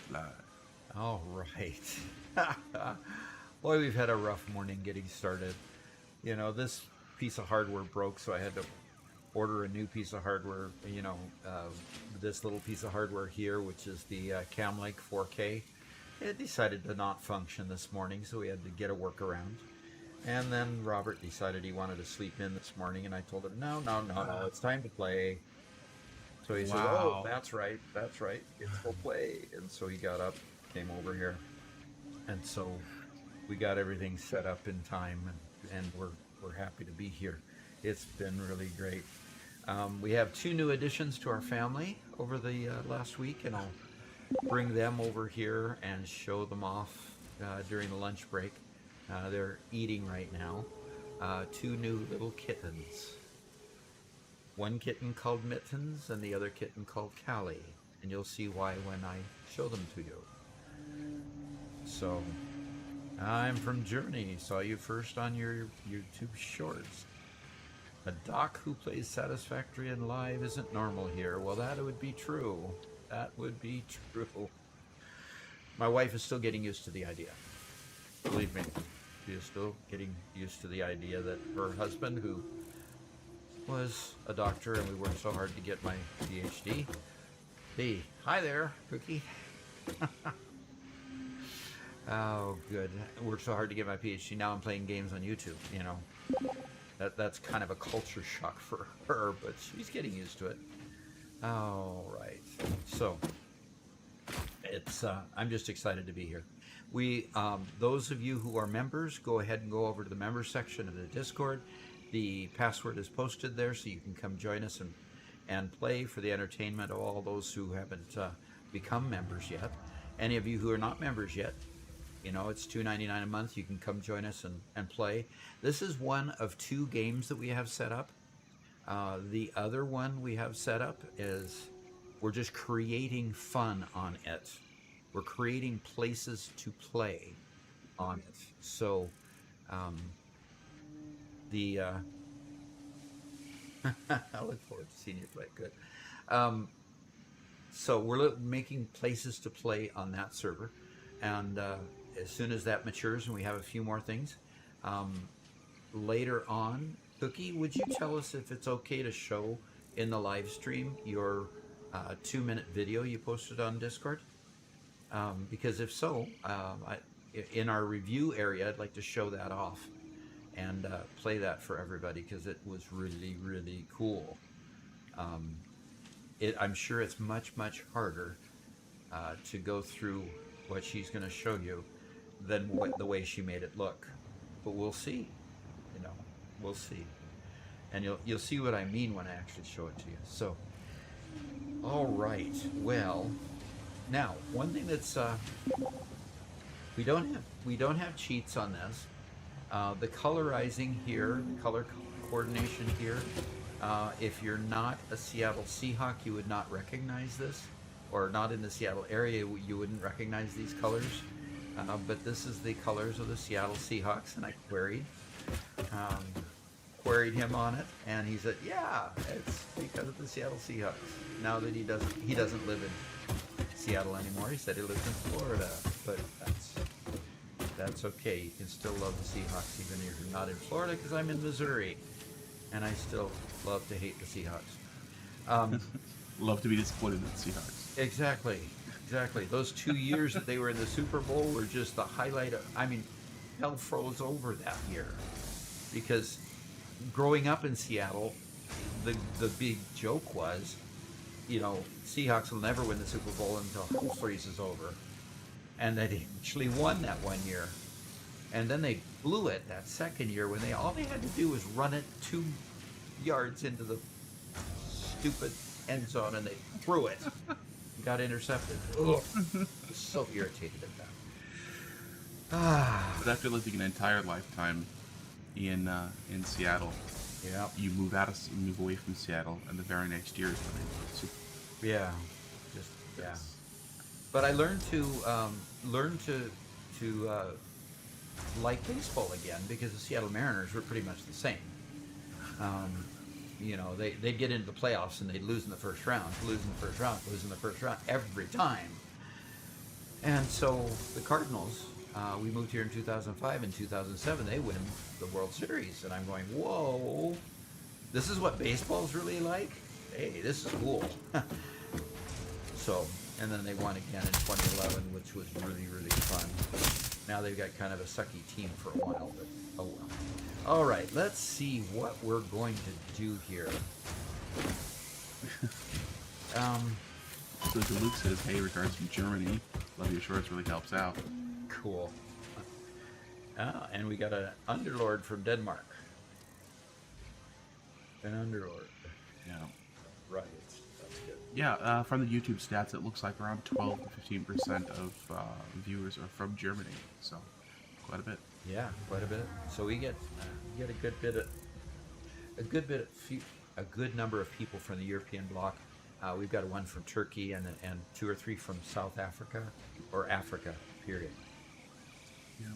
fly. All right. Boy, we've had a rough morning getting started. This piece of hardware broke, so I had to order a new piece of hardware. This little piece of hardware here, which is the Camlink 4K, it decided to not function this morning, so we had to get a workaround. And then Robert decided he wanted to sleep in this morning, and I told him, no, no, no, no, it's time to play. So he says, "Oh, Wow. that's right, it's full play." And so he got up, came over here, and so we got everything set up in time, and we're happy to be here. It's been really great. We have two new additions to our family over the last week, and I'll bring them over here and show them off during the lunch break. They're eating right now. Two new little kittens. One kitten called Mittens and the other kitten called Callie. And you'll see why when I show them to you. So, I'm from Germany. Saw you first on your YouTube shorts. A doc who plays Satisfactory and live isn't normal here. Well, that would be true. That would be true. My wife is still getting used to the idea. Believe me, she is still getting used to the idea that her husband, who was a doctor and we worked so hard to get my PhD. Hey, hi there, Cookie. Oh, good. I worked so hard to get my PhD. Now I'm playing games on YouTube. That's kind of a culture shock for her, but she's getting used to it. All right. So it's I'm just excited to be here. We those of you who are members, go ahead and go over to the members section of the Discord. The password is posted there, so you can come join us and play for the entertainment of all those who haven't become members yet. Any of you who are not members yet, it's $2.99 a month. You can come join us and play. This is one of two games that we have set up. The other one we have set up is we're just creating fun on it. We're creating places to play on it. So the I look forward to seeing you play. Good. So we're making places to play on that server, and as soon as that matures and we have a few more things, later on, Cookie, would you tell us if it's okay to show in the live stream your 2-minute video you posted on Discord? Because if so, in our review area, I'd like to show that off and play that for everybody because it was really, really cool. I'm sure it's much, much harder to go through what she's going to show you than the way she made it look. But we'll see. We'll see. And you'll see what I mean when I actually show it to you. So, all right. Well, now one thing that's we don't have cheats on this. The colorizing here, the color coordination here. If you're not a Seattle Seahawk, you would not recognize this, or not in the Seattle area, you wouldn't recognize these colors. But this is the colors of the Seattle Seahawks, and I queried him on it, and he said, "Yeah, it's because of the Seattle Seahawks." Now that he doesn't live in Seattle anymore. He said he lives in Florida, but that's okay. You can still love the Seahawks even if you're not in Florida, because I'm in Missouri, and I still love to hate the Seahawks. Love to be disappointed in the Seahawks. Exactly. Those 2 years that they were in the Super Bowl were just the highlight of, hell froze over that year. Because growing up in Seattle, the big joke was, Seahawks will never win the Super Bowl until hell freezes over. And they actually won that one year. And then they blew it that second year when all they had to do was run it 2 yards into the stupid end zone, and they threw it. Got intercepted. Ugh. So irritated at that. But after living an entire lifetime in Seattle, Yeah. you move away from Seattle, and the very next year is when they go Super Bowl. Yeah. Just yeah. But I learned to like baseball again because the Seattle Mariners were pretty much the same. They'd get into the playoffs and they'd lose in the first round every time. And so the Cardinals, we moved here in 2005. In 2007, they win the World Series. And I'm going, whoa, this is what baseball's really like? Hey, this is cool. So, and then they won again in 2011, which was really, really fun. Now they've got kind of a sucky team for a while, but oh well. All right, let's see what we're going to do here. So Luke says, hey, regards from Germany. Love your shorts, really helps out. Cool. And we got an underlord from Denmark. An underlord. Yeah. Right. That's good. Yeah, from the YouTube stats, it looks like around 12 to 15% of viewers are from Germany. So, quite a bit. Yeah, quite a bit. So we get a good number of people from the European bloc. We've got one from Turkey and 2 or 3 from South Africa, or Africa, period. Yeah.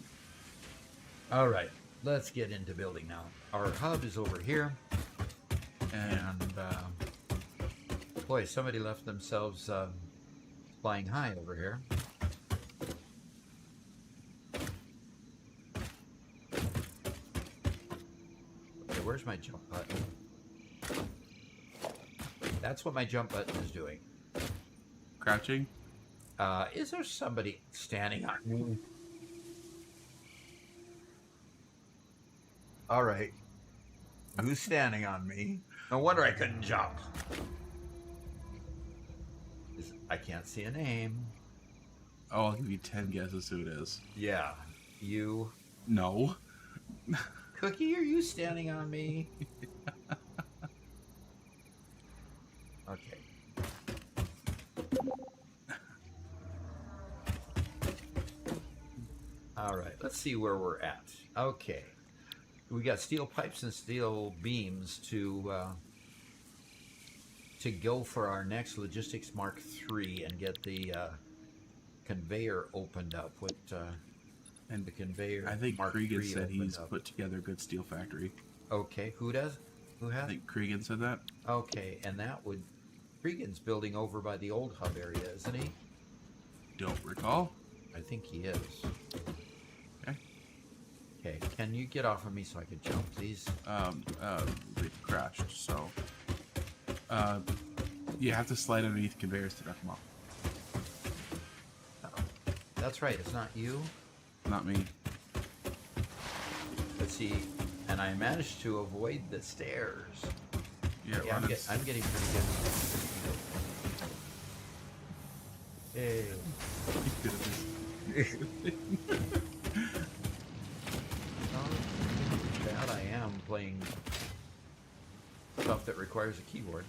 All right, let's get into building now. Our hub is over here, and boy, somebody left themselves flying high over here. Okay, where's my jump button? That's what my jump button is doing. Crouching? Is there somebody standing on me? All right. Who's standing on me? No wonder I couldn't jump. I can't see a name. Oh, I'll give you 10 guesses who it is. Yeah. You. No. Cookie, are you standing on me? Okay. All right, let's see where we're at. Okay. We got steel pipes and steel beams to go for our next Logistics Mark III and get the conveyor opened up. And the conveyor. I think Mark Cregan III said he's up. put together a good steel factory. Okay, who does? Who has? I think Cregan said that. Okay, and that would. Cregan's building over by the old hub area, isn't he? Don't recall. I think he is. Okay. Okay, can you get off of me so I can jump, please? They crashed, so. You have to slide underneath conveyors to knock them off. That's right, it's not you. Not me. Let's see, and I managed to avoid the stairs. Yeah, Yeah, I'm getting pretty good. Hey. That I am playing stuff that requires a keyboard.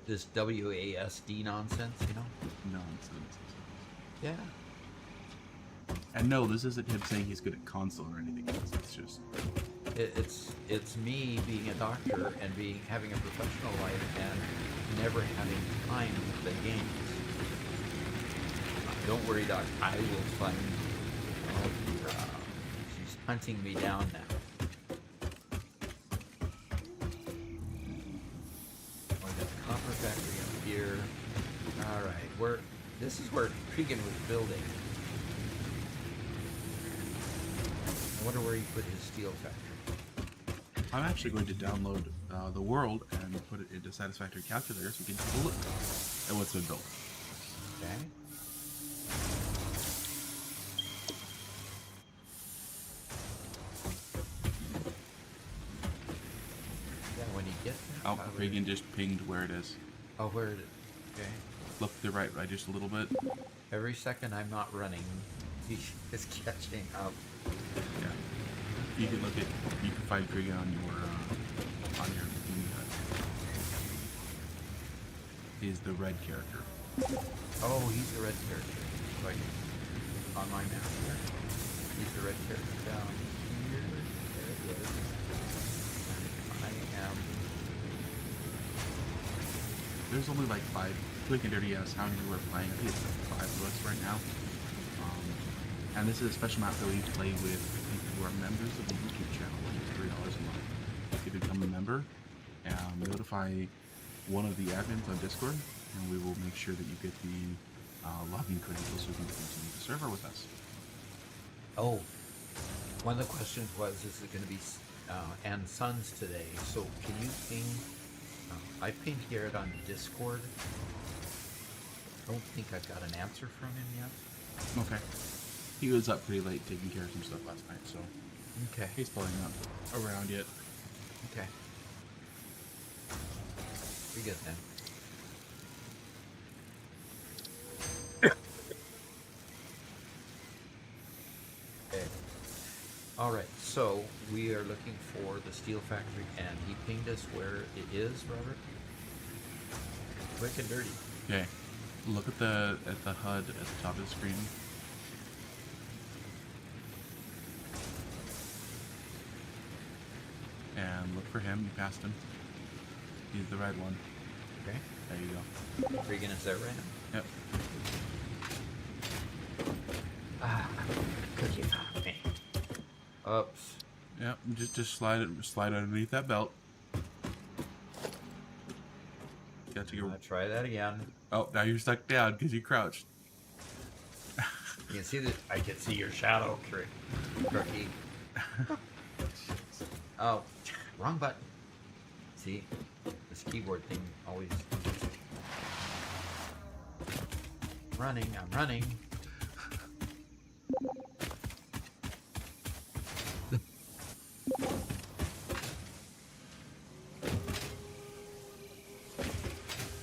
This WASD nonsense, you know? Nonsense. Yeah. And no, this isn't him saying he's good at console or anything else. It's just It's me being a doctor and having a professional life and never having time to play games. Don't worry, Doc. I will find. Oh, she's hunting me down now. Oh, the copper factory up here. All right, this is where Cregan was building. I wonder where he put his steel factory. I'm actually going to download the world and put it into Satisfactory calculator so we can take a look at what's been built. Okay. Yeah, when you get there. Oh, Reagan just pinged where it is. Oh, where it is. Okay. Look to the right just a little bit. Every second I'm not running, he is catching up. Yeah. You can find Reagan on your He's the red character. Oh, he's the red character. Like on my map here. He's the red character down here. There it is. I am. There's only like 5. Quick and dirty ass how many we're playing. I think it's like 5 of us right now. And this is a special map that we play with people who are members of the YouTube channel, which is $3 a month. You become a member and notify one of the admins on Discord, and we will make sure that you get the login credentials so you can continue the server with us. Oh, one of the questions was, is it going to be and Sons today? So can you ping? I pinged Garrett on Discord. I don't think I've got an answer from him yet. Okay. He was up pretty late taking care of some stuff last night, so Okay. he's probably not around yet. Okay. Pretty good then. Okay. All right. So we are looking for the steel factory, and he pinged us where it is, Robert. Quick and dirty. Okay. Look at the HUD at the top of the screen. And look for him. You passed him. He's the red one. Okay. There you go. Regan, is that right? Yep. Ah, cookie found me. Oops. Yep. Just slide underneath that belt. Got to go. Try that again. Oh, now you're stuck down because you crouched. You can see that. I can see your shadow, Crookie. Oh, wrong button. See, this keyboard thing always. I'm running.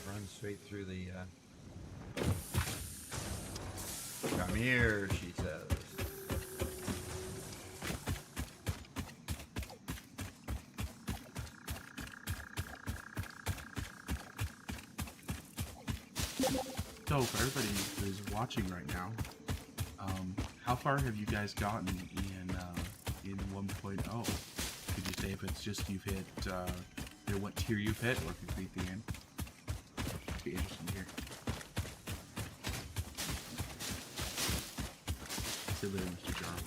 Run straight through the. Come here, she says. So for everybody who's watching right now, how far have you guys gotten in 1.0? Could you say if it's just you've hit what tier you've hit, or if you've beat the end? It'd be interesting to hear. Say later, Mr. Jarl.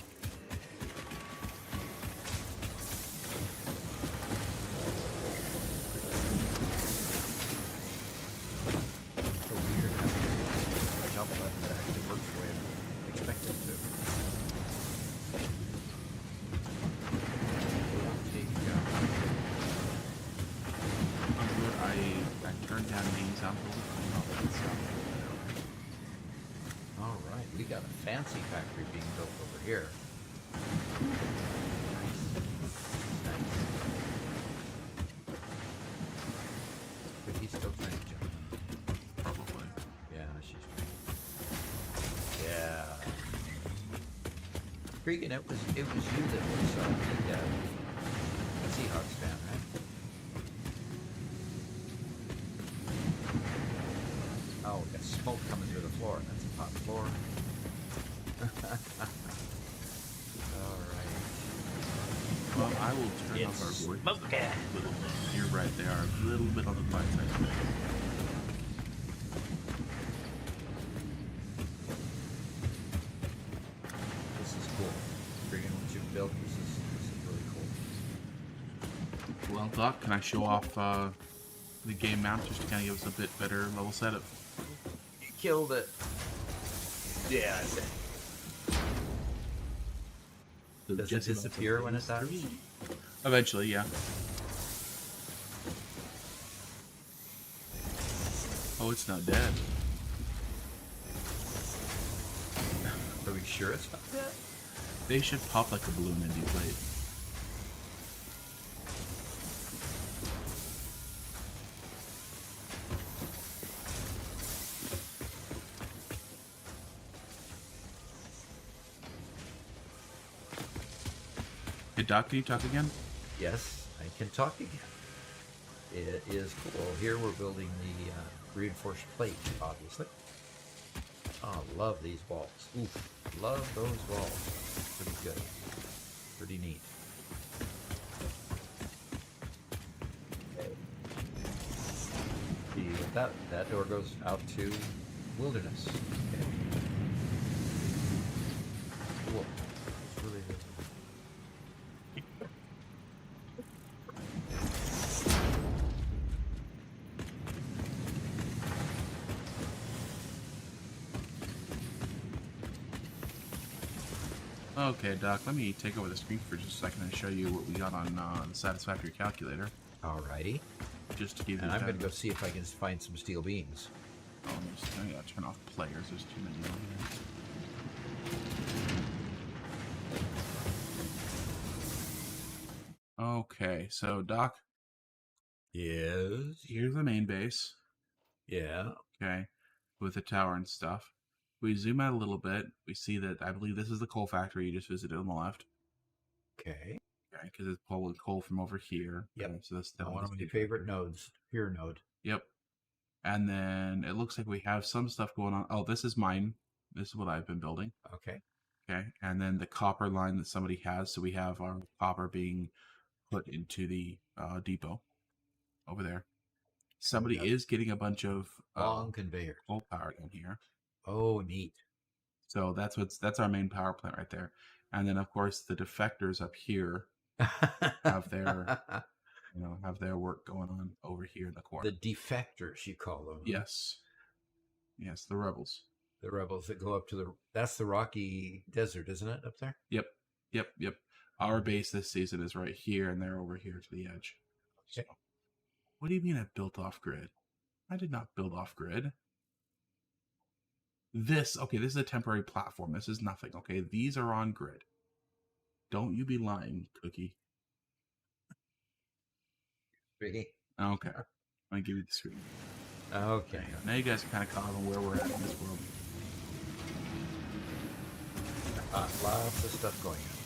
Fancy factory being built over here. Nice. But he's still trying to jump. Probably. Yeah, she's trying. Yeah. Cregan, it was you that was the Seahawks fan, right? Oh, we got smoke coming through the floor. That's a hot floor. Alright. Well, I will turn off our voice a little bit. You're right, they are a little bit on the quiet side today. This is cool. Bringing what you built, this is really cool. Well, Doc, can I show off the game map just to kind of give us a bit better level setup? You killed it. Yeah, I see. Does it disappear when it dies? Eventually, yeah. Oh, it's not dead. Are we sure it's not dead? They should pop like a balloon and deflate. Hey Doc, can you talk again? Yes, I can talk again. It is cool. Here we're building the reinforced plate, obviously. Oh, love these walls. Oof, love those walls. Pretty good. Pretty neat. Okay. See, with that door goes out to wilderness. Okay. Cool. It's really good. Okay, Doc, let me take over the screen for just a second and show you what we got on the Satisfactory calculator, Alrighty. just to give you And I'm kind going to of... go see if I can find some steel beams. Oh, I gotta turn off players. There's too many on here. Okay, so Doc, Yes. here's the main base. Yeah. Okay, with the tower and stuff. We zoom out a little bit. We see that I believe this is the coal factory you just visited on the left. Okay. Okay, because it's pulling coal from over here. Yep. Okay, so that's One of the my favorite factory. nodes. Pure node. Yep. And then it looks like we have some stuff going on. Oh, this is mine. This is what I've been building. Okay. Okay. And then the copper line that somebody has. So we have our copper being put into the depot over there. Somebody is getting a bunch of long conveyors. coal power in here. Oh, neat. So that's our main power plant right there. And then of course the defectors up here have their have their work going on over here in the corner. The defectors, you call them. Yes. Yes, the rebels. The rebels that go up to that's the Rocky Desert, isn't it, up there? Yep. Our base this season is right here, and they're over here to the edge. Okay. So, what do you mean I built off grid? I did not build off grid. This is a temporary platform. This is nothing, okay? These are on grid. Don't you be lying, Cookie. Really? Okay. I'll give you the screen. Okay. Now you guys are kind of caught on where we're at in this world. Lots of stuff going on.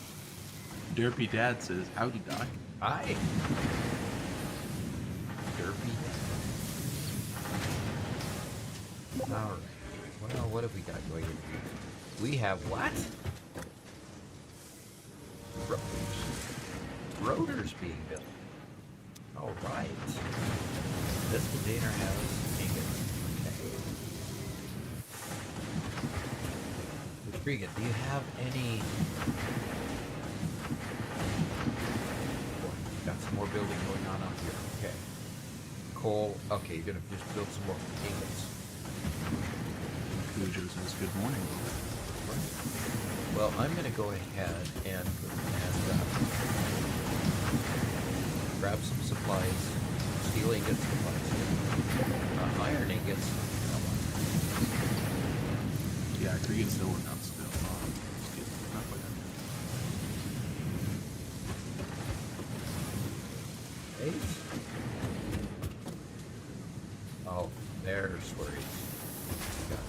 Derpy Dad says, howdy, Doc. Hi. Derpy. All right. Well, what have we got going in here? We have what? Rotors being built. All right. This container has ingots. Okay. Regan, do you have any... Got some more building going on up here. Okay. Coal. Okay, you're going to just build some more ingots. Cujo says, good morning. Well, I'm going to go ahead and grab some supplies, steel ingot supplies, iron ingots. Yeah, Cregan's still working out still. Not quite done. Eight. Oh, there's where he's got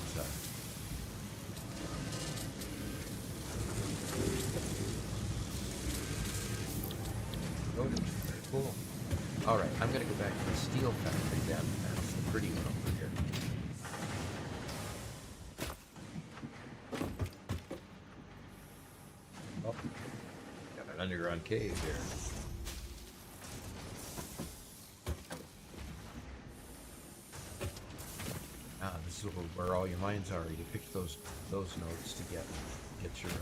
very cool. All right, I'm going to go back to the steel factory then. That's the pretty one over here. Oh, got an underground cave here. This is where all your mines are. You pick those nodes to get your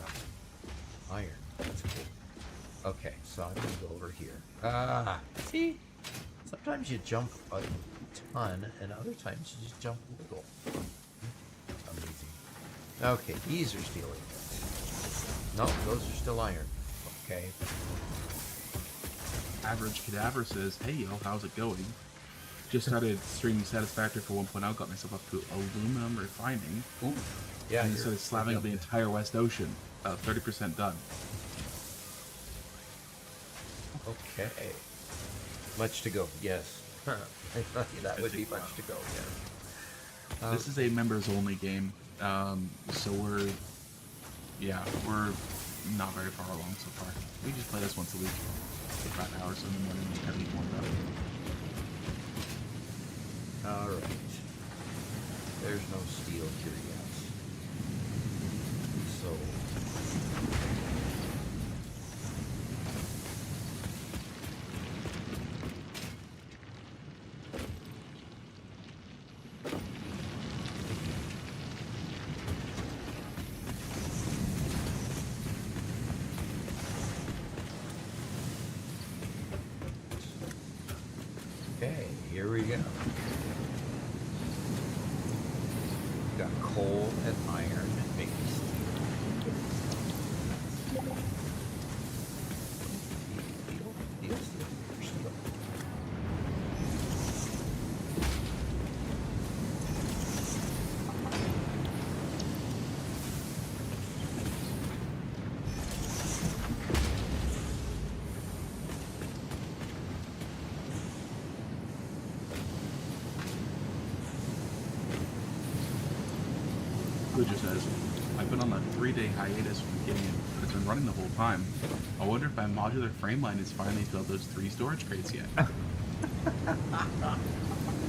iron. That's cool. Okay, so I'm gonna go over here. See, sometimes you jump a ton, and other times you just jump a little. Amazing. Okay, these are steel ingots. No, those are still iron. Okay. Average Cadaver says, hey, yo, how's it going? Just started streaming Satisfactory for 1.0, got myself up to aluminum refining. Ooh. Yeah, and started slabbing the entire West Ocean. About 30% done. Okay. Much to go, yes. That would be much to go, yes. This is a members only game. So we're not very far along so far. We just play this once a week for 5 hours in the morning and have eat more about it. Alright. There's no steel here yet. So... Okay, here we go. Got coal and iron and maybe steel. is the first one? Lucha says, I've been on a 3-day hiatus from the game, but it's been running the whole time. I wonder if my modular frame line has finally filled those 3 storage crates yet. I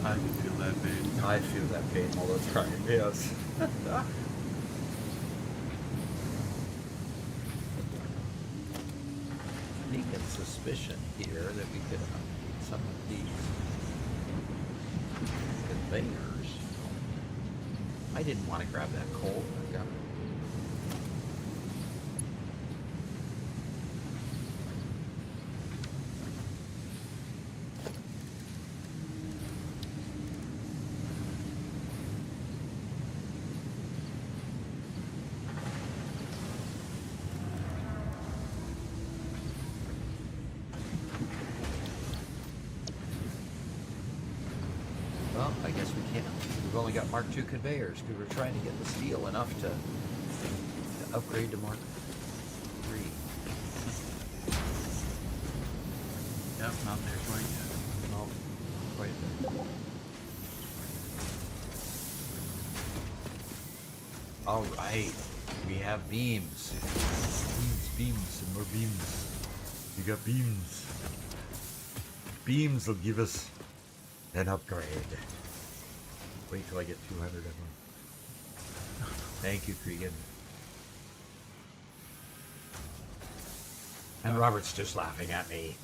can feel that pain. I feel that pain all the time, yes. Sneaking suspicion here that we could update some of these conveyors. I didn't want to grab that coal. I got it. Well, I guess we can't. We've only got Mark II conveyors because we're trying to get the steel enough to upgrade to Mark III. Yep, not there quite yet. No, quite a bit. All right, we have beams. Beams, and more beams. We got beams. Beams will give us an upgrade. Wait till I get 200 of them. Thank you, Cregan. And Robert's just laughing at me.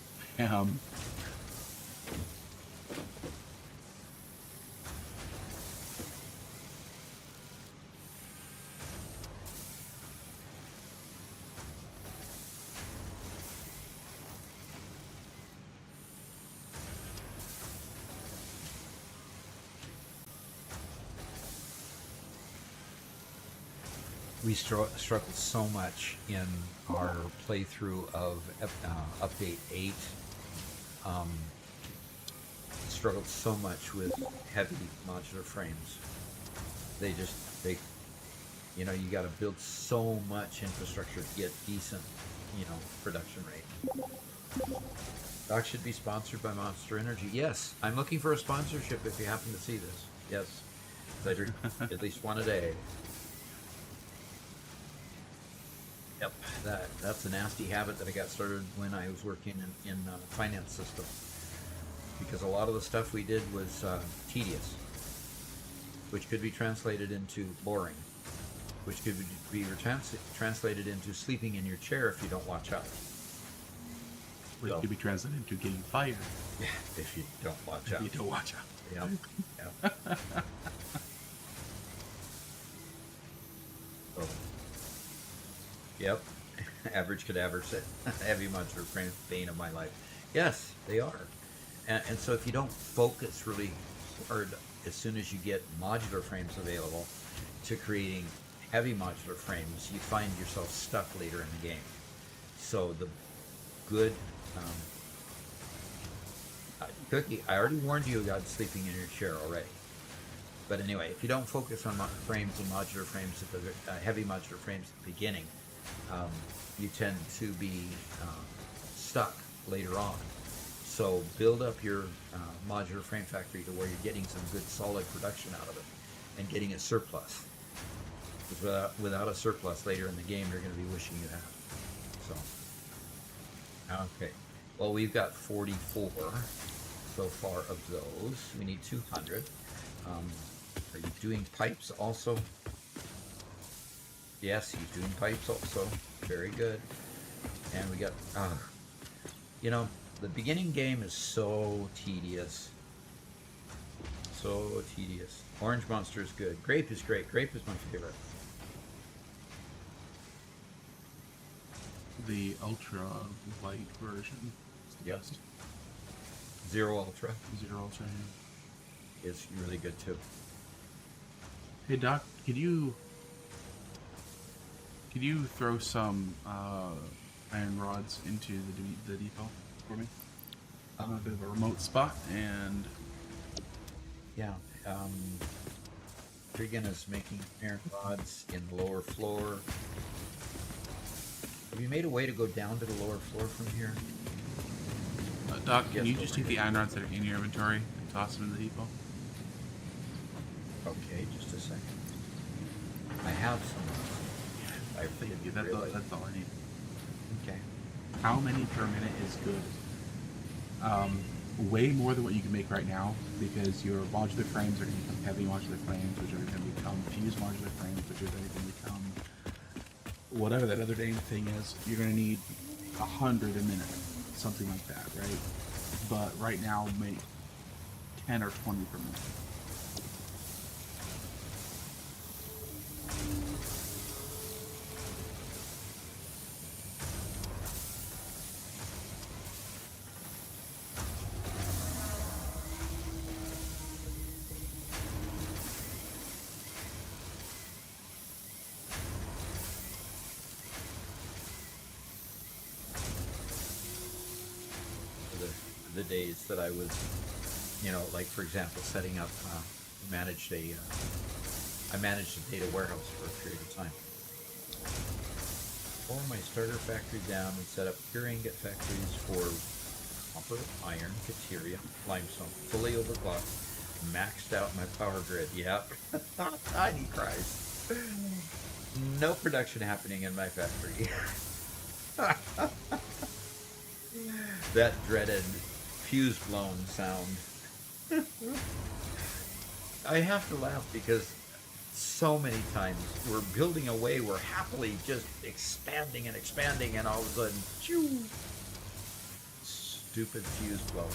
We struggled so much in our playthrough of Update 8. Struggled so much with heavy modular frames. You know, you got to build so much infrastructure to get decent, production rate. Doc should be sponsored by Monster Energy. Yes, I'm looking for a sponsorship if you happen to see this. Yes, I drink at least one a day. Yep, that's a nasty habit that I got started when I was working in finance system, because a lot of the stuff we did was tedious, which could be translated into boring, which could be translated into sleeping in your chair if you don't watch out. Which could be translated into getting fired. Yeah, if you don't watch out. If you don't watch out. Yep. So, yep. Average cadaver set. Heavy modular frame, bane of my life. Yes, they are. And so if you don't focus really hard as soon as you get modular frames available to creating heavy modular frames, you find yourself stuck later in the game. So the good Cookie, I already warned you about sleeping in your chair already. But anyway, if you don't focus on frames and modular frames at the heavy modular frames at the beginning, you tend to be stuck later on. So build up your modular frame factory to where you're getting some good solid production out of it and getting a surplus. Because without a surplus later in the game, you're going to be wishing you had. So, okay. Well, we've got 44 so far of those. We need 200. Are you doing pipes also? Yes, he's doing pipes also. Very good. And we got, the beginning game is so tedious. So tedious. Orange Monster is good. Grape is great. Grape is my favorite. The ultra light version. Yep. Zero Ultra. Zero Ultra. Yeah. Is really good too. Hey Doc, could you throw some iron rods into the depot for me? I'm a bit of a remote spot, and Yeah. Trigan is making iron rods in the lower floor. Have you made a way to go down to the lower floor from here? Doc, can Yes, you just over take the here. iron rods that are in your inventory and toss them in the depot? Okay, just a second. I have some. I Thank you. That's all I need. Okay. How many per minute is good? Way more than what you can make right now, because your modular frames are going to become heavy modular frames, which are going to become fused modular frames, which are going to become whatever that other dang thing is. You're going to need 100 a minute, something like that, right? But right now, make 10 or 20 per minute. The days that I was, like for example, setting up, managed a, I managed a data warehouse for a period of time. Tore my starter factory down and set up pure ingot factories for copper, iron, cateria, limestone, fully overclocked, maxed out my power grid. Yep, tiny cries. No production happening in my factory. That dreaded fuse blown sound. I have to laugh because so many times we're building away, we're happily just expanding and expanding, and all of a sudden, choo, stupid fuse blown.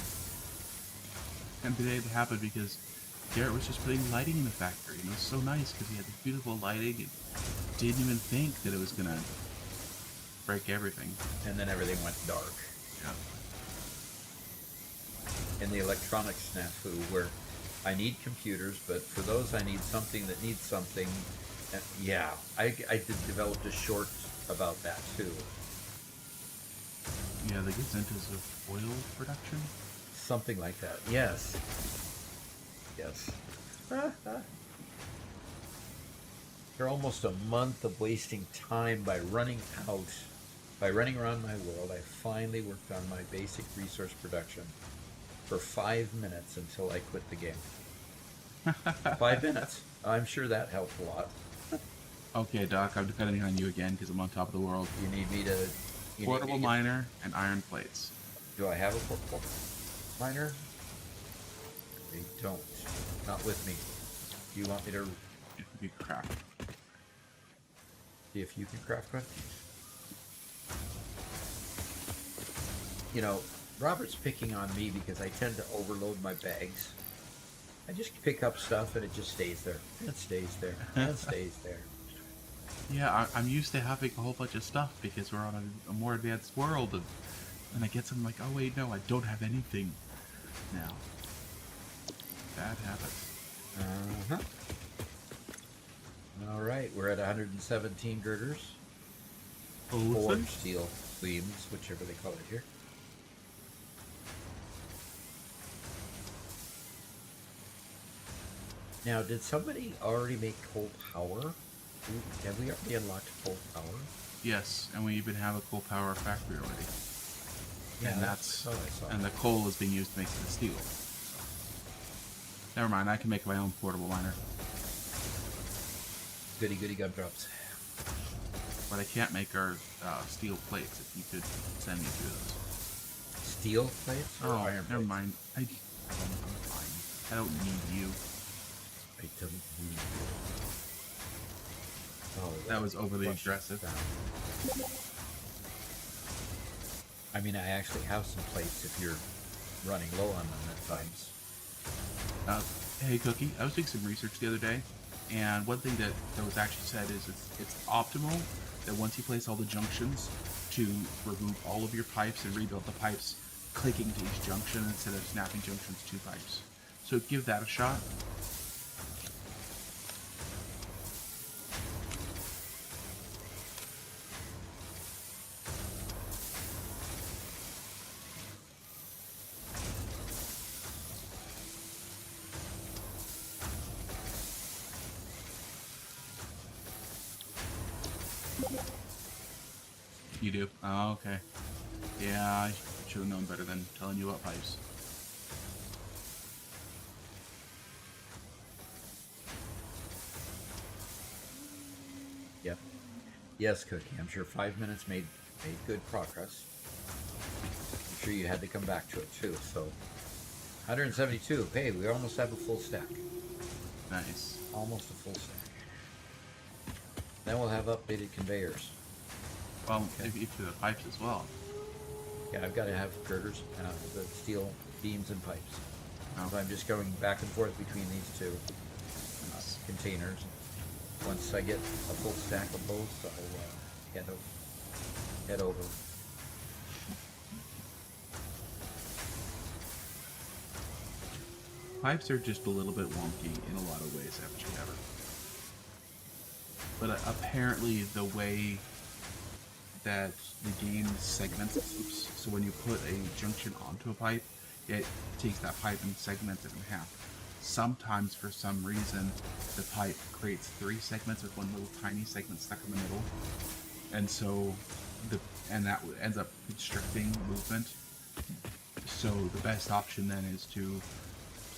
And today it happened because Garrett was just putting lighting in the factory, and it was so nice because he had this beautiful lighting and didn't even think that it was going to break everything. And then everything went dark. Yeah. In the electronics snafu, where I need computers, but for those I need something that needs something. Yeah, I developed a short about that too. Yeah, the Gazentas of oil production. Something like that. Yes. Yes. After almost a month of wasting time by running around my world, I finally worked on my basic resource production for 5 minutes until I quit the game. 5 minutes. I'm sure that helped a lot. Okay, Doc, I'm depending on you again because I'm on top of the world. You need me to... Portable miner and iron plates. Do I have a portable miner? I don't. Not with me. Do you want me to If you could craft. see if you can craft one? Robert's picking on me because I tend to overload my bags. I just pick up stuff and it just stays there. And it stays there. And it stays there. Yeah, I'm used to having a whole bunch of stuff because we're on a more advanced world, and I get something like, oh wait, no, I don't have anything now. Bad habits. Uh-huh. All right, we're at 117 girders. Forged steel beams, whichever they call it here. Now, did somebody already make coal power? Have we already unlocked coal power? Yes, and we even have a coal power factory already. Yeah, and the coal is being used to make the steel. Never mind, I can make my own portable miner. Goody goody gumdrops. But I can't make our steel plates. If you could send me through those. Steel plates? Or iron never plates? mind. I'm fine. I don't need you. I don't need you. Oh, That was overly aggressive. I mean, I actually have some plates if you're running low on them at times. Hey Cookie, I was doing some research the other day, and one thing that was actually said is it's optimal that once you place all the junctions to remove all of your pipes and rebuild the pipes clicking to each junction instead of snapping junctions to pipes. So give that a shot. You do? Oh, okay. Yeah, I should have known better than telling you about pipes. Yep. Yes, Cookie. I'm sure 5 minutes made good progress. I'm sure you had to come back to it too. So 172. Hey, we almost have a full stack. Nice. Almost a full stack. Then we'll have updated conveyors. Well, okay. If you do the pipes as well. Yeah, I've got to have girders, the steel beams and pipes. Oh. So I'm just going back and forth between these two containers. Once I get a full stack of both, I'll head over. Pipes are just a little bit wonky in a lot of ways, haven't you ever? But apparently the way that the game segments loops, so when you put a junction onto a pipe, it takes that pipe and segments it in half. Sometimes, for some reason, the pipe creates 3 segments with one little tiny segment stuck in the middle, and so that ends up constricting movement. So the best option then is to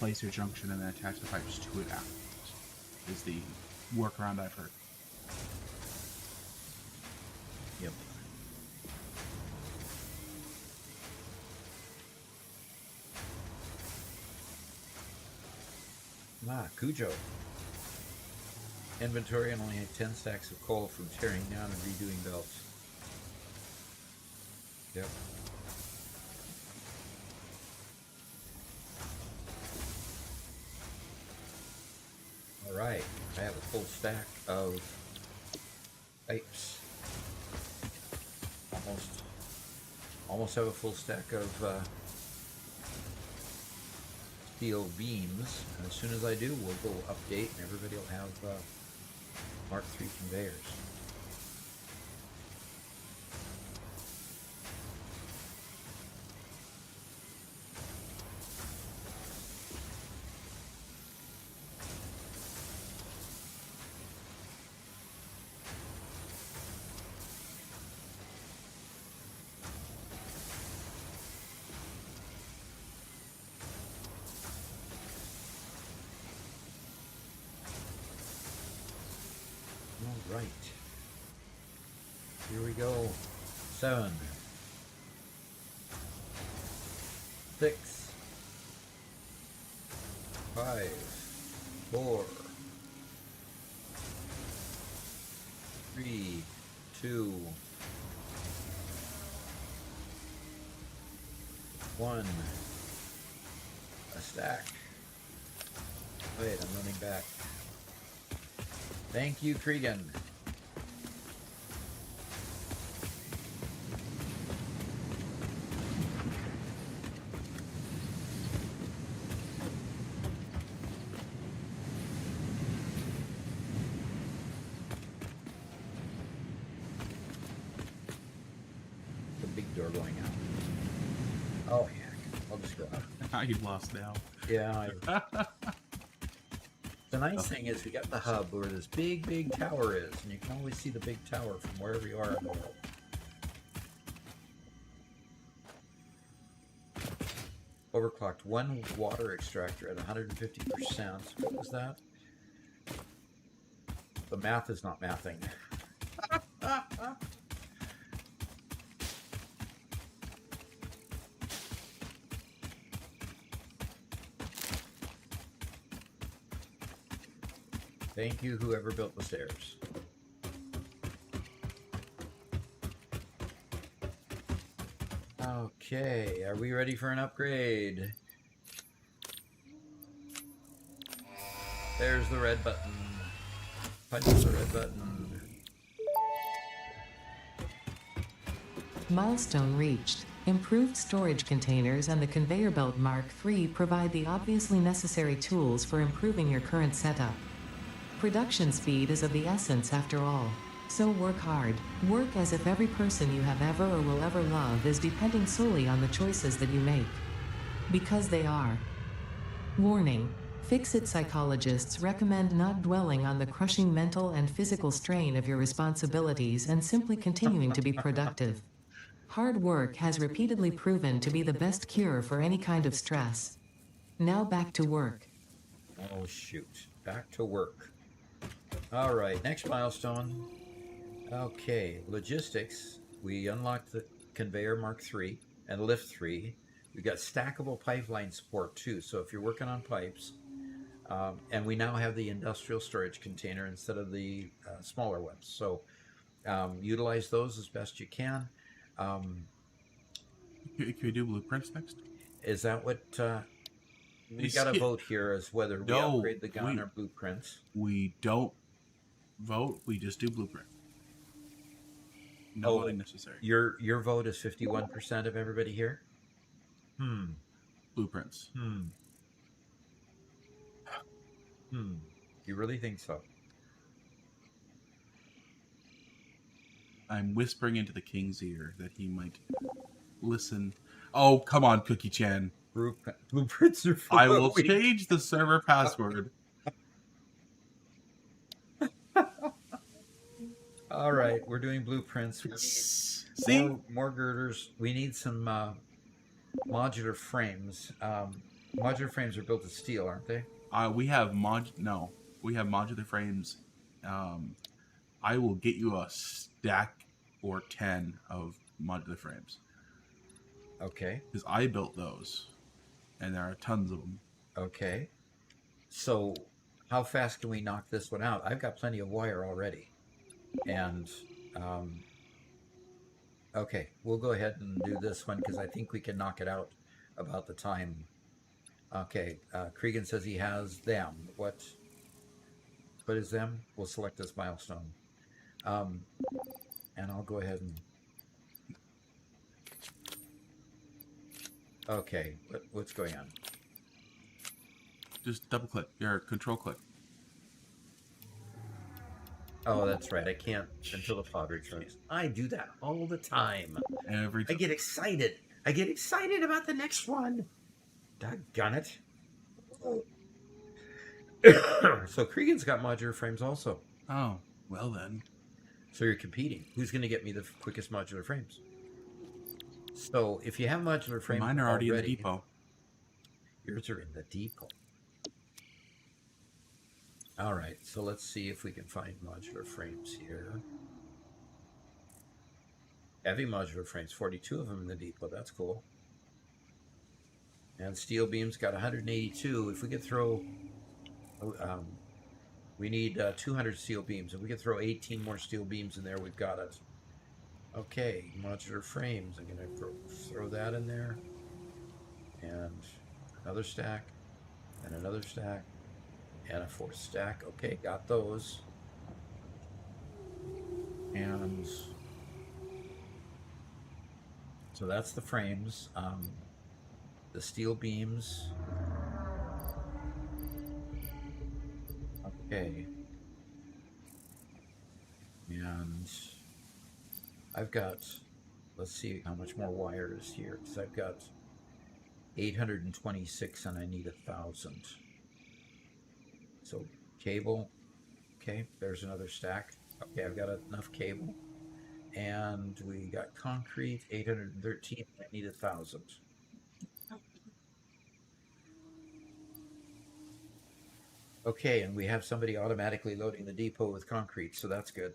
place your junction and then attach the pipes to it afterwards. Is the workaround I've heard. Yep. Cujo. Inventory and only had 10 stacks of coal from tearing down and redoing belts. Yep. Alright, I have a full stack of pipes. Almost have a full stack of steel beams. And as soon as I do, we'll go update and everybody will have Mark III conveyors. All right. Here we go. 7, 6, 5, 4, 3, 2, 1. A stack. Wait, I'm running back. Thank you, Cregan. The big door going out. Oh, heck. I'll just go out. You lost now. Yeah. The nice thing is we got the hub where this big tower is, and you can always see the big tower from wherever you are in the world. Overclocked. 1 water extractor at 150%. What was that? The math is not mathing. Thank you, whoever built the stairs. Okay, are we ready for an upgrade? There's the red button. Punch the red button. Milestone reached. Improved storage containers and the conveyor belt Mark III provide the obviously necessary tools for improving your current setup. Production speed is of the essence after all. So work hard. Work as if every person you have ever or will ever love is depending solely on the choices that you make. Because they are. Warning. Fix-It psychologists recommend not dwelling on the crushing mental and physical strain of your responsibilities and simply continuing to be productive. Hard work has repeatedly proven to be the best cure for any kind of stress. Now back to work. Oh, shoot. Back to work. All right, next milestone. Okay, logistics. We unlocked the conveyor Mark III and lift 3. We got stackable pipeline support too. So if you're working on pipes, and we now have the industrial storage container instead of the smaller ones. So utilize those as best you can. Can we do blueprints next? Is that what we got to vote here as whether we upgrade the gun or blueprints? We don't vote. We just do blueprint. No voting necessary. Your vote is 51% of everybody here. Blueprints. You really think so? I'm whispering into the king's ear that he might listen. Oh, come on, Cookie Chan. Blueprints are for I will change the server password. All right, we're doing blueprints. We See? More girders. We need some modular frames. Modular frames are built of steel, aren't they? We have modular frames. I will get you a stack or 10 of modular frames. Okay. Because I built those, and there are tons of them. Okay. So, how fast can we knock this one out? I've got plenty of wire already. And, okay, we'll go ahead and do this one because I think we can knock it out about the time. Okay, Cregan says he has them. What is them? We'll select this milestone. And I'll go ahead and... Okay, what's going on? Just double click, or control click. Oh, that's right. I can't until the pod returns. I do that all the time. Every time. I get excited. I get excited about the next one. Doggone it. So Cregan's got modular frames also. Oh, well then. So you're competing. Who's going to get me the quickest modular frames? So if you have modular frames, mine are already in the depot. Yours are in the depot. All right, so let's see if we can find modular frames here. Heavy modular frames, 42 of them in the depot. That's cool. And steel beams got 182. If we could throw, we need 200 steel beams. If we could throw 18 more steel beams in there, we've got it. Okay, modular frames. I'm going to throw that in there. And another stack. And another stack. And a fourth stack. Okay, got those. And so that's the frames. The steel beams. Okay. And I've got, let's see how much more wire is here. Because I've got 826 and I need 1,000. So cable, okay, there's another stack. Okay, I've got enough cable. And we got concrete, 813, I need 1,000. Okay, and we have somebody automatically loading the depot with concrete, so that's good.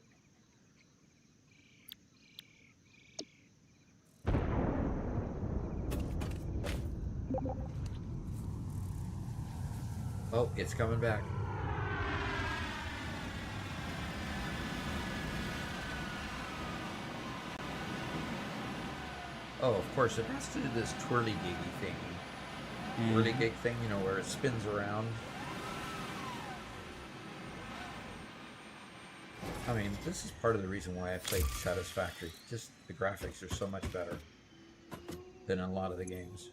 Oh, it's coming back. Oh, of course, it has to do this twirly-giggy thing. Twirly-gig thing, you know, where it spins around. I mean, this is part of the reason why I played Satisfactory. Just the graphics are so much better than in a lot of the games.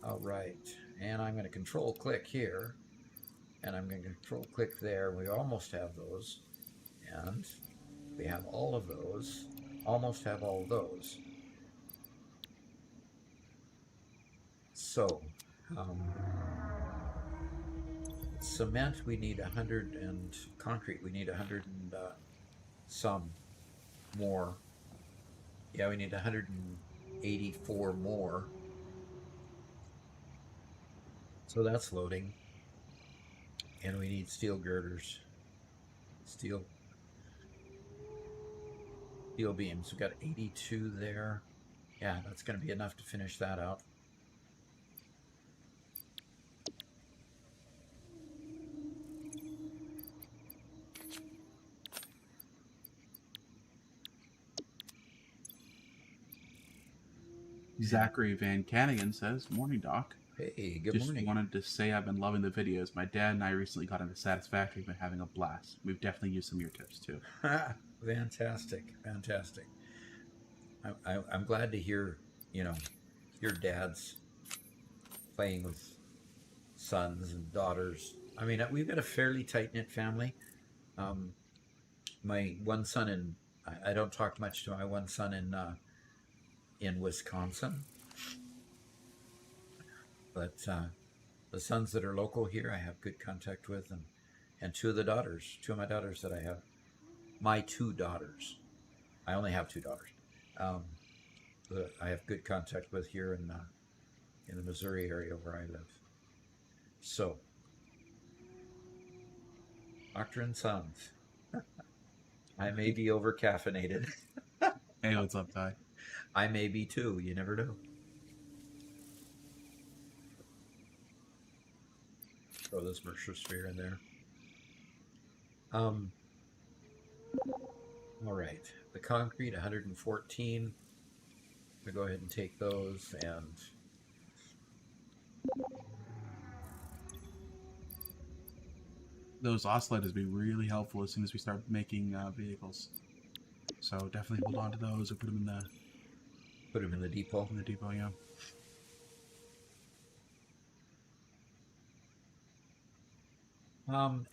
All right, and I'm going to control-click here, and I'm going to control-click there. We almost have those, and we have all of those. Almost have all of those. So, cement we need 100, and concrete we need 100 and some more. Yeah, we need 184 more. So that's loading. And we need steel girders. Steel beams. We've got 82 there. Yeah, that's going to be enough to finish that out. Zachary Van Canagan says, "Morning, Doc. Hey, good Just morning. wanted to say I've been loving the videos. My dad and I recently got into Satisfactory and been having a blast. We've definitely used some of your tips too." Fantastic, fantastic. I'm glad to hear, your dad's playing with sons and daughters. I mean, we've got a fairly tight-knit family. My one son I don't talk much to my one son in Wisconsin, but the sons that are local here, I have good contact with, and two of my daughters that I have, my two daughters. I only have two daughters. That I have good contact with here in the Missouri area where I live. So, doctor and sons. I may be over caffeinated. Hey, what's up, Ty? I may be too. You never know. Throw this Mercer sphere in there. All right. The concrete, 114. I'm going to go ahead and take those, and Those oscillators be really helpful as soon as we start making vehicles. So definitely hold on to those or put them in the depot. yeah.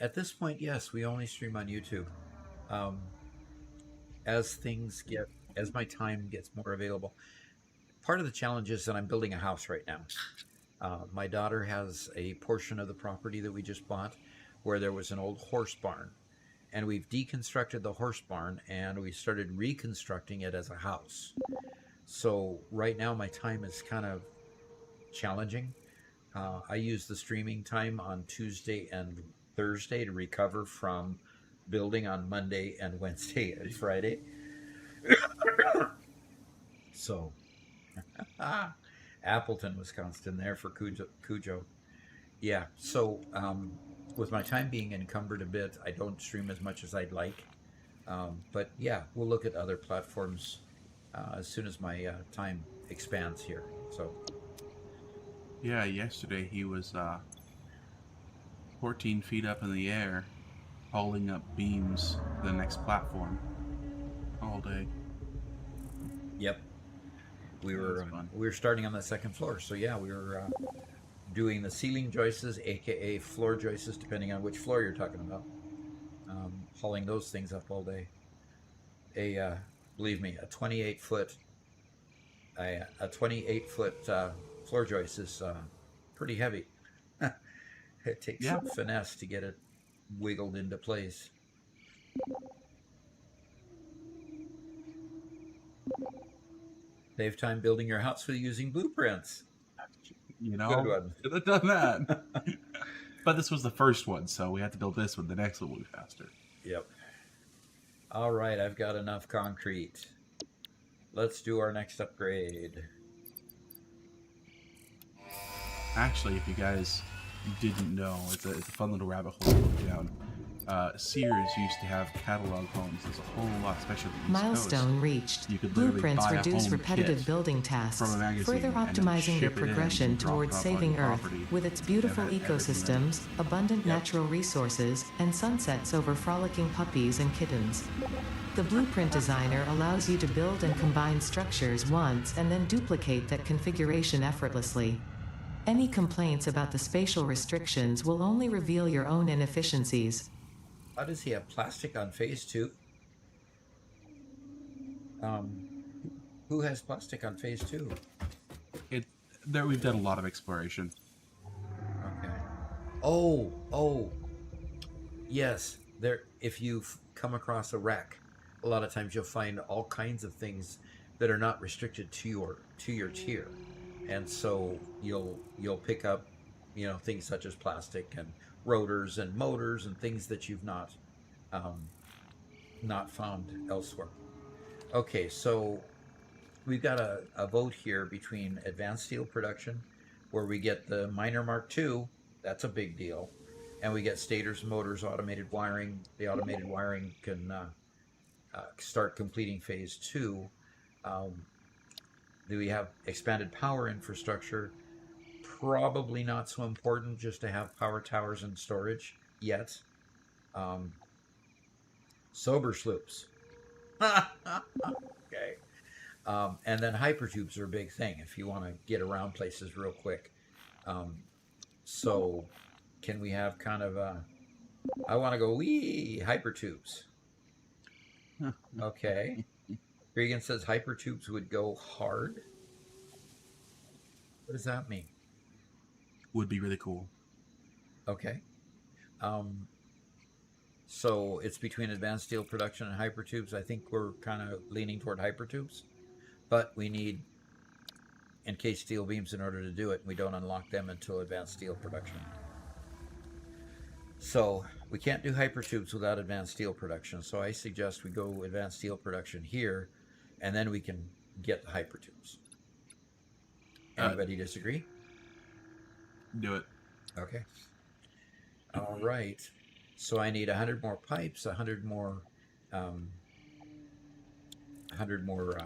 At this point, yes, we only stream on YouTube. As my time gets more available, part of the challenge is that I'm building a house right now. My daughter has a portion of the property that we just bought where there was an old horse barn, and we've deconstructed the horse barn and we started reconstructing it as a house. So right now my time is kind of challenging. I use the streaming time on Tuesday and Thursday to recover from building on Monday and Wednesday and Friday. So, Appleton, Wisconsin, there for Cujo. Yeah, so with my time being encumbered a bit, I don't stream as much as I'd like. But yeah, we'll look at other platforms as soon as my time expands here. So. Yeah, yesterday he was 14 feet up in the air, hauling up beams to the next platform all day. Yep. We were starting on the second floor, so yeah, we were doing the ceiling joists, aka floor joists, depending on which floor you're talking about. Hauling those things up all day. Believe me, a 28-foot floor joist is pretty heavy. It takes some finesse to get it wiggled into place. Save time building your house with using blueprints. You know, good one. Could have done that. But this was the first one, so we had to build this one. The next one will be faster. Yep. All right, I've got enough concrete. Let's do our next upgrade. Actually, if you guys didn't know, it's a fun little rabbit hole to look down. Sears used to have catalog homes. There's a whole lot, especially on the East Milestone Coast. reached. You could literally Blueprints buy a reduce home repetitive kit building tasks, from a magazine further and then optimizing your ship it in progression and drop towards it off saving on your Earth property. with its beautiful Have everything ecosystems, abundant Yep. natural resources, and sunsets over frolicking puppies and kittens. The blueprint designer allows you to build and combine structures once and then duplicate that configuration effortlessly. Any complaints about the spatial restrictions will only reveal your own inefficiencies. How does he have plastic on phase 2? Who has plastic on phase 2? We've done a lot of exploration. Okay. Oh, yes. There, if you've come across a wreck, a lot of times you'll find all kinds of things that are not restricted to your tier, and so you'll pick up, things such as plastic and rotors and motors and things that you've um, not found elsewhere. Okay, so we've got a vote here between advanced steel production, where we get the minor Mark II, that's a big deal, and we get stators, motors, automated wiring. The automated wiring can start completing phase two. Um, do we have expanded power infrastructure? Probably not so important just to have power towers and storage yet. Um, sober sloops. Okay. And then hypertubes are a big thing if you want to get around places real quick. Um, so, can we have kind of a, I want to go wee hypertubes? Okay. Regan says hypertubes would go hard. What does that mean? Would be really cool. Okay. Um, so it's between advanced steel production and hypertubes. I think we're kind of leaning toward hypertubes, but we need encased steel beams in order to do it. We don't unlock them until advanced steel production. So we can't do hypertubes without advanced steel production. So I suggest we go advanced steel production here, and then we can get the hypertubes. Anybody disagree? Do it. Okay. All right. So I need 100 more pipes, 100 more, 100 more,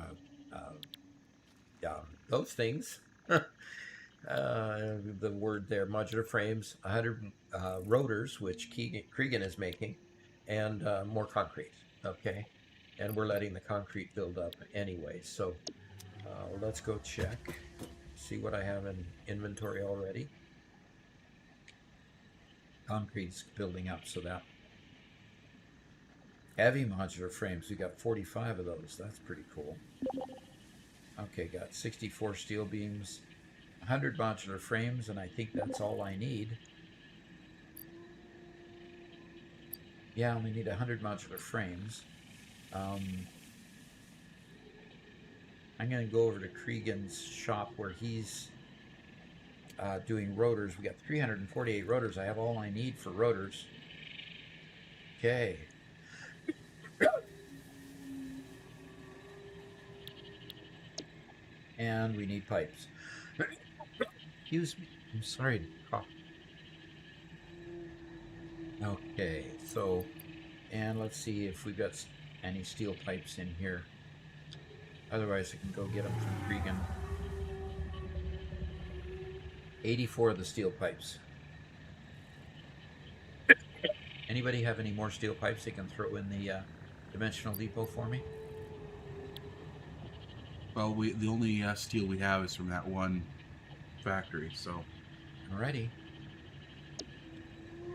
yeah, those things. The word there, modular frames, 100 rotors, which Cregan is making, and more concrete. Okay. And we're letting the concrete build up anyway. So let's go check, see what I have in inventory already. Concrete's building up, so that heavy modular frames, we got 45 of those. That's pretty cool. Okay, got 64 steel beams, 100 modular frames, and I think that's all I need. Yeah, I only need 100 modular frames. I'm going to go over to Cregan's shop where he's doing rotors. We got 348 rotors. I have all I need for rotors. Okay. And we need pipes. Excuse me. I'm sorry to cough. Okay, so, and let's see if we've got any steel pipes in here. Otherwise, I can go get them from Cregan. 84 of the steel pipes. Anybody have any more steel pipes they can throw in the dimensional depot for me? Well, the only steel we have is from that one factory, so. Alrighty.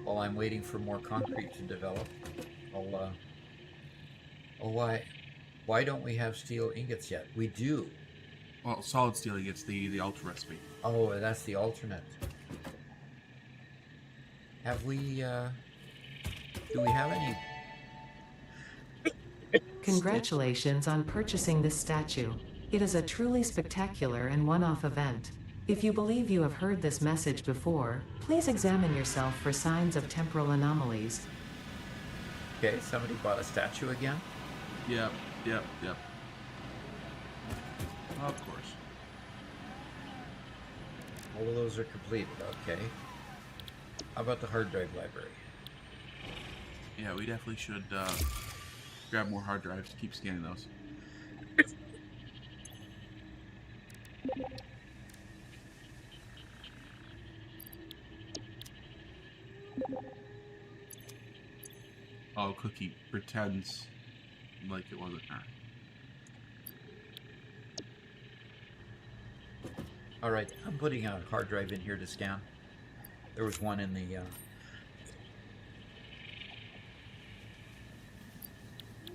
While I'm waiting for more concrete to develop, I'll, oh, why don't we have steel ingots yet? We do. Well, solid steel gets the ultra recipe. Oh, that's the alternate. Have we, do we have any? Congratulations on purchasing this statue. It is a truly spectacular and one-off event. If you believe you have heard this message before, please examine yourself for signs of temporal anomalies. Okay, somebody bought a statue again? Yep. Of course. All of those are completed, okay. How about the hard drive library? Yeah, we definitely should grab more hard drives to keep scanning those. Oh, Cookie pretends like it wasn't her. Alright, I'm putting a hard drive in here to scan. There was one in the...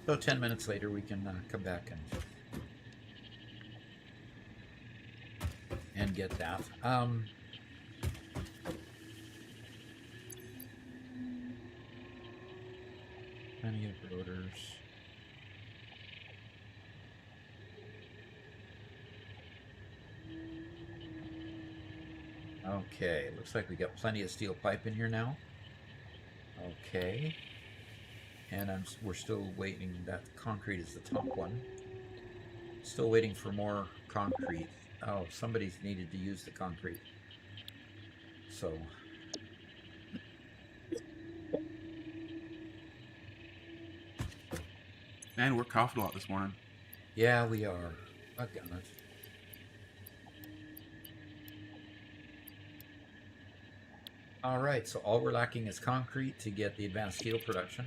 So 10 minutes later we can come back and get that. Plenty of rotors. Okay, looks like we got plenty of steel pipe in here now. Okay. And we're still waiting. That concrete is the top one. Still waiting for more concrete. Oh, somebody's needed to use the concrete. So. Man, we're coughing a lot this morning. Yeah, we are. I've got it. All right, so all we're lacking is concrete to get the advanced steel production.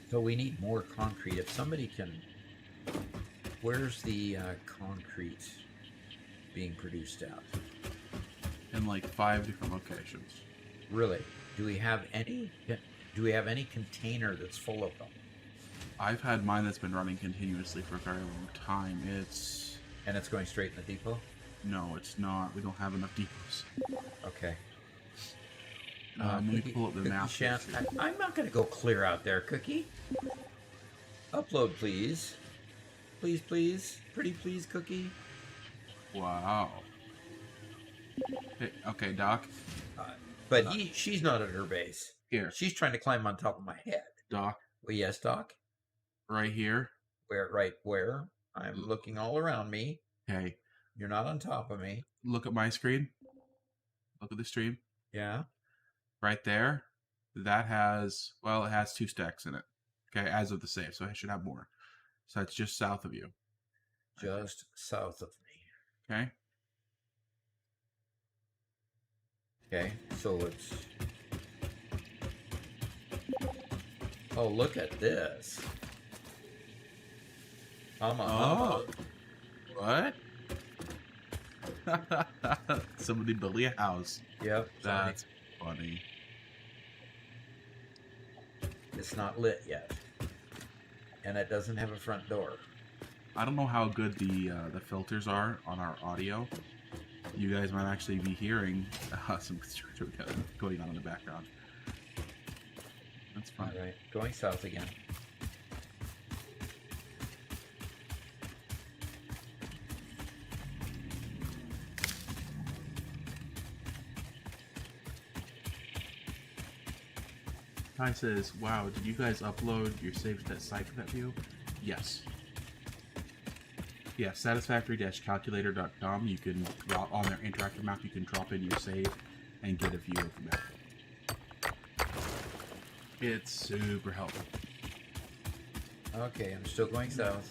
So we need more concrete. If somebody can, where's the concrete being produced at? In like 5 different locations. Really? Do we have any? Do we have any container that's full of them? I've had mine that's been running continuously for a very long time. And it's going straight in the depot? No, it's not. We don't have enough depots. Okay. Let me pull up the map. I'm not going to go clear out there, Cookie. Upload, please. Please, please. Pretty please, Cookie. Wow. Hey, okay, Doc. But she's not at her base. Here. She's trying to climb on top of my head. Doc. Well, yes, Doc. Right here. Where? Right where? I'm looking all around me. Okay. You're not on top of me. Look at my screen. Look at the stream. Yeah. Right there. That has, well, it has 2 stacks in it. Okay, as of the save, so I should have more. So that's just south of you. Just south of me. Okay. Okay, so it's... Oh, look at this. What? Somebody built a house. Yep. That's funny. It's not lit yet. And it doesn't have a front door. I don't know how good the filters are on our audio. You guys might actually be hearing some construction going on in the background. That's fine. All right, going south again. Ty says, wow, did you guys upload your save to that site for that view? Yes. Yeah, satisfactory-calculator.com. You can drop on their interactive map, you can drop in your save and get a view of the map. It's super helpful. Okay, I'm still going south.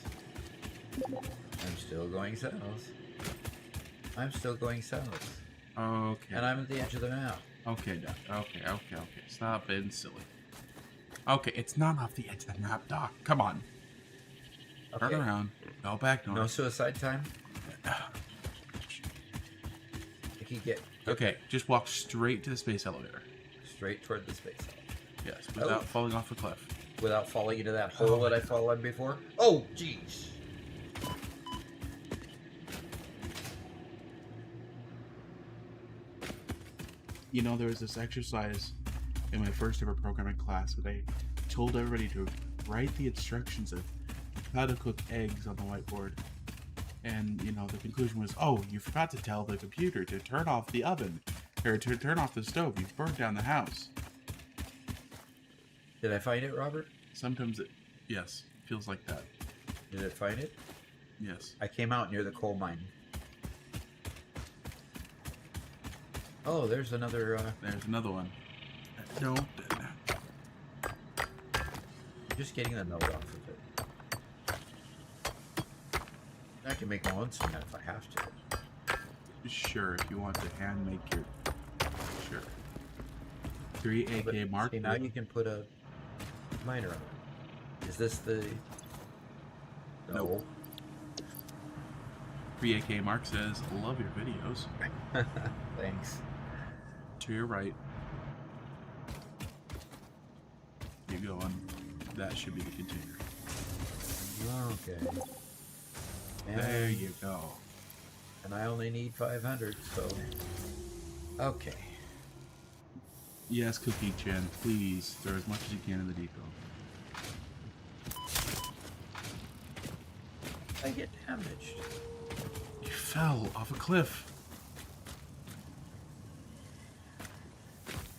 I'm still going south. I'm still going south. Okay. And I'm at the edge of the map. Okay, Doc. Okay. Stop being silly. Okay, it's not off the edge of the map, Doc. Come on. Okay. Turn around. Go back north. No suicide time? You can get Okay, just walk straight to the space elevator. straight toward the space. Yes, without falling off a cliff. Without falling into that hole that I fell in before? Oh, jeez. You know, there was this exercise in my first ever programming class where they told everybody to write the instructions of how to cook eggs on the whiteboard. And, you know, the conclusion was, oh, you forgot to tell the computer to turn off the oven, or to turn off the stove. You've burned down the house. Did I find it, Robert? Sometimes it, yes, feels like that. Did it find it? Yes. I came out near the coal mine. Oh, there's another, There's another one. No. I'm just getting the note off of it. I can make my own cement if I have to. Sure, if you want to hand make your... Sure. 3 AK But, mark. see, now you can put a miner on it. Is this the... No. 3 AK mark says, love your videos. Thanks. To your right. Keep going. That should be the container. Okay. There you go. And I only need 500, so... Okay. Yes, Cookie Chan, please throw as much as you can in the depot. I get damaged. You fell off a cliff.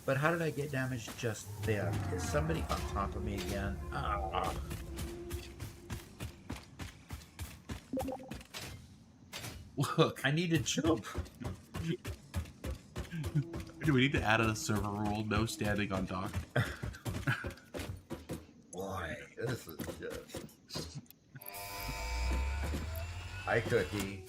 But how did I get damaged just then? Is somebody on top of me again? Ah. Look, I need to jump. do we need to add a server rule? No standing on dock. Boy, this is just... Hi, Cookie.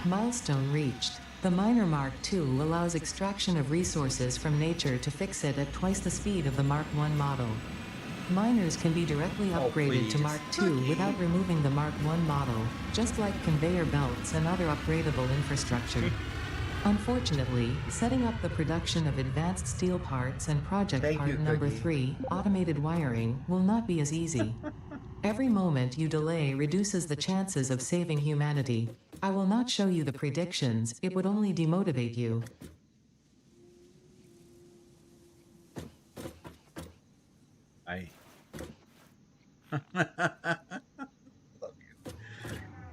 Milestone reached. The Miner Mark II allows extraction of resources from nature to fix it at twice the speed of the Mark I model. Miners can be directly Oh, upgraded to please. Mark II without removing the Mark I model, just like conveyor belts and other upgradable infrastructure. Unfortunately, setting up the production of advanced steel parts and project Thank part you, number Cookie. 3, automated wiring, will not be as easy. Every moment you delay reduces the chances of saving humanity. I will not show you the predictions, it would only demotivate you. I love you.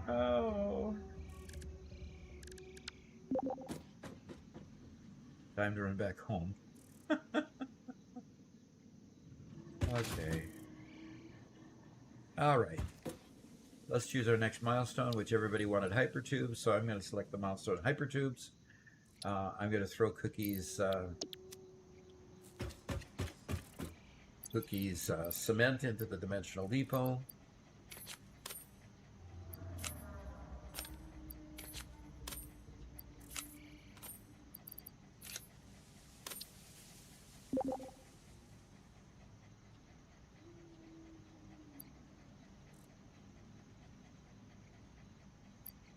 Oh. Time to run back home. Okay. All right. Let's choose our next milestone, which everybody wanted hypertubes. So I'm going to select the milestone hypertubes. I'm going to throw Cookie's cement into the dimensional depot.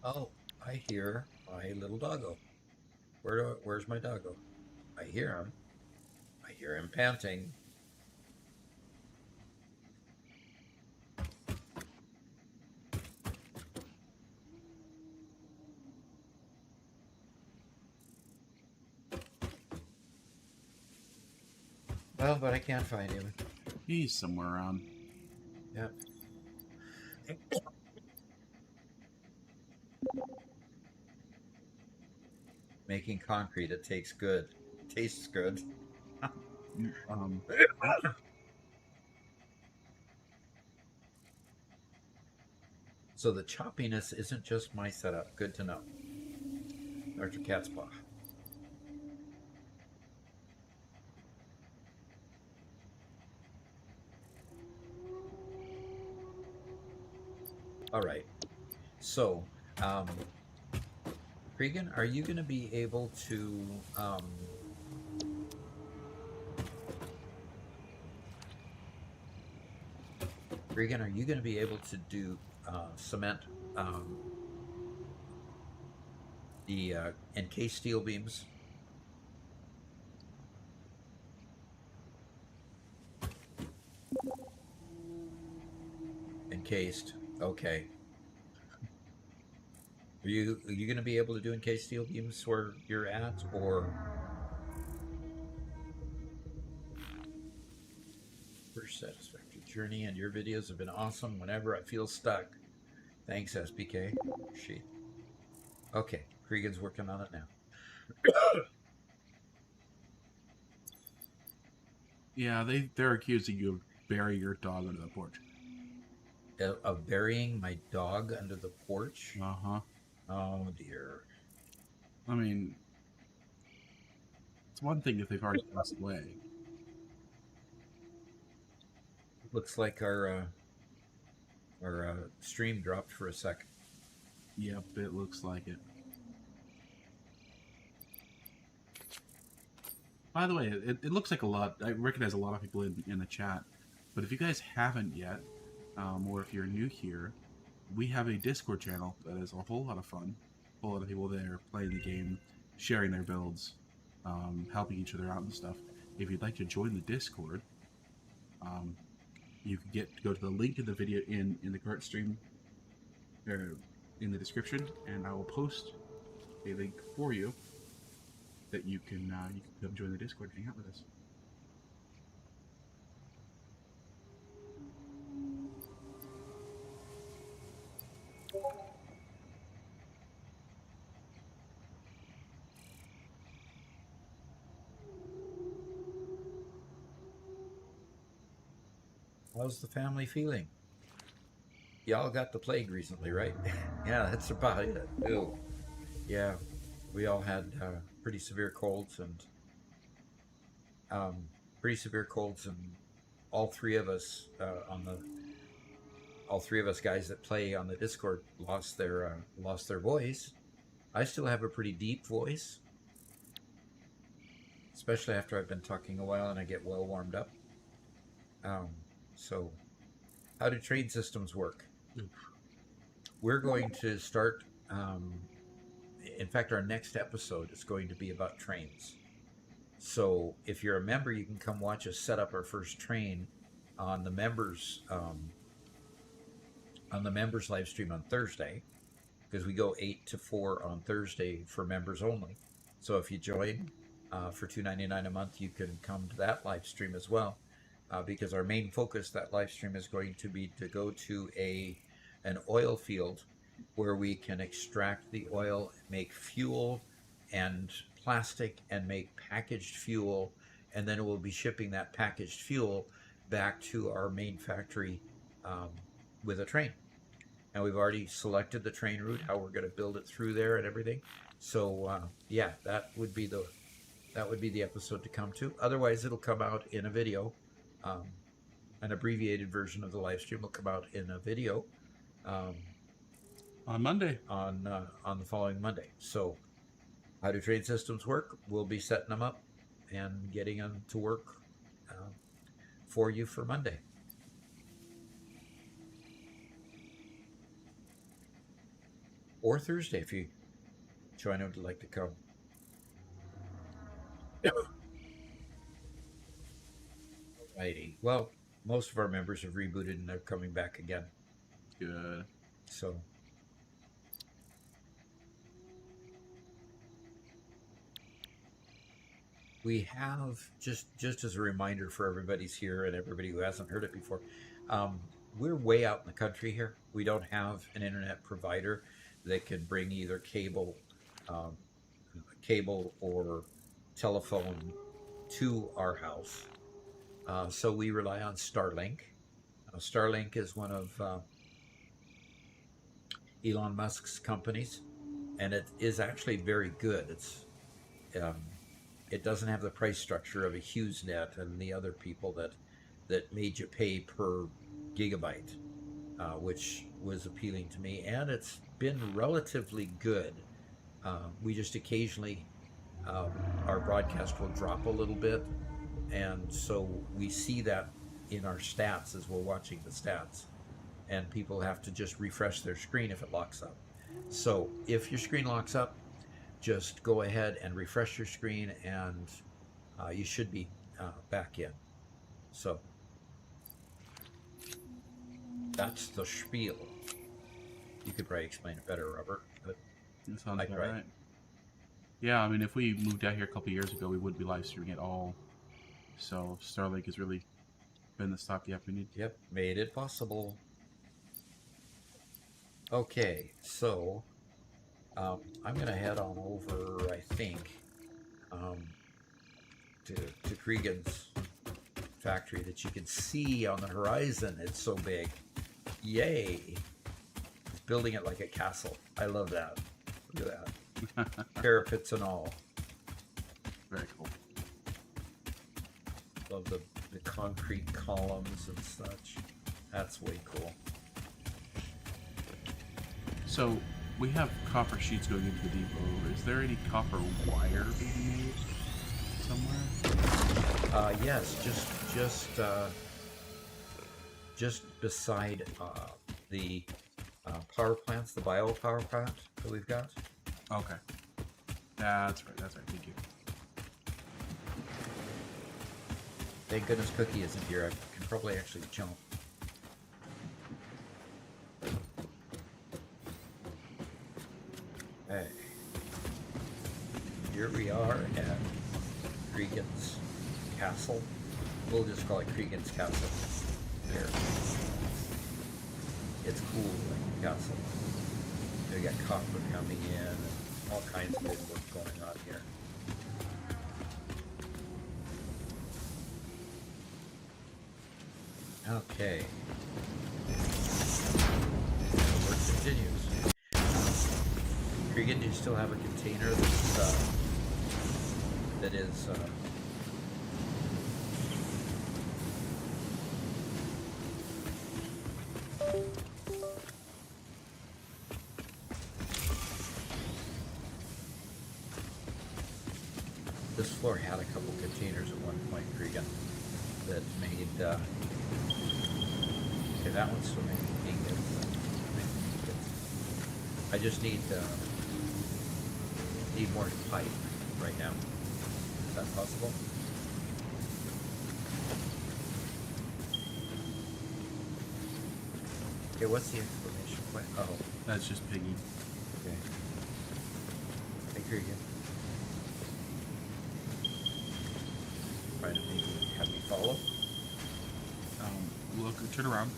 Oh, I hear my little doggo. Where's my doggo? I hear him. I hear him panting. Well, but I can't find him. He's somewhere around. Yep. Making concrete, it tastes good. Tastes good. Um, So the choppiness isn't just my setup. Good to know. Dr. Katzbach. All right. So, Regan, are you going to be able to Regan, are you going to be able to do cement the encased steel beams? Encased. Okay. Are you going to be able to do encased steel beams where you're at, or first satisfactory journey? And your videos have been awesome. Whenever I feel stuck. Thanks, SPK. She. Okay, Cregan's working on it now. yeah, they're accusing you of burying your dog under the porch. Of burying my dog under the porch? Uh-huh. Oh, dear. I mean, it's one thing if they've already passed away. Looks like our stream dropped for a sec. Yep, it looks like it. By the way, it looks like a lot. I recognize a lot of people in the chat. But if you guys haven't yet, or if you're new here, we have a Discord channel that is a whole lot of fun. A whole lot of people there playing the game, sharing their builds, helping each other out and stuff. If you'd like to join the Discord, you can go to the link in the video in the current stream, or in the description, and I will post a link for you that you can come join the Discord and hang out with us. How's the family feeling? Y'all got the plague recently, right? Yeah, that's about it. Ew. Yeah, we all had pretty severe colds, and all three of us all three of us guys that play on the Discord lost their voice. I still have a pretty deep voice, especially after I've been talking a while and I get well warmed up. So, how do trade systems work? We're going to start. In fact, our next episode is going to be about trains. So, if you're a member, you can come watch us set up our first train on the members live stream on Thursday, because we go 8 to 4 on Thursday for members only. So if you join for $2.99 a month, you can come to that live stream as well, because our main focus that live stream is going to be to go to an oil field where we can extract the oil, make fuel and plastic, and make packaged fuel, and then we'll be shipping that packaged fuel back to our main factory with a train. And we've already selected the train route, how we're going to build it through there and everything. So yeah, that would be the episode to come to. Otherwise, it'll come out in a video. An abbreviated version of the live stream will come out in a video on Monday, on the following Monday. So, how do trade systems work? We'll be setting them up and getting them to work for you for Monday. Or Thursday if you join would like to come. Alrighty. Well, most of our members have rebooted and they're coming back again. Good. So we have, just as a reminder for everybody's here and everybody who hasn't heard it before, we're way out in the country here. We don't have an internet provider that can bring either cable or telephone to our house. So we rely on Starlink. Starlink is one of Elon Musk's companies, and it is actually very good. It doesn't have the price structure of a HughesNet and the other people that made you pay per gigabyte, which was appealing to me, and it's been relatively good. We just occasionally, our broadcast will drop a little bit, and so we see that in our stats as we're watching the stats, and people have to just refresh their screen if it locks up. So if your screen locks up, just go ahead and refresh your screen, and you should be back in. So that's the spiel. You could probably explain it better, Robert. But that sounds about right. Yeah, I mean, if we moved out here a couple years ago, we wouldn't be live streaming at all. So Starlink has really been the stopgap we need. Yep, made it possible. Okay, so I'm going to head on over, I think, to Cregan's factory that you can see on the horizon. It's so big. Yay! He's building it like a castle. I love that. Look at that. Parapets and all. Very cool. Love the concrete columns and such. That's way cool. So we have copper sheets going into the depot. Is there any copper wire being made somewhere? Yes, just beside the power plants, the bio power plant that we've got. Okay. That's right. Thank you. Thank goodness Cookie isn't here. I can probably actually jump. Hey. here we are at Cregan's Castle. We'll just call it Cregan's Castle here. It's cool, like castle. We got copper coming in and all kinds of good work going on here. Okay. The work continues. Cregan, do you still have a container that is this floor had a couple containers at one point, Cregan, that made okay, that one's swimming. I just need more pipe right now. Is that possible? Okay, what's the exclamation point? Oh, That's just Piggy. okay. Hey, Cregan. Trying to have me follow. Look, turn around.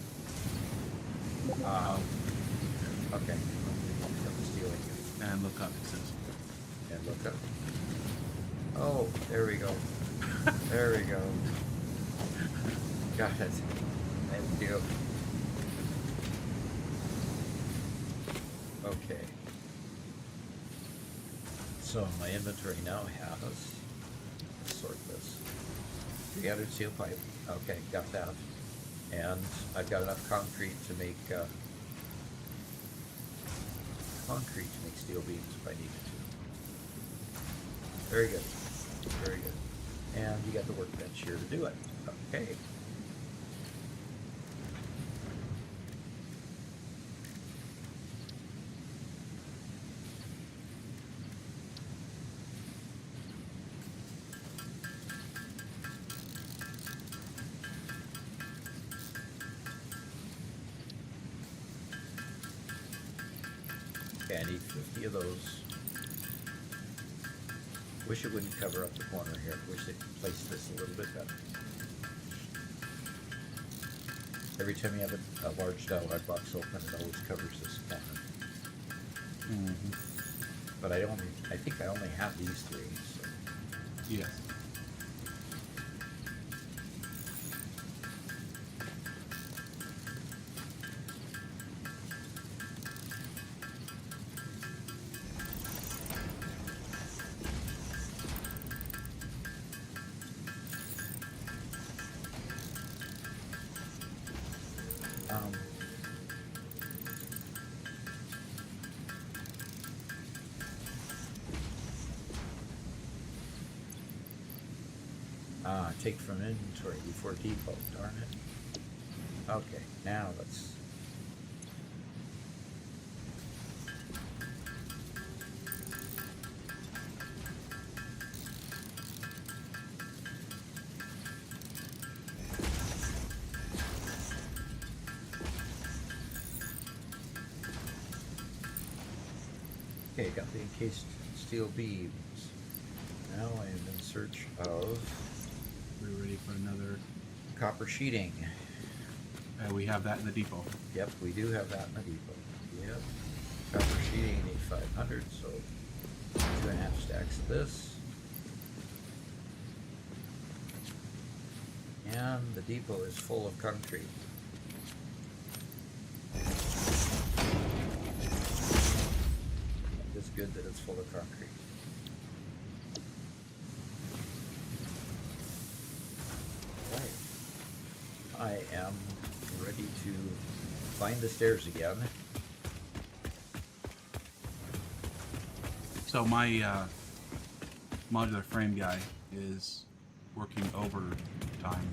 Okay. Got the steel again. And look up, it says. And look up. Oh, there we go. There we go. Got it. Thank you. Okay. So my inventory now has, let's sort this. 300 steel pipe. Okay, got that. And I've got enough concrete to make steel beams if I needed to. Very good. Very good. And you got the workbench here to do it. Okay. Okay, I need 50 of those. Wish it wouldn't cover up the corner here. Wish they'd place this a little bit better. Every time you have a large dialogue box open, it always covers this corner. Mm-hmm. But I think I only have these three. So. Yes. Take from inventory before default, darn it. Okay, now let's... Okay, got the encased steel beams. Now I am in search of... We're ready for another. copper sheeting. We have that in the depot. Yep, we do have that in the depot. Yep. Copper sheeting, need 500, so 2.5 stacks of this. And the depot is full of concrete. It's good that it's full of concrete. I am ready to find the stairs again. So my modular frame guy is working overtime,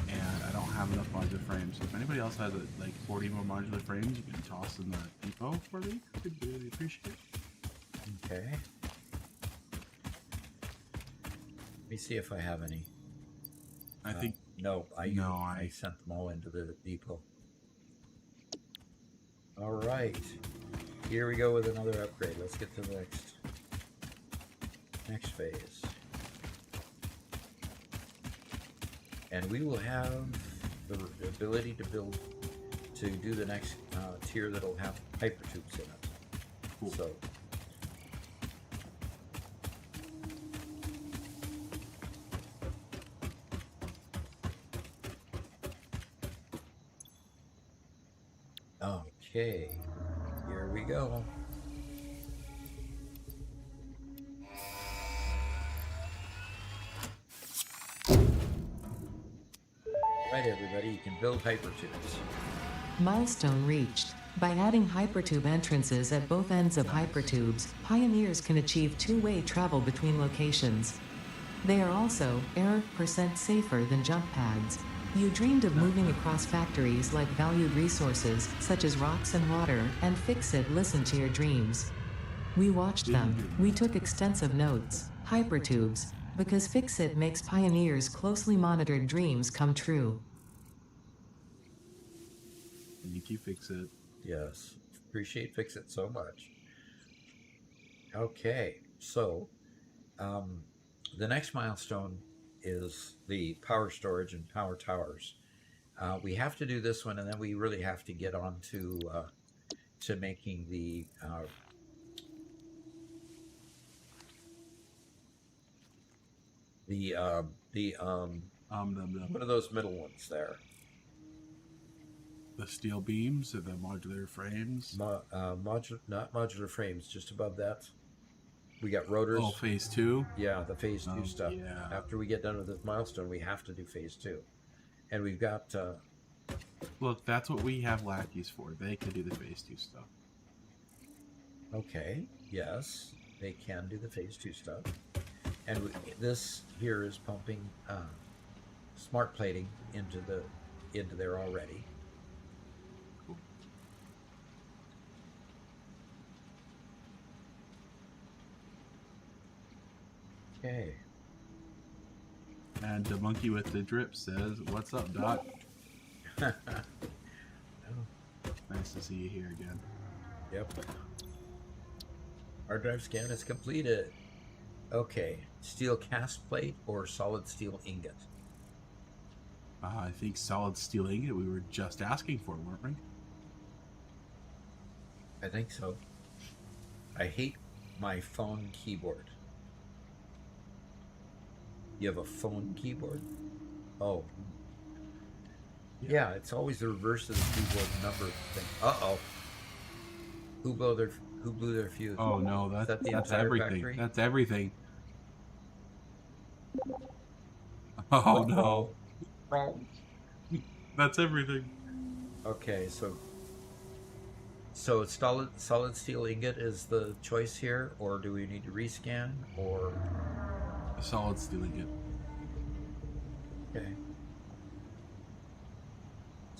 and I don't have enough modular frames. So if anybody else has like 40 more modular frames, you can toss in the depot for me. I could really appreciate it. Okay. Let me see if I have any. I think no, I sent them all into the depot. All right, here we go with another upgrade. Let's get to the next Next phase. And we will have the ability to do the next tier that'll have hypertubes in it. Cool. So, okay, here we go. Right, everybody, you can build hypertubes. Milestone reached. By adding hypertube entrances at both ends of hypertubes, pioneers can achieve two-way travel between locations. They are also % safer than jump pads. You dreamed of moving across factories like valued resources, such as rocks and water, and Fix-It listened to your dreams. We watched them. We took extensive notes. Hypertubes. Because Fix-It makes pioneers' closely monitored dreams come true. Thank you, Fix-It. Yes, appreciate Fix-It so much. Okay, so the next milestone is the power storage and power towers. We have to do this one, and then we really have to get on to making the what are those middle ones there? The steel beams or the modular frames? Not modular frames, just above that. We got rotors. Oh, phase 2? Yeah, the phase 2 stuff. Yeah. After we get done with this milestone, we have to do phase 2. And we've got... Look, that's what we have lackeys for. They can do the phase 2 stuff. Okay, yes, they can do the phase 2 stuff. And this here is pumping smart plating into there already. Cool. Okay. And the monkey with the drip says, "What's up, Dot?" Oh, Nice to see you here again. yep. Hard drive scan is completed. Okay, steel cast plate or solid steel ingot? I think solid steel ingot we were just asking for, weren't we? I think so. I hate my phone keyboard. You have a phone keyboard? Oh. Yeah, it's always the reverse of the keyboard number thing. Uh-oh. Who blew their fuse? Oh no, Is that the that's entire everything. factory? That's everything. Oh no. That's everything. Okay, so it's solid steel ingot is the choice here, or do we need to rescan, or... A solid steel ingot. Okay.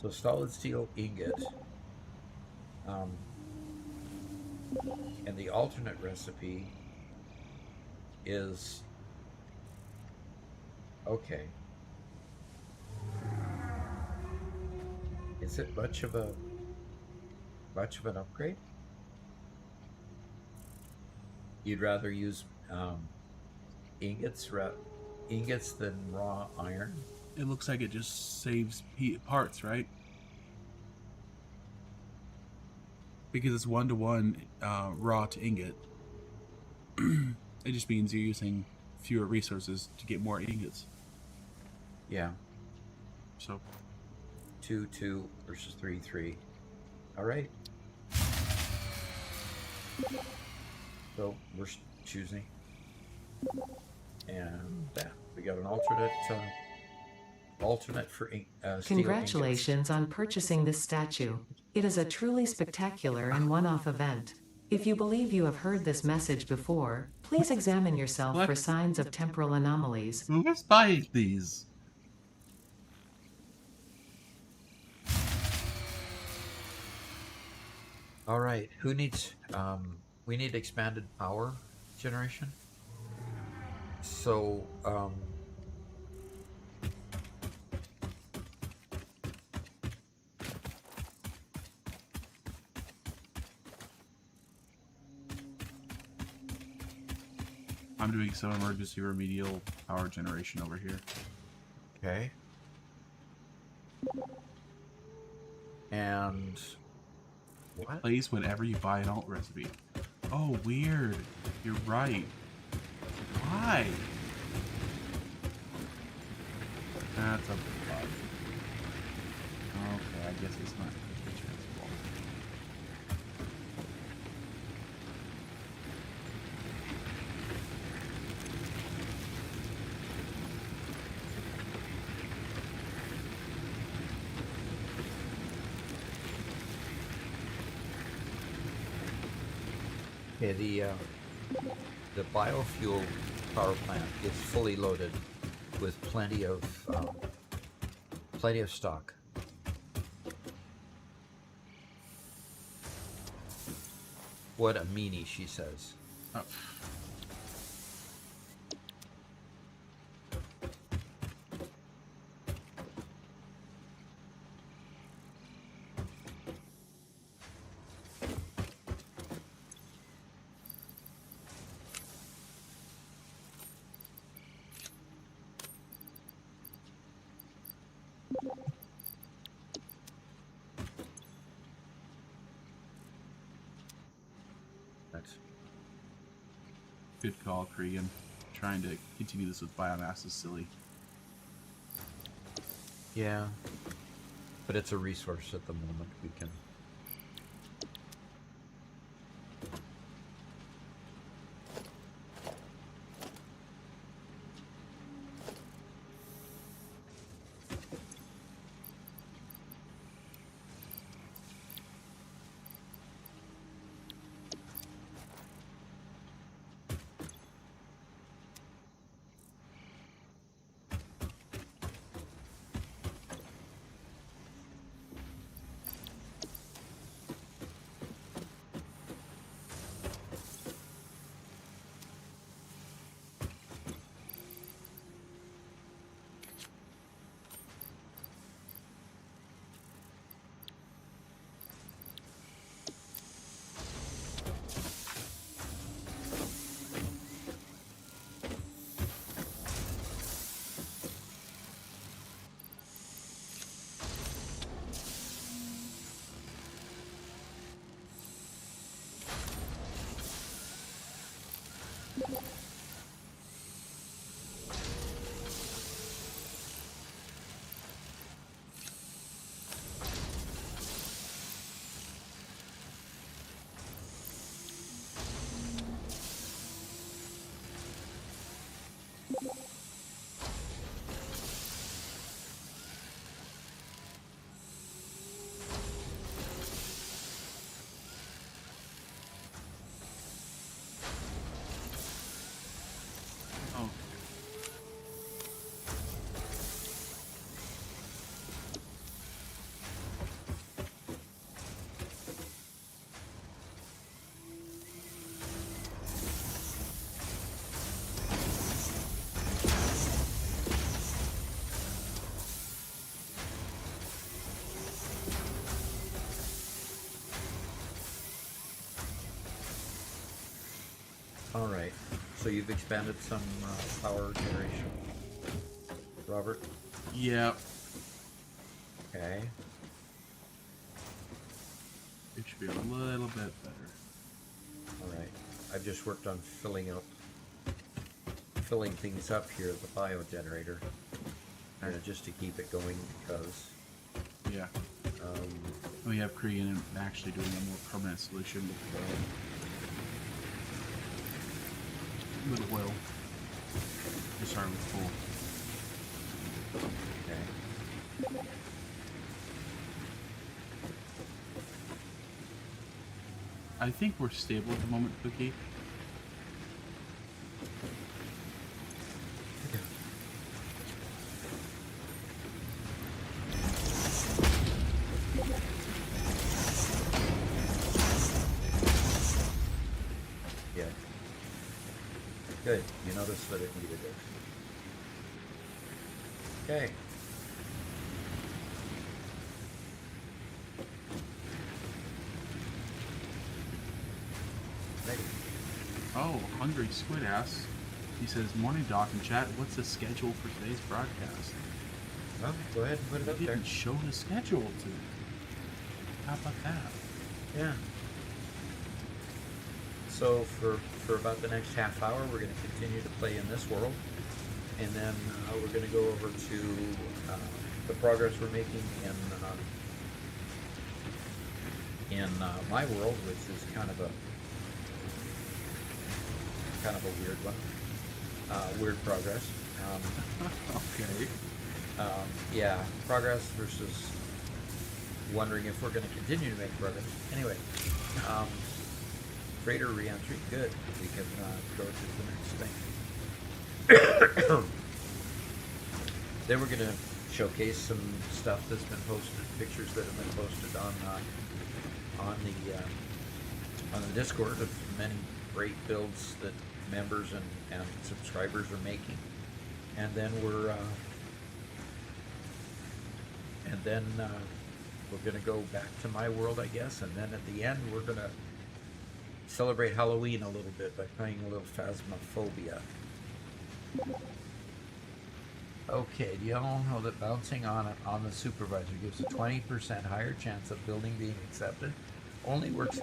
So solid steel ingot. And the alternate recipe is... Okay. Is it much of an upgrade? You'd rather use ingots than raw iron? It looks like it just saves parts, right? Because it's 1-to-1 raw to ingot. It just means you're using fewer resources to get more ingots. Yeah. So 2 versus 3. All right. So we're choosing, and we got an alternate for steel Congratulations on purchasing this statue. It is a truly spectacular and one-off event. If you believe you have heard this message before, please examine yourself for signs of temporal anomalies. let's buy these. All right. Who needs? We need expanded power generation. So I'm doing some emergency remedial power generation over here. Okay. And what? Plays whenever you buy an alt recipe. Oh, weird. You're right. Why? That's a bug. Okay, I guess it's not Twitch's fault. Okay, the biofuel power plant is fully loaded with plenty of stock. What a meanie, she says. Oh. That's Good call, Cregan. Trying to continue this with biomass is silly. yeah, but it's a resource at the moment. We can. Oh. All right. So you've expanded some power generation, Robert. Yeah. Okay. It should be a little bit better. All right. I've just worked on filling things up here at the bio generator, just to keep it going because Yeah. We have Cregan actually doing a more permanent solution with oil. Just starting with full. okay. I think we're stable at the moment, Cookie. Yeah. Good. You noticed that it needed it. Okay. Ready. Oh, hungry squid ass. He says, "Morning, Doc and chat. What's the schedule for today's broadcast?" Well, go ahead and put it up He there. didn't show the schedule to me. How about that? Yeah. So for about the next half hour, we're going to continue to play in this world, and then we're going to go over to the progress we're making in my world, which is kind of a weird one, weird progress. Okay. Yeah, progress versus wondering if we're going to continue to make progress. Anyway, freighter reentry, good. We can go to the next thing. Then we're going to showcase some stuff that's been posted, pictures that have been posted on the Discord of many great builds that members and subscribers are making. And then we're going to go back to my world, I guess, and then at the end we're going to celebrate Halloween a little bit by playing a little Phasmophobia. Okay, do y'all know that bouncing on the supervisor gives a 20% higher chance of building being accepted? Only works.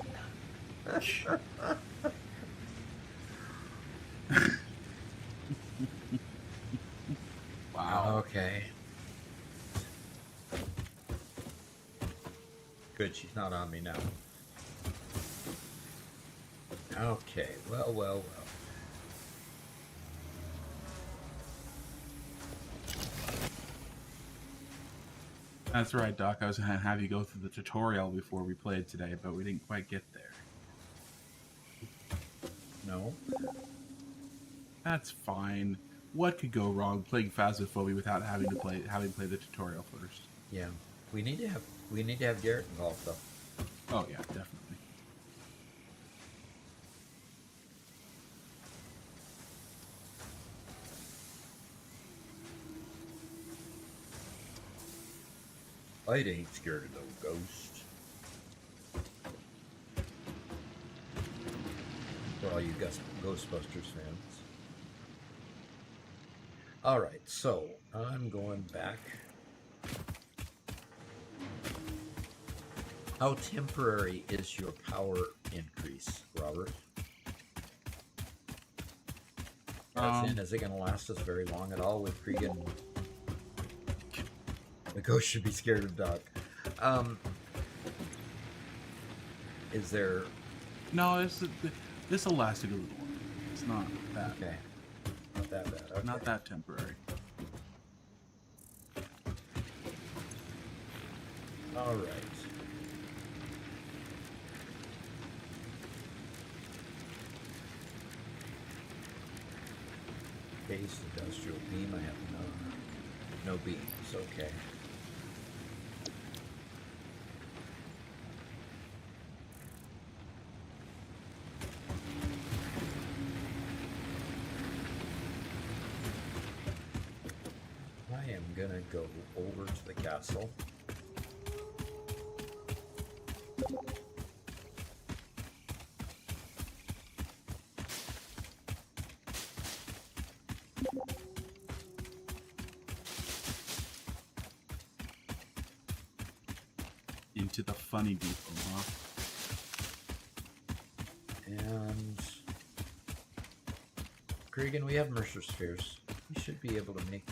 Wow. Okay. Good, she's not on me now. Okay, well. That's right, Doc. I was going to have you go through the tutorial before we played today, but we didn't quite get there. No. That's fine. What could go wrong playing Phasmophobia without having played the tutorial first? Yeah. We need to have Garrett involved though. Oh yeah, definitely. I ain't scared of no ghost. For all you Ghostbusters fans. Alright, so I'm going back. How temporary is your power increase, Robert? As in, is it going to last us very long at all with Cregan? The ghost should be scared of Doc. Is there... No, this will last a good while. It's not that. Okay. Not that bad. Okay. Not that temporary. All right. Case industrial beam. I have no beams. Okay. I am gonna go over to the castle. Into the funny depot, huh? And Cregan, we have Mercer spheres. We should be able to make...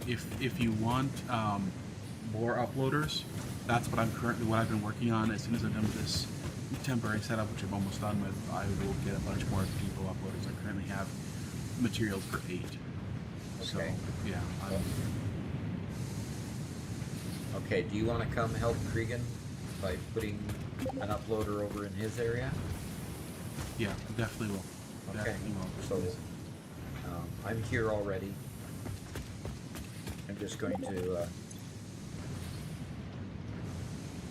If you want more uploaders, that's what I've been working on. As soon as I'm done with this temporary setup, which I'm almost done with, I will get a bunch more people uploaders. I currently have materials for 8. So Okay. yeah. Okay, do you want to come help Cregan by putting an uploader over in his area? Yeah, definitely will. Okay, Definitely will. so I'm here already. I'm just going to...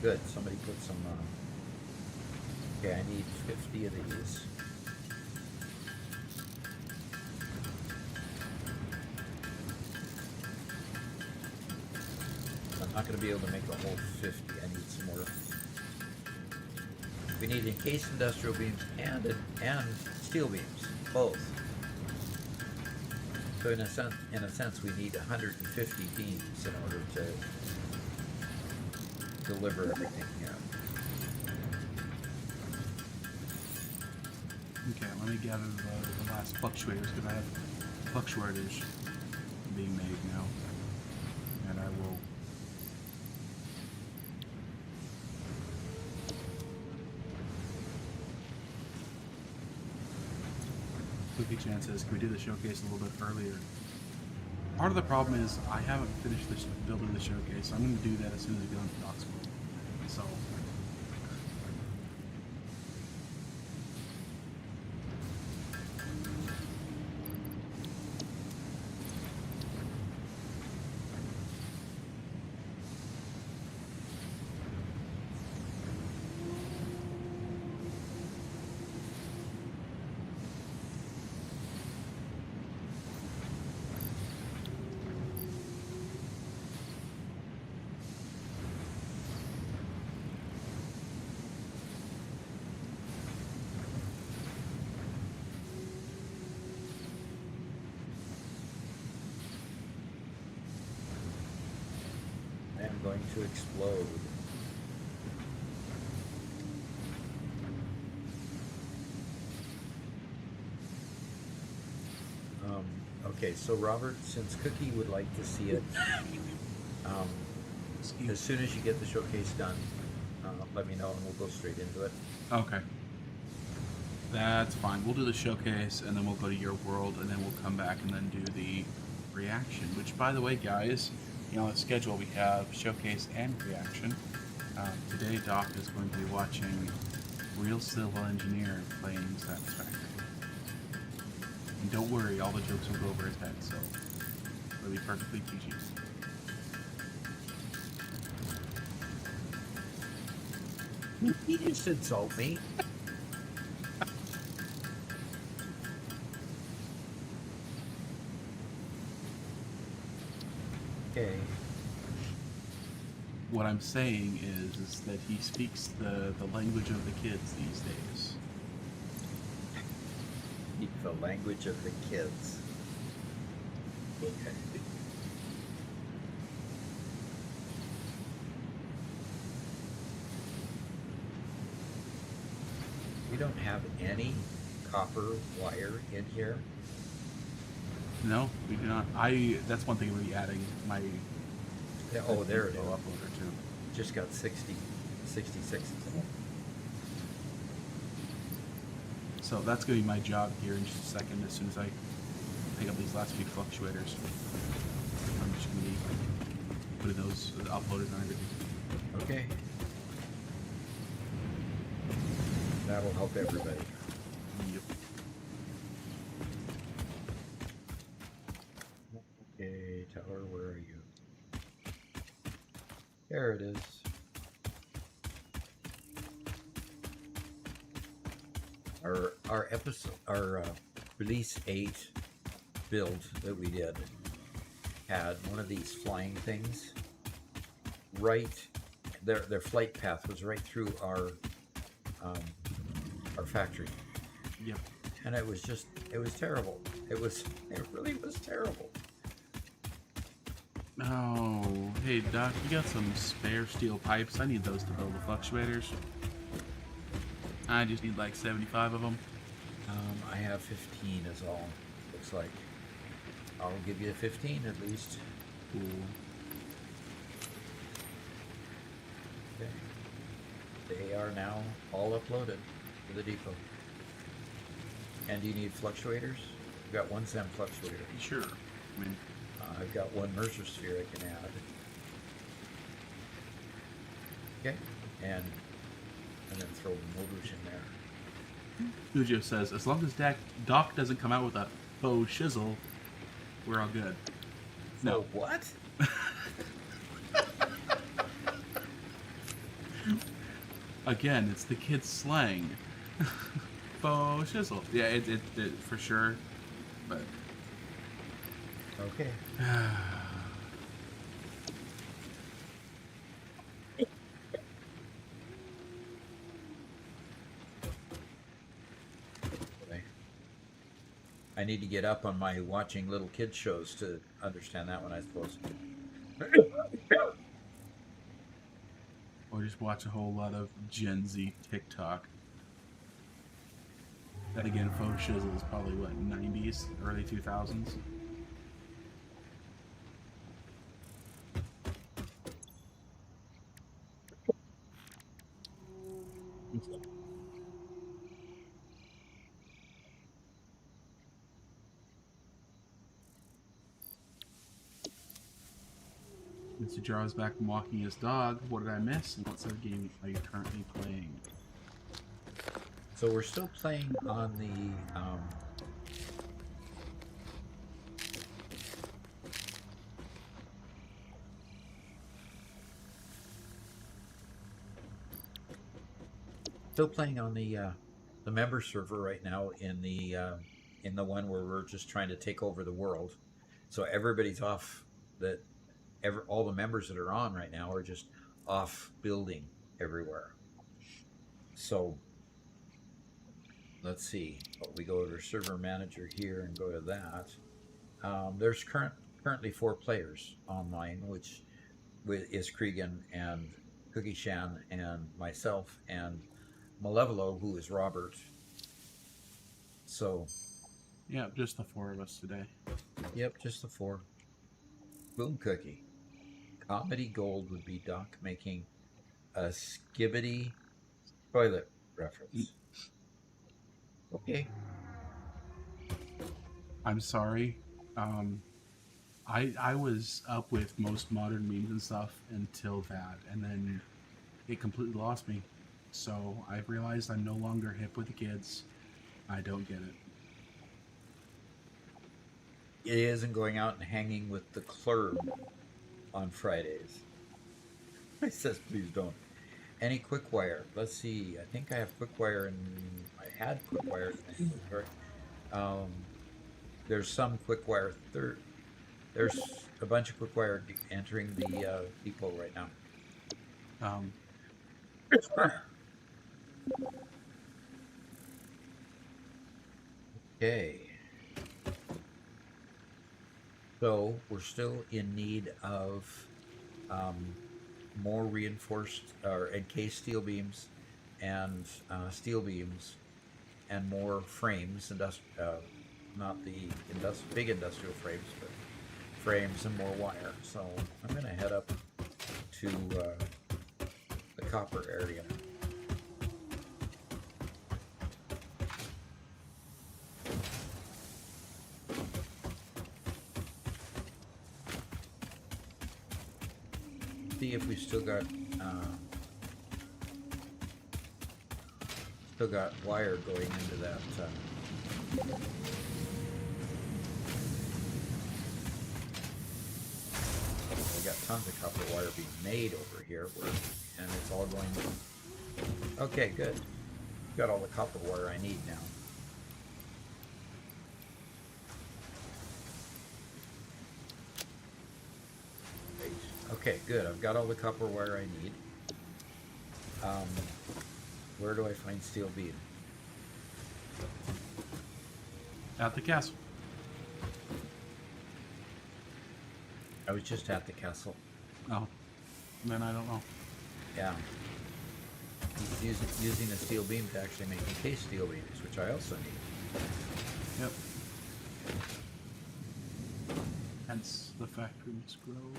Good, somebody put some... Okay, I need 50 of these. I'm not going to be able to make a whole 50. I need some more. We need encased industrial beams and steel beams, both. So in a sense, we need 150 beams in order to deliver everything here. Okay, let me gather the last fluctuators because I have fluctuators being made now, and I will. Cookie Chan says, can we do the showcase a little bit earlier? Part of the problem is I haven't finished building the showcase, so I'm going to do that as soon as we get on to Docs World. So. I am going to explode. Okay, so Robert, since Cookie would like to see it, as soon as you get the showcase done, let me know and we'll go straight into it. Okay. That's fine. We'll do the showcase and then we'll go to your world and then we'll come back and then do the reaction. Which, by the way, guys, you know, on the schedule we have showcase and reaction. Today, Doc is going to be watching Real Civil Engineer playing Satisfactory. And don't worry, all the jokes will go over his head, so it'll be perfectly PG. He just insult me. Okay. What I'm saying is that he speaks the language of the kids these days. The language of the kids. Okay. We don't have any copper wire in here. No, we do not. That's one thing we'll be adding. My Oh, there it is. uploader too. Just got 66. So that's going to be my job here in just a second. As soon as I pick up these last few fluctuators, I'm just going to be putting those uploaded on everything. Okay. That'll help everybody. Yep. Okay, Tower, where are you? There it is. Our episode, our release 8 build that we did had one of these flying things. Right, their flight path was right through our factory. Yep. And it was terrible. It really was terrible. Oh, hey Doc, you got some spare steel pipes? I need those to build the fluctuators. I just need like 75 of them. I have 15 is all. Looks like. I'll give you 15 at least. Cool. Okay. They are now all uploaded to the depot. And do you need fluctuators? I've got one SEM fluctuator. Sure. I mean, I've got one Mercer sphere I can add. Okay. And then throw the motors in there. Ujo says, as long as Doc doesn't come out with a faux shizzle, we're all good. No. Oh, what? Again, it's the kids' slang. Faux shizzle. Yeah, it for sure. But Okay. need to get up on my watching little kids shows to understand that one, I suppose. Or just watch a whole lot of Gen Z TikTok. That again, photo shizzle is probably what, 90s, early 2000s. Mr. Jar's back from walking his dog. What did I miss? And what sort of game are you currently playing? So we're still playing on the member server right now in the one where we're just trying to take over the world. So everybody's off. All the members that are on right now are just off building everywhere. So let's see. We go to server manager here and go to that. There's currently 4 players online, which is Cregan and Cookie Shan and myself and Malevolo, who is Robert. So yeah, just the 4 of us today. Yep, just the 4. Boom Cookie. Comedy gold would be Doc making a skibbity toilet reference. Okay. I'm sorry. I was up with most modern memes and stuff until that, and then it completely lost me. So I've realized I'm no longer hip with the kids. I don't get it. It isn't going out and hanging with the club on Fridays. He says, please don't. Any quick wire? Let's see. I think I have quick wire, and I had quick wire. There's some quick wire. There's a bunch of quick wire entering the depot right now. Okay. So we're still in need of more reinforced or encased steel beams and steel beams and more frames, not the big industrial frames, but frames and more wire. So I'm going to head up to the copper area. See if we still got wire going into that. We got tons of copper wire being made over here, and it's all going. Okay, good. Got all the copper wire I need now. Okay, good. I've got all the copper wire I need. Where do I find steel beam? At the castle. I was just at the castle. Oh, then I don't know. Yeah. Using a steel beam to actually make encased steel beams, which I also need. Yep. Hence the factory must grow.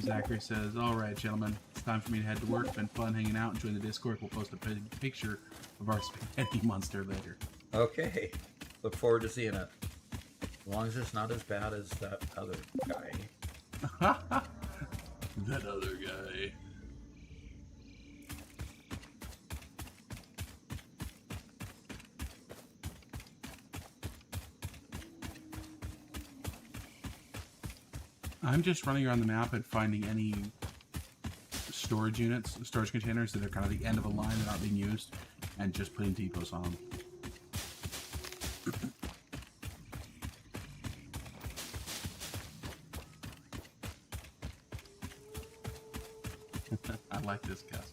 Zachary says, all right, gentlemen, it's time for me to head to work. Been fun hanging out. Enjoy the Discord. We'll post a picture of our spaghetti monster later. Okay. Look forward to seeing it. As long as it's not as bad as that other guy. That other guy. I'm just running around the map and finding any storage containers that are kind of the end of a line that aren't being used, and just putting depots on them. I like this, Gus.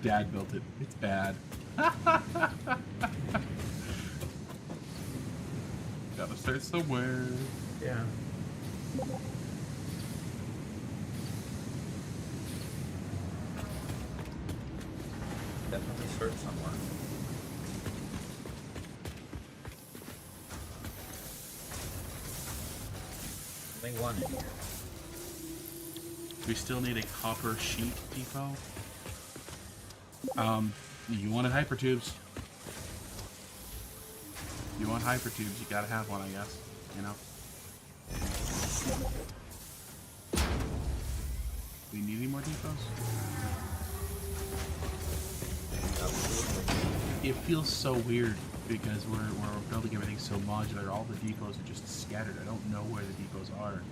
Dad built it. It's bad. Gotta start somewhere. Yeah. Definitely start somewhere. Only one in here. We still need a copper sheet depot. You wanted hypertubes. You want hypertubes, you gotta have one, I guess. You know? We need any more depots? It feels so weird because we're building everything so modular. All the depots are just scattered. I don't know where the depots are.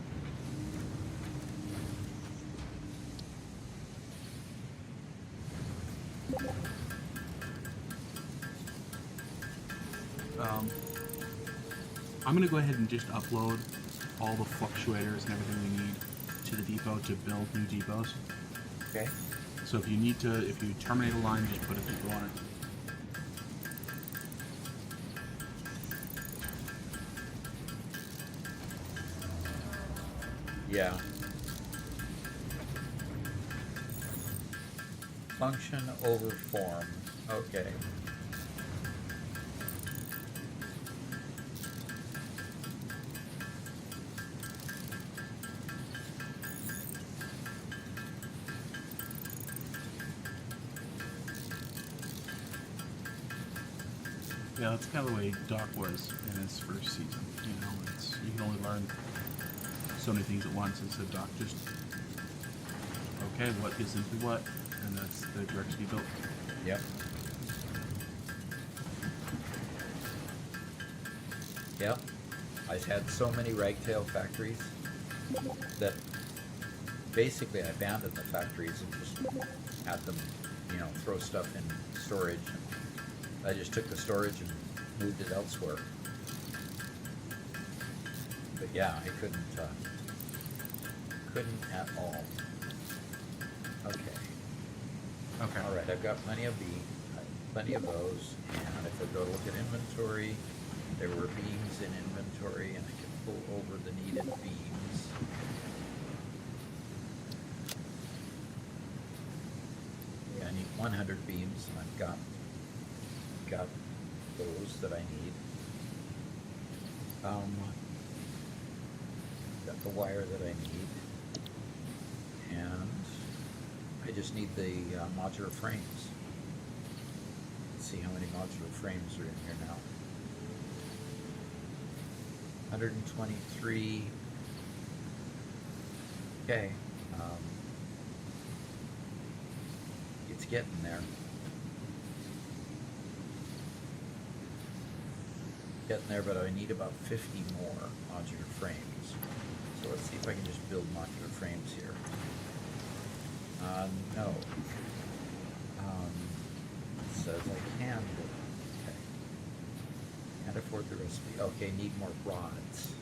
I'm going to go ahead and just upload all the fluctuators and everything we need to the depot to build new depots. Okay. So if you terminate a line, just put a depot on it. Yeah. Function over form. Okay. Yeah, that's kind of the way Doc was in his first season. You know, you can only learn so many things at once, and so Doc just, okay, what is into what, and that's the direction he built. Yep. Yep. I've had so many ragtail factories that basically I abandoned the factories and just had them, throw stuff in storage. I just took the storage and moved it elsewhere. But yeah, I couldn't at all. Okay. Okay. All right, I've got plenty of those, and if I go to look at inventory, there were beams in inventory, and I can pull over the needed beams. Yeah, I need 100 beams, and I've got those that I need. Got the wire that I need, and I just need the modular frames. Let's see how many modular frames are in here now. 123. Okay. It's getting there. Getting there, but I need about 50 more modular frames. So let's see if I can just build modular frames here. No. It says I can build. Okay. Can't afford the recipe. Okay, need more rods.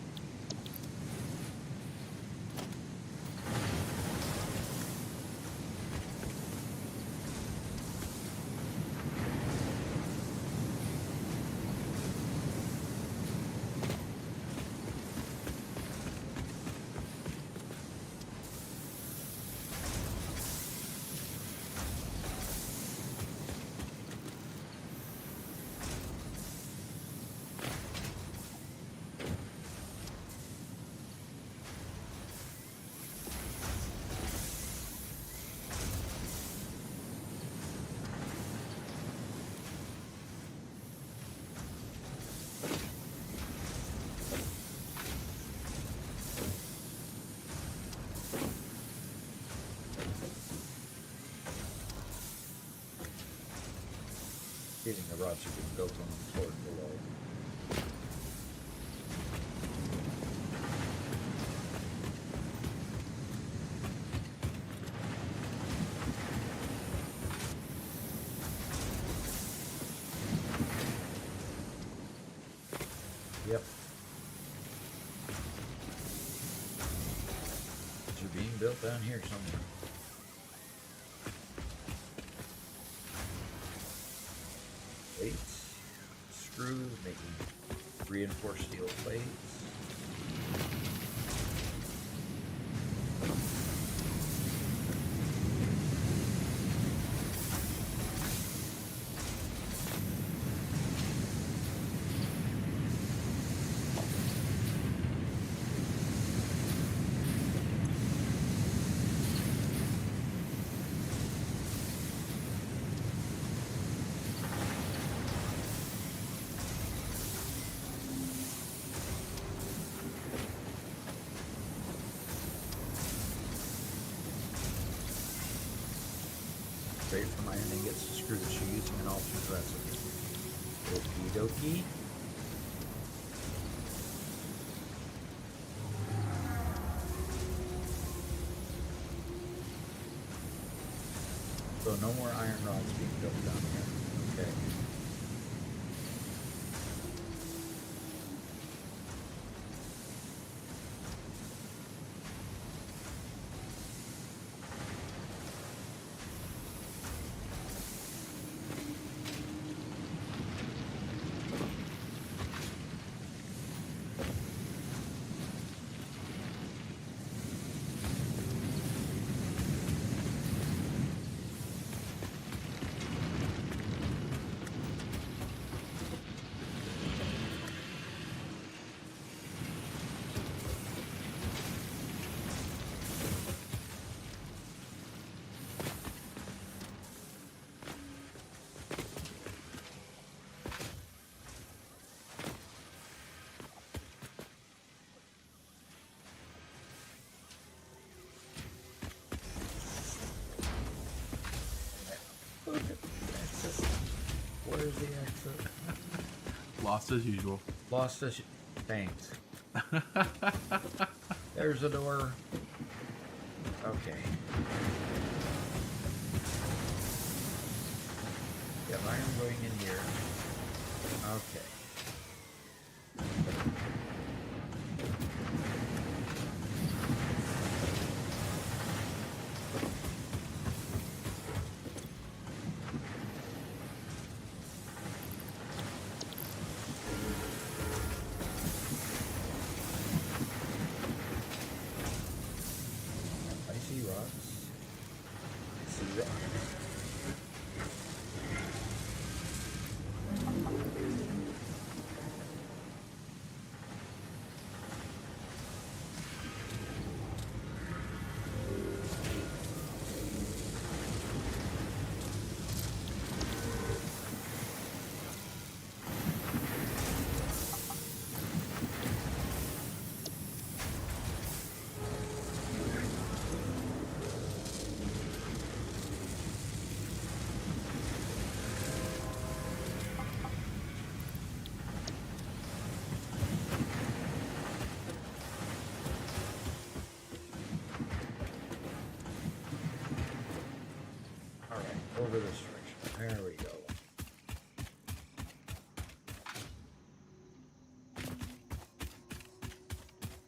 Getting the rods are being built on the floor below. Yep. Rods are being being built down here somewhere. Plates, screws, making reinforced steel plates. Straight from iron ingots to screws you're using an alternate recipe. Okie dokie. So no more iron rods being built down here. Okay. Where's the exit? Lost as usual. Lost us. Thanks. There's the door. Okay. Got iron going in here. Okay. I see rocks. I see rocks. All right, over this direction. There we go.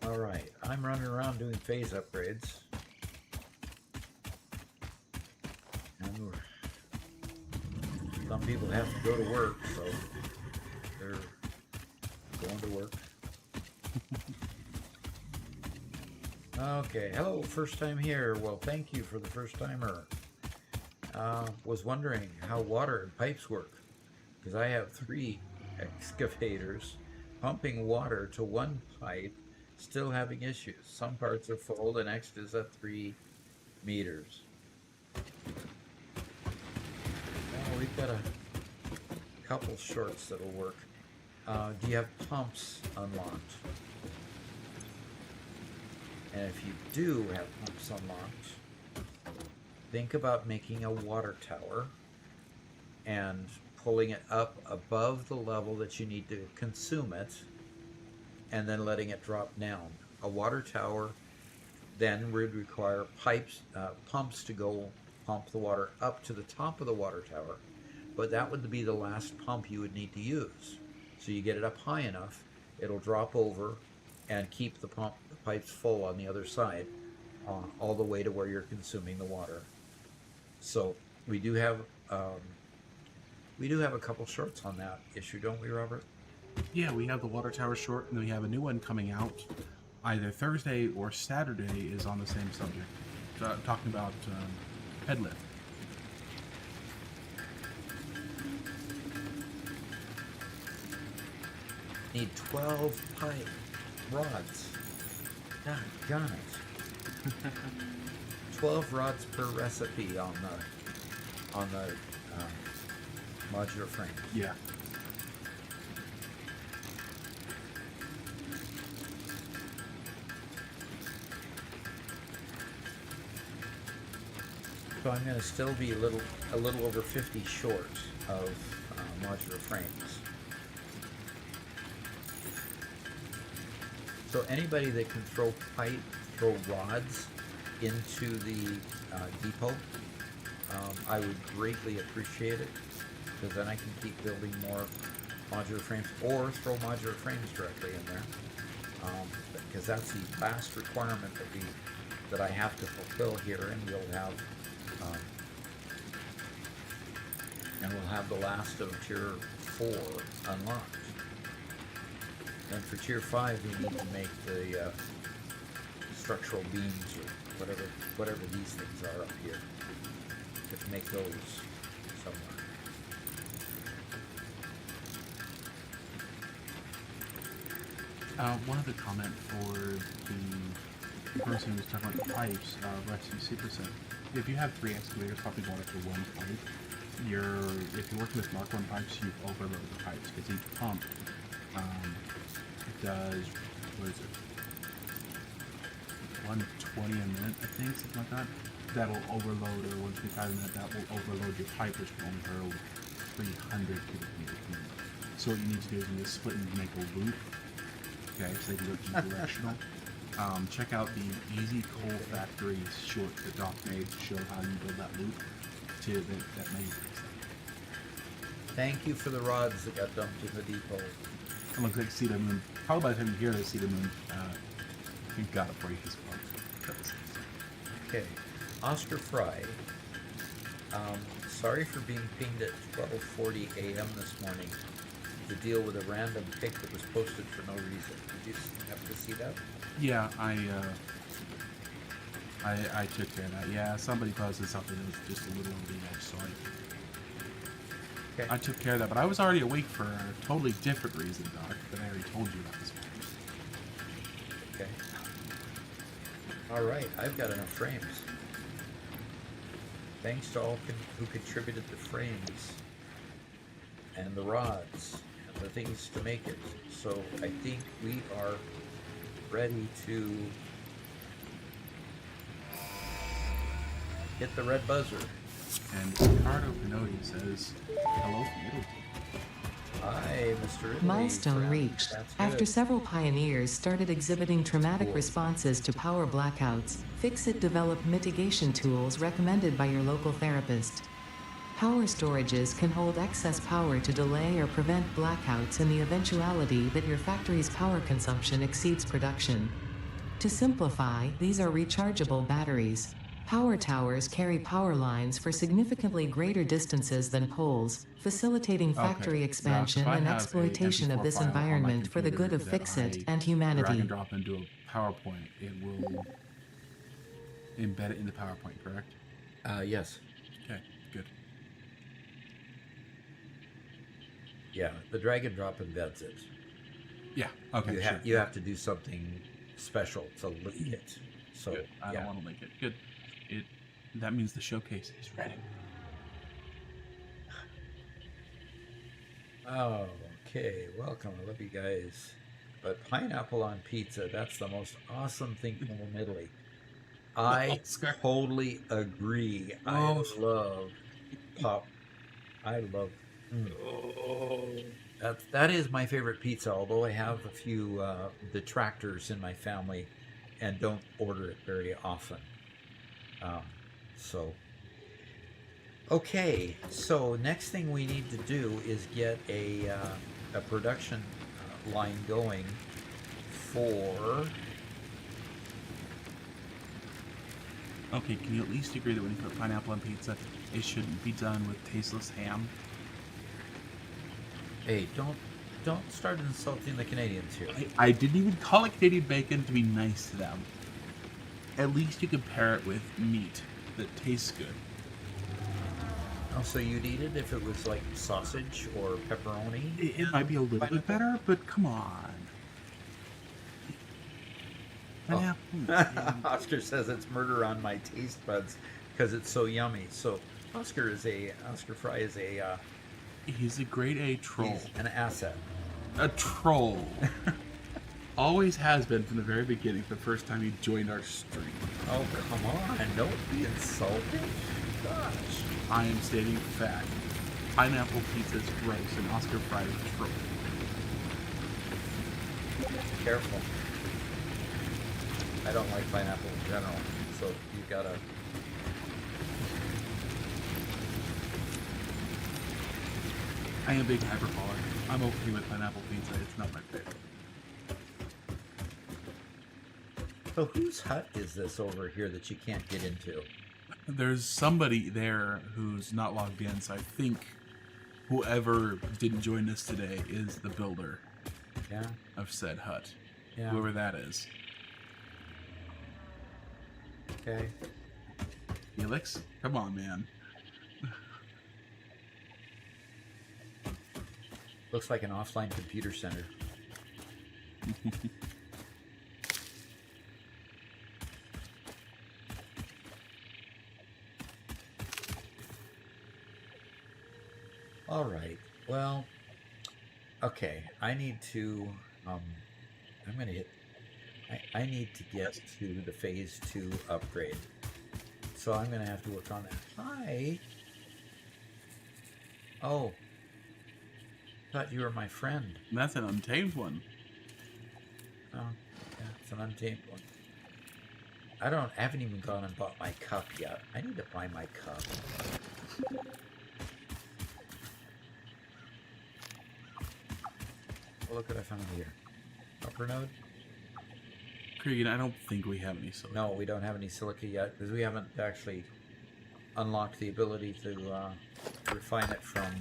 All right, I'm running around doing phase upgrades. And some people have to go to work, so they're going to work. Okay, hello, first time here. Well, thank you for the first timer. Was wondering how water and pipes work, because I have 3 excavators pumping water to one pipe, still having issues. Some parts are full, the next is at 3 meters. Well, we've got a couple shorts that'll work. Do you have pumps unlocked? And if you do have pumps unlocked, think about making a water tower and pulling it up above the level that you need to consume it, and then letting it drop down. A water tower then would require pumps to go pump the water up to the top of the water tower, but that would be the last pump you would need to use. So you get it up high enough, it'll drop over and keep the pipes full on the other side. all the way to where you're consuming the water. So we do have a couple shorts on that issue, don't we, Robert? Yeah, we have the water tower short, and we have a new one coming out either Thursday or Saturday is on the same subject. Talking about head lift. Need 12 pipe rods. God it. 12 rods per recipe on the modular frame. Yeah. So I'm going to still be a little over 50 short of modular frames. So anybody that can throw rods into the depot, I would greatly appreciate it, because then I can keep building more modular frames, or throw modular frames directly in there, because that's the last requirement that I have to fulfill here, and we'll have the last of tier 4 unlocked. And for tier 5, we need to make the structural beams, or whatever these things are up here. We have to make those somewhere. One other comment for the person who's talking about the pipes, Rusty Super said, if you have 3 excavators pumping water to 1 pipe, if you're working with Mark 1 pipes, you overload the pipes, because each pump does, what is it, 120 a minute, I think, something like that. That'll overload, or 125 a minute, that will overload your pipe, which will only hurl 300 cubic meters per minute. So what you need to do is you need to split and make a loop, okay, so they can go directional. Check out the Easy Coal Factory short that Doc made to show how you build that loop to that measure. Thank you for the rods that got dumped in the depot. It looks like Cedar Moon. Probably by the time you hear the Cedar Moon, you've got to break his part. Okay, Oscar Fry. Sorry for being pinged at 12:40 a.m. this morning to deal with a random pic that was posted for no reason. Did you happen to see that? Yeah, I took care of that. Yeah, somebody posted something that was just a little over the edge, so Okay. I took care of that. But I was already awake for a totally different reason, Doc, that I already told you about this morning. Okay. All right, I've got enough frames. Thanks to all who contributed the frames and the rods and the things to make it. So I think we are ready to hit the red buzzer. And Ricardo Pinotti says, hello from Italy. Hi, Mr. Italy. Milestone friend. reached. That's After good. several pioneers started exhibiting traumatic Cool. responses to power blackouts, Fixit developed mitigation tools recommended by your local therapist. Power storages can hold excess power to delay or prevent blackouts in the eventuality that your factory's power consumption exceeds production. To simplify, these are rechargeable batteries. Power towers carry power lines for significantly greater distances than poles, facilitating factory Okay. expansion Now, if I and have a exploitation of MP4 this file on my environment for the good computer of that Fixit I and drag humanity. and drop into a PowerPoint, it will embed it in the PowerPoint, correct? Yes. Okay, good. Yeah, the drag and drop embeds it. Yeah, okay, You have to do something special to link it. So Good. I yeah. don't want to link it. Good. That means the showcase is ready. Oh, okay. Welcome. I love you guys. But pineapple on pizza, that's the most awesome thing from Italy. I Oscar. totally agree. Oh. I love pop. I love. That is my favorite pizza, although I have a few detractors in my family and don't order it very often. Okay, so next thing we need to do is get a production line going for Okay, can you at least agree that when you put pineapple on pizza, it shouldn't be done with tasteless ham? Hey, don't start insulting the Canadians here. I didn't even call it Canadian bacon to be nice to them. At least you can pair it with meat that tastes good. Oh, so you'd eat it if it was like sausage or pepperoni? It might be a little bit better, but come on. Pineapple. Oscar says it's murder on my taste buds because it's so yummy. So Oscar Fry is a He's a grade A troll. he's an asset. A troll. Always has been from the very beginning, the first time he joined our stream. Oh, come on. Don't be insulting. Gosh. I am stating fact. Pineapple pizza is gross and Oscar Fry is a troll. Careful. I don't like pineapple in general, so you gotta. I am a big hyperbolic. I'm okay with pineapple pizza. It's not my favorite. So whose hut is this over here that you can't get into? There's somebody there who's not logged in, so I think whoever didn't join us today is the builder Yeah. of said hut. Yeah. Whoever that is. Okay. Felix? Come on, man. Looks like an offline computer center. All right. Well, okay. I need to. I'm gonna hit. I need to get to the phase 2 upgrade. So I'm gonna have to work on that. Hi. Oh. Thought you were my friend. That's an untamed one. Oh, yeah, it's an untamed one. I haven't even gone and bought my cup yet. I need to buy my cup. Well, look what I found here. Upper node? Cregan, I don't think we have any silica. No, we don't have any silica yet because we haven't actually unlocked the ability to refine it from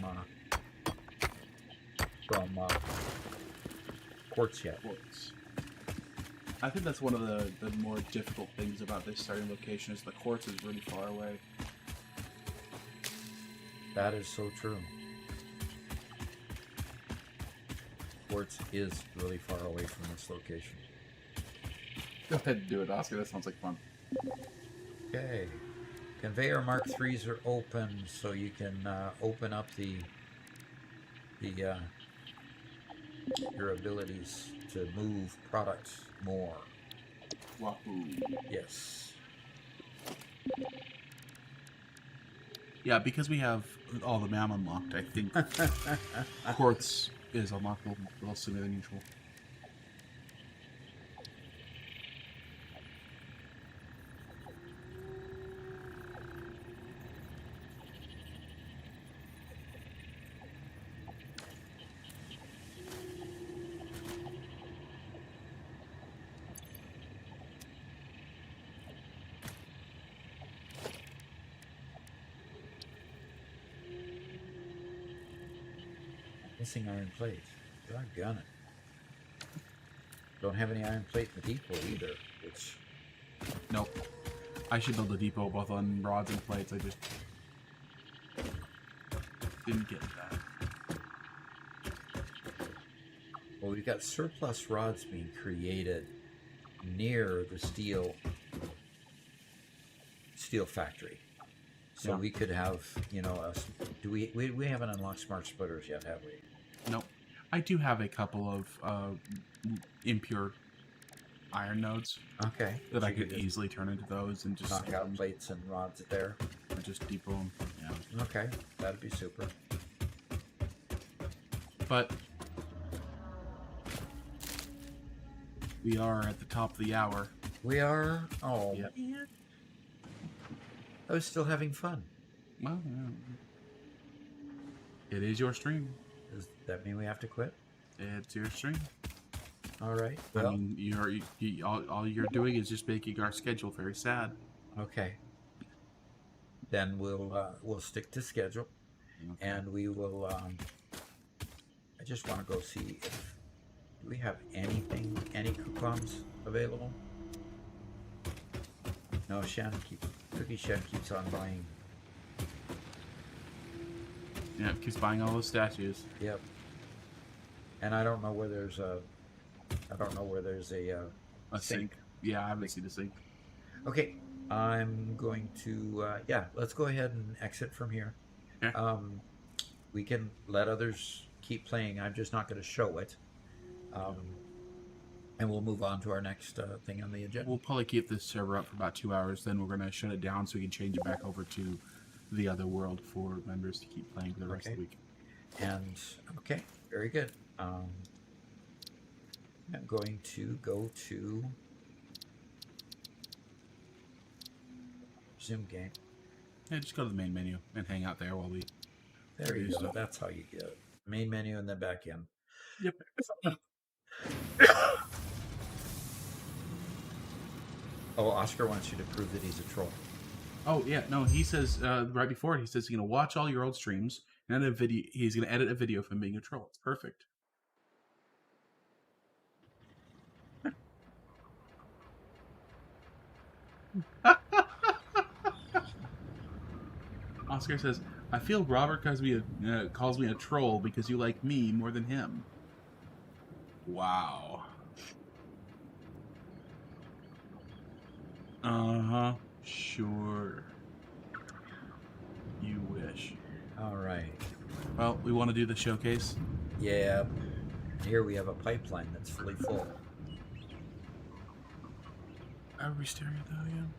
quartz yet. Quartz. I think that's one of the more difficult things about this starting location is the quartz is really far away. That is so true. Quartz is really far away from this location. Go ahead and do it, Oscar. That sounds like fun. Okay. Conveyor Mark 3s are open, so you can open up your abilities to move products more. Wahoo. Yes. Yeah, because we have all the MAM unlocked, I think quartz is unlockable a little sooner than usual. Missing iron plate. Doggone it. Don't have any iron plate in the depot either, which... Nope. I should build a depot both on rods and plates. I just didn't get that. Well, we've got surplus rods being created near the steel factory. So Yeah. we could have, you know, we haven't unlocked smart splitters yet, have we? Nope. I do have a couple of impure iron nodes Okay. that So I you could just easily turn into those and just knock out plates and rods there. just depot them. Yeah. Okay, that'd be super. But we are at the top of the hour. We are. Oh, Yep. man. I was still having fun. Well, it is your stream. Does that mean we have to quit? It's your stream. All right. I Well, mean, all you're doing is just making our schedule very sad. Okay. Then we'll stick to schedule, Okay. and we will. I just want to go see if do we have any coupons available. No, Cookie Shed keeps on buying. Yeah, keeps buying all those statues. Yep. And I don't know where there's a A sink. Yeah, I haven't seen a sink. Okay, I'm going to yeah. Let's go ahead and exit from here. Yeah. We can let others keep playing. I'm just not going to show it. And we'll move on to our next thing on the agenda. We'll probably keep this server up for about 2 hours. Then we're gonna shut it down so we can change it back over to the other world for members to keep playing for the rest of the week. And okay, very good. I'm going to go to Zoom game. Yeah, just go to the main menu and hang out there while we. There you go. That's how you get it. Main menu and then back in. Yep. Oh, Oscar wants you to prove that he's a troll. Oh yeah, no. He says right before it, he says he's gonna watch all your old streams and edit a video. He's gonna edit a video of him being a troll. It's perfect. Oscar says, "I feel Robert calls me a troll because you like me more than him." Wow. Uh-huh. Sure. You wish. All right. Well, we want to do the showcase. Yeah. Here we have a pipeline that's fully full. Are we staring at that again?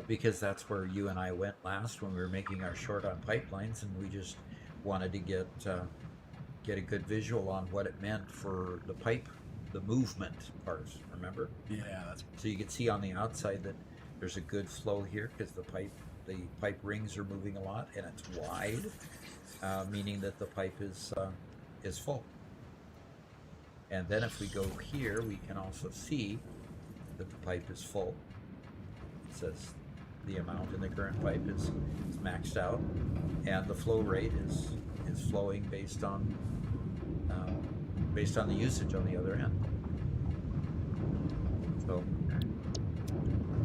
Because that's where you and I went last when we were making our short on pipelines, and we just wanted to get a good visual on what it meant for the pipe, the movement part. Remember? Yeah, that's. So you can see on the outside that there's a good flow here because the pipe rings are moving a lot, and it's wide, meaning that the pipe is full. And then if we go here, we can also see that the pipe is full. It says the amount in the current pipe is maxed out, and the flow rate is flowing based on the usage on the other end. So,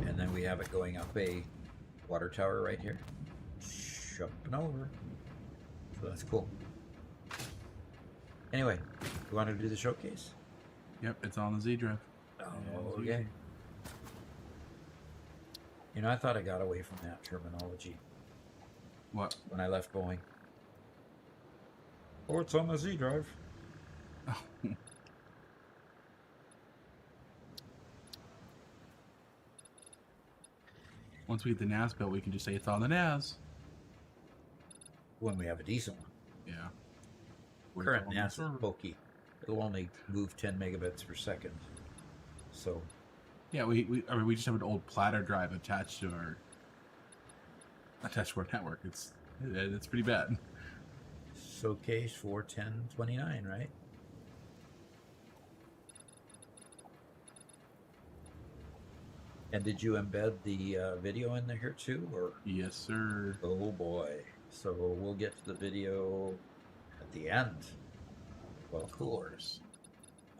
and then we have it going up a water tower right here, jumping over. So that's cool. Anyway, you want to do the showcase? Yep, it's on the Z drive. Oh, okay. You know, I thought I got away from that terminology. What? When I left Boeing. Oh, it's on the Z drive. Oh. Once we get the NAS built, we can just say it's on the NAS. When we have a decent one. Yeah. Current NAS is pokey. It'll only move 10 megabits per second. So. Yeah, we just have an old platter drive attached to our network. It's pretty bad. Showcase for 1029, right? And did you embed the video in there here too, or? Yes, sir. Oh boy! So we'll get to the video at the end. Well, of course.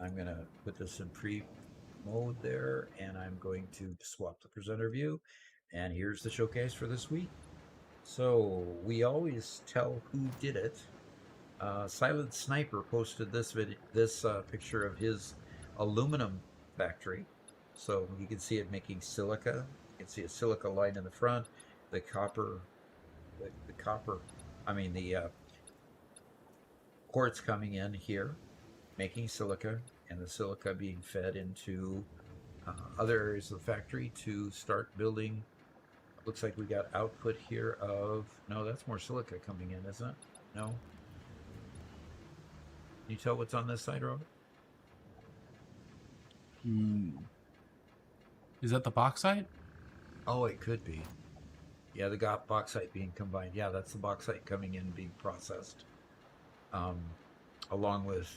I'm gonna put this in pre-mode there, and I'm going to swap the presenter view. And here's the showcase for this week. So we always tell who did it. Silent Sniper posted this picture of his aluminum factory. So you can see it making silica. You can see a silica line in the front. The quartz coming in here, making silica, and the silica being fed into other areas of the factory to start building. Looks like we got output here of, no, that's more silica coming in, isn't it? No. Can you tell what's on this side, Robert? Is that the bauxite? Oh, it could be. Yeah, the bauxite being combined. Yeah, that's the bauxite coming in being processed. Along with,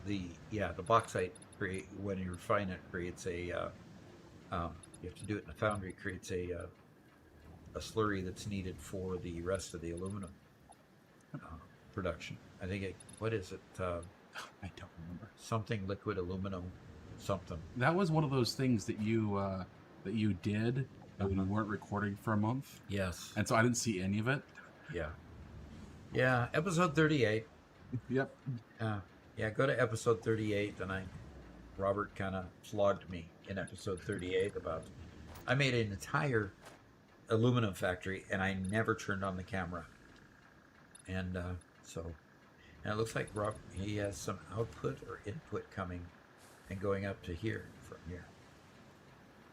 the bauxite when you refine it creates a You have to do it in a foundry. It creates a slurry that's needed for the rest of the aluminum production. I think what is it? I don't remember. Something liquid aluminum, something. That was one of those things that you did when you weren't recording for a month, Yes. and so I didn't see any of it. Yeah. Yeah. Episode 38. Yep. Yeah. Go to episode 38, and Robert kind of flogged me in episode 38 about. I made an entire aluminum factory, and I never turned on the camera. And and it looks like Rob, he has some output or input coming and going up to here from here.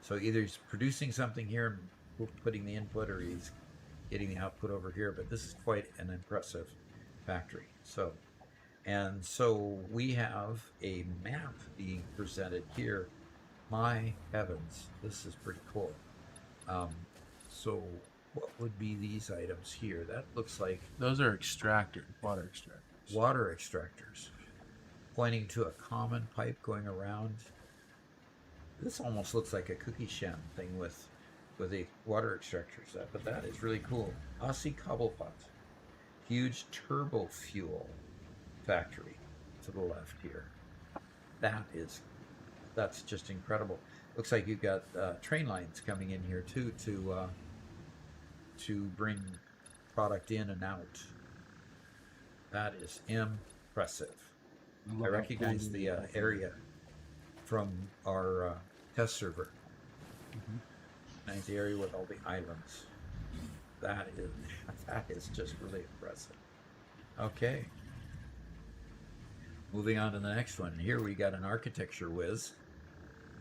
So either he's producing something here and putting the input, or he's getting the output over here. But this is quite an impressive factory. So we have a map being presented here. My heavens, this is pretty cool. So what would be these items here? That looks like Those are water extractors. water extractors, pointing to a common pipe going around. This almost looks like a cookie sham thing with the water extractors. But that is really cool. Aussie Cobblepot, huge turbo fuel factory to the left here. That's just incredible. Looks like you've got train lines coming in here too to bring product in and out. That is impressive. I recognize the area from our test server. Nice area with all the islands. That is just really impressive. Okay. Moving on to the next one. Here we got an architecture whiz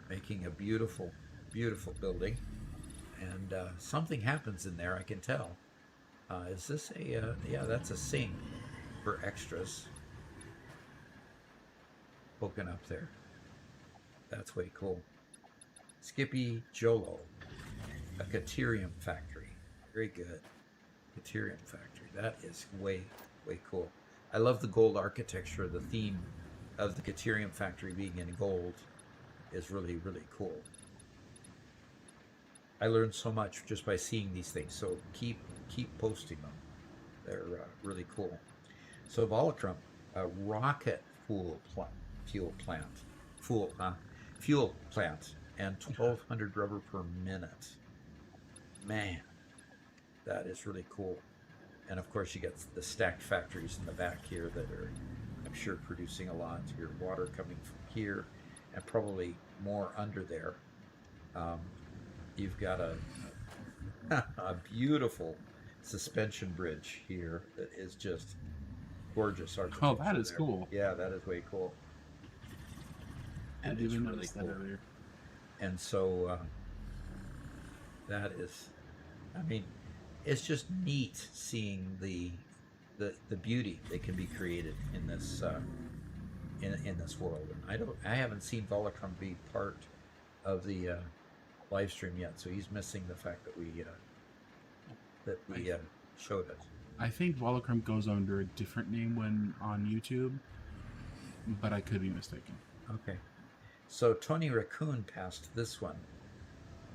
making a beautiful, beautiful building. And something happens in there, I can tell. Is this yeah, that's a sink for extras. Poking up there. That's way cool. Skippy Jolo, a Caterium factory. Very good. Caterium factory. That is way, way cool. I love the gold architecture. The theme of the Caterium factory being in gold is really, really cool. I learned so much just by seeing these things. So keep posting them. They're really cool. So Volacrum, a rocket fuel plant, and 1,200 rubber per minute. Man, that is really cool. And of course, you get the stacked factories in the back here that are, I'm sure, producing a lot. Your water coming from here, and probably more under there. You've got a beautiful suspension bridge here that is just gorgeous architecture. Oh, that is cool. Yeah, that is way cool. I didn't even notice that earlier. And so that is, I mean, it's just neat seeing the beauty that can be created in this in this world. And I haven't seen Volacrum be part of the live stream yet, so he's missing the fact that we showed it. I think Volacrum goes under a different name when on YouTube, but I could be mistaken. Okay. So Tony Raccoon passed this one.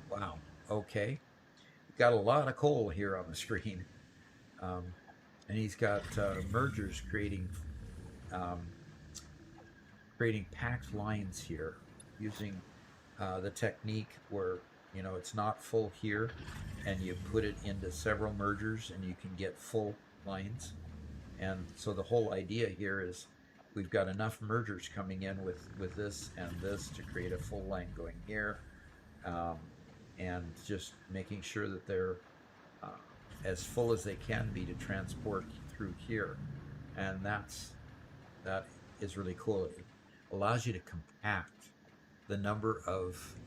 Wow. Okay. Got a lot of coal here on the screen. And he's got mergers creating packed lines here using the technique where, you know, it's not full here and you put it into several mergers and you can get full lines. And so the whole idea here is we've got enough mergers coming in with this and this to create a full line going here, and just making sure that they're as full as they can be to transport through here. And that is really cool. It allows you to compact the number of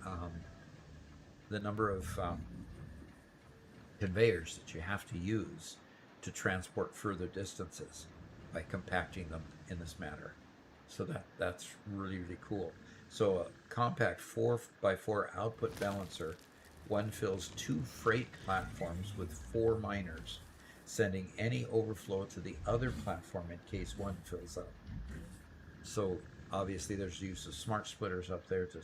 conveyors that you have to use to transport further distances by compacting them in this manner. So that's really, really cool. So a compact 4x4 output balancer, one fills 2 freight platforms with 4 miners, sending any overflow to the other platform in case one fills up. So obviously there's use of smart splitters up there to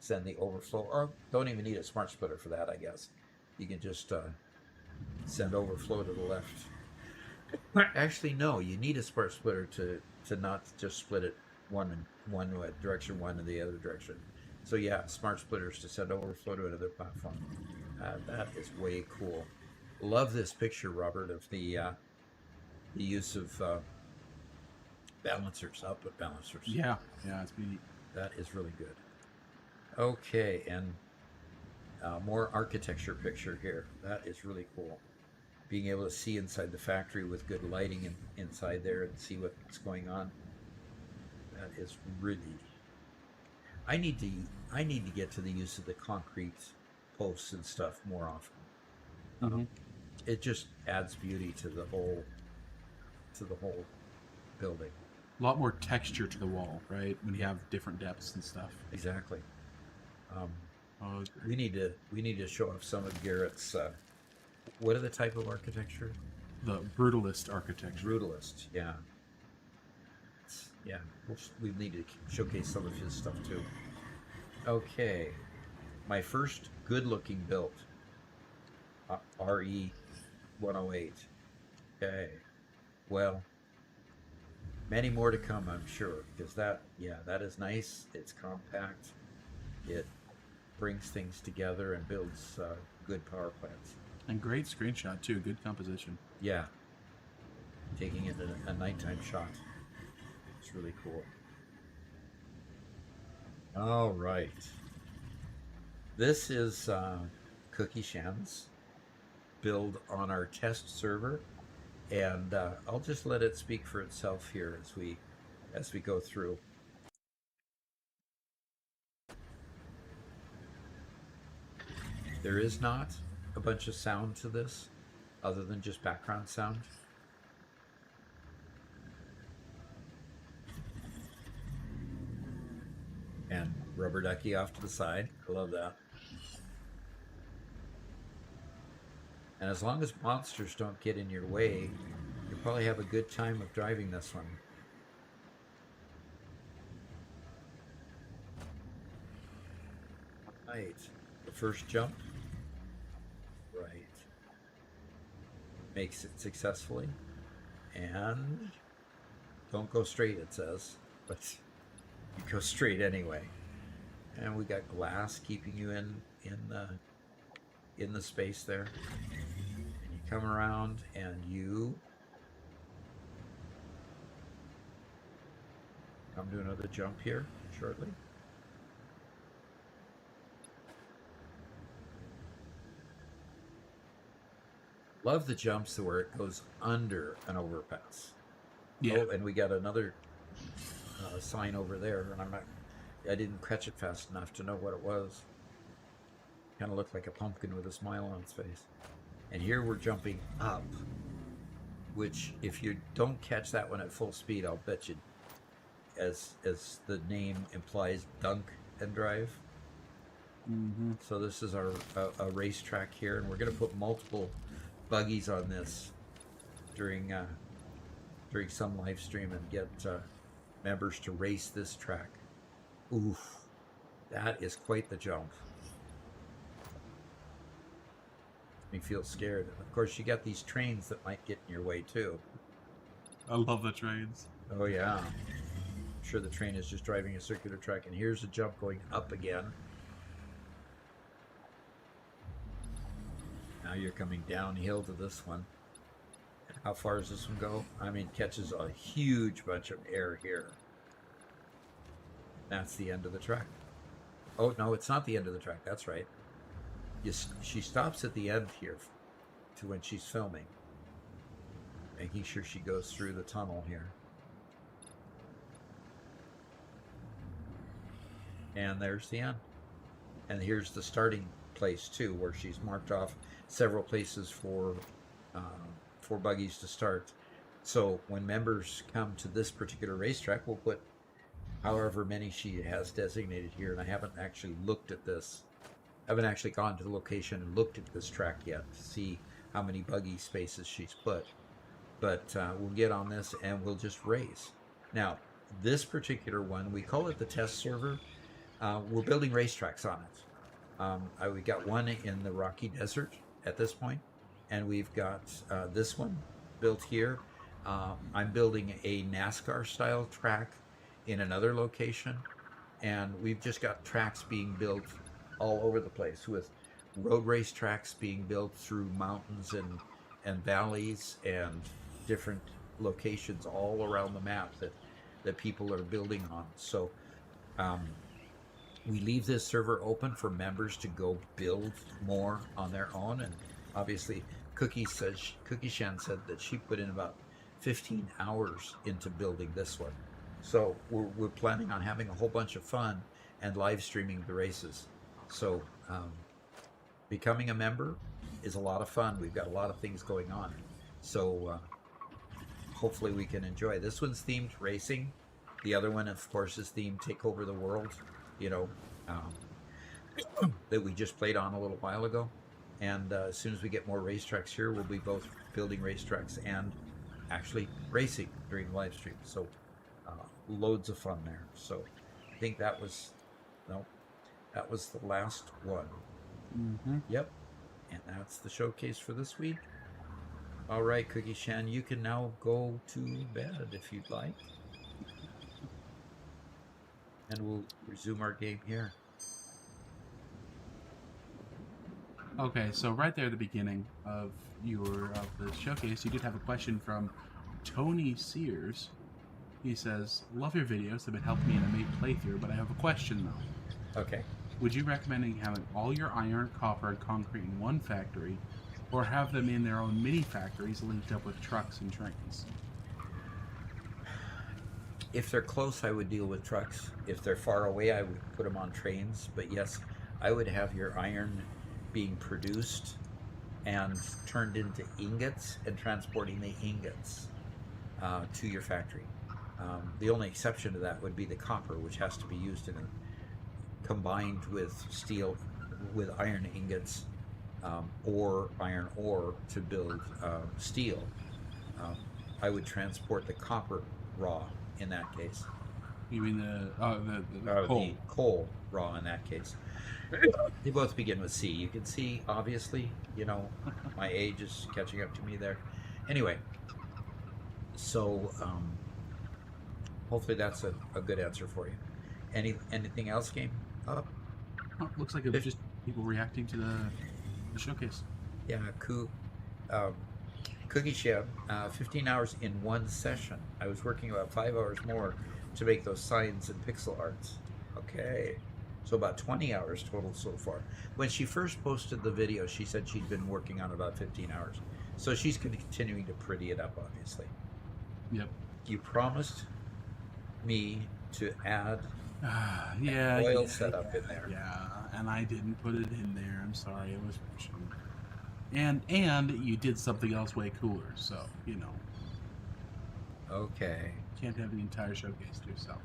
send the overflow, or don't even need a smart splitter for that, I guess. You can just send overflow to the left. Actually, no, you need a smart splitter to not just split it one direction, one in the other direction. So yeah, smart splitters to send overflow to another platform. That is way cool. Love this picture, Robert, of the use of balancers, output balancers. Yeah, it's pretty neat. That is really good. Okay, and more architecture picture here. That is really cool. Being able to see inside the factory with good lighting inside there and see what's going on. That is really. I need to get to the use of the concrete posts and stuff more often. Mm-hmm. It just adds beauty to the whole building. A lot more texture to the wall, right? When you have different depths and stuff. Exactly. We need to show off some of Garrett's. What are the type of architecture? The brutalist architecture. Brutalist, yeah. Yeah, we need to showcase some of his stuff too. Okay, my first good-looking build, RE 108. Okay, well, many more to come, I'm sure, because that is nice. It's compact. It brings things together and builds good power plants. And great screenshot too. Good composition. Yeah, taking it a nighttime shot. It's really cool. All right. This is Cookie Shan's build on our test server, and I'll just let it speak for itself here as we go through. There is not a bunch of sound to this other than just background sound. And rubber ducky off to the side. I love that. And as long as monsters don't get in your way, you'll probably have a good time of driving this one. Right. The first jump. Right. Makes it successfully. And don't go straight, it says. But you go straight anyway. And we got glass keeping you in the space there. And you come around and you come to another jump here shortly. Love the jumps where it goes under an overpass. Yeah. Oh, and we got another sign over there, and I didn't catch it fast enough to know what it was. Kind of looked like a pumpkin with a smile on its face. And here we're jumping up, which if you don't catch that one at full speed, I'll bet you, as the name implies, dunk and drive. Mm-hmm. So this is our a racetrack here, and we're going to put multiple buggies on this during some live stream and get members to race this track. Oof, that is quite the jump. Me feel scared. Of course, you got these trains that might get in your way too. I love the trains. Oh yeah, I'm sure the train is just driving a circular track, and here's a jump going up again. Now you're coming downhill to this one. And how far does this one go? I mean, catches a huge bunch of air here. That's the end of the track. Oh, no, it's not the end of the track. That's right. She stops at the end here to when she's filming. Making sure she goes through the tunnel here. And there's the end. And here's the starting place, too, where she's marked off several places for buggies to start. So when members come to this particular racetrack, we'll put however many she has designated here, and I haven't actually looked at this. I haven't actually gone to the location and looked at this track yet to see how many buggy spaces she's put. But we'll get on this and we'll just race. Now, this particular one, we call it the test server, We're building racetracks on it. We got one in the Rocky Desert at this point, and we've got this one built here. I'm building a NASCAR style track in another location, and we've just got tracks being built all over the place, with road race tracks being built through mountains and valleys and different locations all around the map that people are building on. So we leave this server open for members to go build more on their own. And obviously Cookie Shan said that she put in about 15 hours into building this one. So we're planning on having a whole bunch of fun and live streaming the races. So becoming a member is a lot of fun. We've got a lot of things going on. So hopefully we can enjoy. This one's themed racing. The other one, of course, is themed Take Over the World, that we just played on a little while ago. And as soon as we get more racetracks here, we'll be both building racetracks and actually racing during the live stream. So loads of fun there. So I think that was the last one. Mm-hmm. Yep. And that's the showcase for this week. All right, Cookie Shan, you can now go to bed if you'd like. And we'll resume our game here. Okay, so right there at the beginning of the showcase, you did have a question from Tony Sears. He says, "Love your videos. They've been helping me in a Mate playthrough, but I have a question though. Okay. Would you recommend having all your iron, copper, and concrete in one factory, or have them in their own mini factories linked up with trucks and trains?" If they're close, I would deal with trucks. If they're far away, I would put them on trains. But yes, I would have your iron being produced and turned into ingots and transporting the ingots to your factory. The only exception to that would be the copper, which has to be used combined with steel, with iron ingots or iron ore to build steel. I would transport the copper raw in that case. You mean the coal? The coal raw in that case. They both begin with C. You can see, obviously, my age is catching up to me there. Anyway, so hopefully that's a good answer for you. Anything else, game? Oh, looks like it was just people reacting to the showcase. Yeah, Cookie Chef, 15 hours in one session. I was working about 5 hours more to make those signs and pixel arts. Okay, so about 20 hours total so far. When she first posted the video, she said she'd been working on about 15 hours. So she's continuing to pretty it up, obviously. Yep. You promised me to add yeah, oil setup in there. Yeah, and I didn't put it in there. I'm sorry, it was pushing. And you did something else way cooler, so Okay. Can't have the entire showcase to yourself.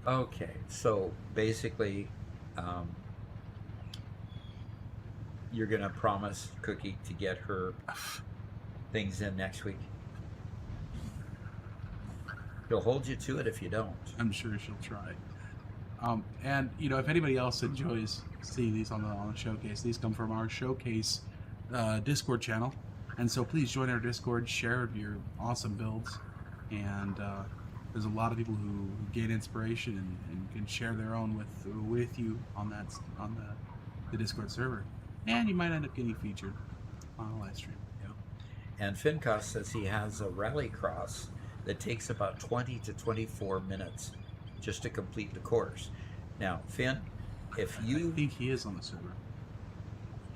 Okay, so basically, you're gonna promise Cookie to get her things in next week. She'll hold you to it if you don't. I'm sure she'll try. And if anybody else enjoys seeing these on the showcase, these come from our showcase Discord channel, and so please join our Discord, share your awesome builds, and there's a lot of people who gain inspiration and can share their own with you on the Discord server, and you might end up getting featured on a live stream. Yeah. And Fincos says he has a rally cross that takes about 20 to 24 minutes just to complete the course. Now, Finn, if you... I think he is on the server.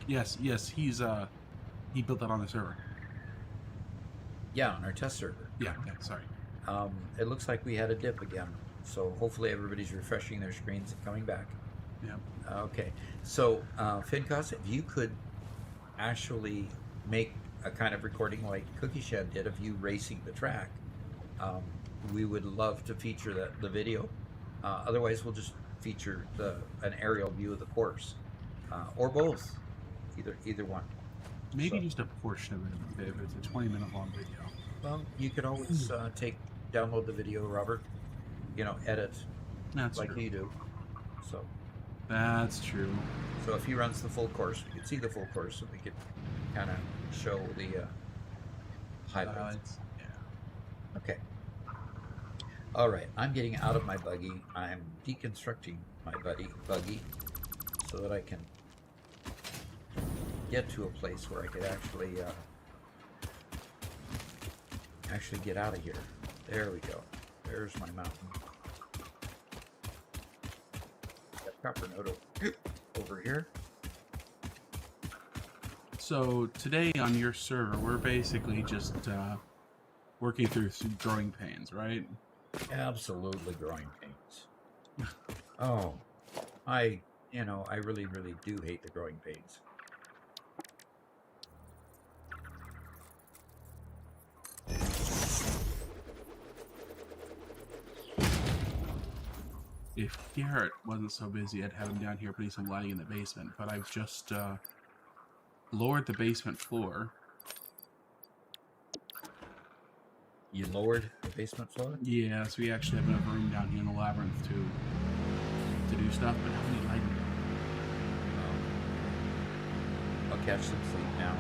Yes, he's he built that on the server. Yeah, on our test server. Yeah, sorry. It looks like we had a dip again, so hopefully everybody's refreshing their screens and coming back. Yeah. Okay, so Fincos, if you could actually make a kind of recording like Cookie Shed did of you racing the track, we would love to feature the video. Otherwise, we'll just feature an aerial view of the course, or both, either one. Maybe just a portion of it if it's a 20-minute long video. Well, you could always download the video, Robert, edit That's like true. you do. So, That's true. so if he runs the full course, we could see the full course, and we could kind of show the highlights. Yeah. Okay. All right. I'm getting out of my buggy. I'm deconstructing my buggy so that I can get to a place where I could actually get out of here. There we go. There's my mountain. Got copper note over here. So today on your server, we're basically just working through some growing pains, right? Absolutely growing pains. Oh, I really, really do hate the growing pains. If Garrett wasn't so busy, I'd have him down here putting some lighting in the basement, but I've just lowered the basement floor. You lowered the basement floor? Yeah, so we actually have enough room down here in the labyrinth to do stuff, but how many lighting? I'll catch some sleep now.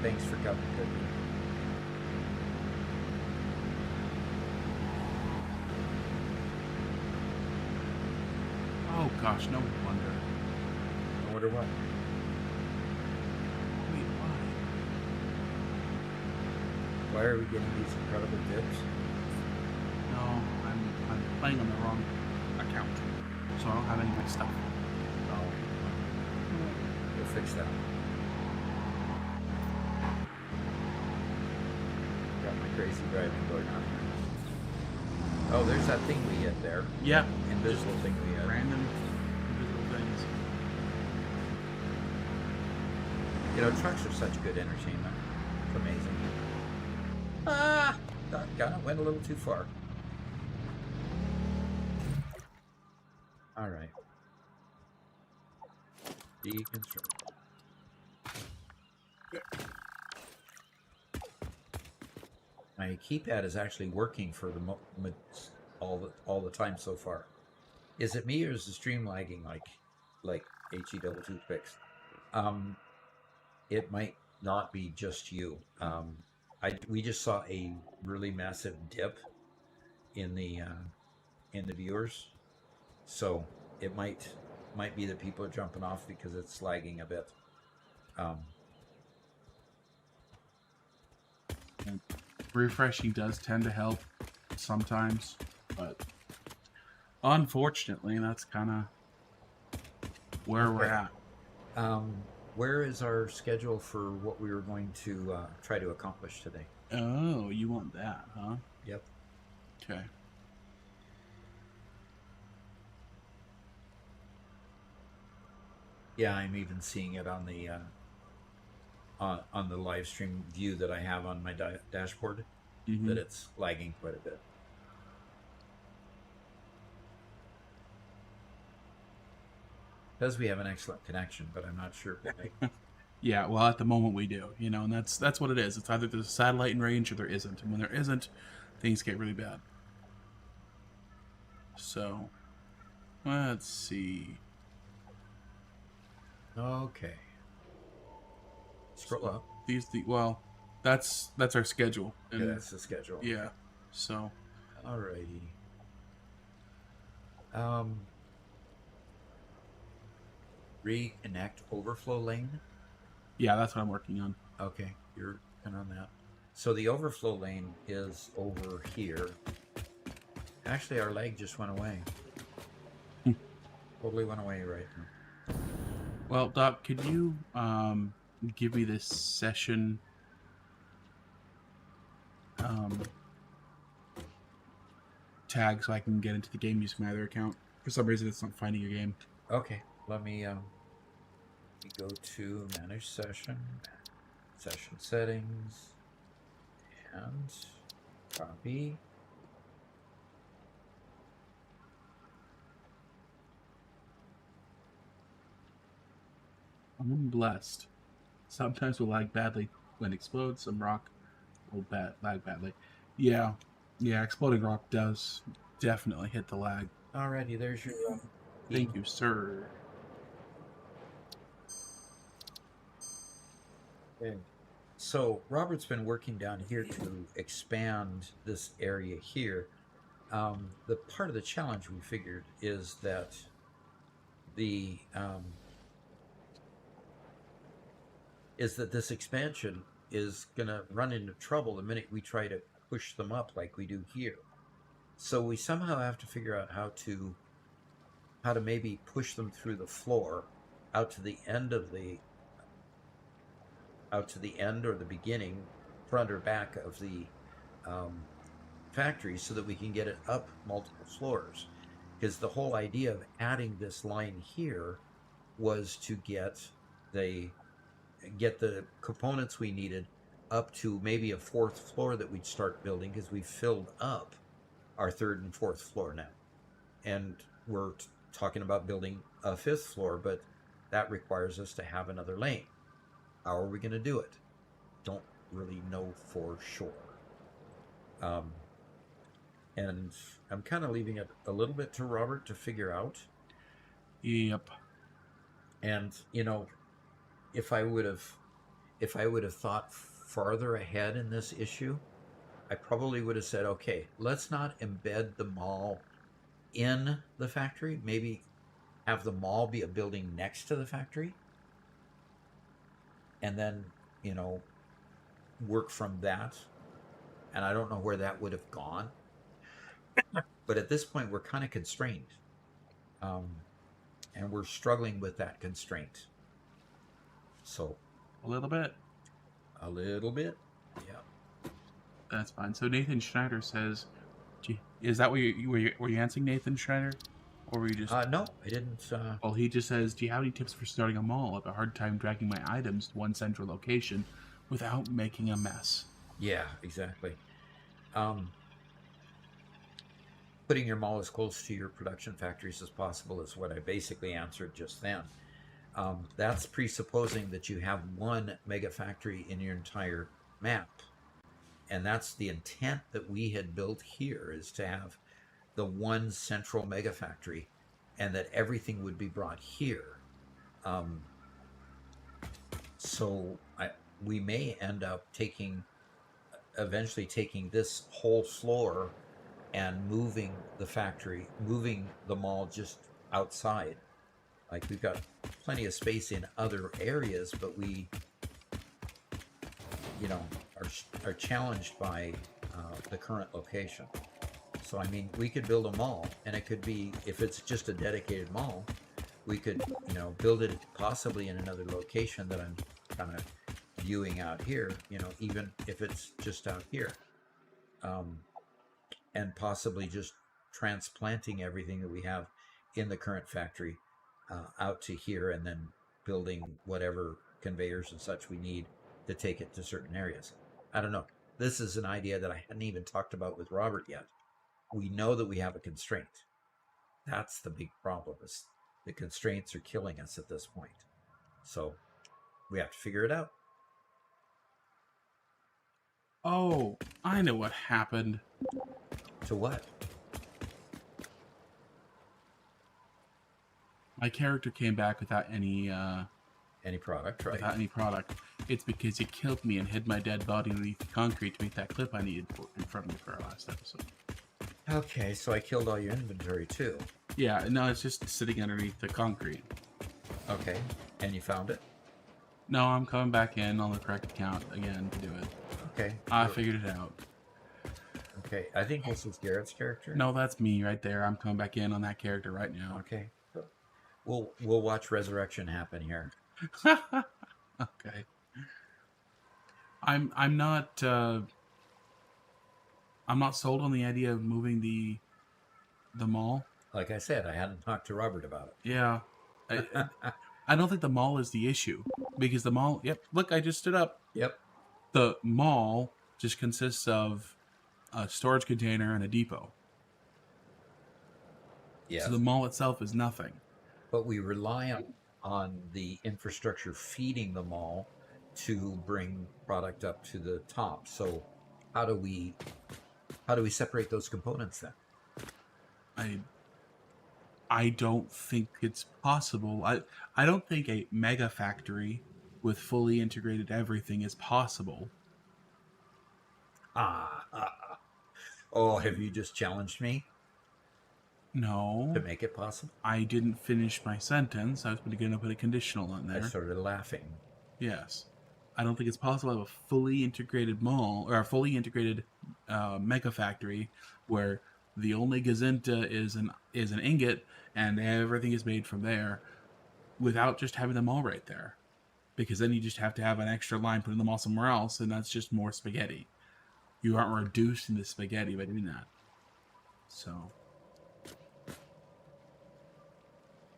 Thanks for coming, Cookie. Oh gosh, no wonder. I wonder what. Wait, why? Why are we getting these incredible dips? No, I'm playing on the wrong account, so I don't have any of my stuff. Oh. We'll fix that. Got my crazy driving going on here. Oh, there's that thing we hit there. Yeah, Invisible thing we hit. random invisible things. Trucks are such good entertainment. It's amazing. Ah! Doggone it, went a little too far. All right. Deconstruct. My keypad is actually working for all the time so far. Is it me or is the stream lagging like HE double toothpicks? It might not be just you. We just saw a really massive dip in the viewers, so it might be that people are jumping off because it's lagging a bit. Refreshing does tend to help sometimes, but unfortunately, that's kind of where we're at. Where is our schedule for what we were going to try to accomplish today? Oh, you want that, huh? Yep. Okay. Yeah, I'm even seeing it on the live stream view that I have on my dashboard, that it's lagging quite a bit. Because we have an excellent connection, but I'm not sure why. Yeah, well, at the moment we do, and that's what it is. It's either there's a satellite in range or there isn't, and when there isn't, things get really bad. So, let's see. Okay. Scroll up. That's our schedule. Yeah, that's the schedule. Yeah. So. Alrighty. Reenact overflow lane. Yeah, that's what I'm working on. Okay, you're working on that. So the overflow lane is over here. Actually, our leg just went away. Totally went away right now. Well, Doc, could you give me this session tag so I can get into the game using my other account? For some reason, it's not finding your game. Okay, let me go to manage session settings, and copy. I'm blessed. Sometimes will lag badly when explodes. Some rock will lag badly. Yeah, exploding rock does definitely hit the lag. Alrighty, there's your. Thank you, sir. Okay. So Robert's been working down here to expand this area here. The part of the challenge we figured is that the this expansion is gonna run into trouble the minute we try to push them up like we do here. So we somehow have to figure out how to maybe push them through the floor out to the end or the beginning, front or back of the factory, so that we can get it up multiple floors. Because the whole idea of adding this line here was to get the components we needed up to maybe a fourth floor that we'd start building, because we filled up our third and fourth floor now, and we're talking about building a fifth floor, but that requires us to have another lane. How are we going to do it? Don't really know for sure. And I'm kind of leaving it a little bit to Robert to figure out. Yep. And if I would have thought farther ahead in this issue, I probably would have said, okay, let's not embed the mall in the factory. Maybe have the mall be a building next to the factory, and then work from that. And I don't know where that would have gone, but at this point we're kind of constrained, and we're struggling with that constraint. So A little bit. Yeah. That's fine. So Nathan Schneider says, is that what were you answering Nathan Schneider? Or were you just... No, I didn't. Well, he just says, do you have any tips for starting a mall? I have a hard time dragging my items to one central location without making a mess. Yeah, exactly. Putting your mall as close to your production factories as possible is what I basically answered just then. That's presupposing that you have one mega factory in your entire map. And that's the intent that we had built here, is to have the one central mega factory, and that everything would be brought here. So we may end up eventually taking this whole floor and moving the mall just outside. Like, we've got plenty of space in other areas, but we are challenged by the current location. So I mean, we could build a mall, and it could be, if it's just a dedicated mall, we could build it possibly in another location that I'm kind of viewing out here, even if it's just out here, and possibly just transplanting everything that we have in the current factory out to here, and then building whatever conveyors and such we need to take it to certain areas. I don't know. This is an idea that I hadn't even talked about with Robert yet. We know that we have a constraint. That's the big problem, is the constraints are killing us at this point. So we have to figure it out. Oh, I know what happened. To what? My character came back without any product, right? Without any product. It's because you killed me and hid my dead body underneath the concrete to make that clip I needed in front of me for our last episode. Okay, so I killed all your inventory too. Yeah, no, it's just sitting underneath the concrete. Okay, and you found it? No, I'm coming back in on the correct account again to do it. Okay. I figured it out. Okay, I think this is Garrett's character. No, that's me right there. I'm coming back in on that character right now. Okay. We'll watch resurrection happen here. Okay. I'm not sold on the idea of moving the mall. Like I said, I hadn't talked to Robert about it. Yeah. I don't think the mall is the issue, because the mall, yep, look, I just stood up. Yep. The mall just consists of a storage container and a depot. Yes. So the mall itself is nothing. But we rely on the infrastructure feeding the mall to bring product up to the top. So how do we separate those components then? I don't think it's possible. I don't think a mega factory with fully integrated everything is possible. Ah. Oh, have you just challenged me to No, make it possible? I didn't finish my sentence. I was going to put a conditional on I there. started laughing. Yes. I don't think it's possible to have a fully integrated mall or a fully integrated mega factory where the only gazinta is an ingot and everything is made from there without just having them all right there. Because then you just have to have an extra line putting them all somewhere else, and that's just more spaghetti. You aren't reduced into spaghetti by doing that. So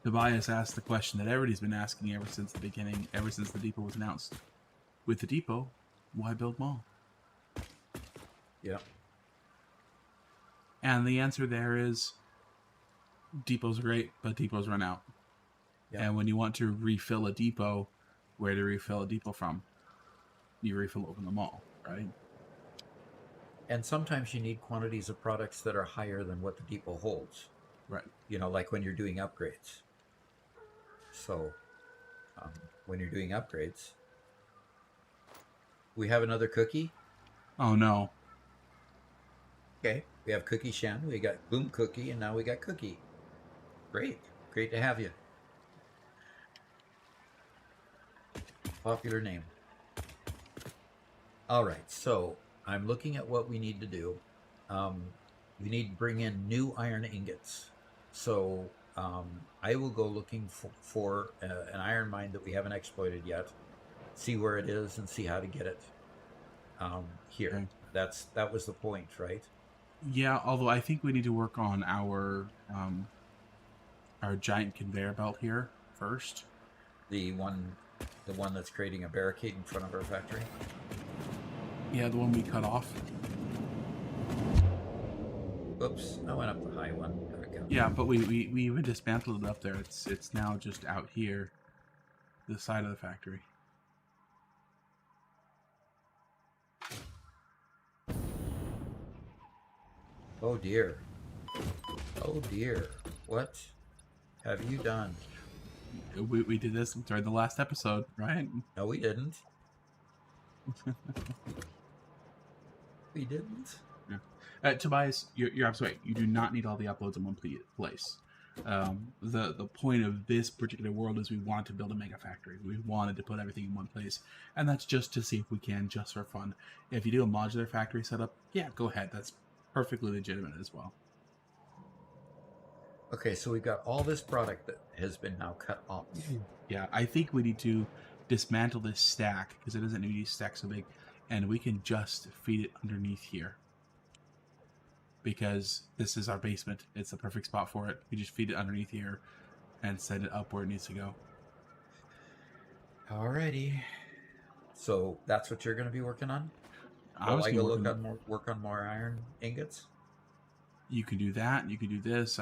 Tobias asked the question that everybody's been asking ever since the beginning, ever since the depot was announced. With the depot, why build mall? Yeah. And the answer there is depots are great, but depots run out. Yeah. And when you want to refill a depot, where to refill a depot from? You refill it from the mall, right? And sometimes you need quantities of products that are higher than what the depot holds. Right. You know, like when you're doing upgrades. So, when you're doing upgrades, we have another cookie. Oh no. Okay. We have Cookie Shen, we got Boom Cookie, and now we got Cookie. Great. Great to have you. Popular name. All right. So I'm looking at what we need to do. We need to bring in new iron ingots. So I will go looking for an iron mine that we haven't exploited yet, see where it is, and see how to get it here. Okay. That was the point, right? Yeah, although I think we need to work on our giant conveyor belt here first. The one that's creating a barricade in front of our factory. Yeah, the one we cut off. Oops, I went up the high one. Yeah, but we even dismantled it up there. It's now just out here, the side of the factory. Oh dear. Oh dear. What have you done? We did this during the last episode, right? No, we didn't. We didn't. Yeah. Tobias, you're absolutely right. You do not need all the uploads in one place. The point of this particular world is we want to build a mega factory. We wanted to put everything in one place, and that's just to see if we can, just for fun. If you do a modular factory setup, yeah, go ahead. That's perfectly legitimate as well. Okay, so we've got all this product that has been now cut off. Yeah, I think we need to dismantle this stack because it doesn't need to be stacked so big, and we can just feed it underneath here. Because this is our basement. It's the perfect spot for it. We just feed it underneath here and send it up where it needs to go. Alrighty. So that's what you're going to be working on? I was I gonna go work on more iron ingots? You can do that. You can do this.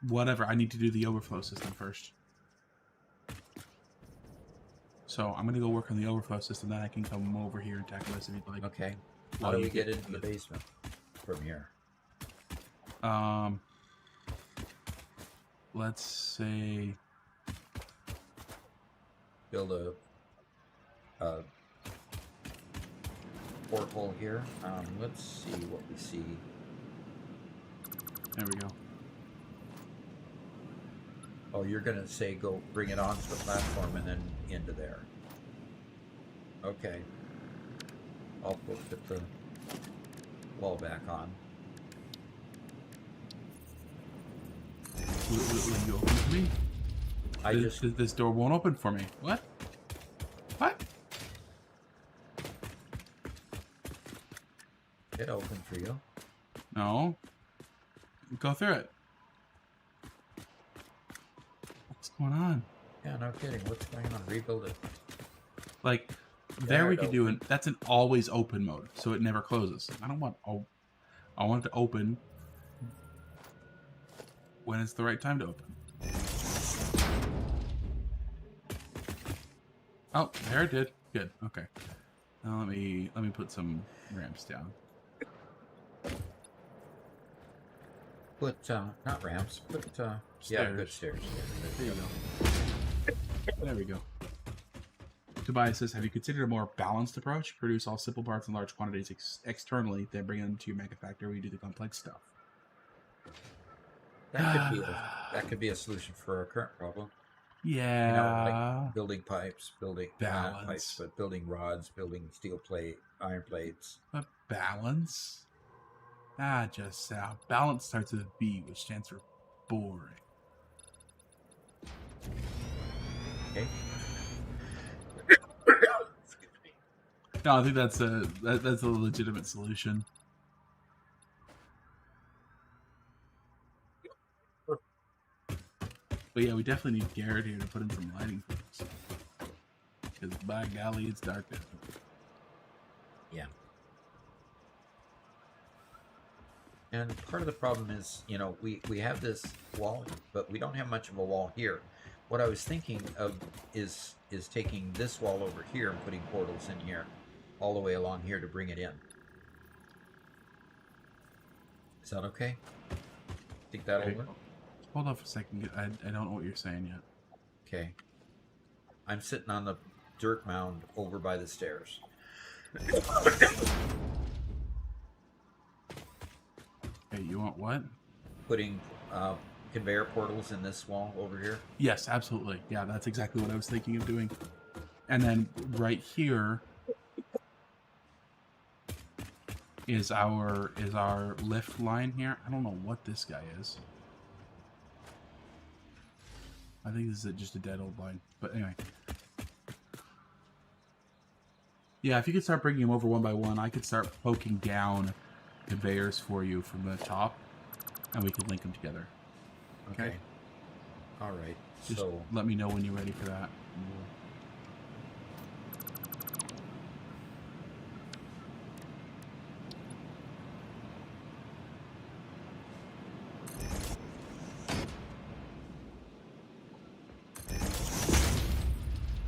Whatever. I need to do the overflow system first. So I'm going to go work on the overflow system. Then I can come over here and tackle this if you'd like. Okay. How do we get into the basement from here? Let's say Build a porthole here. Let's see what we see. there we go. Oh, you're going to say go bring it onto the platform and then into there. Okay. I'll put the wall back on. Will you open for me? This door won't open for me. What? What? It opened for you. No. Go through it. What's going on? Yeah, no kidding. What's going on? Rebuild it. Like, there we can do it. That's an always open mode, so it never closes. I don't want. I want it to open when it's the right time to open. Oh, there it did. Good. Okay. Now let me put some ramps down. Put not ramps, but yeah, good stairs. There you go. There we go. Tobias says, have you considered a more balanced approach? Produce all simple parts in large quantities externally, then bring them to your mega factory where you do the complex stuff. That could be a solution for our current problem. Yeah. Like building pipes, building not pipes, but building rods, building steel plate, iron plates. But balance? Balance starts with a B, which stands for boring. Okay. No, I think that's a legitimate solution. But yeah, we definitely need Garrett here to put in some lighting for us. Because by golly, it's dark now. Yeah. And part of the problem is, we have this wall, but we don't have much of a wall here. What I was thinking of is taking this wall over here and putting portals in here, all the way along here to bring it in. Is that okay? Think that'll work? Hold on for a second. I don't know what you're saying yet. Okay. I'm sitting on the dirt mound over by the stairs. Hey, you want what? Putting conveyor portals in this wall over here. Yes, absolutely. Yeah, that's exactly what I was thinking of doing. And then right here is our lift line here. I don't know what this guy is. I think this is just a dead old line. But anyway. Yeah, if you could start bringing them over one by one, I could start poking down conveyors for you from the top, and we could link them together. Okay? All right. Just let me know when you're ready for that.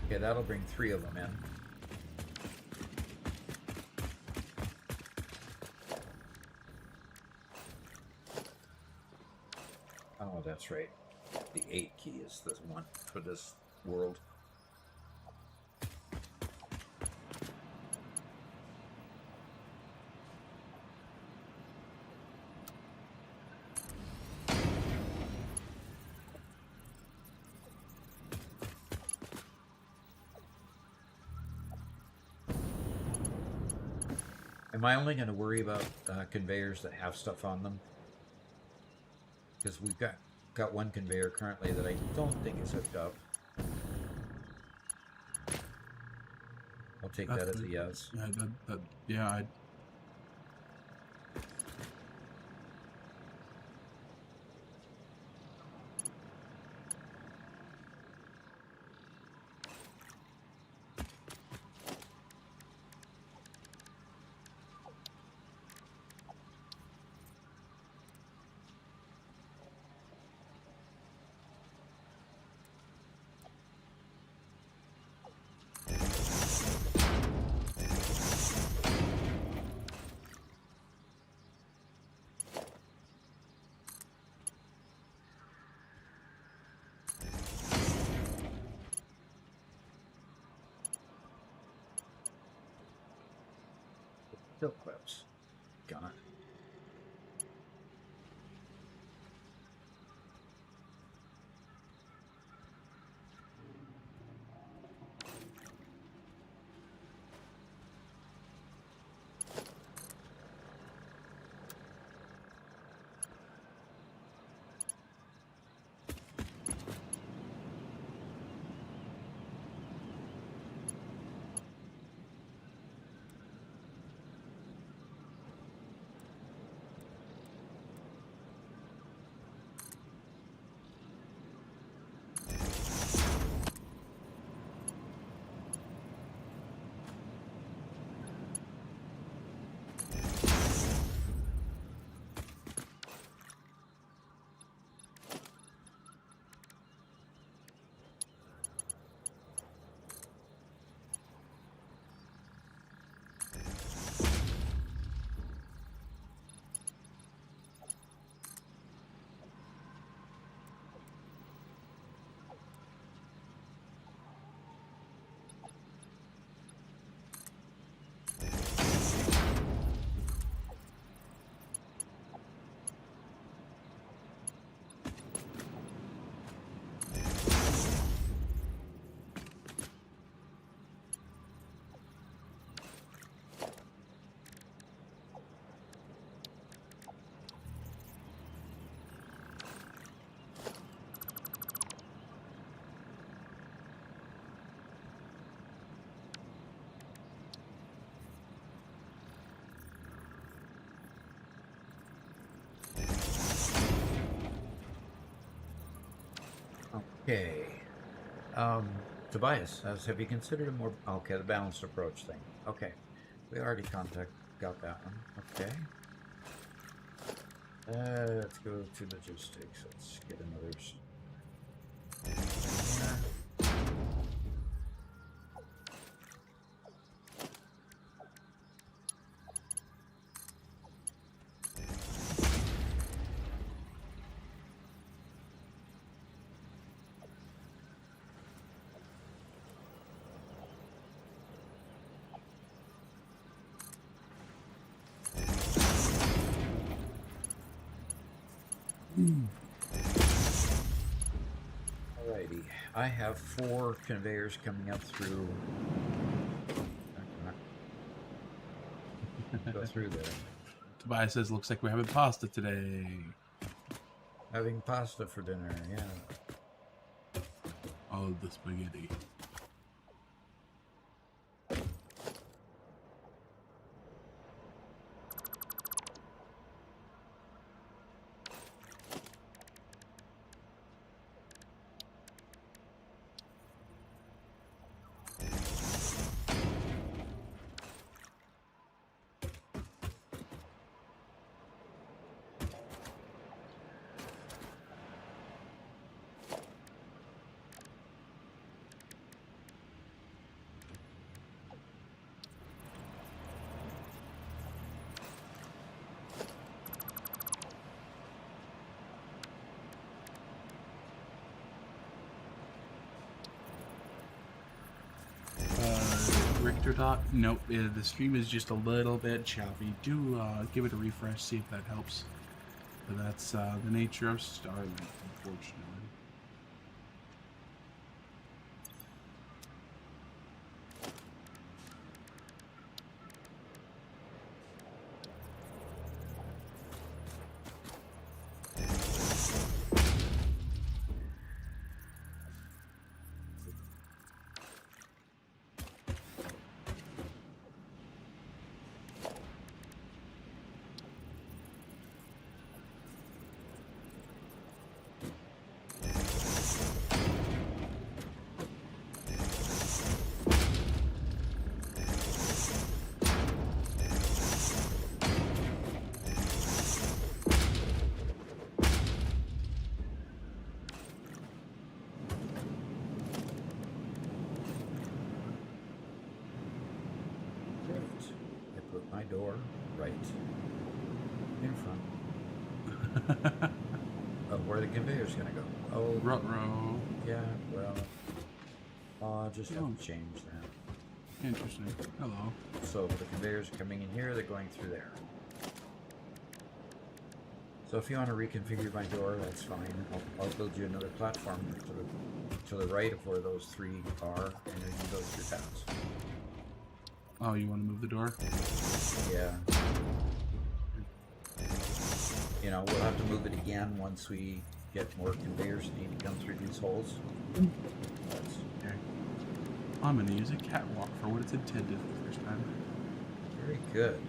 Okay, that'll bring 3 of them in. Oh, that's right. The 8 key is the one for this world. Am I only going to worry about conveyors that have stuff on them? Because we've got one conveyor currently that I don't think is hooked up. I'll take that as a yes. Yeah, Still clips. Got it. Okay. Tobias, have you considered a more... Okay, the balanced approach thing. Okay. We already got that one. Okay. Let's go to logistics. Let's get another... Alrighty, I have 4 conveyors coming up through. Go through there. Tobias says, looks like we're having pasta today. Having pasta for dinner, yeah. Oh, the spaghetti. Richter dot? Nope, the stream is just a little bit choppy. Do give it a refresh, see if that helps. But that's the nature of Starlink, unfortunately. My door right in front of where the conveyor's gonna go. Oh, Ruh-roh. Yeah, well, I'll just have to change that. Interesting. Hello. So the conveyors are coming in here, they're going through there. So if you want to reconfigure my door, that's fine. I'll build you another platform to the right of where those 3 are, and then you can go through that. Oh, you want to move the door? Yeah. You know, we'll have to move it again once we get more conveyors that need to come through these holes. That's... Okay. I'm going to use a catwalk for what it's intended for the first time. Very good.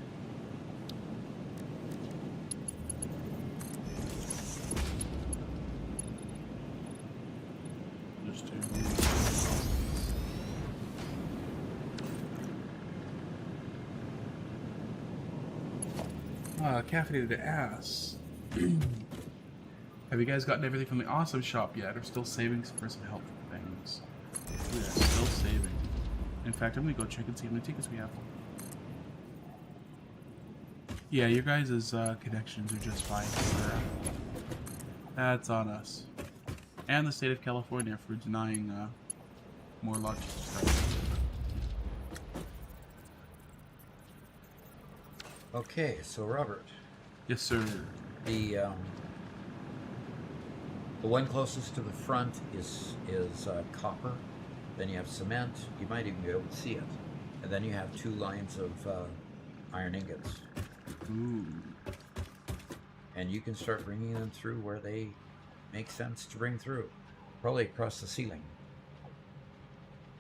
Just to... Caffeinated to ass. Have you guys gotten everything from the awesome shop yet, or still saving for some helpful things? We are still saving. In fact, I'm gonna go check and see how many tickets we have. Yeah, your guys' connections are just fine. That's on us. And the state of California for denying more launches to start. Okay, so Robert. Yes, sir. The one closest to the front is copper. Then you have cement. You might even be able to see it. And then you have 2 lines of iron ingots. Ooh. And you can start bringing them through where they make sense to bring through. Probably across the ceiling.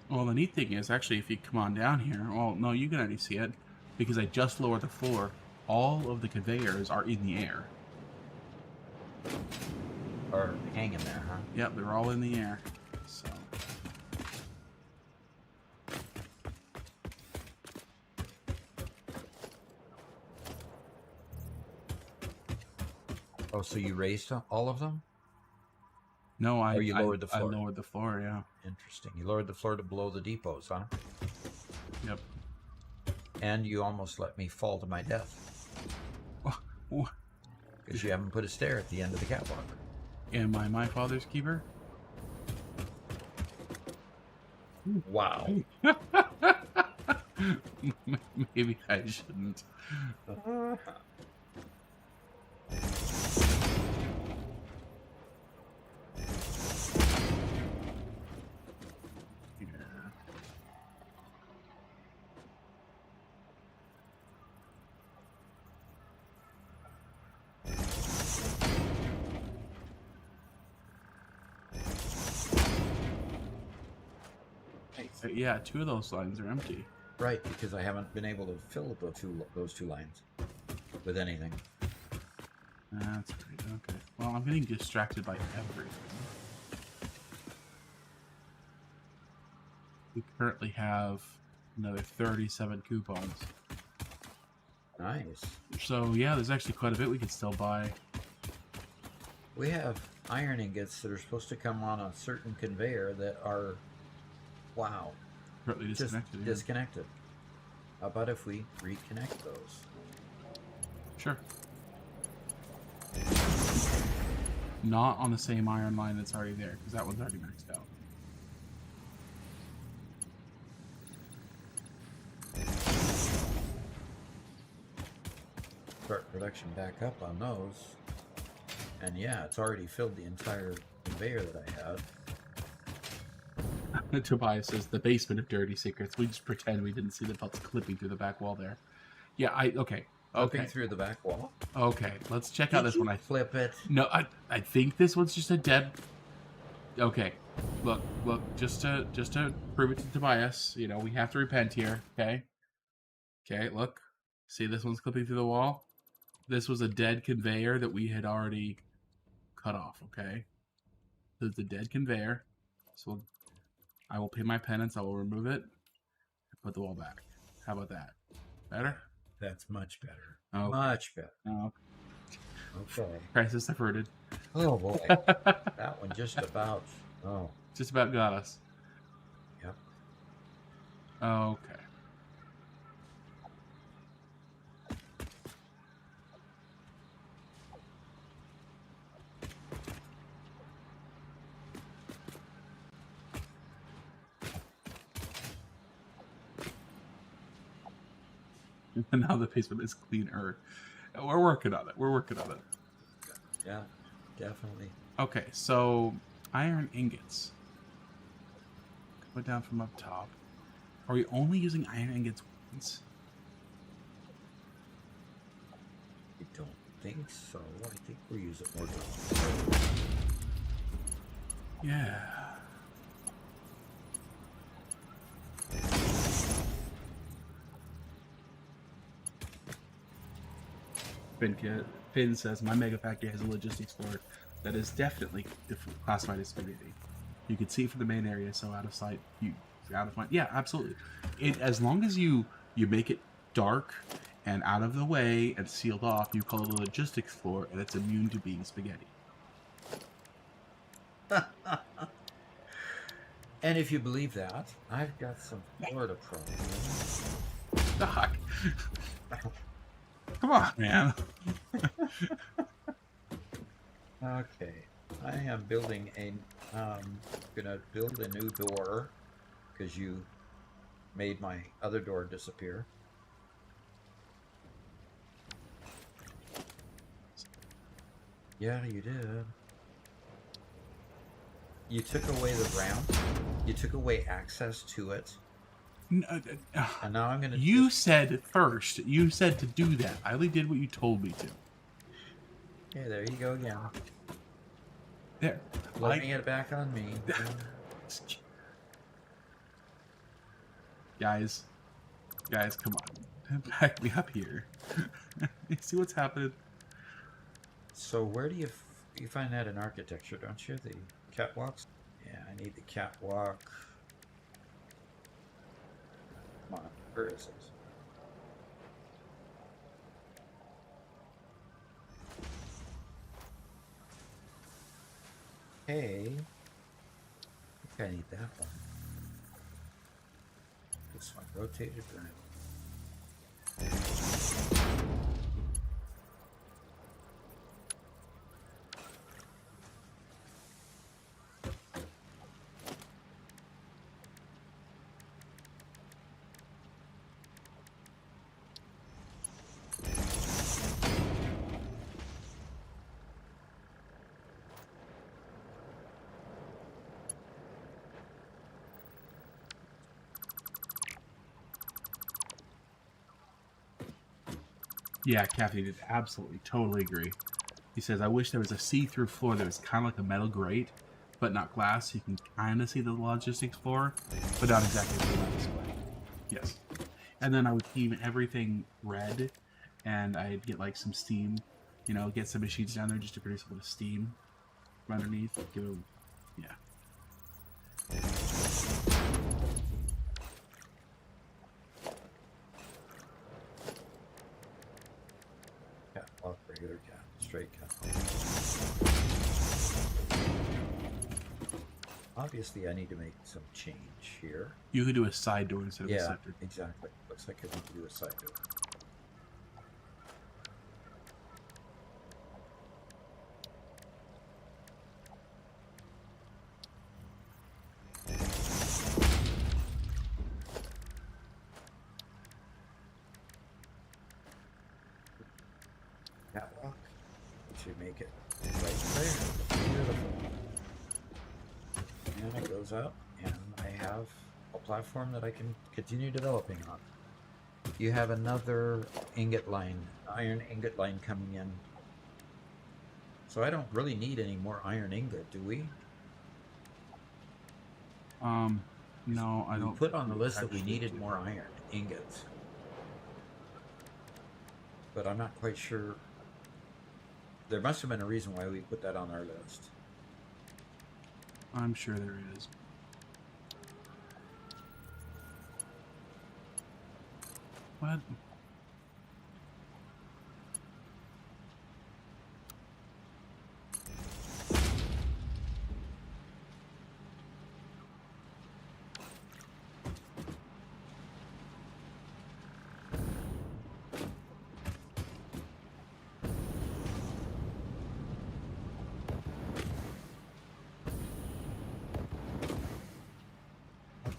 Well, the neat thing is, actually, if you come on down here, well, no, you can already see it, because I just lowered the floor. All of the conveyors are in the air. are hanging there, huh? Yep, they're all in the air. So. Oh, so you raised all of them? No, Or you lowered the floor? I lowered the floor, yeah. Interesting. You lowered the floor to below the depots, huh? Yep. And you almost let me fall to my death. Because you haven't put a stair at the end of the catwalk. Am I my father's keeper? Wow. Maybe I shouldn't. Yeah, 2 of those lines are empty. Right, because I haven't been able to fill those two lines with anything. That's right, okay. Well, I'm getting distracted by everything. We currently have another 37 coupons. Nice. So, yeah, there's actually quite a bit we could still buy. We have iron ingots that are supposed to come on a certain conveyor that are, wow, Currently disconnected. just disconnected. How about if we reconnect those? Sure. Not on the same iron line that's already there, because that one's already maxed out. Start production back up on those. And yeah, it's already filled the entire conveyor that I have. Tobias says, the basement of dirty secrets. We just pretend we didn't see the belts clipping through the back wall there. Yeah, okay. Clipping through the back wall? Okay, let's check out this one. Flip it. No, I think this one's just a dead... Okay, look, just to prove it to Tobias, you know, we have to repent here, okay? Okay, look. See this one's clipping through the wall? This was a dead conveyor that we had already cut off, okay? This is a dead conveyor. So I will pay my penance, I will remove it, and put the wall back. How about that? Better? That's much better. Oh. Much better. Oh. Okay. Crisis averted. Oh boy. That one just about. Oh. Just about got us. Yep. Okay. And now the basement is cleaner. We're working on it. We're working on it. Yeah, definitely. Okay, so iron ingots. Coming down from up top. Are we only using iron ingots once? I don't think so. I think we're using more than. Yeah. Finn says, my mega factory has a logistics floor that is definitely classified as spaghetti. You can see from the main area, so out of sight, out of mind. Yeah, absolutely. As long as you make it dark and out of the way and sealed off, you call it a logistics floor, and it's immune to being spaghetti. And if you believe that, I've got some Florida problems. Doc. Come on, man. Okay, I am building gonna build a new door because you made my other door disappear. Yeah, you did. You took away the ramp. You took away access to it. And now I'm gonna. You said first. You said to do that. I only did what you told me to. Okay, there you go again. There. Blaming it back on me. Guys, come on. Back me up here. You see what's happening? So where do you You find that in architecture, don't you? The catwalks? Yeah, I need the catwalk. Come on, where is it? Hey, I think I need that one. This one rotated around. Yeah, Kathy did absolutely, totally agree. He says, I wish there was a see-through floor that was kind of like a metal grate, but not glass, so you can kind of see the logistics floor, but not exactly the display. Yes. And then I would theme everything red, and I'd get like some steam, you know, get some machines down there just to produce a little steam from underneath. Give it, yeah. Catwalk, regular cat, straight cat. Obviously, I need to make some change here. You could do a side door instead of a Yeah, center. exactly. Looks like I need to do a side door. Catwalk to make it right there. Beautiful. And it goes up, and I have a platform that I can continue developing on. You have another ingot line, iron ingot line coming in. So I don't really need any more iron ingot, do we? No, I We don't. put on the list that we actually needed do. more iron ingots. But I'm not quite sure. There must have been a reason why we put that on our list. I'm sure there is. What?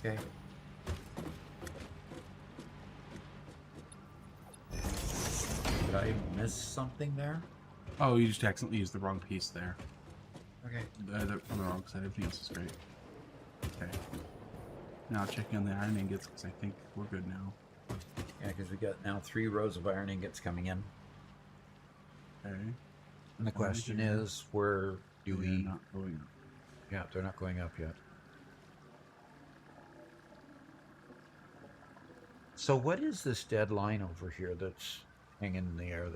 Okay. Did I miss something there? Oh, you just accidentally used the wrong piece there. Okay. On the wrong side. Everything else is great. Okay. Now checking on the iron ingots because I think we're good now. Yeah, because we got now 3 rows of iron ingots coming in. Okay. And the question is, where do They're we... not going up. Yeah, they're not going up yet. So what is this dead line over here that's hanging in the air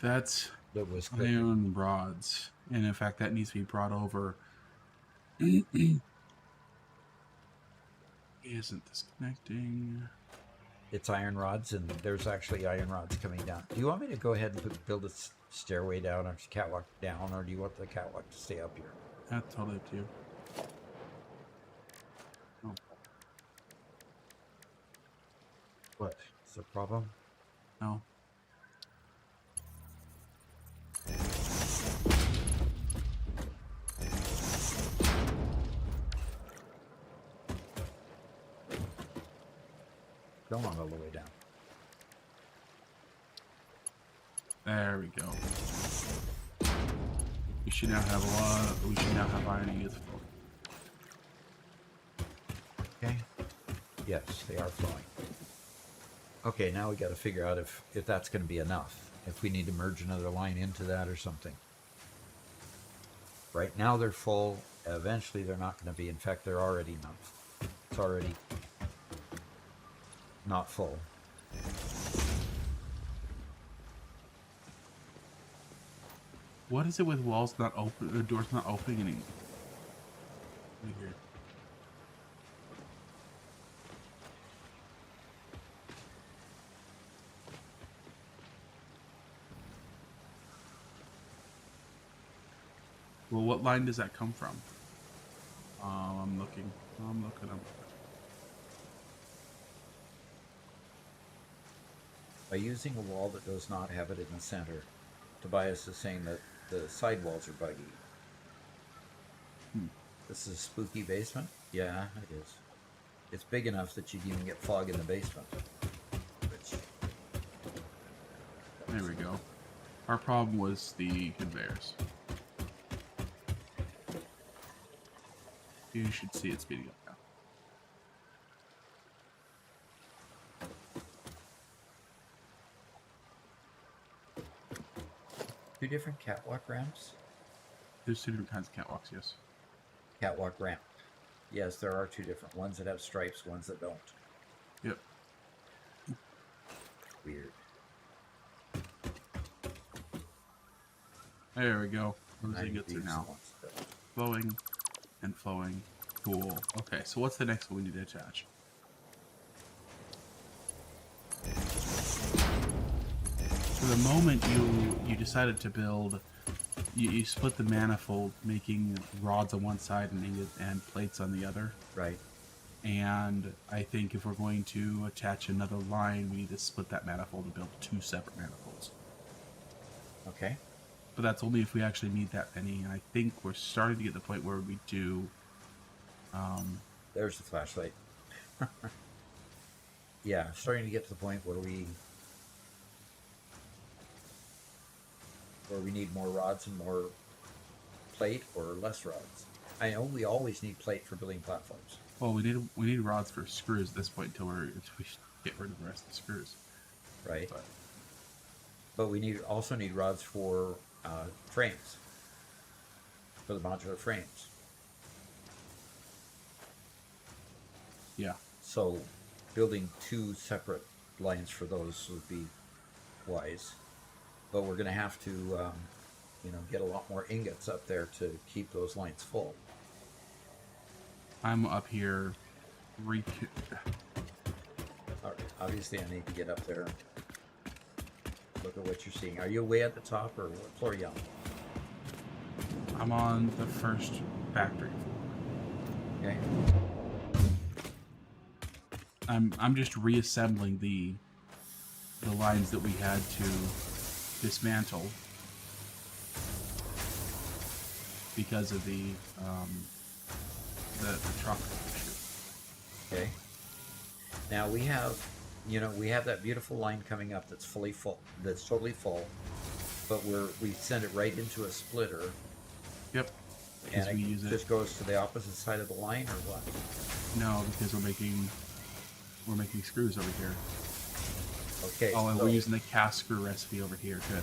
That's that was clicking? iron rods, and in fact, that needs to be brought over. Isn't disconnecting? It's iron rods, and there's actually iron rods coming down. Do you want me to go ahead and build a stairway down or catwalk down, or do you want the catwalk to stay up here? That's totally up to you. Oh, What? Is there a problem? no. Go on all the way down. There we go. We should now have a lot. We should now have iron ingots full. Okay. Yes, they are flowing. Okay, now we got to figure out if that's going to be enough. If we need to merge another line into that or something. Right now they're full. Eventually they're not going to be. In fact, they're already not. It's already not full. What is it with walls not open, the doors not opening? Weird. Well, what line does that come from? I'm looking. I'm looking. By using a wall that does not have it in the center, Tobias is saying that the sidewalls are buggy. This is a spooky basement? Yeah, it is. It's big enough that you can even get fog in the basement. Which... There we go. Our problem was the conveyors. You should see it speeding up now. Two different catwalk ramps? There's two different kinds of catwalks, yes. Catwalk ramp. Yes, there are two different ones that have stripes, ones that don't. Yep. Weird. There we go. What does he get through now? Ones don't. Flowing and flowing. Cool. Okay, so what's the next one we need to attach? For the moment you decided to build, you split the manifold, making rods on one side and plates on the other. Right. And I think if we're going to attach another line, we need to split that manifold and build two separate manifolds. Okay. But that's only if we actually need that many. And I think we're starting to get to the point where we do. There's the flashlight. Yeah, starting to get to the point where we need more rods and more plate, or less rods. I know we always need plate for building platforms. Well, we need rods for screws at this point until we get rid of the rest of the screws. Right. But we also need rods for frames, for the modular frames. Yeah. So building two separate lines for those would be wise. But we're going to have to, get a lot more ingots up there to keep those lines full. I'm up here. Obviously, I need to get up there and look at what you're seeing. Are you way at the top, or what floor are you on? I'm on the first factory floor. Okay. I'm just reassembling the lines that we had to dismantle because of the truck issue. Okay. Now we have that beautiful line coming up that's fully full, that's totally full, but we send it right into a splitter. Yep. And we use it. Just goes to the opposite side of the line, or what? No, because we're making screws over here. Okay. Oh, and we're using the cast screw recipe over here. Good.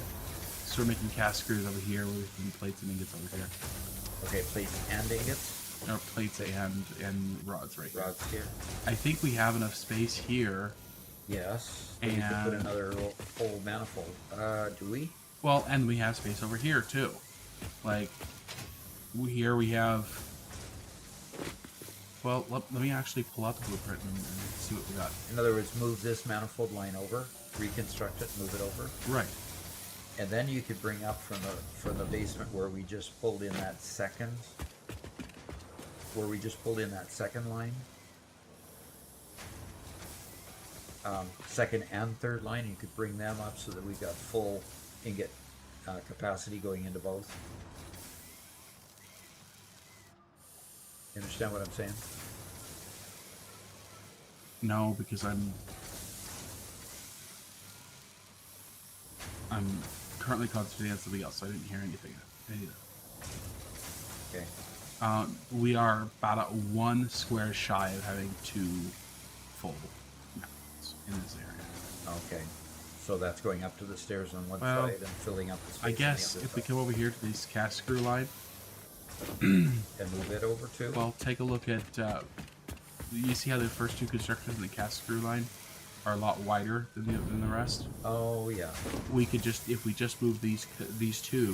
So we're making cast screws over here. We're making plates and ingots over here. Okay, plates and ingots. Or plates and rods right here. Rods here. I think we have enough space here. Yes. And you can put another full manifold. Do we? Well, and we have space over here too. Like, here we have. Well, let me actually pull out the blueprint and see what we got. In other words, move this manifold line over, reconstruct it, move it over. Right. And then you could bring up from the basement where we just pulled in that second line. Second and third line, you could bring them up so that we've got full ingot capacity going into both. You understand what I'm saying? No, because I'm currently concentrating on something else, so I didn't hear anything. Okay. We are about one square shy of having two full mountains in this area. Okay. So that's going up to the stairs on one Well, side and filling up the space I guess on the if other we side. come over here to this cast screw line, And move it over too? well, take a look at. You see how the first two constructions in the cast screw line? are a lot wider than the rest. Oh yeah. We could just, if we just move these two,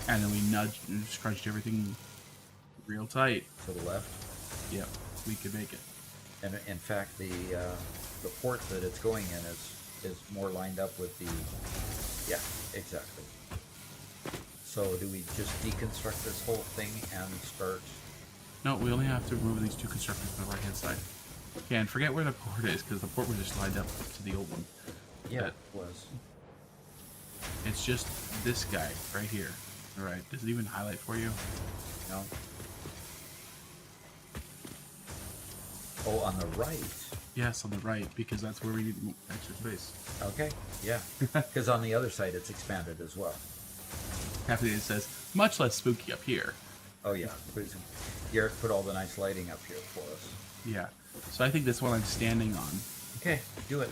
and then we nudge and scrunched everything real tight. To the left. Yep, we could make it. And in fact, the port that it's going in is more lined up with the. Yeah, exactly. So do we just deconstruct this whole thing and start? No, we only have to remove these two constructors on the right hand side. Okay, and forget where the port is, because the port was just lined up to the old one. Yeah, But it was. it's just this guy right here. Alright, does it even highlight for you? No. Oh, on the right. Yes, on the right, because that's where we need extra space. Okay, yeah. Because on the other side, it's expanded as well. After it says, much less spooky up here. Oh yeah. Garrett put all the nice lighting up here for us. Yeah. So I think this one I'm standing on. Okay, do it.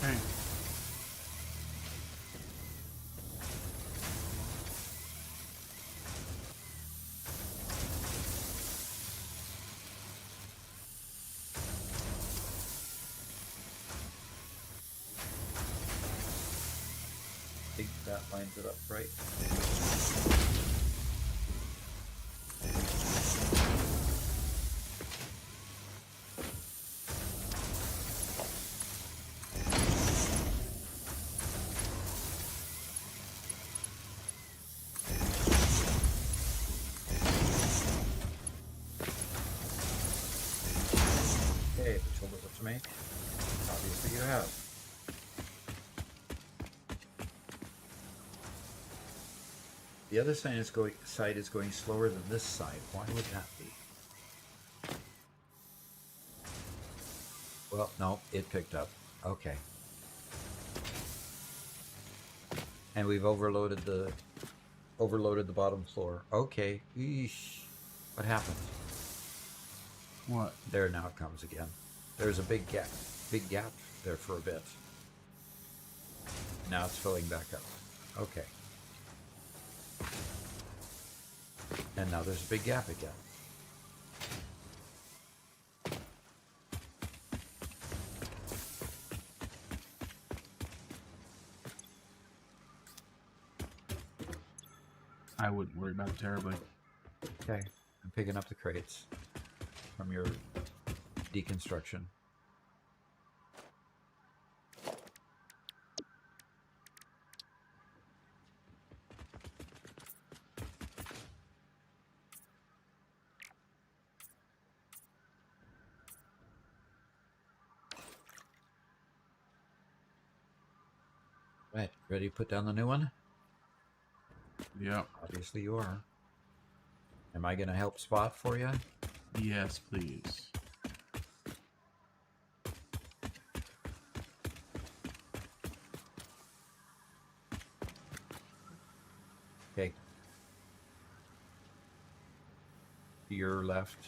Okay. I think that lines it up right. Okay, if you told us what to make, obviously you have. The other side is going slower than this side. Why would that be? Well, no, it picked up. Okay. And we've overloaded the bottom floor. Okay. Eesh. What happened? What? There, now it comes again. There's a big gap there for a bit. Now it's filling back up. Okay. And now there's a big gap again. I wouldn't worry about it terribly. Okay. I'm picking up the crates from your deconstruction. Right, ready to put down the new one? Yep. Obviously you are. Am I going to help spot for you? Yes, please. Okay. To your left.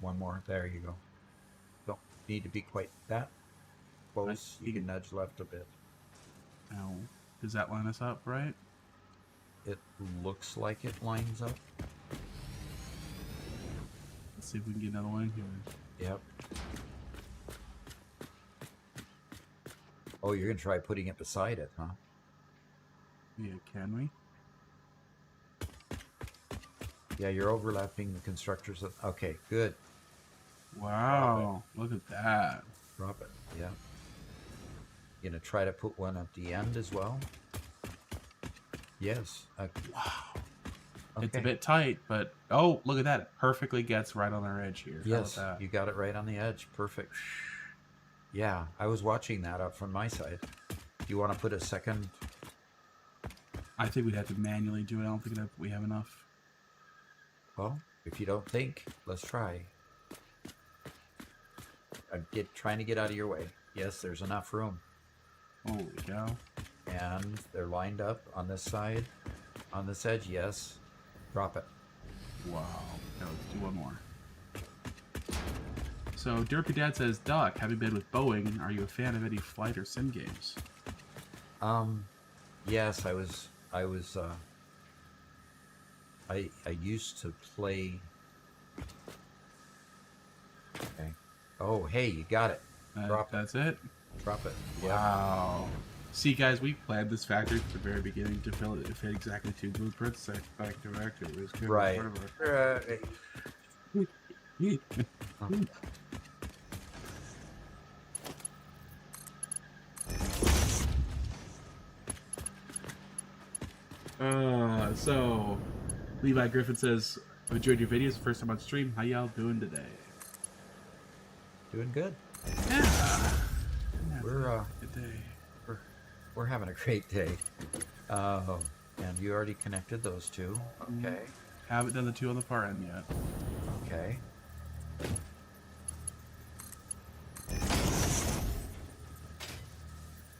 One more. There you go. Don't need to be quite that close. You can nudge left a bit. Now, does that line us up, right? It looks like it lines up. Let's see if we can get another one in here. Yep. Oh, you're going to try putting it beside it, huh? Yeah, can we? Yeah, you're overlapping the constructors. Okay, good. Wow, look at that. Drop it. Yeah. You going to try to put one at the end as well? Yes. Wow. Okay. It's a bit tight, but oh, look at that. It perfectly gets right on our edge here. Yes, How about that? you got it right on the edge. Perfect. Yeah, I was watching that up from my side. Do you want to put a second I think we'd have to manually do it. I don't think that we have enough. Well, if you don't think, let's try. I'm trying to get out of your way. Yes, there's enough room. Holy cow. And they're lined up on this side. On this edge, yes. Drop it. Wow. Okay, let's do one more. So, Derpy Dad says, Doc, having been with Boeing, are you a fan of any flight or sim games? Yes, I used to play. Okay. Oh, hey, you got it. Drop it. That's it? Drop it. Wow. See, guys, we planned this factory from the very beginning to fill it. It fit exactly 2 blueprints. Back to back. It was good. Right. So, Levi Griffin says, I've enjoyed your videos. First time on stream. How y'all doing today? Doing good. Yeah. We're good day. We're having a great day. And you already connected those two. Okay. Haven't done the 2 on the far end yet. Okay.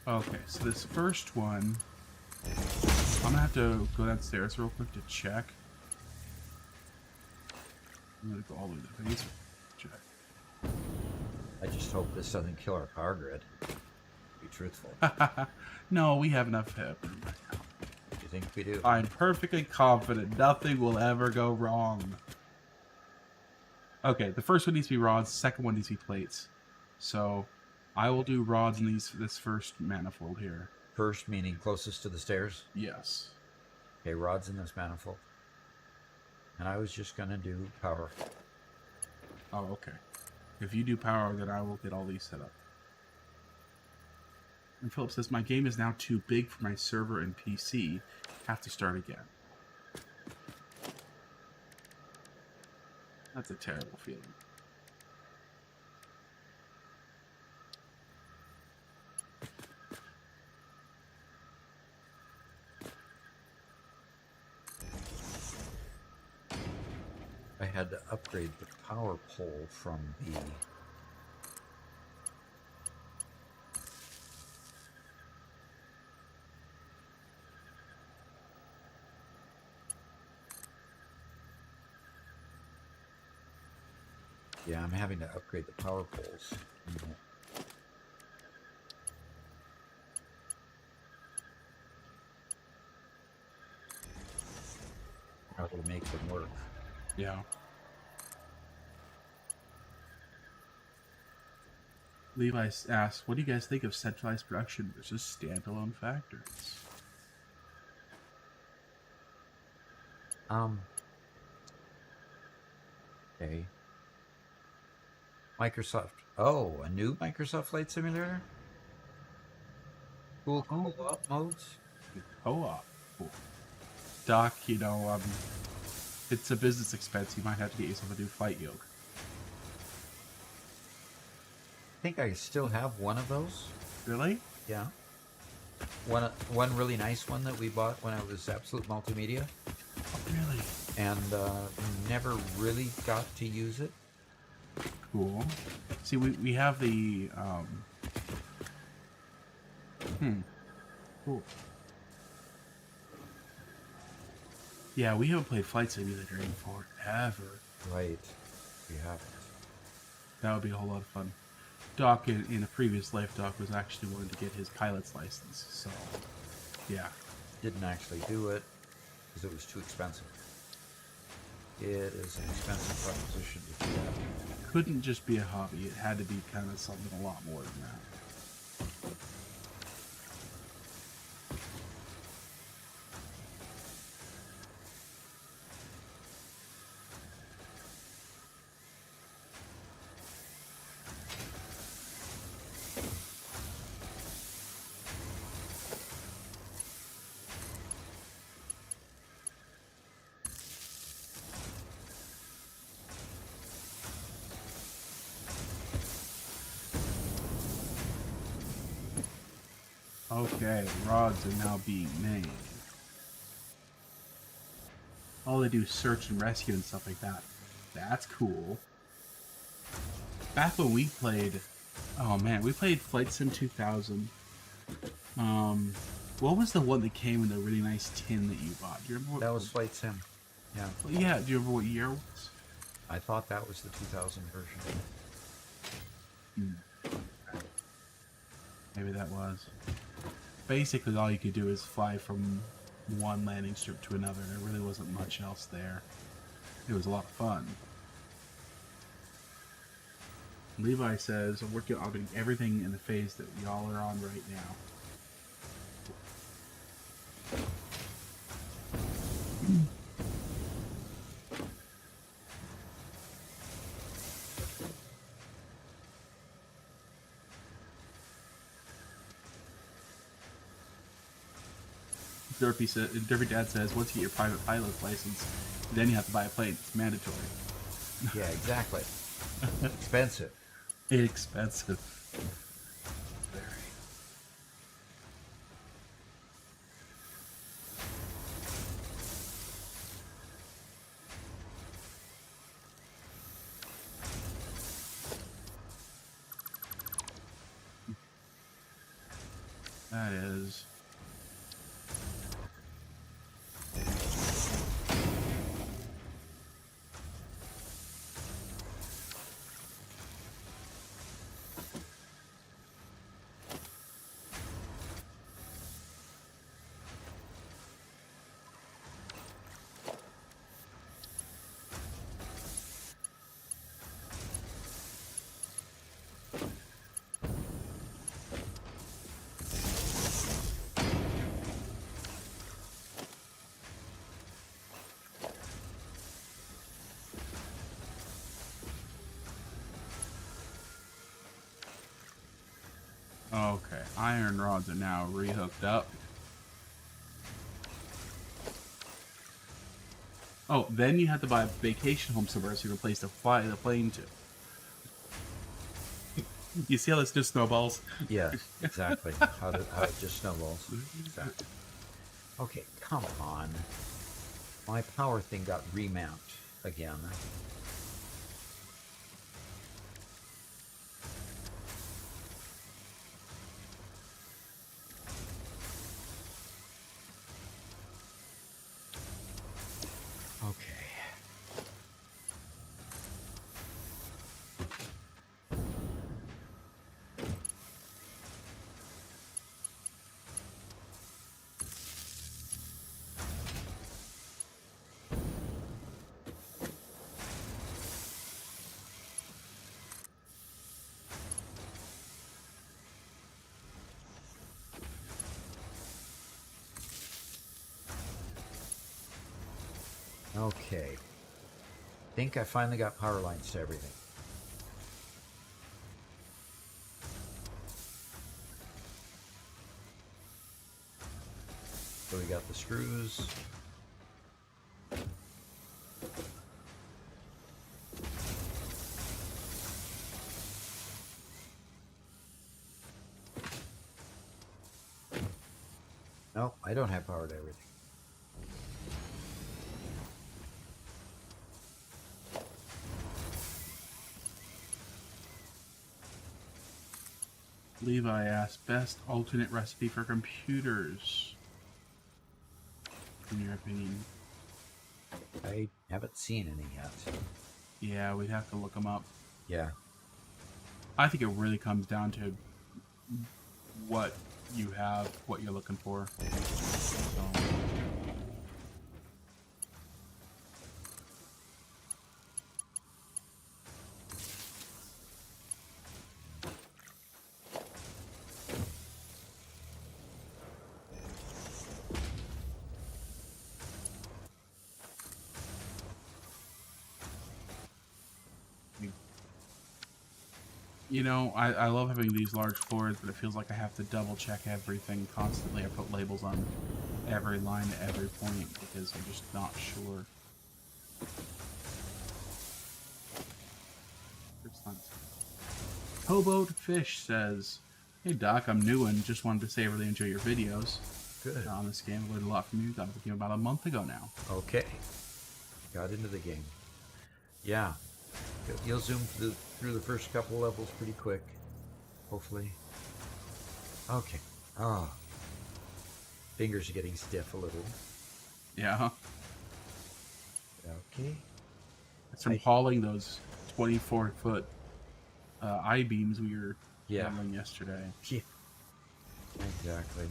Okay, so this first one, I'm gonna have to go downstairs real quick to check. I'm gonna go all the way to the base to check. I just hope this doesn't kill our power grid. To be truthful. No, we have enough headroom right now. You think we do? I'm perfectly confident nothing will ever go wrong. Okay, the first one needs to be rods, second one needs to be plates. So, I will do rods in this first manifold here. First meaning closest to the stairs? Yes. Okay, rods in this manifold. And I was just gonna do power. Oh, okay. If you do power, then I will get all these set up. And Philip says, my game is now too big for my server and PC. Have to start again. That's a terrible feeling. I had to upgrade the power pole from the Yeah, I'm having to upgrade the power poles. How to make them work. Yeah. Levi asks, what do you guys think of centralized production versus standalone factories? Okay. Microsoft. Oh, a new Microsoft Flight Simulator? Cool co-op modes? Co-op. Cool. Doc, you know, it's a business expense. You might have to get yourself a new flight yoke. I think I still have one of those. Really? Yeah. One really nice one that we bought when I was Absolute Multimedia. Oh, really? And never really got to use it. Cool. See, we have the, Cool. Yeah, we haven't played Flight Simulator in forever. Right. We haven't. That would be a whole lot of fun. Doc, in a previous life, Doc was actually wanting to get his pilot's license, so, yeah. Didn't actually do it because it was too expensive. It is an expensive proposition to do that. Couldn't just be a hobby. It had to be kind of something a lot more than that. Okay, rods are now being made. Oh, they do search and rescue and stuff like that. That's cool. Back when we played, oh man, we played Flight Sim 2000. What was the one that came in the really nice tin that you bought? Do you remember what That was Flight Sim. Yeah. Well, yeah, do you remember what year it was? I thought that was the 2000 version. Maybe that was. Basically, all you could do is fly from one landing strip to another. There really wasn't much else there. It was a lot of fun. Levi says, I'm working on everything in the phase that y'all are on right now. Derpy Dad says, once you get your private pilot's license, then you have to buy a plane. It's mandatory. Yeah, exactly. Expensive. Expensive. Very. That is. Okay, iron rods are now rehooked up. Oh, then you have to buy a vacation home somewhere so you have a place to fly the plane to. You see how this just snowballs? Yeah, exactly. how it just snowballs. Exactly. Okay, come on. My power thing got remounted again. Okay. Okay. Think I finally got power lines to everything. So we got the screws. No, I don't have power to everything. Levi asked, best alternate recipe for computers, in your opinion? I haven't seen any yet. Yeah, we'd have to look them up. Yeah. I think it really comes down to what you have, what you're looking for. So. You know, I love having these large floors, but it feels like I have to double check everything constantly. I put labels on every line at every point because I'm just not sure. Hoboed Fish says, hey Doc, I'm new and just wanted to say I really enjoy your videos. Good. On this game, I learned a lot from you. Got the game about a month ago now. Okay. got into the game. Yeah. You'll zoom through the first couple levels pretty quick. Hopefully. Okay. Oh. Fingers are getting stiff a little. Yeah. Okay. It's from hauling those 24-foot I-beams we were Yeah. handling yesterday. Yeah. Exactly.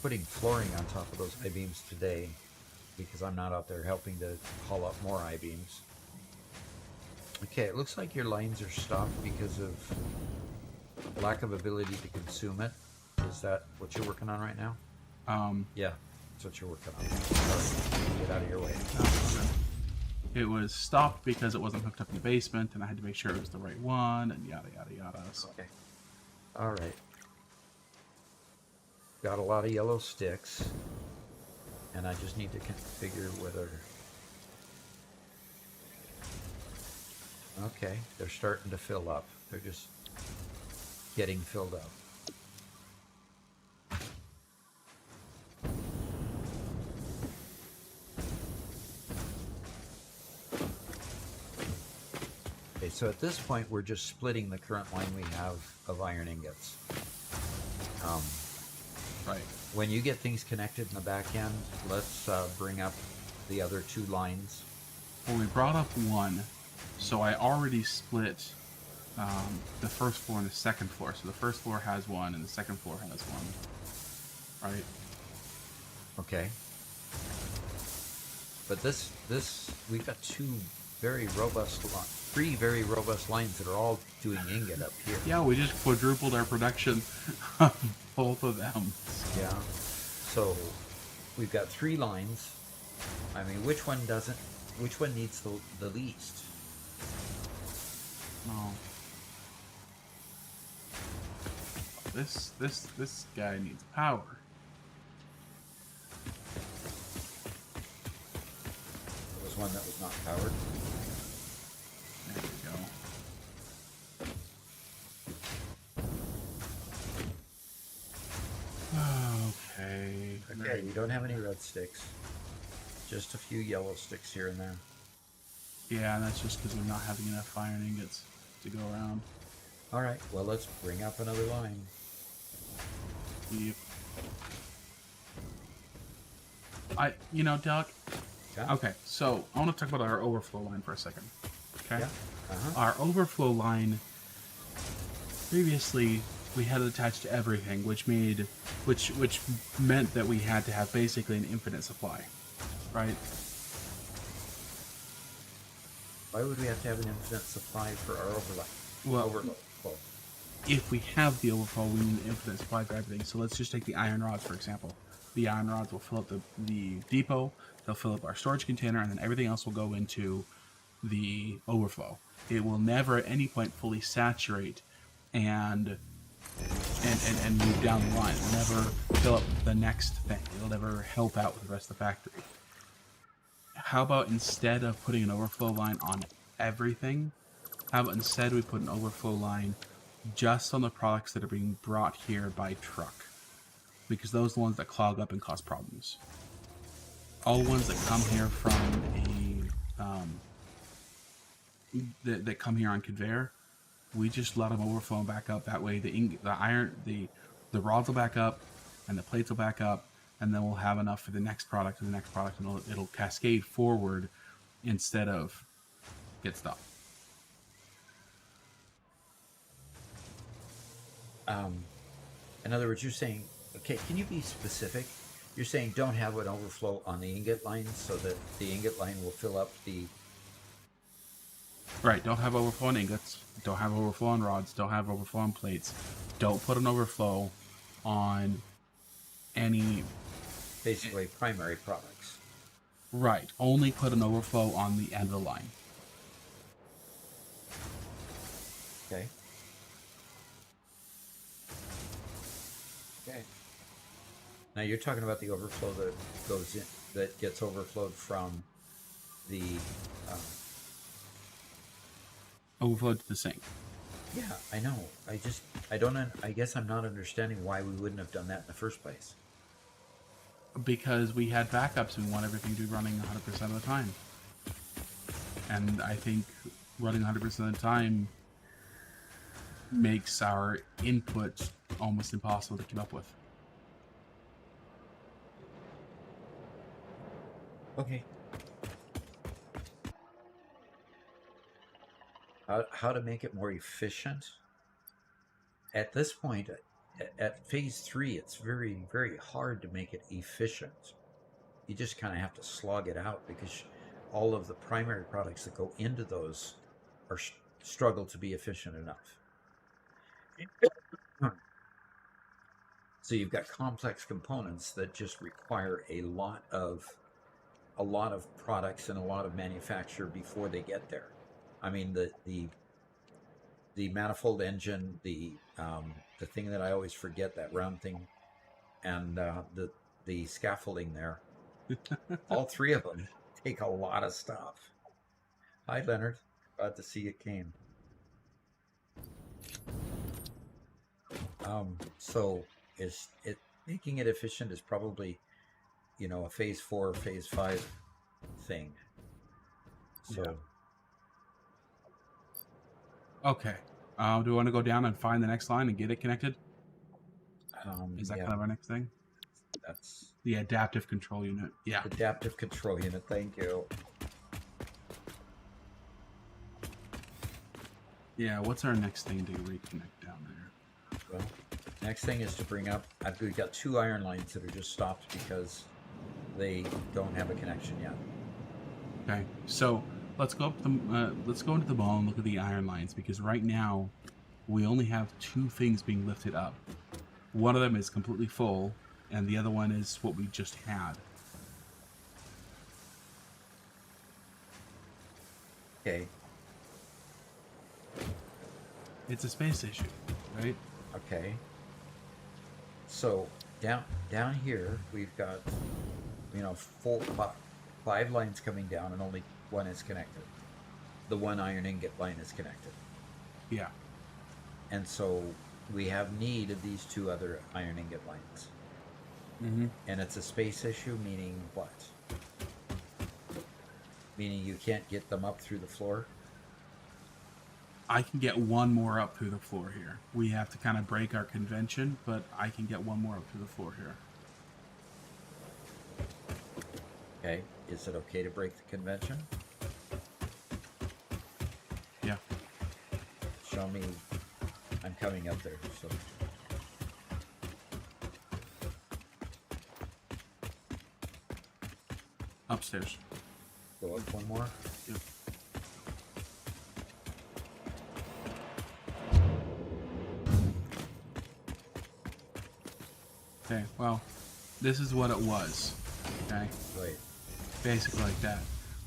Putting flooring on top of those I-beams today because I'm not out there helping to haul up more I-beams. Okay, it looks like your lines are stopped because of lack of ability to consume it. Is that what you're working on right now? Yeah, that's what you're working on. Sorry, get out of your way. It was stopped because it wasn't hooked up in the basement, and I had to make sure it was the right one, and yada yada yada. So. Okay. All right. Got a lot of yellow sticks, and I just need to configure whether. Okay, they're starting to fill up. They're just getting filled up. Okay, so at this point, we're just splitting the current line we have of iron ingots. Right. When you get things connected in the back end, let's bring up the other two lines. Well, we brought up one, so I already split the first floor and the second floor. So the first floor has one, and the second floor has one. Right. Okay. But this we've got three very robust lines that are all doing ingot up here. Yeah, we just quadrupled our production on both of them. Yeah. So we've got three lines. I mean, which one needs the least? No. This guy needs power. There was one that was not powered. There we go. Okay, you don't have any red sticks. Just a few yellow sticks here and there. Yeah, and that's just because we're not having enough iron ingots to go around. All right, well, let's bring up another line. Yep. Doc. Yeah? Okay, so I want to talk about our overflow line for a second. Okay. Yeah. Uh-huh. Our overflow line. Previously, we had it attached to everything, which meant that we had to have basically an infinite supply, right? Why would we have to have an infinite supply for our overflow? Overflow. If we have the overflow, we need an infinite supply for everything. So let's just take the iron rods, for example. The iron rods will fill up the depot, they'll fill up our storage container, and then everything else will go into the overflow. It will never at any point fully saturate and move down the line. It'll never fill up the next thing. It'll never help out with the rest of the factory. How about instead of putting an overflow line on everything, how about instead we put an overflow line just on the products that are being brought here by truck? Because those are the ones that clog up and cause problems. All ones that come here from that come here on conveyor, we just let them overflow and back up. That way the rods will back up and the plates will back up, and then we'll have enough for the next product and the next product, and it'll cascade forward instead of get stopped. In other words, you're saying, okay, can you be specific? You're saying don't have an overflow on the ingot line so that the ingot line will fill up the... Right, don't have overflow on ingots, don't have overflow on rods, don't have overflow on plates, don't put an overflow on any... Basically primary products. Right, only put an overflow on the end of the line. Okay. Okay. Now you're talking about the overflow that goes in, that gets overflowed from the... Overflow to the sink. Yeah, I know. I guess I'm not understanding why we wouldn't have done that in the first place. Because we had backups, we want everything to be running 100% of the time. And I think running 100% of the time makes our input almost impossible to keep up with. Okay. How to make it more efficient? At this point, at phase 3, it's very, very hard to make it efficient. You just kind of have to slog it out because all of the primary products that go into those are struggle to be efficient enough. So you've got complex components that just require a lot of products and a lot of manufacture before they get there. I mean, the manifold engine, the thing that I always forget, that round thing, and the scaffolding there. All three of them take a lot of stuff. Hi, Leonard. Glad to see you came. So is it making it efficient is probably, a phase 4, phase 5 thing. So. Yeah. Okay. Do we want to go down and find the next line and get it connected? Is that kind of our next thing? That's the adaptive control unit. Yeah. Adaptive control unit. Thank you. Yeah. What's our next thing to reconnect down there? Well, next thing is to bring up. We've got 2 iron lines that are just stopped because they don't have a connection yet. Okay. So let's go up the. Let's go into the ball and look at the iron lines, because right now we only have 2 things being lifted up. One of them is completely full, and the other one is what we just had. Okay. It's a space issue, right? Okay. So down here we've got 5 lines coming down, and only one is connected. The one iron ingot line is connected. Yeah. And so we have need of these 2 other iron ingot lines. Mm-hmm. And it's a space issue, meaning what? Meaning you can't get them up through the floor? I can get one more up through the floor here. We have to kind of break our convention, but I can get one more up through the floor here. Okay. Is it okay to break the convention? Yeah. Show me. I'm coming up there, so. Upstairs. Go up one more. Yep. Okay, well, this is what it was. Okay? Right. Basically like that.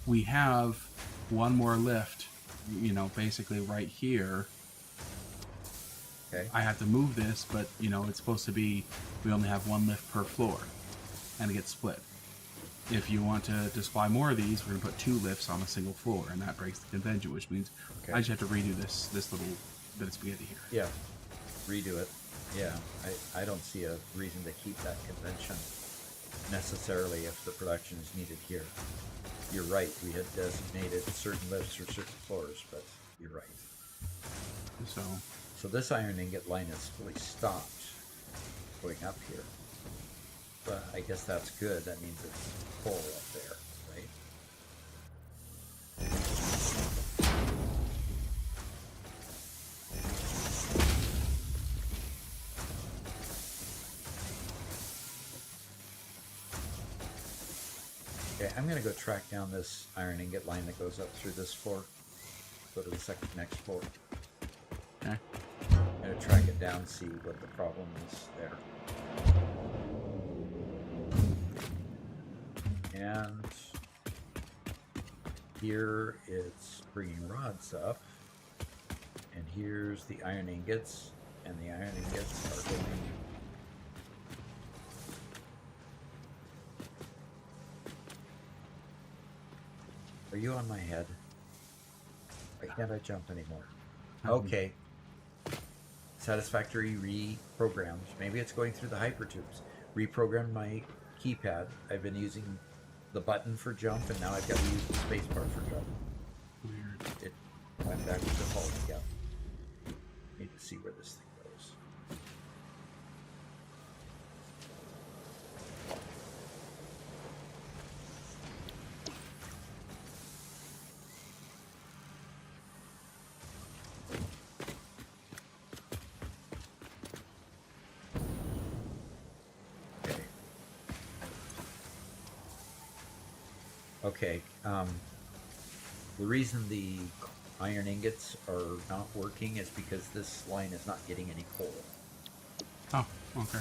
We have one more lift, basically right here. Okay. I have to move this, but, it's supposed to be, we only have one lift per floor, and it gets split. If you want to supply more of these, we're going to put 2 lifts on a single floor, and that breaks the convention, which means I just have to redo this little bit of spaghetti here. Yeah. Redo it. Yeah. I don't see a reason to keep that convention necessarily if the production is needed here. You're right. We had designated certain lifts for certain floors, but you're right. So this iron ingot line is fully stopped going up here. But I guess that's good. That means it's full up there, right? Okay, I'm going to go track down this iron ingot line that goes up through this floor. Go to the next floor. Okay. I'm going to track it down, see what the problem is there. And here it's bringing rods up, and here's the iron ingots, and the iron ingots are going. Are you on my head? Why can't I jump anymore? Okay. Satisfactory reprogrammed. Maybe it's going through the hypertubes. Reprogrammed my keypad. I've been using the button for jump, and now I've got to use the space bar for jump. Weird. It went back to default again. Need to see where this thing goes. Okay. The reason the iron ingots are not working is because this line is not getting any coal. Oh, okay.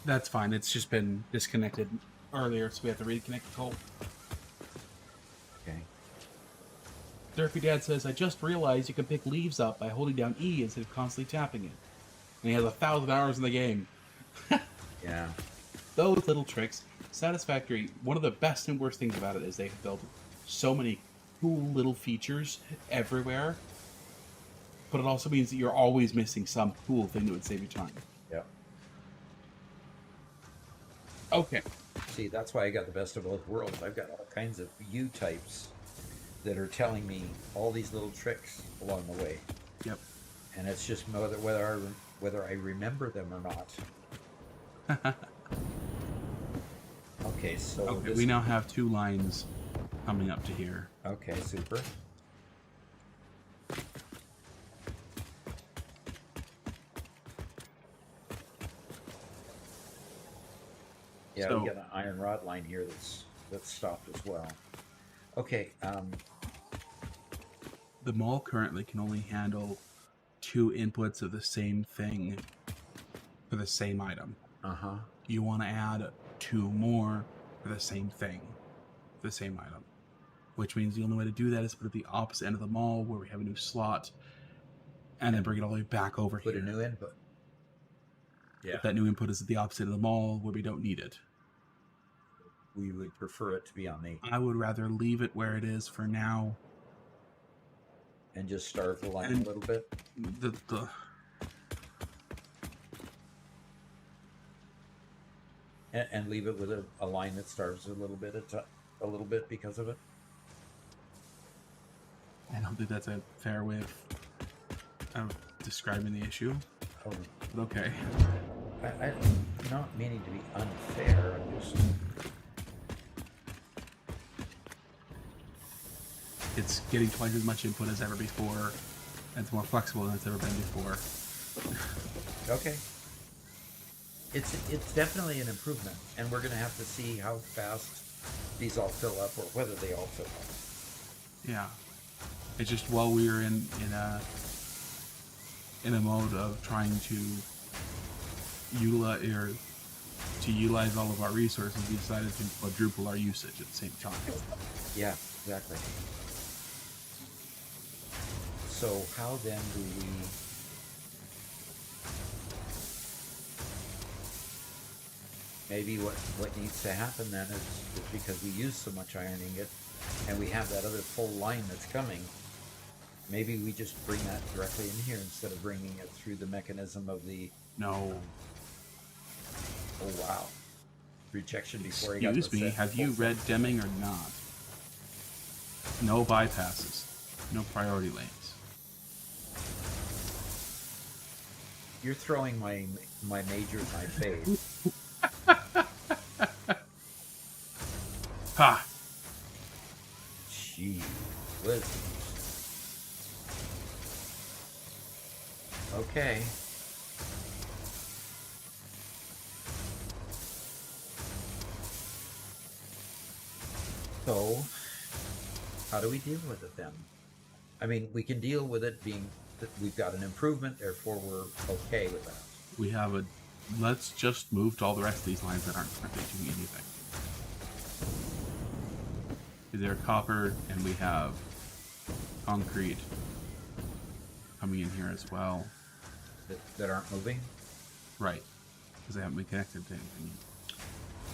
That's fine. It's just been disconnected earlier, so we have to reconnect the coal. Okay. Derpy Dad says, I just realized you can pick leaves up by holding down E instead of constantly tapping it. And he has 1,000 hours in the game. Yeah. Those little tricks. Satisfactory, one of the best and worst things about it is they've built so many cool little features everywhere. But it also means that you're always missing some cool thing that would save you time. Yeah. Okay. See, that's why I got the best of both worlds. I've got all kinds of U types that are telling me all these little tricks along the way. Yep. And it's just whether I remember them or not. Okay, so Okay, we now have 2 lines coming up to here. Okay, super. Yeah, So, we got an iron rod line here that's stopped as well. Okay, the mall currently can only handle 2 inputs of the same thing for the same item. uh-huh. You want to add 2 more for the same thing, for the same item. Which means the only way to do that is put it at the opposite end of the mall where we have a new slot, and then bring it all the way back over Put here. a new input. Yeah. If that new input is at the opposite of the mall where we don't need it. We would prefer it to be on the... I would rather leave it where it is for now. And just starve the line And a little bit. The And leave it with a line that starves a little bit because of it. I don't think that's a fair way of describing the issue. Oh, But okay. I'm not meaning to be unfair. I'm just... It's getting twice as much input as ever before. And it's more flexible than it's ever been before. Okay. It's definitely an improvement, and we're going to have to see how fast these all fill up, or whether they all fill up. Yeah. It's just while we were in a mode of trying to utilize all of our resources, we decided to quadruple our usage at the same time. Yeah, exactly. So how then do we... Maybe what needs to happen then is because we use so much iron ingot, and we have that other full line that's coming, maybe we just bring that directly in here instead of bringing it through the mechanism of the... No. Oh, wow. Rejection before he got Excuse the me, set. have you read Deming or not? No bypasses. No priority lanes. You're throwing my major in my face. Ha! Gee whiz. Okay. So, how do we deal with it then? I mean, we can deal with it being that we've got an improvement, therefore we're okay with that. We have a... Let's just move to all the rest of these lines that aren't currently doing anything. They're copper, and we have concrete coming in here as well. That aren't moving? Right. Because they haven't been connected to anything.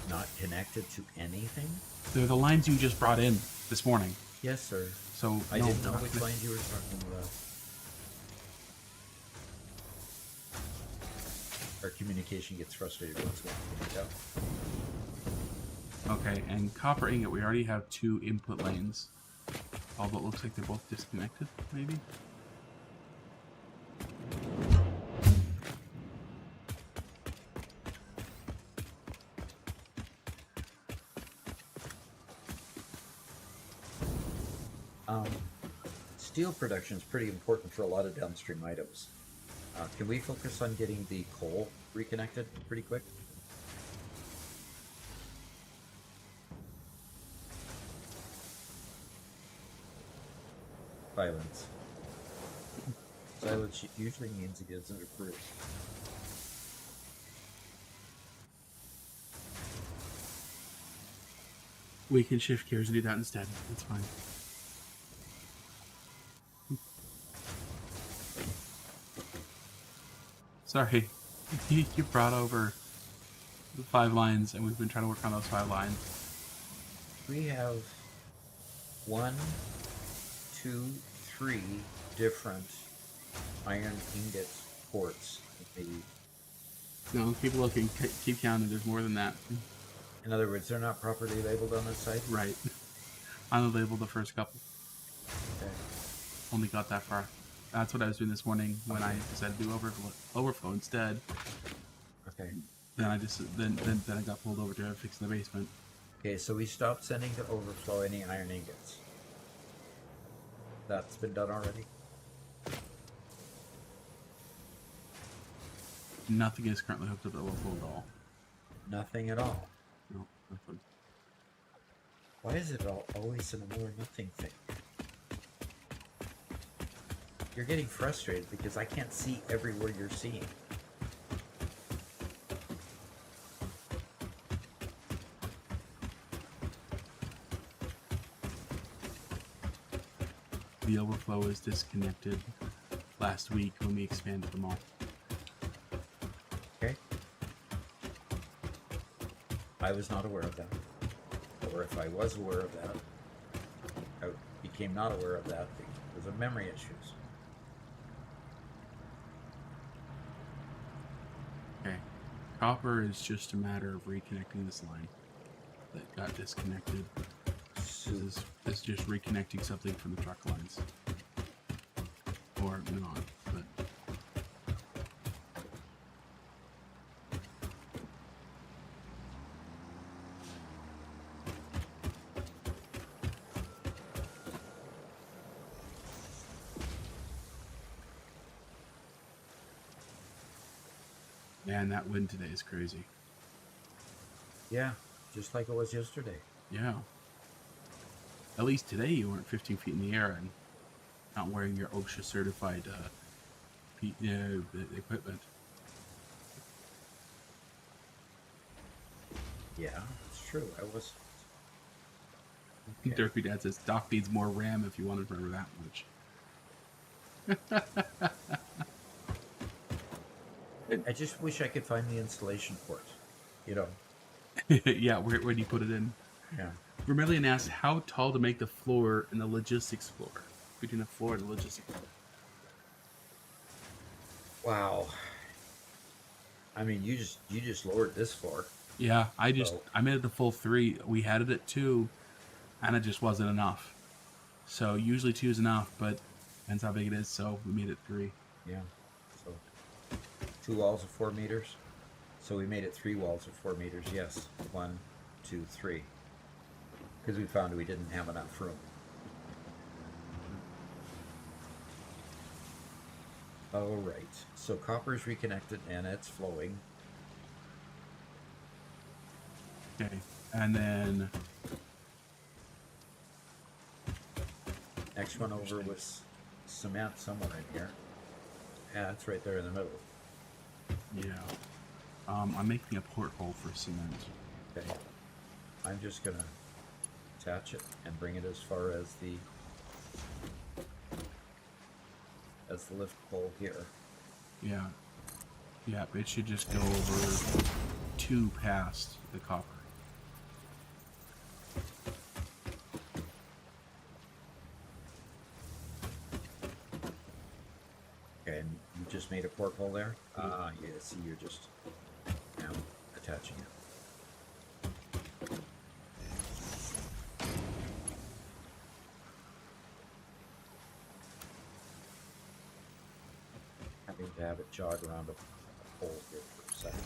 Not connected to anything? They're the lines you just brought in this morning. Yes, sir. So I no, didn't know they're not which connected. lines you were talking about. Our communication gets frustrated once in a while. Can you tell? Okay, and copper ingot, we already have 2 input lanes. Although it looks like they're both disconnected, maybe? Steel production is pretty important for a lot of downstream items. Can we focus on getting the coal reconnected pretty quick? Silence. Silence usually means it isn't approved. We can shift gears and do that instead. That's fine. Sorry. You brought over the 5 lines, and we've been trying to work on those 5 lines. We have 1, 2, 3 different iron ingot ports. No, keep looking. Keep counting. There's more than that. In other words, they're not properly labeled on this site? Right. I only labeled the first couple. Okay. Only got that far. That's what I was doing this morning when I decided to do overflow instead. Okay. Then I got pulled over to fix the basement. Okay, so we stopped sending to overflow any iron ingots. That's been done already? Nothing is currently hooked up to overflow at all. Nothing at all. No, nothing. Why is it always an all or nothing thing? You're getting frustrated because I can't see everywhere you're seeing. The overflow is disconnected last week when we expanded them all. Okay. I was not aware of that. Or if I was aware of that, I became not aware of that because of memory issues. Okay. Copper is just a matter of reconnecting this line that got disconnected. This is just reconnecting something from the truck lines. Or not, but... Man, that wind today is crazy. Yeah, just like it was yesterday. Yeah. At least today you weren't 15 feet in the air and not wearing your OSHA certified equipment. Yeah, it's true. I was. Okay. Derpy Dad says Doc needs more RAM if you want to remember that much. I just wish I could find the installation port. You know. Yeah, where do you put it in? Yeah. Vermilion asks how tall to make the floor in the logistics floor. Between the floor and the logistics floor. Wow. I mean, you just lowered this floor. Yeah, I made it the full 3. We had it at 2, and it just wasn't enough. So usually 2 is enough, but depends how big it is. So we made it 3. Yeah. So 2 walls of 4 meters. So we made it 3 walls of 4 meters. Yes. 1, 2, 3. Because we found we didn't have enough room. All right. So copper's reconnected and it's flowing. Okay, and then Next one over was cement somewhere in here. Yeah, it's right there in the middle. yeah, I'm making a porthole for cement. Okay. I'm just gonna attach it and bring it as far as the lift pole here. Yeah, yeah, it should just go over 2 past the copper. Okay, and you just made a porthole there? Yeah, see, you're just now attaching it. to have it jog around a pole here for a second.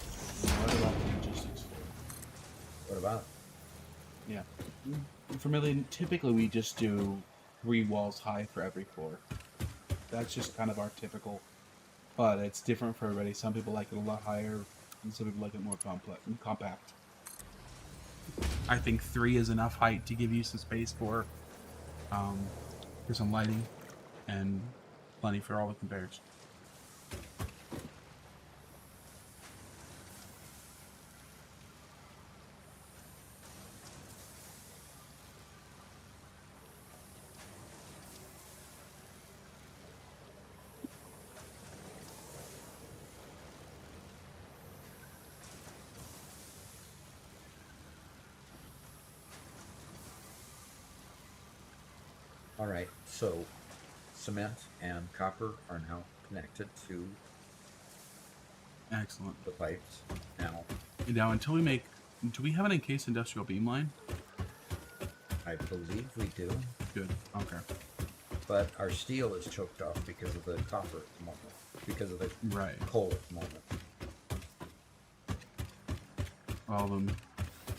What about the logistics for it? What about it? Yeah. For me, typically we just do 3 walls high for every floor. That's just kind of our typical, but it's different for everybody. Some people like it a lot higher, and some people like it more complex and compact. I think 3 is enough height to give you some space for some lighting and plenty for all the conveyors. All right, so cement and copper are now connected to Excellent. the pipes. Now, until we make, do we have an encased industrial beam line? I believe we do, Good. Okay. but our steel is choked off because of the copper at the moment, because of the Right. coal at the moment. Well, then,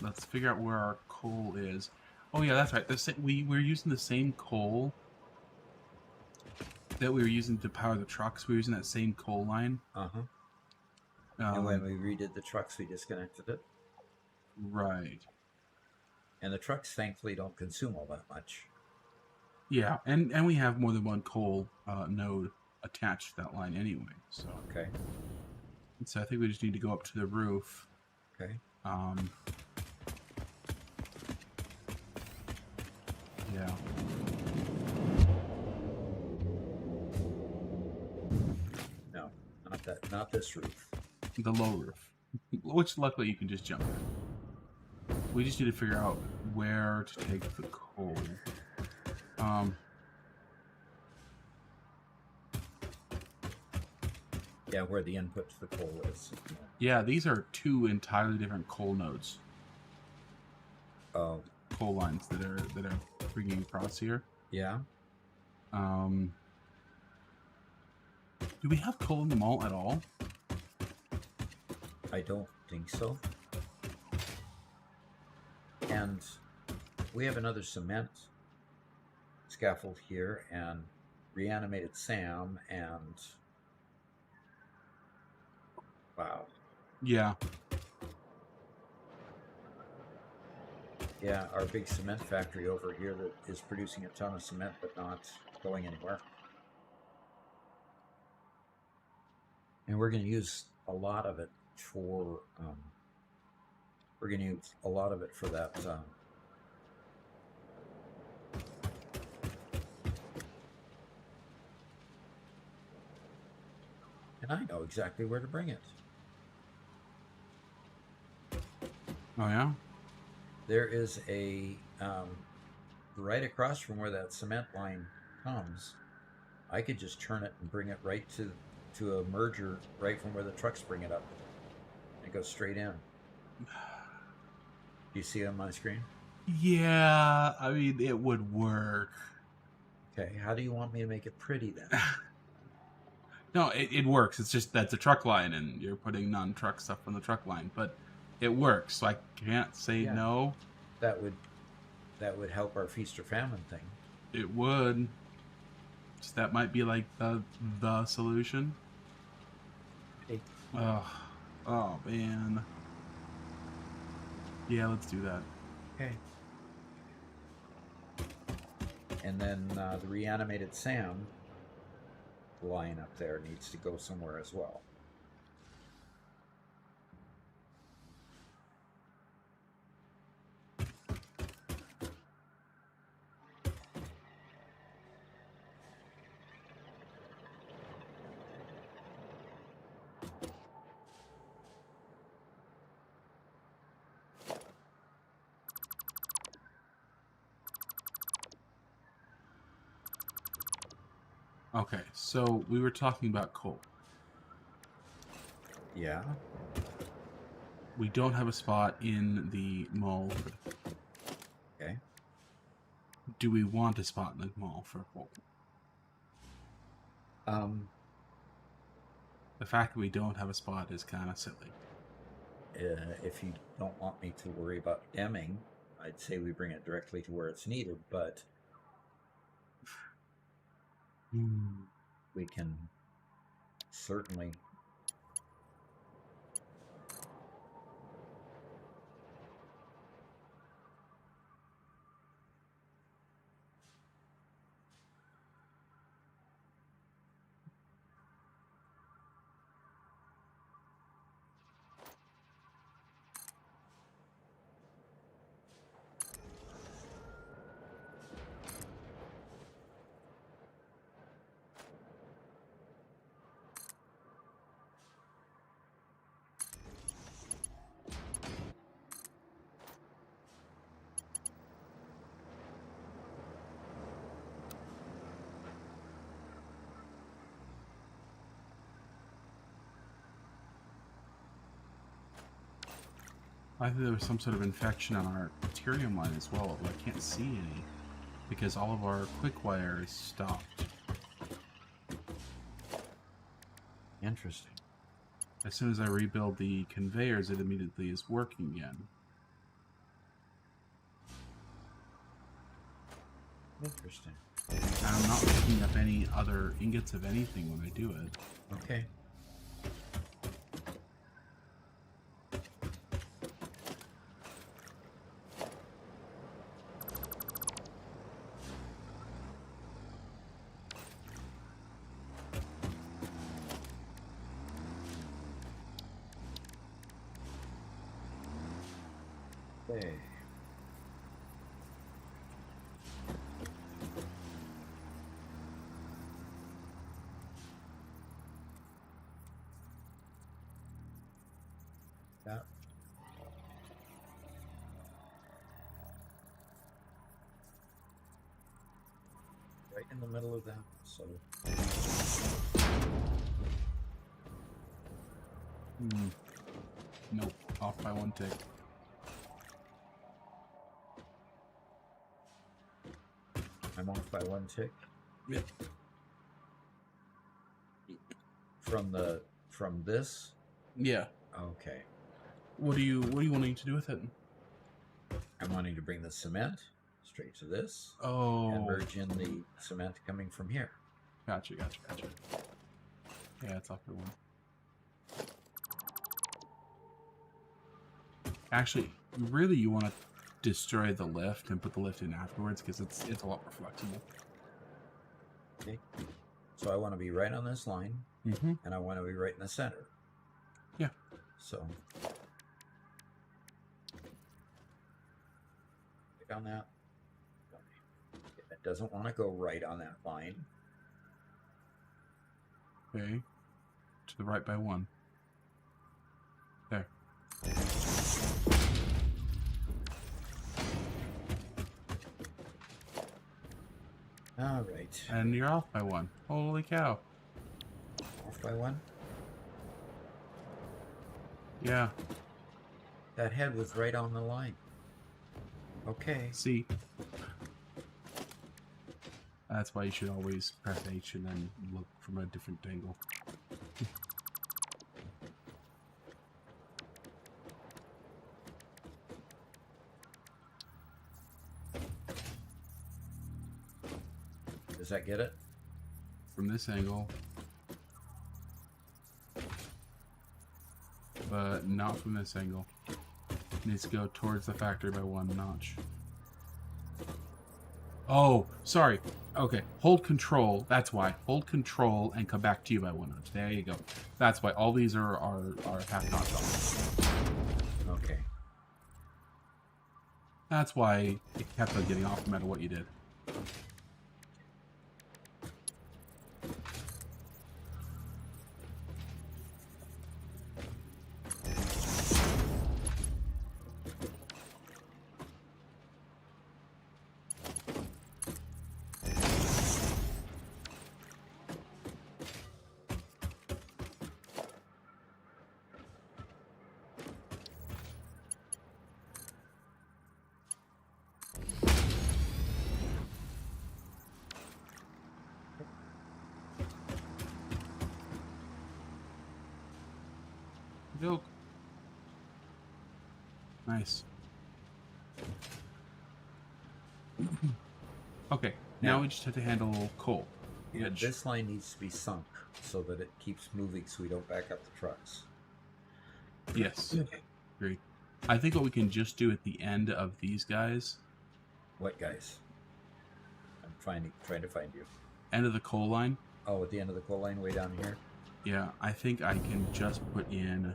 let's figure out where our coal is. Oh yeah, that's right. We're using the same coal that we were using to power the trucks. We were using that same coal line. Uh-huh. And when we redid the trucks, we disconnected it. Right. And the trucks, thankfully, don't consume all that much. Yeah, and we have more than one coal node attached to that line anyway. So Okay. so I think we just need to go up to the roof. Okay. Yeah. No, not that. Not this roof. The low roof, which luckily you can just jump in. We just need to figure out where to take the coal. Yeah, where the input to the coal is. Yeah, these are 2 entirely different coal nodes, Oh, coal lines that are bringing across here. yeah. Do we have coal in the mall at all? I don't think so. And we have another cement scaffold here, and reanimated Sam, and wow. Yeah. Yeah, our big cement factory over here that is producing a ton of cement but not going anywhere. And we're going to use a lot of it for that and I know exactly where to bring it. Oh yeah. There is a right across from where that cement line comes. I could just turn it and bring it right to a merger right from where the trucks bring it up. It goes straight in. Do you see it on my screen? Yeah, I mean it would work. Okay, how do you want me to make it pretty then? No, it works. It's just that's a truck line, and you're putting non-truck stuff on the truck line, but it works. So I can't say Yeah. no. That would help our feast or famine thing. It would. Just that might be like the solution. Hey. Oh man. Yeah, let's do that. Okay. And then the reanimated Sam line up there needs to go somewhere as well. Okay, so we were talking about coal. Yeah. We don't have a spot in the mall. Okay. Do we want a spot in the mall for coal? The fact that we don't have a spot is kind of silly. If you don't want me to worry about emming, I'd say we bring it directly to where it's needed, but we can certainly. I think there was some sort of infection on our Ethereum line as well, but I can't see any because all of our quick wire is stopped. Interesting. As soon as I rebuild the conveyors, it immediately is working again. Interesting. And I'm not picking up any other ingots of anything when I do it. Okay. Okay. Yeah. Right in the middle of that, so. Nope, off by 1 tick. I'm off by 1 tick. Yep. From this? Yeah. Okay. What are you wanting to do with it? I'm wanting to bring the cement straight to this and Oh, merge in the cement coming from here. gotcha. Yeah, it's off by 1. Actually, really, you want to destroy the lift and put the lift in afterwards because it's a lot more flexible. Okay. So I want to be right on this line, and I want to be right in the center. Yeah. So click on that. It doesn't want to go right on that line. Okay. To the right by 1. There. All right. And you're off by 1. Holy cow. Off by 1. Yeah. That head was right on the line. Okay. See? That's why you should always press H and then look from a different angle. Does that get it? From this angle. But not from this angle. It needs to go towards the factory by 1 notch. Oh, sorry. Okay, hold control. That's why. Hold control and come back to you by 1 notch. There you go. That's why. All these are half notch off. Okay. That's why it kept on getting off no matter what you did. Joke. Nice. Okay, now Now- we just have to handle coal. And Which, this line needs to be sunk so that it keeps moving so we don't back up the trucks. yes, agree. I think what we can just do at the end of these guys, What guys? I'm trying to find you. end of the coal line, Oh, at the end of the coal line way down here? yeah, I think I can just put in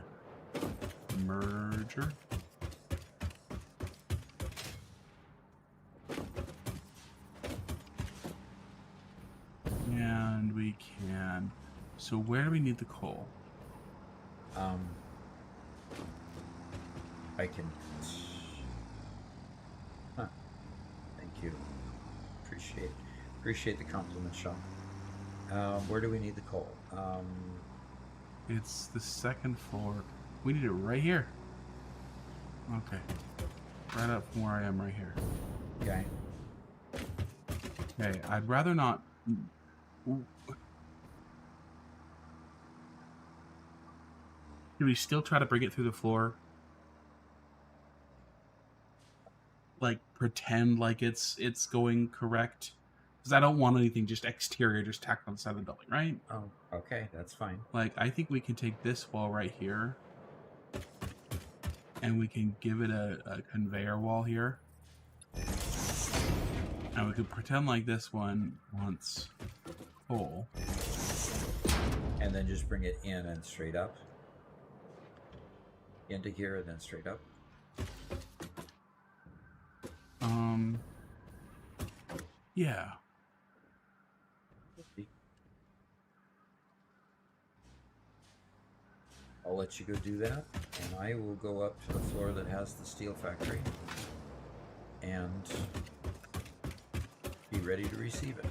merger. And we can. So where do we need the coal? I can... Huh. Thank you. Appreciate the compliment, Sean. Where do we need the coal? It's the second floor. We need it right here. Okay. Right up from where I am right here. Okay. Okay, I'd rather not... Do we still try to bring it through the floor? Like, pretend like it's going correct? Because I don't want anything just exterior, just tacked on the side of the building, right? Oh, okay, that's fine. Like, I think we can take this wall right here, and we can give it a conveyor wall here. And we could pretend like this one wants coal. And then just bring it in and straight up. Into here and then straight up. Yeah. I'll let you go do that, and I will go up to the floor that has the steel factory and be ready to receive it.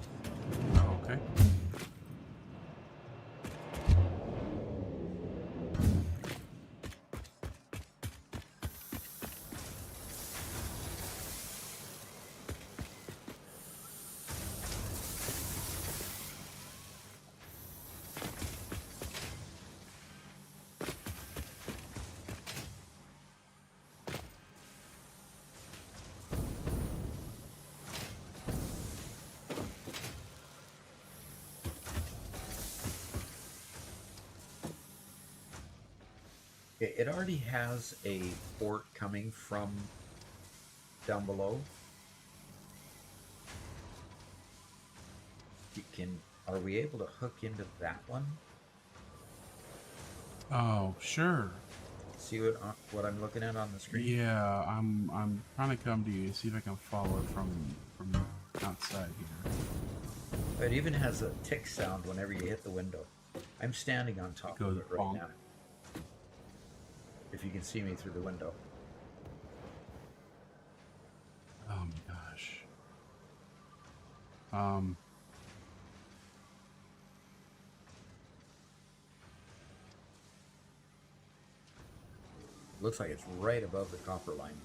Oh, okay. It already has a port coming from down below. Are we able to hook into that one? Oh, sure. See what I'm looking at on the screen? Yeah, I'm trying to come to you, see if I can follow it from outside here. It even has a tick sound whenever you hit the window. I'm standing on top of it right bonk. now. If you can see me through the window. Oh my gosh. Looks like it's right above the copper line,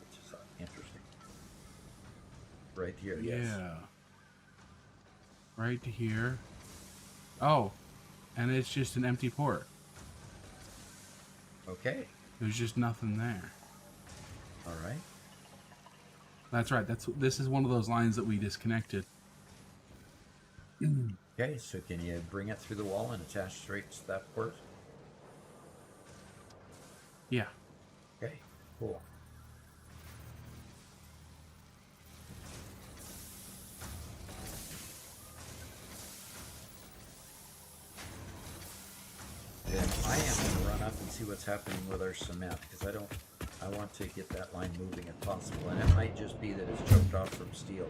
which is interesting. Right here, yes. Yeah. Right here. Oh, and it's just an empty port. Okay. There's just nothing there. All right. That's right. This is one of those lines that we disconnected. Okay, so can you bring it through the wall and attach straight to that port? Yeah. Okay, cool. Then I am going to run up and see what's happening with our cement, because I want to get that line moving if possible, and it might just be that it's choked off from the steel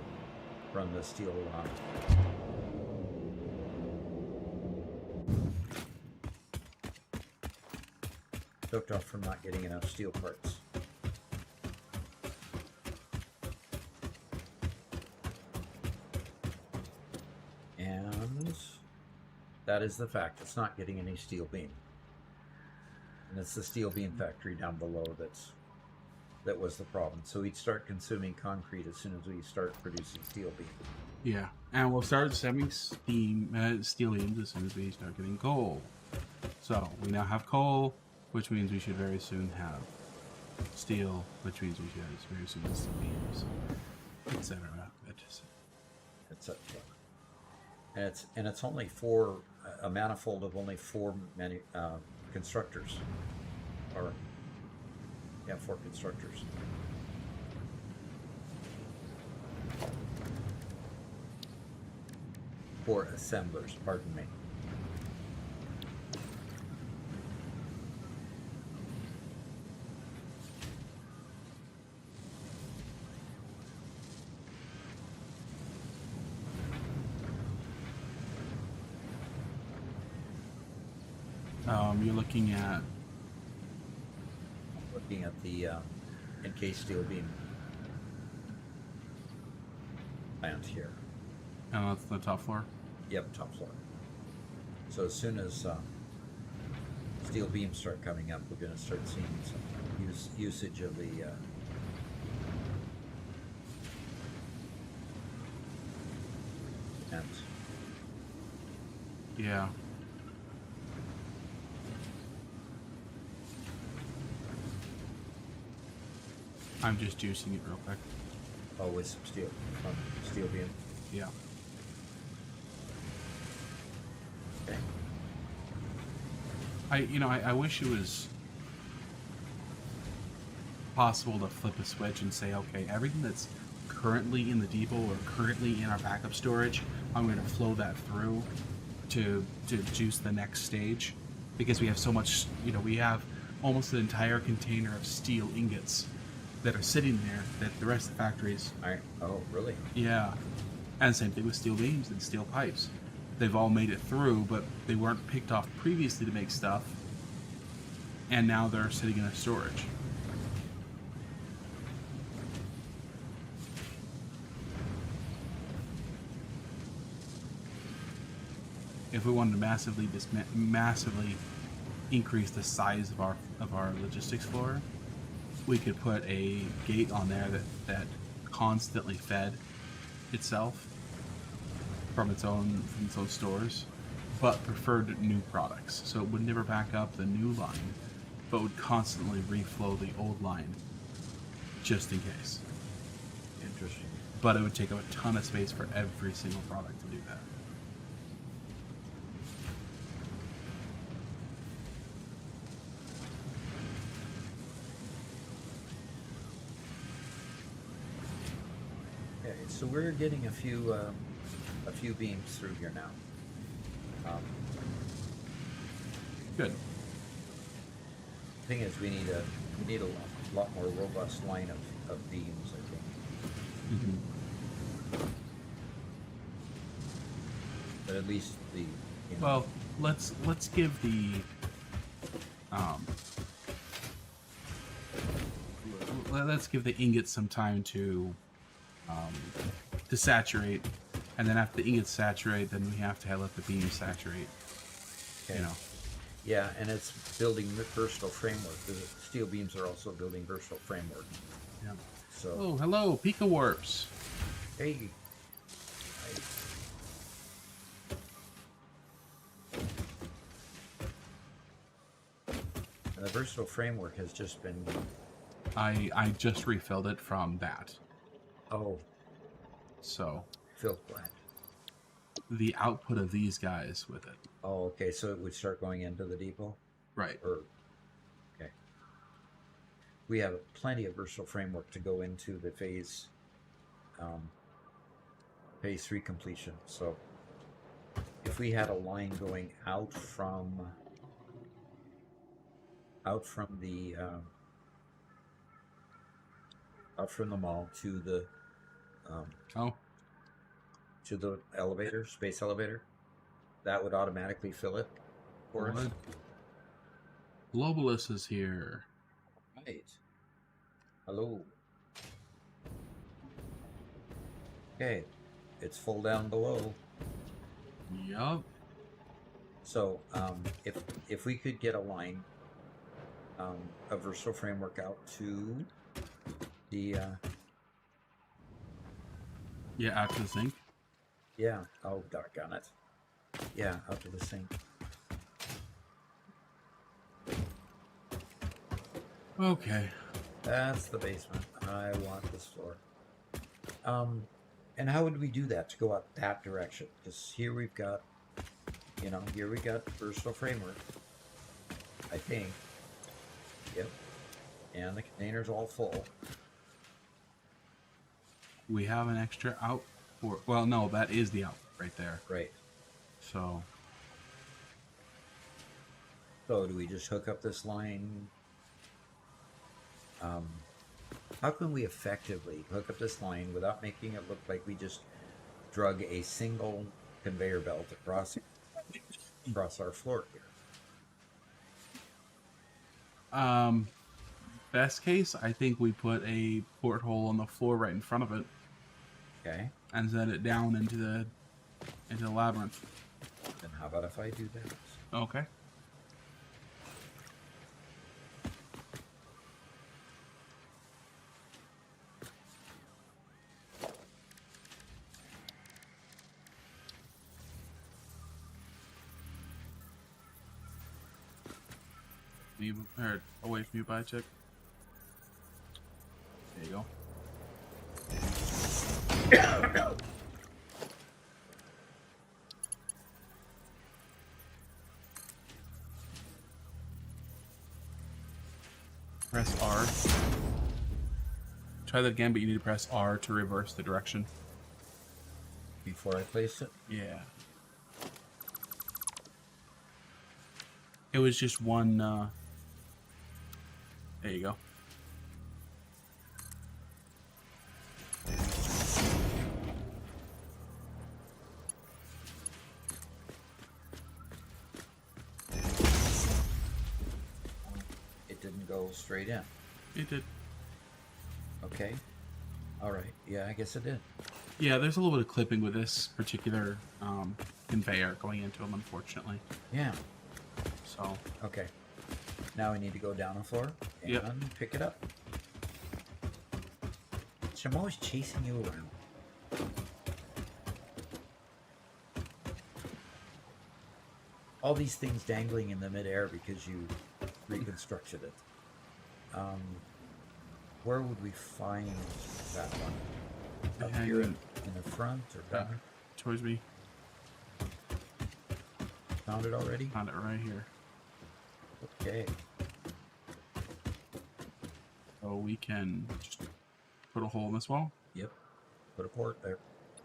choked off from not getting enough steel parts. And that is the fact. It's not getting any steel beam. And it's the steel beam factory down below that was the problem. So we'd start consuming concrete as soon as we start producing steel beam. Yeah. And we'll start stemming steel beams as soon as we start getting coal. So we now have coal. which means we should very soon have steel, which means we should very soon have steel beams, etc. Etc. And it's only a manifold of only four constructors, or yeah, 4 constructors. Four assemblers, pardon me. You're looking at the encased steel beam plant here. that's the top floor. Yep, top floor. So as soon as steel beams start coming up, we're going to start seeing some usage of the and Yeah. I'm just juicing it real quick. oh, with some steel beam. Yeah. Okay. I wish it was possible to flip a switch and say, okay, everything that's currently in the depot or currently in our backup storage, I'm going to flow that through to juice the next stage, because we have so much. We have almost an entire container of steel ingots that are sitting there that the rest of the factories. Oh, really? Yeah. And same thing with steel beams and steel pipes. They've all made it through, but they weren't picked off previously to make stuff, and now they're sitting in a storage. If we wanted to massively increase the size of our logistics floor, we could put a gate on there that constantly fed itself from its own stores, but preferred new products. So it would never back up the new line, but would constantly reflow the old line, just in case. Interesting. But it would take up a ton of space for every single product to do that. Okay, so we're getting a few beams through here now. Good. Thing is, we need a lot more robust line of beams, I think. Mm-hmm. But at least the Well, let's give the let's give the ingots some time to saturate, and then after the ingots saturate, then we have to let the beams saturate. Okay. Yeah, and it's building versatile framework. The steel beams are also building versatile framework. Yeah. So. Oh, hello, Pika Warps. Hey. And the versatile framework has just been. I just refilled it from that. Oh. So. Filled plant. The output of these guys with it. Oh, okay. So it would start going into the depot. Right. Okay. We have plenty of versatile framework to go into the phase 3 completion. So if we had a line going out from the mall to the to the elevator, space elevator, that would automatically fill it for us. Globalist is here. Right. Hello. Okay, it's full down below. Yup. So if we could get a line, a versatile framework out to the Yeah, out to the sink. yeah, oh doggone it, yeah, out to the sink. Okay. That's the basement. I want this floor. And how would we do that to go out that direction? Because here we've got, here we got versatile framework. I think. Yep. And the container's all full. We have an extra out for. Well, no, that is the out right there. Right. So. So do we just hook up this line? How can we effectively hook up this line without making it look like we just drug a single conveyor belt across our floor here? Best case, I think we put a porthole on the floor right in front of it. Okay. And set it down into the labyrinth. Then how about if I do that? Okay. Leave or away from you, by check. There you go. Press R. Try that again, but you need to press R to reverse the direction. Before I place it? Yeah. It was just one, there you go. It didn't go straight in. It did. Okay. All right. Yeah, I guess it did. Yeah, there's a little bit of clipping with this particular conveyor going into them, unfortunately. Yeah. So. Okay. Now we need to go down the floor and pick it up. So I'm always chasing you around. All these things dangling in the midair because you reconstructed it. Where would we find that one? Up here in the front or down? Towards me. Found it already? Found it right here. Okay. So we can just put a hole in this wall. Yep. Put a port there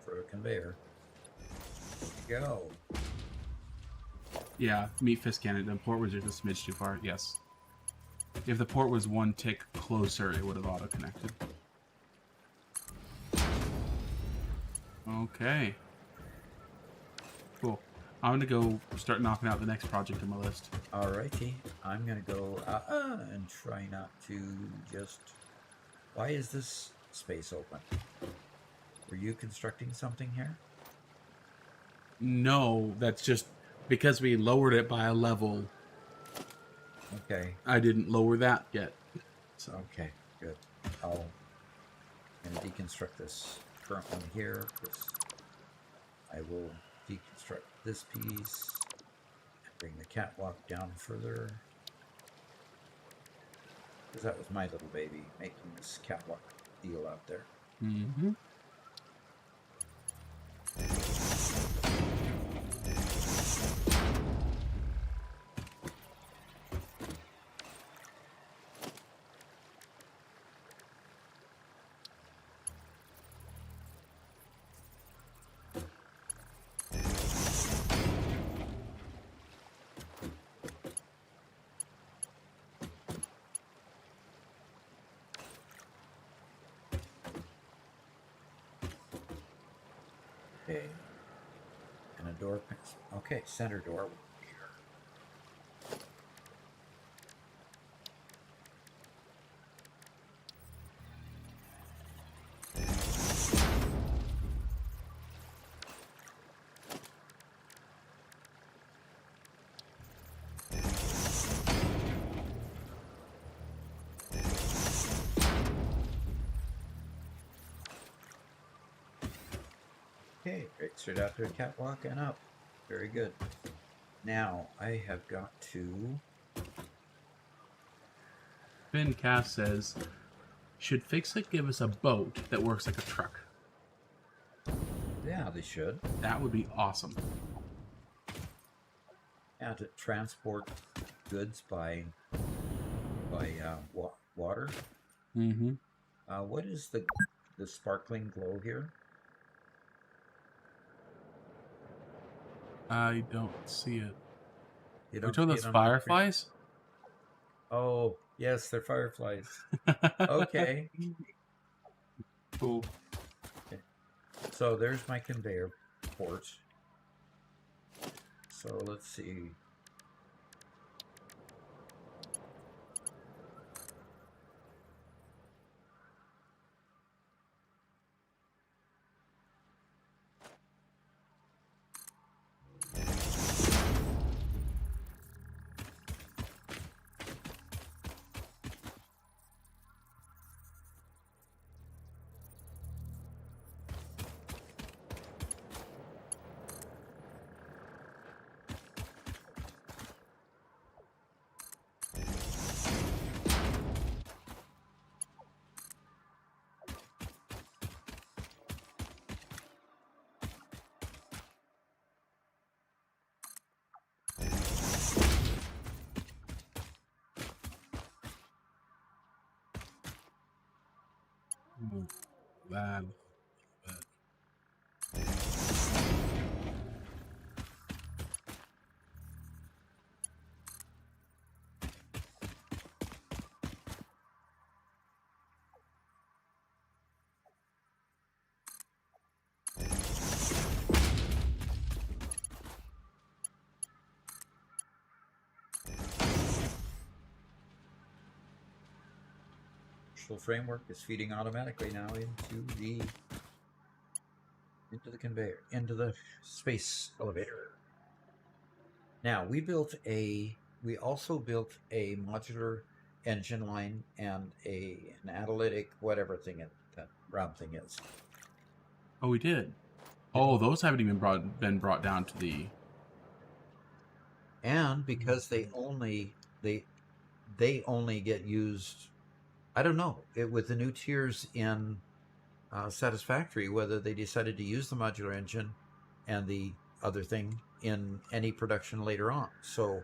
for a conveyor. Go. Yeah, meat fist cannon. The port was just a smidge too far. Yes. If the port was one tick closer, it would have auto-connected. Okay. Cool. I'm going to go start knocking out the next project on my list. Alrighty. I'm going to go and try not to just... Why is this space open? Were you constructing something here? No, that's just because we lowered it by a level. Okay. I didn't lower that yet. So. Okay, good. I'm going to deconstruct this current one here. I will deconstruct this piece and bring the catwalk down further. Because that was my little baby making this catwalk deal out there. Mm-hmm. Okay. And a door. Okay, center door. Okay, great. Straight out to the catwalk and up. Very good. Now, I have got to... Finn Cass says, should Fixit give us a boat that works like a truck? Yeah, they should. That would be awesome. Yeah, to transport goods by water. Mm-hmm. What is the sparkling glow here? I don't see it. You Are don't we talking see those it on my screen? fireflies? Oh, yes, they're fireflies. Okay. Cool. Okay. So there's my conveyor port. So let's see. Ooh, man. Structural framework is feeding automatically now into the conveyor, into the space elevator. Now we also built a modular engine line and an analytic whatever thing that round thing is. Oh, we did. Oh, those haven't even been brought down to the. And because they only get used, I don't know with the new tiers in Satisfactory whether they decided to use the modular engine and the other thing in any production later on. So,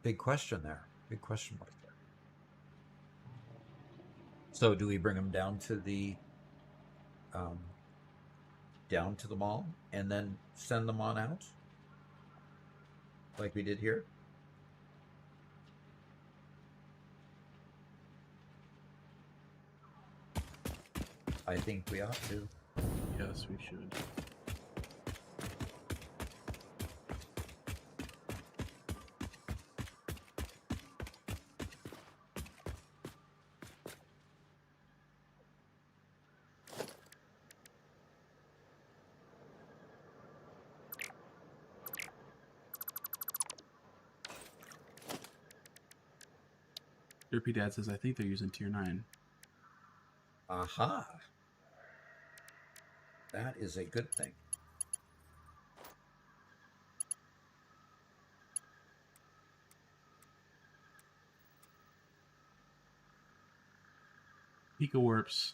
big question there. Big question mark there. So, do we bring them down to the mall and then send them on out, like we did here? I think we ought to. Yes, we should. Derpy Dad says, I think they're using tier 9. Aha. That is a good thing. Pika Warps.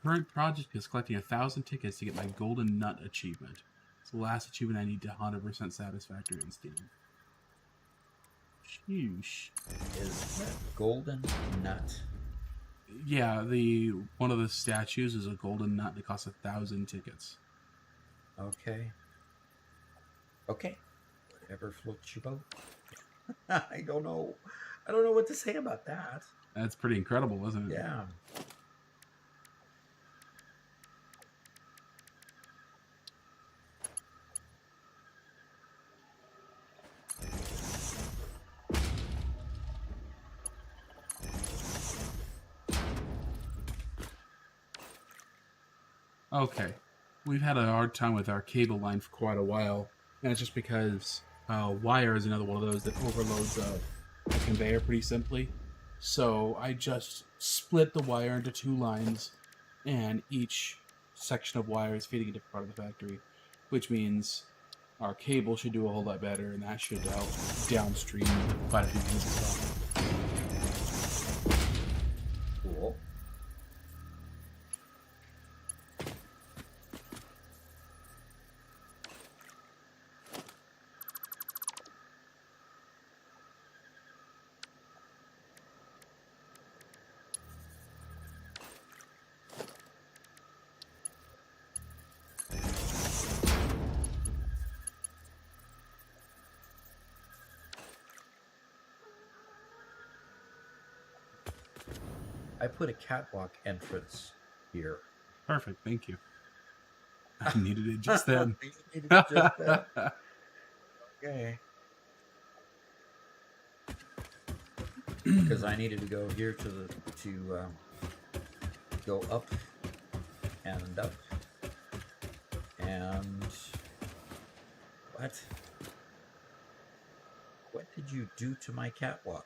Current project is collecting 1,000 tickets to get my Golden Nut achievement. It's the last achievement I need to 100% Satisfactory on Steam. Sheesh. Is that Golden Nut? Yeah, one of the statues is a golden nut that costs 1,000 tickets. Okay. Whatever floats your boat. I don't know what to say about that. That's pretty incredible, isn't it? Yeah. Okay. We've had a hard time with our cable line for quite a while, and it's just because wire is another one of those that overloads a conveyor pretty simply. So I just split the wire into 2 lines, and each section of wire is feeding a different part of the factory, which means our cable should do a whole lot better, and that should help downstream quite a few things as well. Cool. I put a catwalk entrance here. Perfect, thank you. I needed it just then. Okay. Because I needed to go here to go up and up and what did you do to my catwalk?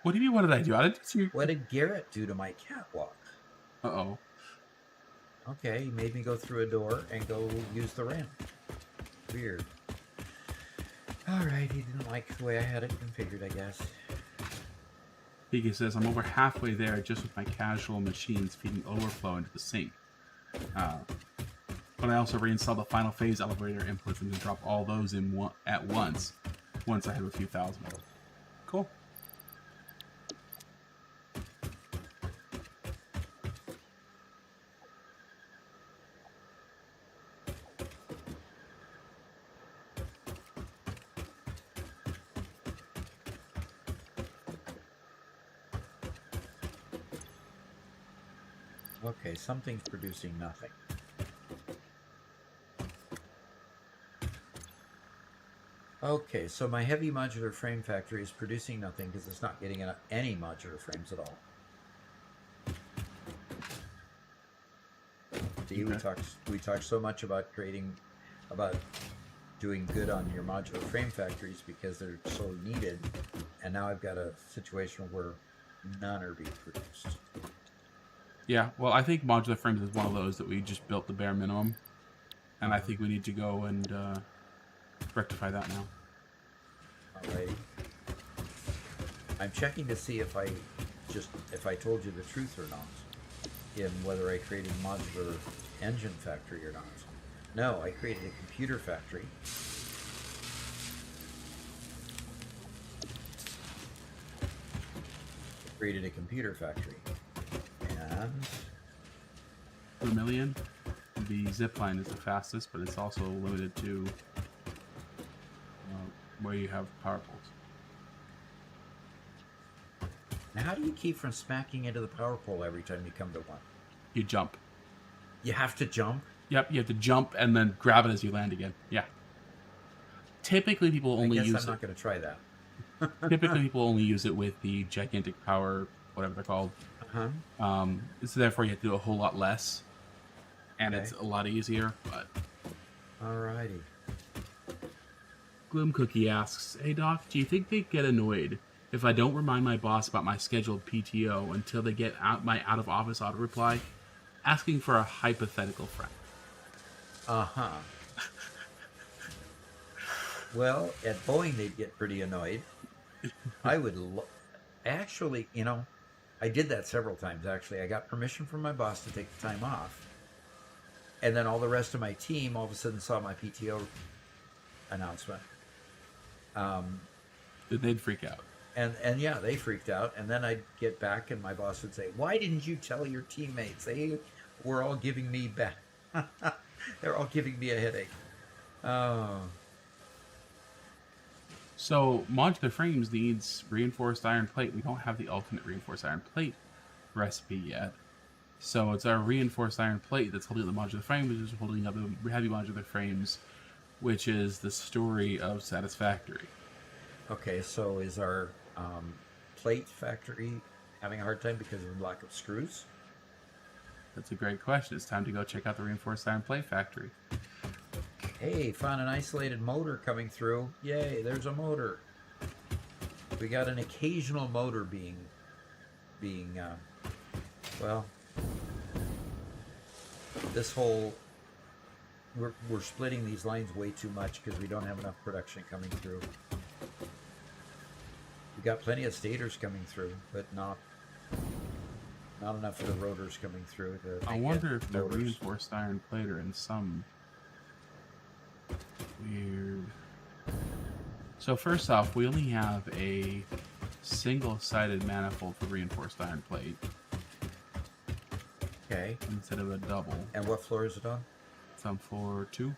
What do you mean? What did I do? I didn't see. What did Garrett do to my catwalk? Uh-oh. Okay, he made me go through a door and go use the ramp. Weird. Alright, he didn't like the way I had it configured, I guess. Pika says, I'm over halfway there just with my casual machines feeding overflow into the sink. But I also reinstalled the final phase elevator inputs and then drop all those in at once I have a few thousand. Cool. Okay, something's producing nothing. Okay, so my heavy modular frame factory is producing nothing because it's not getting any modular frames at all. See, we talked so much about doing good on your modular frame factories because they're so needed, and now I've got a situation where none are being produced. Yeah, well, I think modular frames is one of those that we just built the bare minimum, and I think we need to go and rectify that now. Alrighty. I'm checking to see if I told you the truth or not, in whether I created a modular engine factory or not. No, I created a computer factory. And Vermilion, the zipline is the fastest, but it's also limited to where you have power poles. now, how do you keep from smacking into the power pole every time you come to one? You jump. You have to jump? Yep, you have to jump and then grab it as you land again. Yeah. Typically, people only I guess use I'm not going to try that. Typically, people only use it with the gigantic power, whatever they're called. Uh-huh. So therefore, you have to do a whole lot less, and Okay. it's a lot easier. But Alrighty. Gloom Cookie asks, "Hey Doc, do you think they get annoyed if I don't remind my boss about my scheduled PTO until they get my out of office auto reply, asking for a hypothetical friend?" Uh-huh. Well, at Boeing, they'd get pretty annoyed. I would actually, I did that several times, actually. I got permission from my boss to take the time off. And then all the rest of my team all of a sudden saw my PTO announcement. They'd freak out. And yeah, they freaked out. And then I'd get back and my boss would say, "Why didn't you tell your teammates? They were all giving me they're all giving me a headache." Oh. So modular frames needs reinforced iron plate. We don't have the alternate reinforced iron plate recipe yet. So it's our reinforced iron plate that's holding up the modular frame, which is holding up the heavy modular frames, which is the story of Satisfactory. Okay, so is our plate factory having a hard time because of the lack of screws? That's a great question. It's time to go check out the reinforced iron plate factory. Hey, found an isolated motor coming through. Yay, there's a motor. We got an occasional motor being well, this whole we're splitting these lines way too much because we don't have enough production coming through. We got plenty of stators coming through, but not enough of the rotors coming through. I wonder if the reinforced iron plate are in some weird. So first off, we only have a single-sided manifold for reinforced iron plate. Okay. Instead of a double. And what floor is it on? It's on floor 2.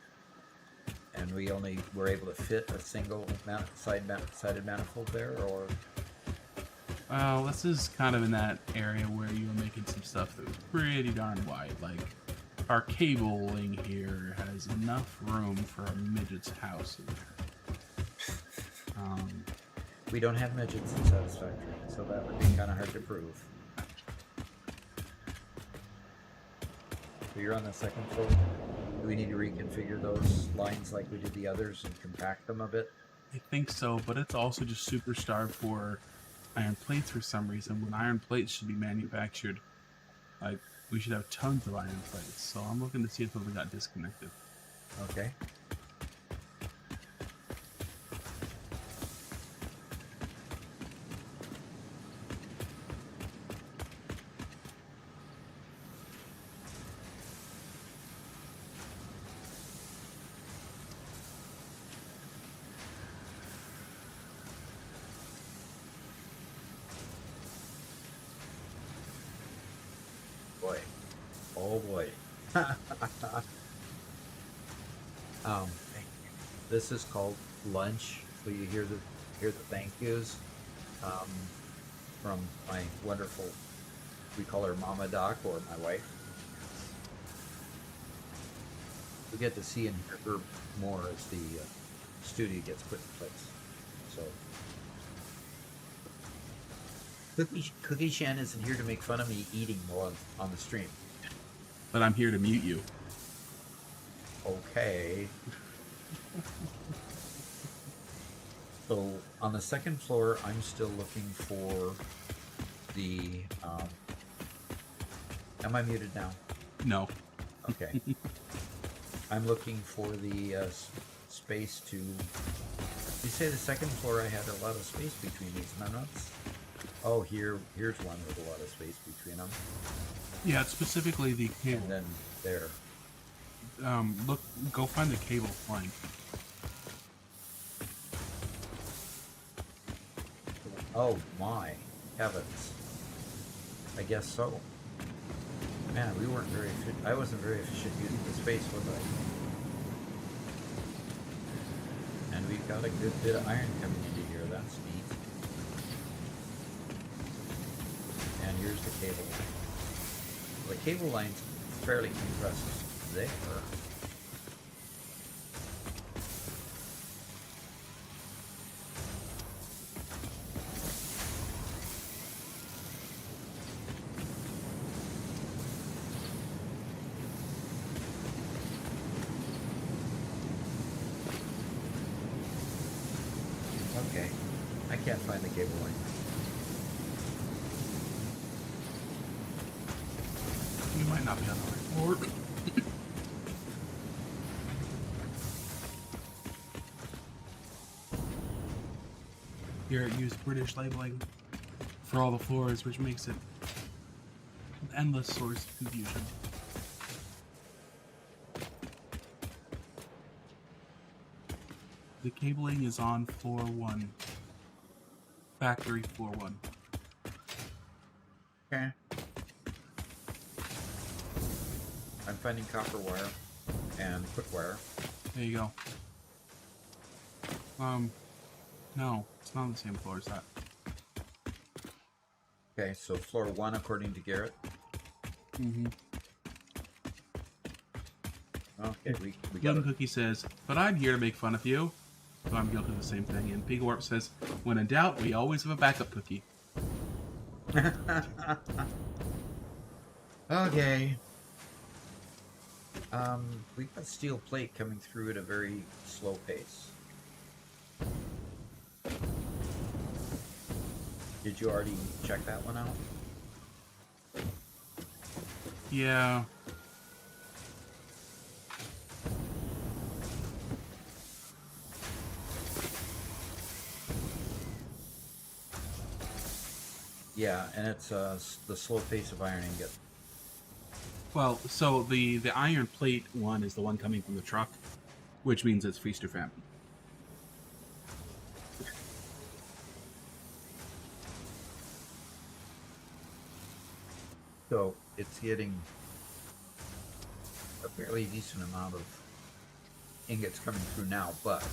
And we only were able to fit a single sided manifold there, or? Well, this is kind of in that area where you were making some stuff that was pretty darn wide. Like, our cabling here has enough room for a midget's house in there. We don't have midgets in Satisfactory, so that would be kind of hard to prove. So you're on the second floor. Do we need to reconfigure those lines like we did the others and compact them a bit? I think so, but it's also just super starved for iron plates for some reason. When iron plates should be manufactured, like, we should have tons of iron plates. So I'm looking to see if something got disconnected. Okay. Boy. Oh boy. This is called lunch. So you hear the thank yous from my wonderful, we call her Mama Doc, or my wife. We get to see and hear her more as the studio gets put in place. So Cookie Shan isn't here to make fun of me eating while on the stream. But I'm here to mute you. Okay. So on the second floor, I'm still looking for the. Am I muted now? No. Okay. I'm looking for the space to. You say the second floor I had a lot of space between these nuts. Oh, here's one with a lot of space between them. Yeah, it's specifically the cable. And then there. Go find the cable flank. Oh my heavens! I guess so. Man, we weren't very efficient. I wasn't very efficient using the space, was I? And we've got a good bit of iron coming into here. That's neat. And here's the cable line. The cable line's fairly compressed there. Okay, I can't find the cable line. You might not be on the right floor. Here, use British labeling for all the floors, which makes it an endless source of confusion. The cabling is on floor 1. Factory floor 1. Okay. I'm finding copper wire and quick wire. There you go. No, it's not on the same floor as that. Okay, so floor 1 according to Garrett. Mm-hmm. Okay, we got Young it. Cookie says, but I'm here to make fun of you. So I'm guilty of the same thing. And Big Warp says, when in doubt, we always have a backup cookie. Okay. We've got steel plate coming through at a very slow pace. Did you already check that one out? Yeah. Yeah, and it's the slow pace of iron ingot. Well, so the iron plate one is the one coming from the truck, which means it's feast or famine. So it's getting a fairly decent amount of ingots coming through now, but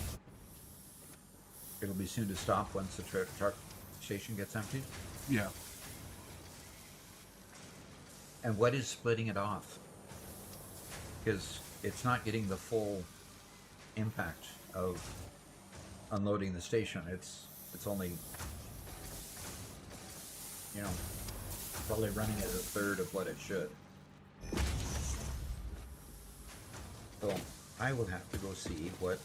it'll be soon to stop once the truck station gets emptied. Yeah. And what is splitting it off? Because it's not getting the full impact of unloading the station. It's only, you know, probably running at a third of what it should. So I will have to go see what.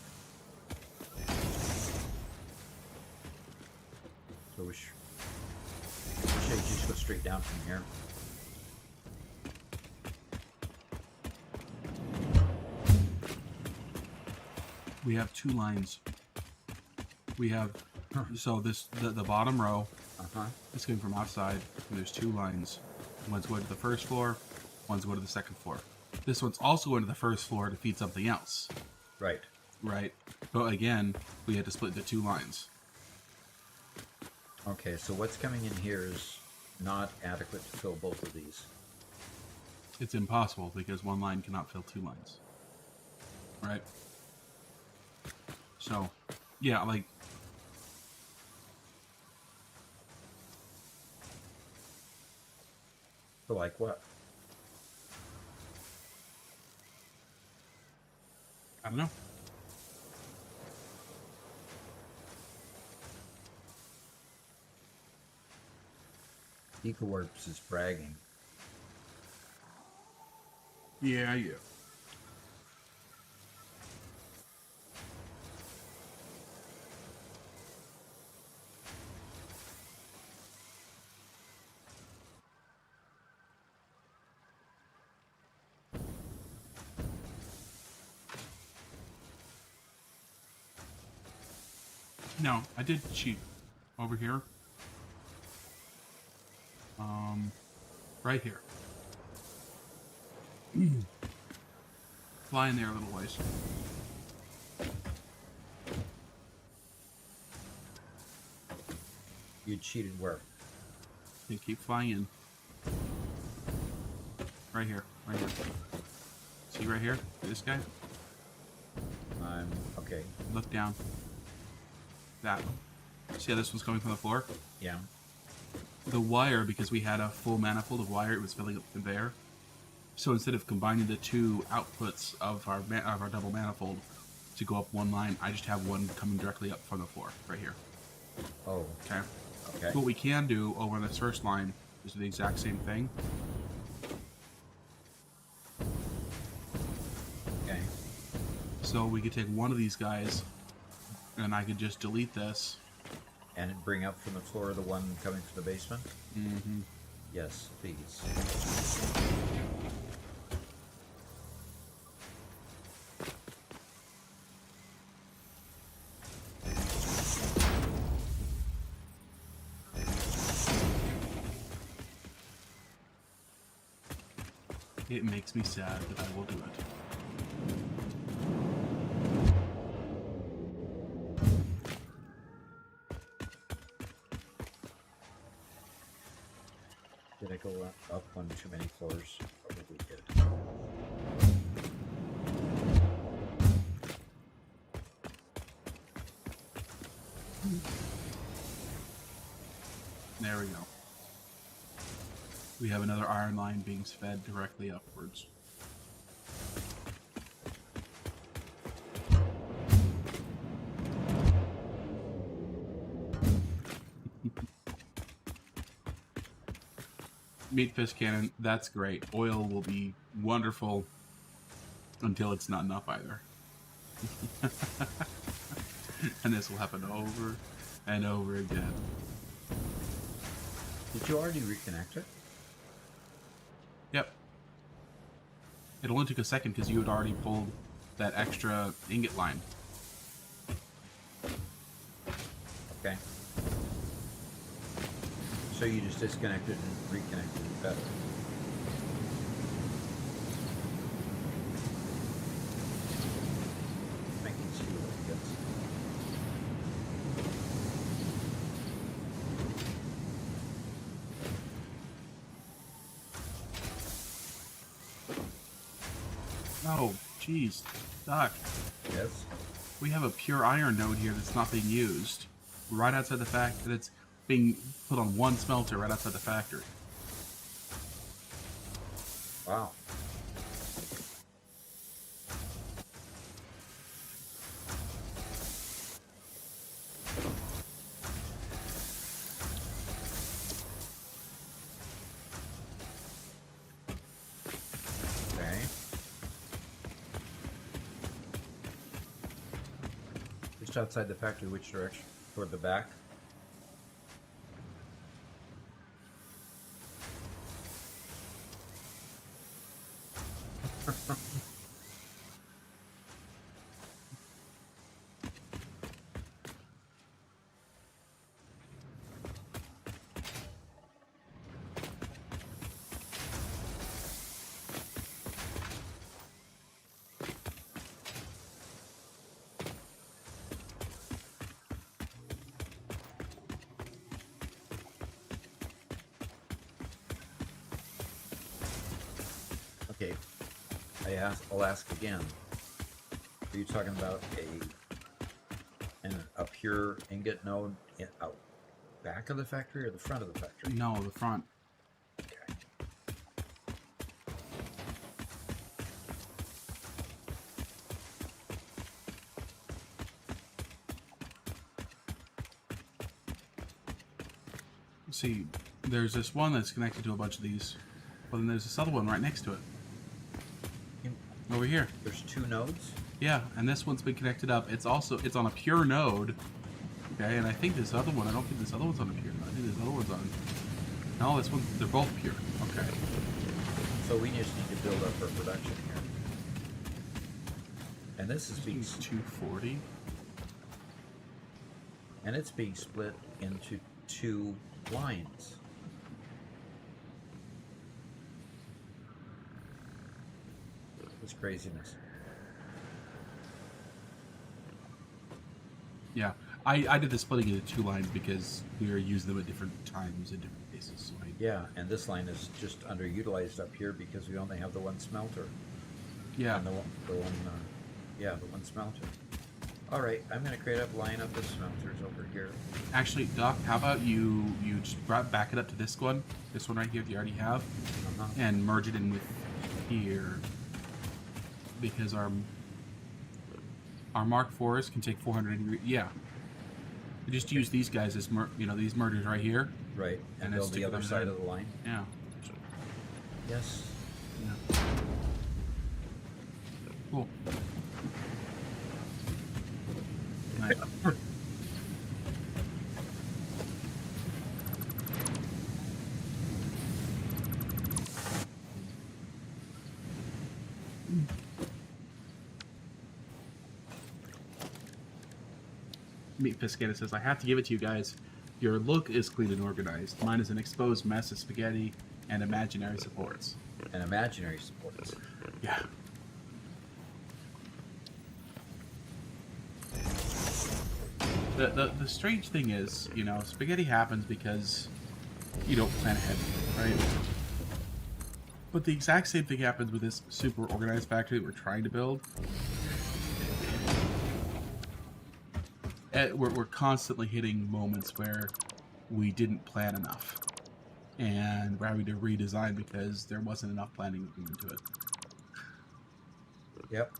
So we should just go straight down from here. We have two lines. We have so the bottom row is coming from outside, and there's two lines. One's going to the first floor, one's going to the second floor. This one's also going to the first floor to feed something else. Right. Right. But again, we had to split the two lines. Okay, so what's coming in here is not adequate to fill both of these. It's impossible because one line cannot fill two lines. Right? So, yeah, like... So like what? I don't know. EcoWarps is bragging. Yeah. No, I did cheat over here. Right here. Fly in there a little ways. You cheated where? And keep flying in. Right here. Right here. See right here? This guy? Okay. Look down. That one. See how this one's coming from the floor? Yeah. The wire, because we had a full manifold of wire, it was filling up the conveyor. So instead of combining the two outputs of our double manifold to go up one line, I just have one coming directly up from the floor, right here. Oh. Okay? Okay. What we can do over on this first line is do the exact same thing. Okay. So we could take one of these guys, and I could just delete this. And bring up from the floor the one coming from the basement? Mm-hmm. Yes, please. It makes me sad, but I will do it. Did I go up one too many floors? Probably did. There we go. We have another iron line being fed directly upwards. Meat fist cannon, that's great. Oil will be wonderful until it's not enough either. And this will happen over and over again. Did you already reconnect it? Yep. It only took a second because you had already pulled that extra ingot line. Okay. So you just disconnected and reconnected it better. Making steel, I guess. Oh, jeez. Doc, Yes. we have a pure iron node here that's not being used. Right outside the factory. That's being put on one smelter right outside the factory. Wow. Okay. Just outside the factory, which direction? Toward the back? Okay. I'll ask again. Are you talking about a pure ingot node out back of the factory or the front of the factory? No, the front. Okay. See, there's this one that's connected to a bunch of these, but then there's this other one right next to it. Over here. There's two nodes? Yeah, and this one's been connected up. It's on a pure node. Okay, and I think this other one, I don't think this other one's on a pure node. I think this other one's on. No, this one, they're both pure. Okay. So we just need to build up our production here. And this is being 240. and it's being split into two lines. This craziness. Yeah, I did the splitting into two lines because we were using them at different times in different places. So Yeah, and this line is just underutilized up here because we only have the one smelter. yeah. And the one smelter. All right, I'm going to create a lineup of smelters over here. Actually, Doc, how about you just back it up to this one right here that you already have, and merge it in with here, because our Mark IVs can take 400. Yeah, we just use these guys as these mergers right here. Right, and then build the stick other them side in. of the line. Yeah. Yes. Yeah. Cool. Nice. Meat Piscata says, I have to give it to you guys. Your look is clean and organized. Mine is an exposed mess of spaghetti and imaginary supports. And imaginary supports. Yeah. The strange thing is, spaghetti happens because you don't plan ahead, right? But the exact same thing happens with this super organized factory that we're trying to build. We're constantly hitting moments where we didn't plan enough. And we're having to redesign because there wasn't enough planning into it. Yep.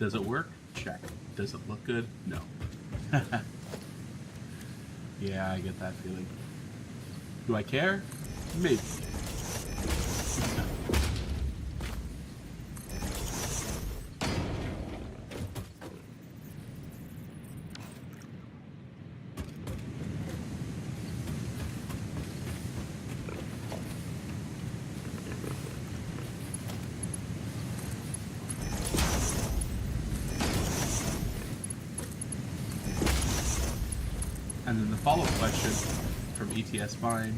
Does it work? Check. Does it look good? No. Yeah, I get that feeling. Do I care? Maybe. And then the follow-up question from ETS Fine,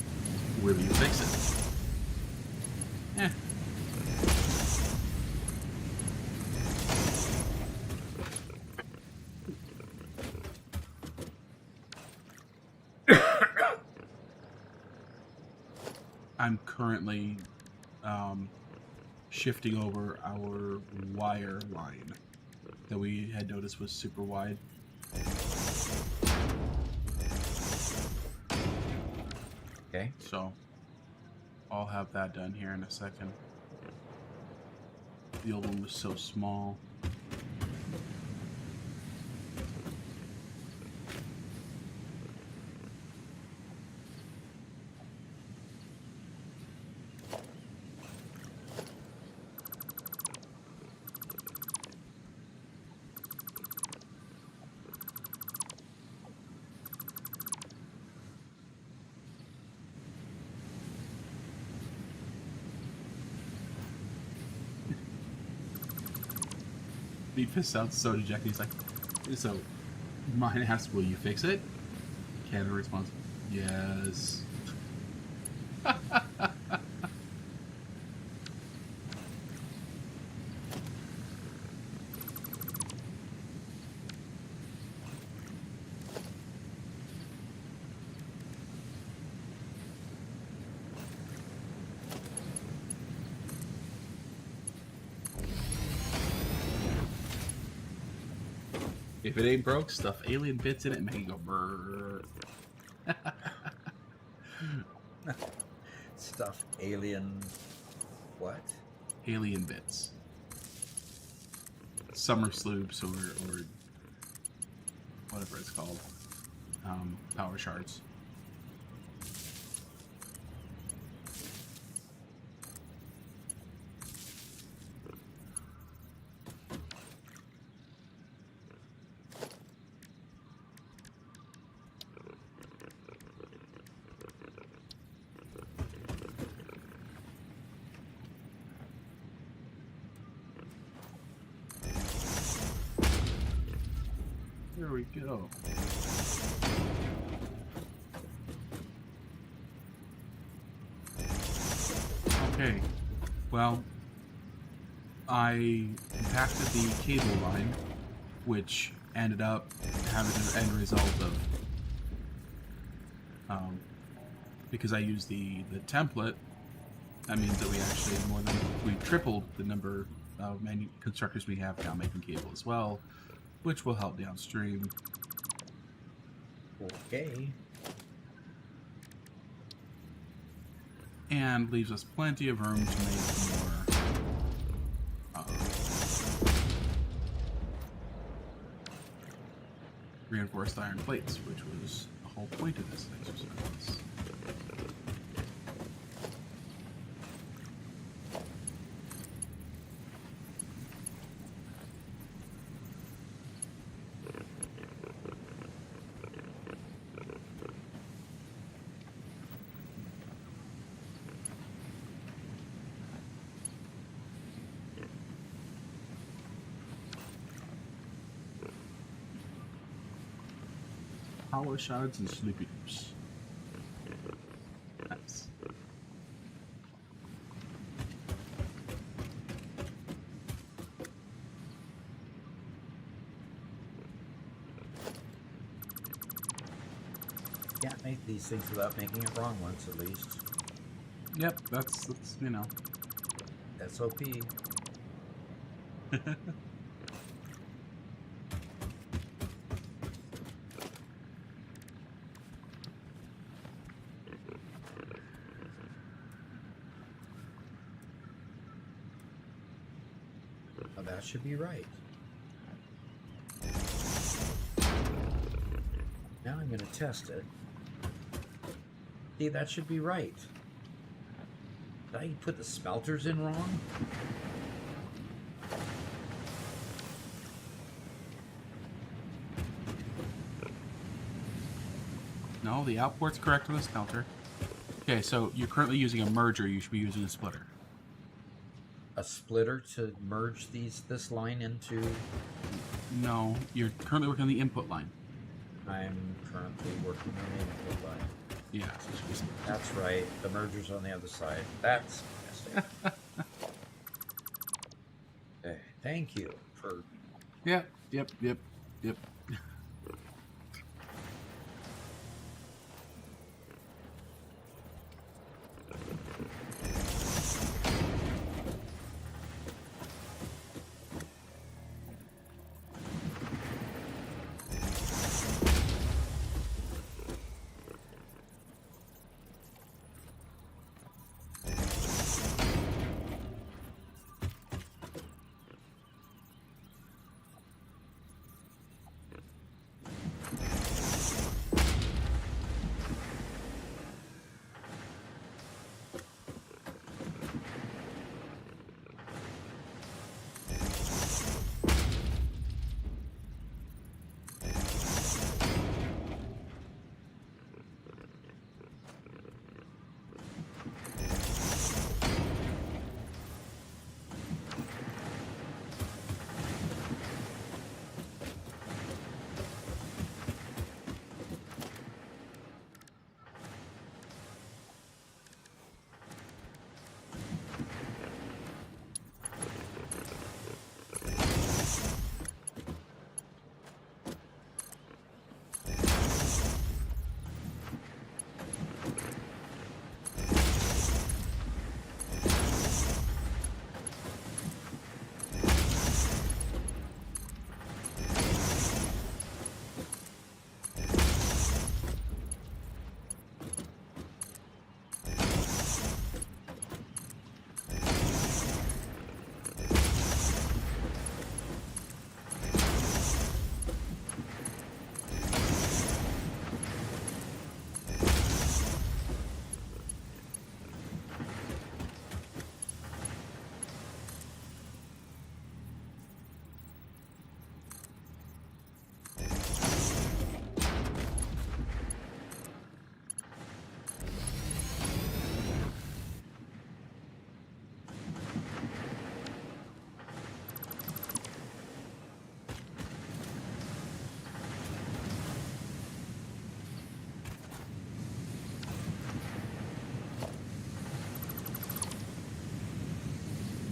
will you fix it? I'm currently shifting over our wire line that we had noticed was super wide. Okay. So I'll have that done here in a second. The old one was so small. Beefus sounds so dejected. He's like, so mine asks, will you fix it? Canada responds, yes. If it ain't broke, stuff alien bits in it and make it go brrrr. Stuff alien. What? Alien bits. Summer sloops or whatever it's called. Power shards. There we go. Okay. Well, I compacted the cable line, which ended up having an end result of, because I used the template, that means that we tripled the number of constructors we have now making cable as well, which will help downstream. Okay. And leaves us plenty of room to make more reinforced iron plates, which was the whole point of this exercise. Power shards and sleepy doops. Nice. Can't make these things without making it wrong once at least. Yep, that's you know. SOP. Well, that should be right. going to test it. See, that should be right. Did I put the smelters in wrong? No, the outport's correct on the smelter. Okay, so you're currently using a merger. You should be using a splitter. A splitter to merge this line into... No, you're currently working on the input line. I'm currently working on the input line. Yeah, so it should be split. That's right. The merger's on the other side. That's a mistake. Okay, thank you for... Yep.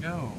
Go.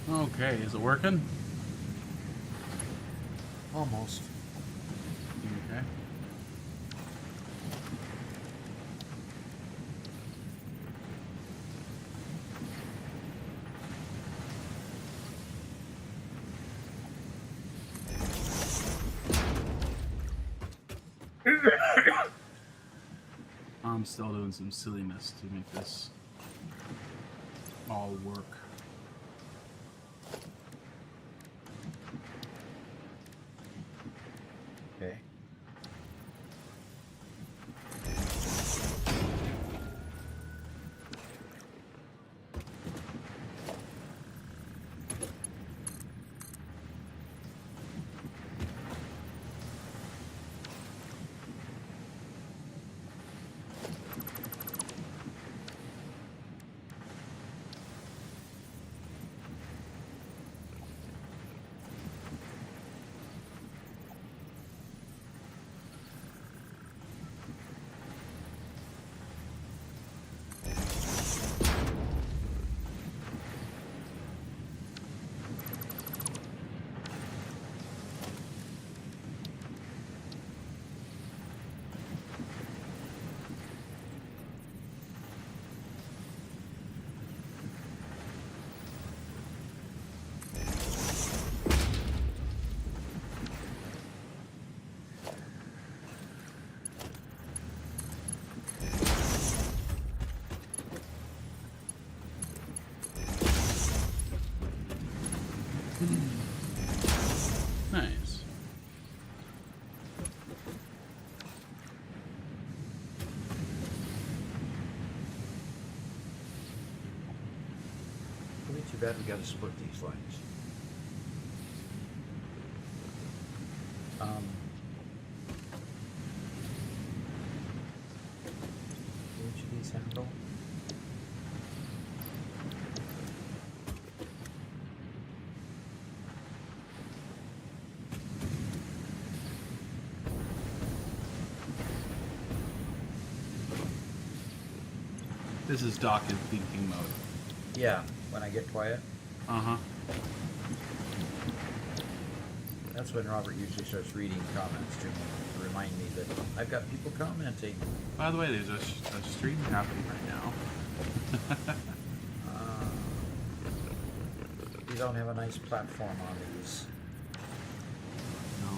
Okay, is it working? Almost. Okay. I'm still doing some silliness to make this all work. Too bad we got to split these lines. Each of these handle. This is Doc in thinking mode. Yeah, when I get quiet. Uh-huh. That's when Robert usually starts reading comments to me to remind me that I've got people commenting. By the way, there's a stream happening right now. You don't have a nice platform on these. No.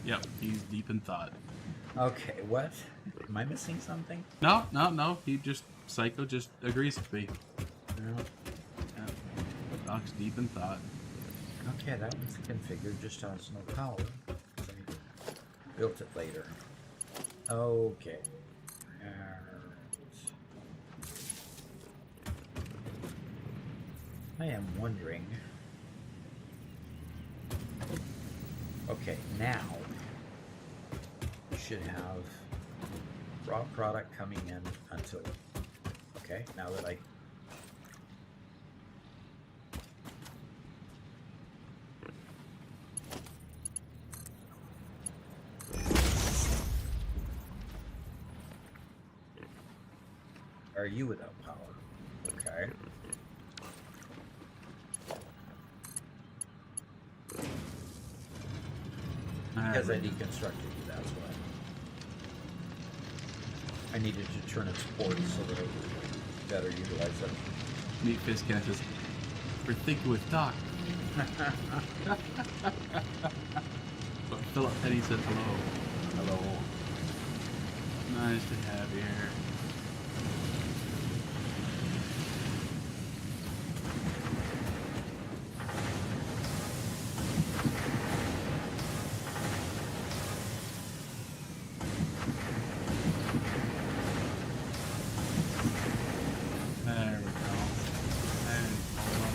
Yep, he's deep in thought. Okay, what? Am I missing something? No. He just Psycho just agrees with me. No. Yeah. Doc's deep in thought. Okay, that one's configured, just has no power. 'Cause I built it later. Okay. I am wondering. Okay, now we should have raw product coming in until. Okay, now that I. Are you without power? Okay. Because I deconstructed you, that's why. I needed to turn its ports so that I could better utilize them. Meet Fizcan says, we're thinking with Doc. But Philip Petty says hello. Hello. Nice to have you here. There we go. And hold on.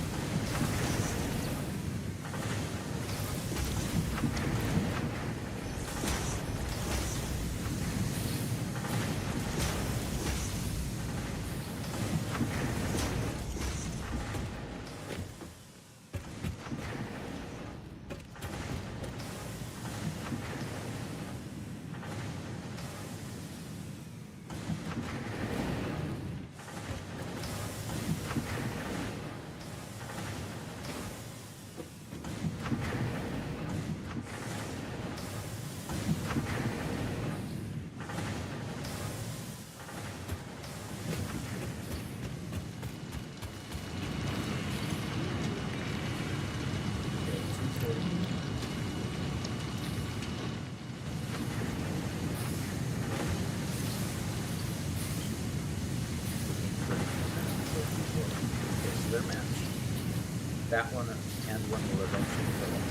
They're matched. That one and one will eventually fill up.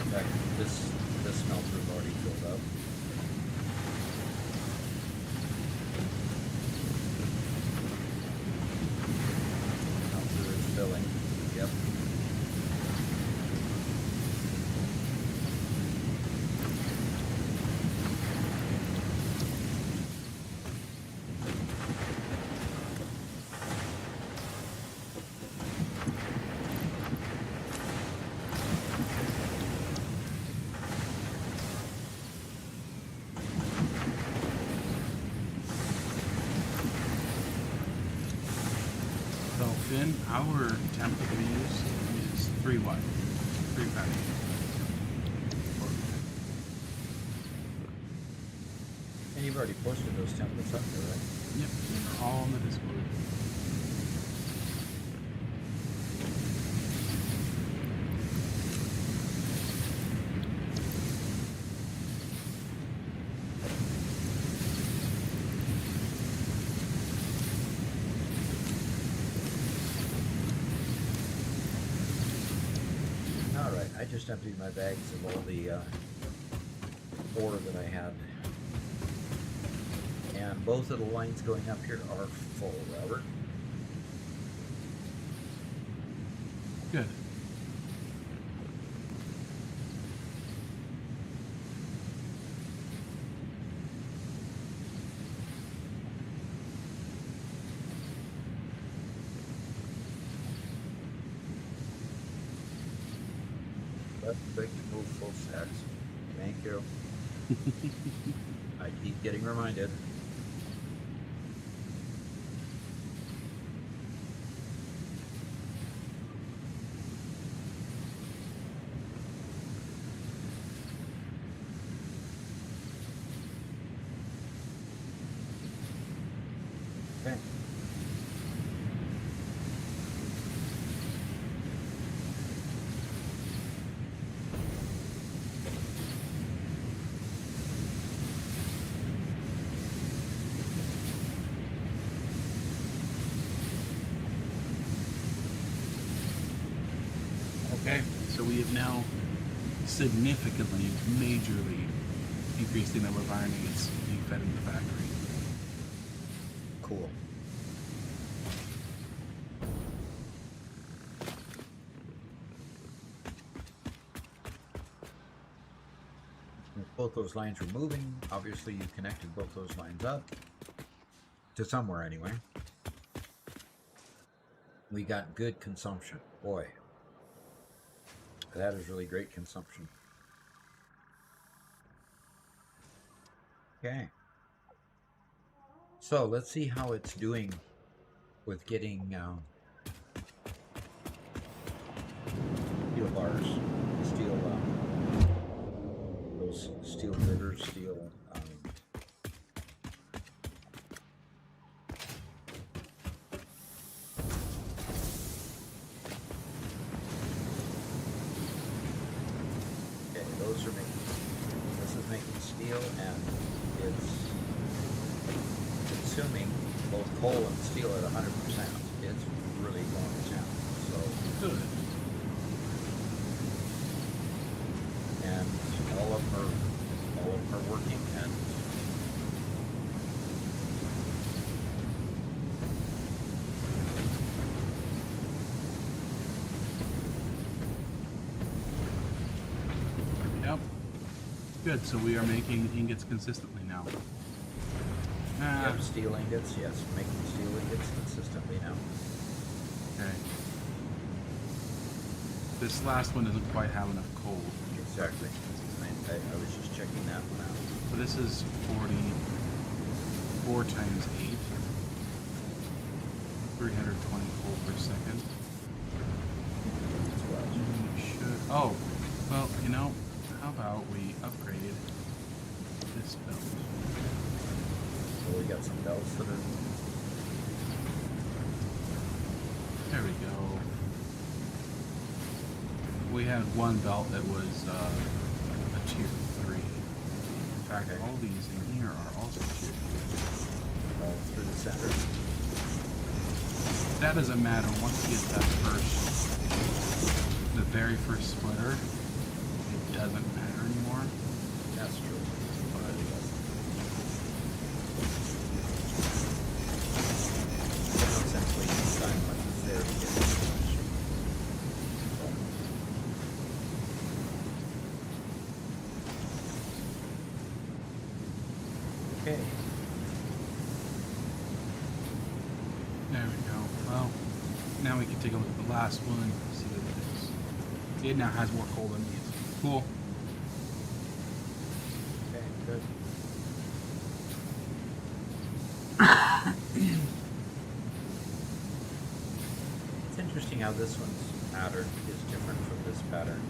In fact, this smelter is already filled up. Smelter is filling. Yep. So Finn, our template we use is 3 wide. 3 patty. And you've already posted those templates up there, right? Yep, they're all on the Discord. All right, I just emptied my bags of all the ore that I had. And both of the lines going up here are full, Robert. Good. That's big to move full stacks. Thank you. I keep getting reminded. Okay. Okay, so we have now significantly, majorly increased the number of iron ingots being fed into the factory. Cool. If both those lines were moving, obviously you connected both those lines up to somewhere anyway. We got good consumption. Boy, that is really great consumption. Okay. So let's see how it's doing with getting steel bars, steel, those steel girders, steel. Okay, those are making. This is making steel, and it's consuming both coal and steel at 100%. It's really going to town. So Good. and all of them are working, and Yep. Good, so we are making ingots consistently now. yep, steel ingots. Yes, making steel ingots consistently now. Okay. This last one doesn't quite have enough coal. Exactly. I was just checking that one out. So this is 44 times 8. 320 coal per second. As well. Should. Oh, well, you know, how about we upgrade this belt? So we got some belts that are. There we go. We had one belt that was a tier 3. In fact, Okay. all these in here are also tier 3. All through the center. That doesn't matter. Once you get that the very first splitter, it doesn't matter anymore. That's true. But No sense wasting time like it's there to get this much. Okay. there we go. Well, now we can take a look at the last one, see what it is. It now has more coal than these. Cool. Okay, good. It's interesting how this one's pattern is different from this pattern.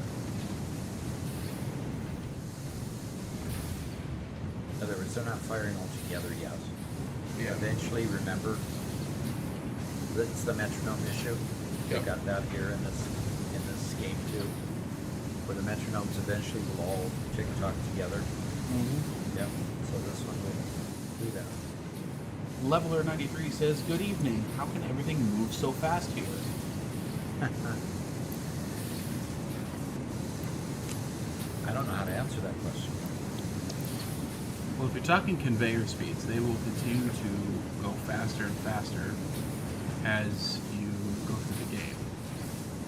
In other words, they're not firing all together yet. Yeah. Eventually, remember, that's the metronome issue. They Yep. got that here in this game too, where the metronomes eventually will all tick-tock together. Mm-hmm. Yep. So this one will do that. Leveler 93 says, "Good evening. How can everything move so fast here?" I don't know how to answer that question. Well, if you're talking conveyor speeds, they will continue to go faster and faster as you go through the game.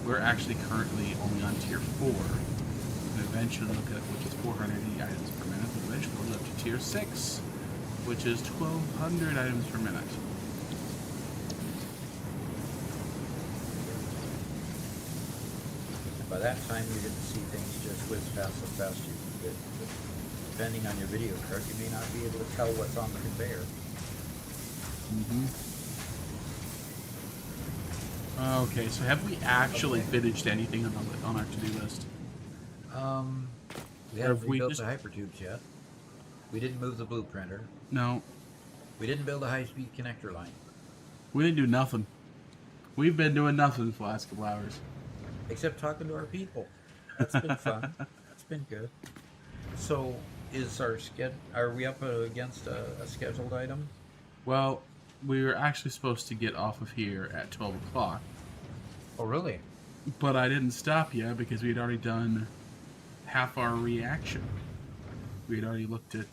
We're actually currently only on tier 4, and eventually look at which is 480 items per minute, and eventually we'll go up to tier 6, which is 1200 items per minute. And by that time, you're going to see things just whiz past so fast that depending on your video card, you may not be able to tell what's on the conveyor. Mm-hmm. Okay, so have we actually finished anything on our to-do list? We Or haven't have we rebuilt just- the hypertubes yet. We didn't move the blueprinter. No, We didn't build a high-speed connector line. we didn't do nothing. We've been doing nothing for the last couple hours. Except talking to our people. That's been fun. That's been good. So, is our are we up against a scheduled item? Well, we were actually supposed to get off of here at 12 o'clock, Oh, really? but I didn't stop you because we had already done half our reaction. We had already looked at,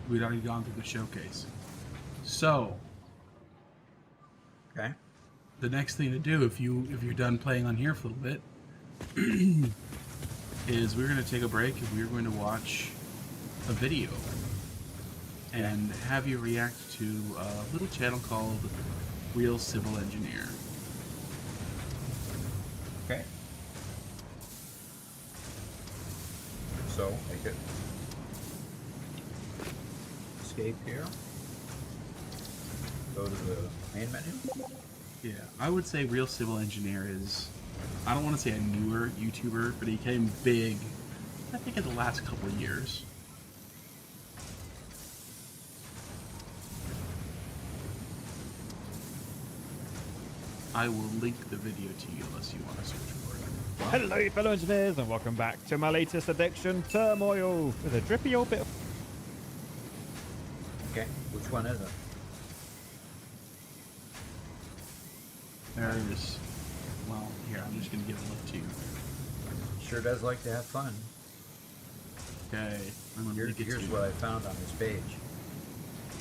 we'd already gone through the showcase. So, Okay. the next thing to do, if you're done playing on here for a little bit, is we're going to take a break and we're going to watch a video and have you react to a little channel called Real Civil Engineer. Okay. So, I could escape here. Go to the main menu. Yeah, I would say Real Civil Engineer is, I don't want to say a newer YouTuber, but he came big, I think, in the last couple of years. I will link the video to you unless you want to search for it. Hello fellow engineers and welcome back to my latest addiction, Turmoil, with a drippy old bit of... Okay. Which one is it? There's, well, here, I'm just going to give a link to you. Sure does like to have fun. Okay, I'm going to link it to Here's you. what I found on this page.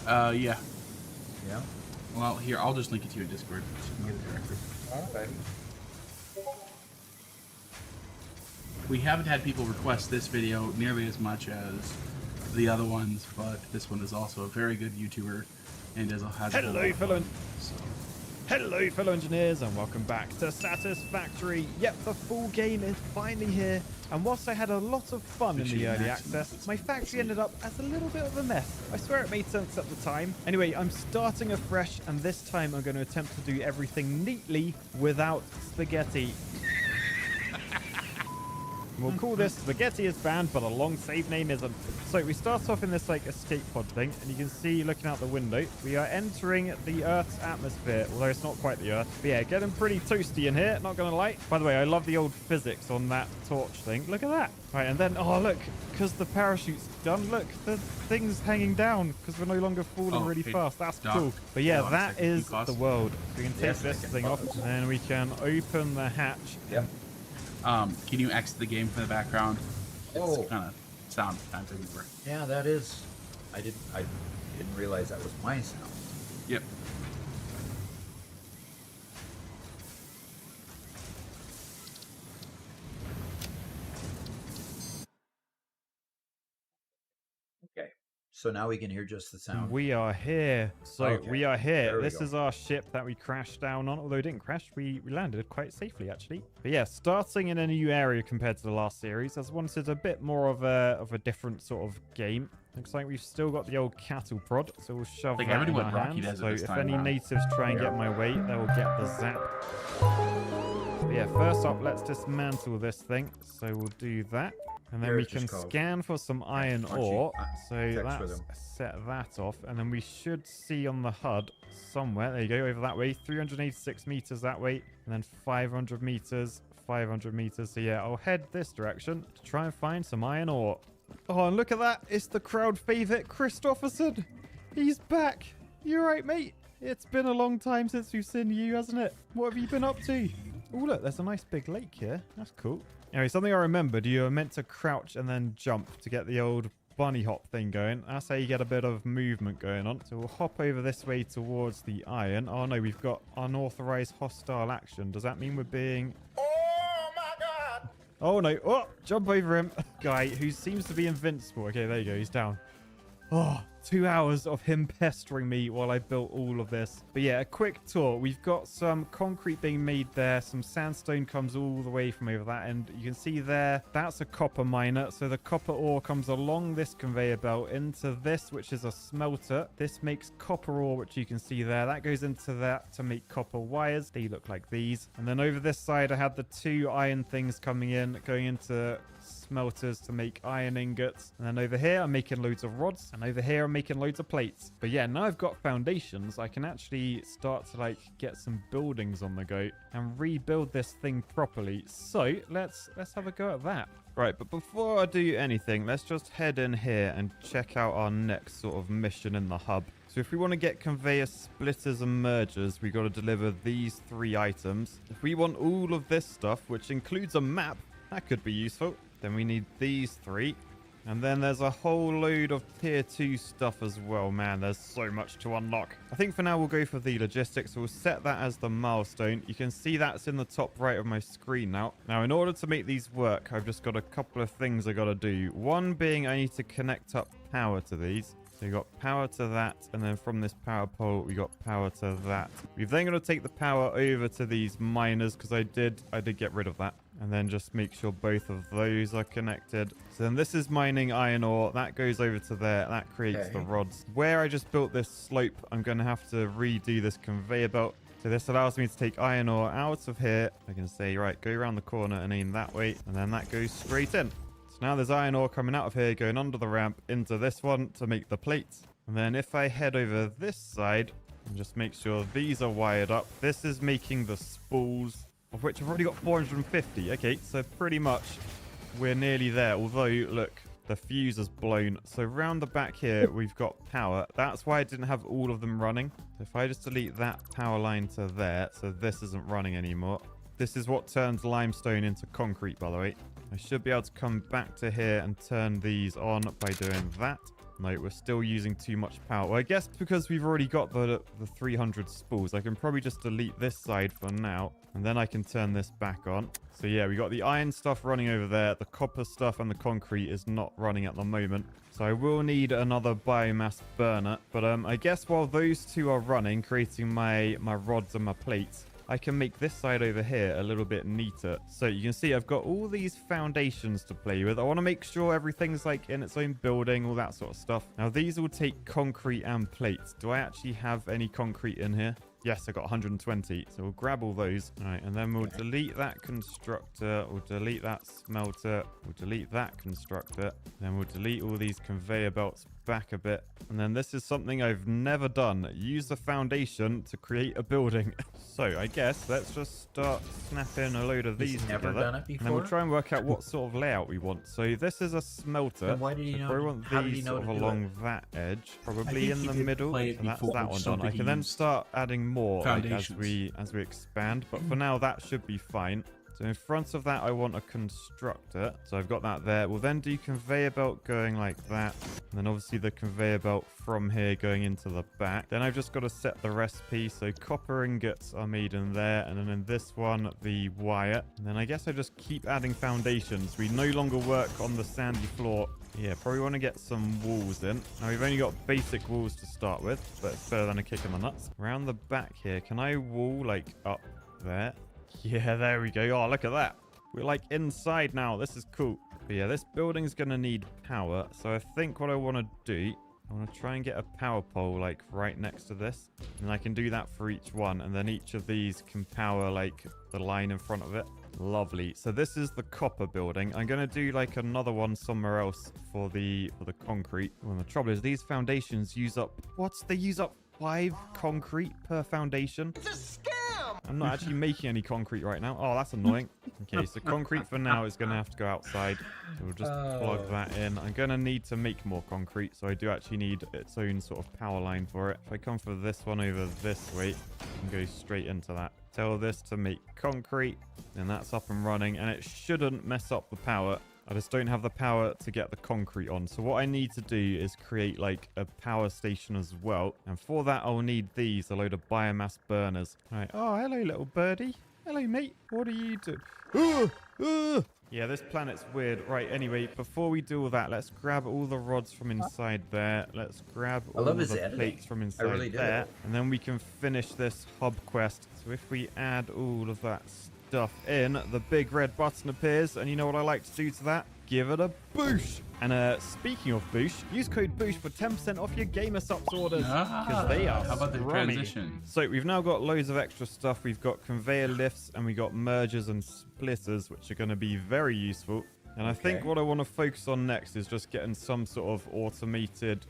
Yeah. Yeah. Well, here, I'll just link it to you in Discord. So you can get it directly. Alright. We haven't had people request this video nearly as much as the other ones, but this one is also a very good YouTuber and has a Hello, lot of fellow- fun, so. Hello fellow engineers and welcome back to Satisfactory. Yep, the full game is finally here, and whilst I had a lot of fun in the early access, my factory ended up as a little bit of a mess. I swear it made sense at the time. Anyway, I'm starting afresh, and this time I'm going to attempt to do everything neatly without spaghetti. We'll call this Spaghetti is banned, but a long save name isn't. So we start off in this like escape pod thing, and you can see looking out the window, we are entering the Earth's atmosphere, although it's not quite the Earth. But yeah, getting pretty toasty in here, not gonna lie. By the way, I love the old physics on that torch thing. Look at that. Right, and then, oh look, because the parachute's done, look, the thing's hanging down because we're no longer falling really hey, fast. That's Doc, cool. But yeah, hold on a that second. Can you is pause? the world. We can take Yes, I this can thing off, pause. and we can open the hatch. Yep. Can you exit the game from the background? Oh. It's kind of sound kind of everywhere. Yeah, that is. I didn't realize that was my sound. Yep. Okay. So now we can hear just the sound. We are here. So Okay, we are here. there we This go. is our ship that we crashed down on. Although it didn't crash, we landed quite safely actually. But yeah, starting in a new area compared to the last series. I wanted a bit more of a different sort of game. Looks like we've still got the old cattle prod, so we'll shove Like that in everyone our Rocky hands. does it So this if time any around. natives try and get my way, they will get the zap. But yeah, first up, let's dismantle this thing. So we'll do that. And then Here we it's can just called- scan for some iron why don't you, ore. So text with let's him. set that off. And then we should see on the HUD somewhere. There you go, over that way. 386 meters that way. And then 500 meters, 500 meters. So yeah, I'll head this direction to try and find some iron ore. Oh, and look at that. It's the crowd favorite, Christopherson. He's back. You right, mate? It's been a long time since we've seen you, hasn't it? What have you been up to? Oh, look, there's a nice big lake here. That's cool. Anyway, something I remembered, you were meant to crouch and then jump to get the old bunny hop thing going. That's how you get a bit of movement going on. So we'll hop over this way towards the iron. Oh no, we've got unauthorized hostile action. Does that mean we're being... Oh my God! Oh no, oh, jump over him. Guy who seems to be invincible. Okay, there you go, he's down. Oh, 2 hours of him pestering me while I built all of this. But yeah, a quick tour. We've got some concrete being made there. Some sandstone comes all the way from over that end. You can see there, that's a copper miner. So the copper ore comes along this conveyor belt into this, which is a smelter. This makes copper ore, which you can see there. That goes into that to make copper wires. They look like these. And then over this side, I had the 2 iron things coming in, going into smelters to make iron ingots. And then over here, I'm making loads of rods. And over here, I'm making loads of plates. But yeah, now I've got foundations, I can actually start to like get some buildings on the go and rebuild this thing properly. So let's have a go at that. Right, but before I do anything, let's just head in here and check out our next sort of mission in the hub. So if we want to get conveyor splitters and mergers, we got to deliver these 3 items. If we want all of this stuff, which includes a map, that could be useful. Then we need these 3. And then there's a whole load of tier 2 stuff as well. Man, there's so much to unlock. I think for now we'll go for the logistics. We'll set that as the milestone. You can see that's in the top right of my screen now. Now, in order to make these work, I've just got a couple of things I got to do. One being I need to connect up power to these. So you got power to that, and then from this power pole, we got power to that. We've then got to take the power over to these miners, because I did get rid of that. And then just make sure both of those are connected. So then this is mining iron ore. That goes over to there. That creates the rods. Where I just built this slope, I'm going to have to redo this conveyor belt. So this allows me to take iron ore out of here. I can say, right, go around the corner and aim that way. And then that goes straight in. So now there's iron ore coming out of here, going under the ramp into this one to make the plates. And then if I head over this side and just make sure these are wired up, this is making the spools, of which I've already got 450. Okay, so pretty much we're nearly there. Although, look, the fuse is blown. So round the back here, we've got power. That's why I didn't have all of them running. So if I just delete that power line to there, so this isn't running anymore. This is what turns limestone into concrete, by the way. I should be able to come back to here and turn these on by doing that. No, we're still using too much power. Well, I guess because we've already got the 300 spools, I can probably just delete this side for now, and then I can turn this back on. So yeah, we got the iron stuff running over there. The copper stuff and the concrete is not running at the moment. So I will need another biomass burner. But I guess while those 2 are running, creating my rods and my plates, I can make this side over here a little bit neater. So you can see I've got all these foundations to play with. I want to make sure everything's like in its own building, all that sort of stuff. Now these will take concrete and plates. Do I actually have any concrete in here? Yes, I got 120. So we'll grab all those. All right, and then we'll delete that constructor. We'll delete that smelter. We'll delete that constructor. Then we'll delete all these conveyor belts back a bit. And then this is something I've never done. Use the foundation to create a building. So I guess let's just start snapping a load of these never together. done it before? And then we'll try and work out what sort of layout we want. So this is a smelter. Then why did you So know? probably want How did these you know sort of to do along it? that edge. I Probably think in he the did middle. play it So that's before, that which one some done. I people can then use start adding more like, as foundations. we expand. But for now, that should be fine. So in front of that, I want a constructor. So I've got that there. We'll then do conveyor belt going like that. And then obviously the conveyor belt from here going into the back. Then I've just got to set the recipe. So copper ingots are made in there. And then in this one, the wire. And then I guess I just keep adding foundations. We no longer work on the sandy floor. Yeah, probably want to get some walls in. Now, we've only got basic walls to start with, but it's better than a kick in the nuts. Around the back here, can I wall, like, up there? Yeah, there we go. Oh, look at that. We're, like, inside now. This is cool. But yeah, this building's going to need power. So I think what I want to do, I want to try and get a power pole, like, right next to this. And I can do that for each one. And then each of these can power, like, the line in front of it. Lovely. So this is the copper building. I'm going to do like another one somewhere else for the concrete. Well, the trouble is these foundations use up... What? They use up 5 concrete per foundation? It's a scam! I'm not actually making any concrete right now. Oh, that's annoying. Okay, so concrete for now is going to have to go outside. So we'll just plug that in. I'm going to need to make more concrete, so I do actually need its own sort of power line for it. If I come for this one over this way, I can go straight into that. Tell this to make concrete, and that's up and running, and it shouldn't mess up the power. I just don't have the power to get the concrete on. So what I need to do is create like a power station as well. And for that, I'll need these, a load of biomass burners. All right. Oh, hello, little birdie. Hello, mate. What are you doing? Yeah, this planet's weird. Right, anyway, before we do all that, let's grab all the rods from inside there. Let's grab all the plates from inside there. And then we can finish this hub quest. So if we add all of that stuff in, the big red button appears. And you know what I like to do to that? Give it a boosh. And speaking of boosh, use code boosh for 10% off your GamerSupps orders. Because they are How about the scrummy. transition? So we've now got loads of extra stuff. We've got conveyor lifts and we got mergers and splitters, which are going to be very useful. And I think what I want to focus on next is just getting some sort of automated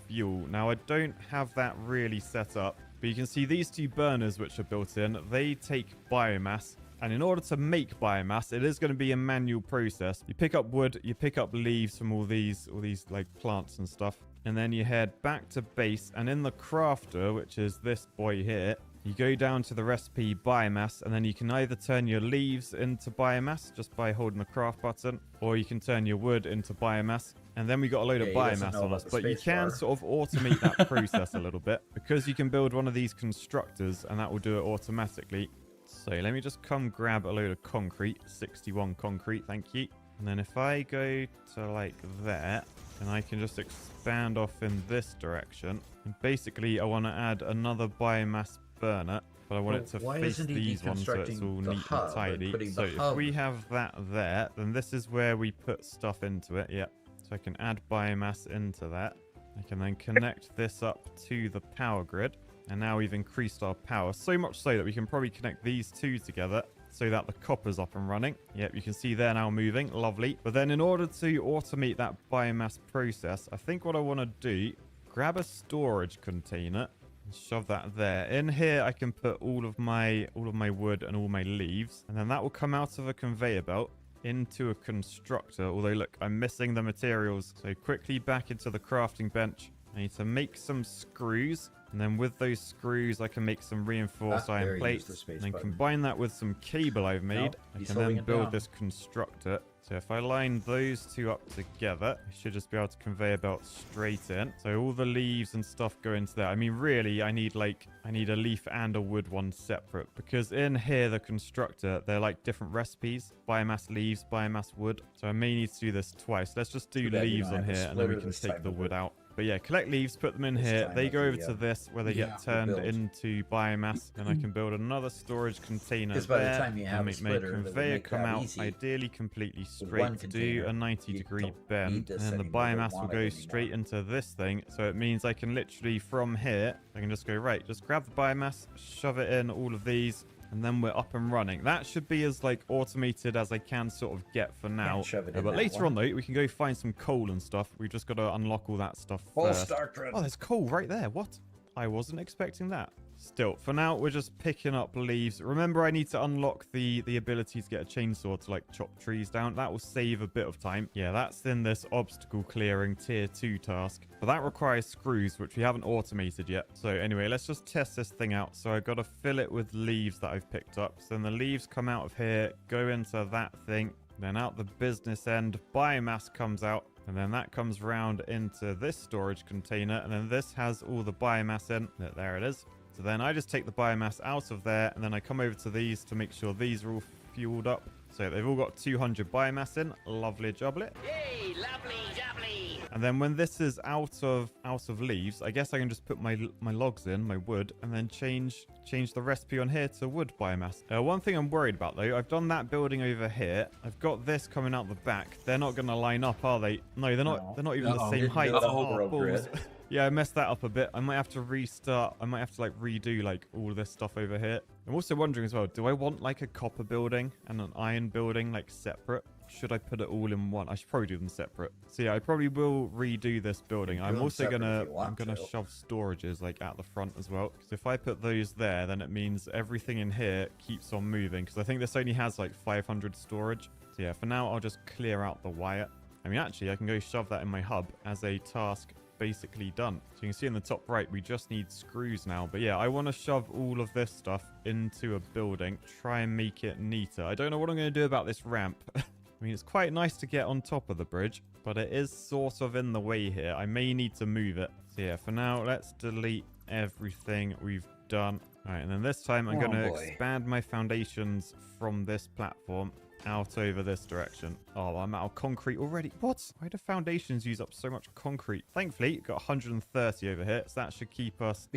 fuel. Now, I don't have that really set up, but you can see these 2 burners which are built in. They take biomass. And in order to make biomass, it is going to be a manual process. You pick up wood, you pick up leaves from all these like plants and stuff. And then you head back to base. And in the crafter, which is this boy here, you go down to the recipe biomass. And then you can either turn your leaves into biomass just by holding the craft button. Or you can turn your wood into biomass. And then we got a load of biomass on us. But you can sort of automate that process a little bit. Because you can build one of these constructors and that will do it automatically. So let me just come grab a load of concrete, 61 concrete, thank you. And then if I go to like that, then I can just expand off in this direction. And basically I want to add another biomass burner, but I want it to face these ones so it's all neat and tidy. So if we have that there, then this is where we put stuff into it, yeah. So I can add biomass into that. I can then connect this up to the power grid. And now we've increased our power, so much so that we can probably connect these 2 together so that the copper's up and running. Yep, you can see they're now moving. Lovely. But then in order to automate that biomass process, I think what I want to do, grab a storage container and shove that there. In here, I can put all of my wood and all my leaves. And then that will come out of a conveyor belt into a constructor. Although, look, I'm missing the materials. So quickly back into the crafting bench. I need to make some screws. And then with those screws, I can make some reinforced iron plates. And then combine that with some cable I've made. I can then build this constructor. So if I line those 2 up together, I should just be able to conveyor belt straight in. So all the leaves and stuff go into there. I mean, really, I need a leaf and a wood one separate. Because in here, the constructor, they're like different recipes. Biomass leaves, biomass wood. So I may need to do this twice. Let's just do leaves on here and then we can take the wood out. But yeah, collect leaves, put them in here. They go over to this where they get turned into biomass. And I can build another storage container there. By the time you have and make conveyor come out ideally completely straight. Do a 90-degree bend. And then the biomass will go straight into this thing. So it means I can literally from here, I can just go, right, just grab the biomass, shove it in all of these. And then we're up and running. That should be as like automated as I can sort of get for now. But later on though, we can go find some coal and stuff. We've just got to unlock all that stuff first. Oh, there's coal right there. What? I wasn't expecting that. Still, for now, we're just picking up leaves. Remember, I need to unlock the ability to get a chainsaw to like chop trees down. That will save a bit of time. Yeah, that's in this obstacle clearing tier 2 task. But that requires screws, which we haven't automated yet. So anyway, let's just test this thing out. So I've got to fill it with leaves that I've picked up. So then the leaves come out of here, go into that thing. Then out the business end, biomass comes out. And then that comes round into this storage container. And then this has all the biomass in. There it is. So then I just take the biomass out of there, and then I come over to these to make sure these are all fueled up. So they've all got 200 biomass in. Lovely jubbly. Yay, lovely jubbly. And then when this is out of leaves, I guess I can just put my logs in, my wood, and then change the recipe on here to wood biomass. One thing I'm worried about though, I've done that building over here. I've got this coming out the back. They're not going to line up, are they? No, they're not. They're not even the same height. Oh, balls. Yeah, I messed that up a bit. I might have to restart. I might have to like redo like all this stuff over here. I'm also wondering as well, do I want like a copper building and an iron building like separate? Should I put it all in one? I should probably do them separate. So yeah, I probably will redo this building. I'm also gonna shove storages like at the front as well. Because if I put those there, then it means everything in here keeps on moving. Because I think this only has like 500 storage. So yeah, for now I'll just clear out the wire. I mean, actually, I can go shove that in my hub as a task basically done. So you can see in the top right, we just need screws now. But yeah, I want to shove all of this stuff into a building, try and make it neater. I don't know what I'm going to do about this ramp. I mean, it's quite nice to get on top of the bridge, but it is sort of in the way here. I may need to move it. So yeah, for now, let's delete everything we've done. All right, and then this time I'm going to expand my foundations from this platform out over this direction. Oh, I'm out of concrete already. What? Why do foundations use up so much concrete? Thankfully, got 130 over here, so that should keep us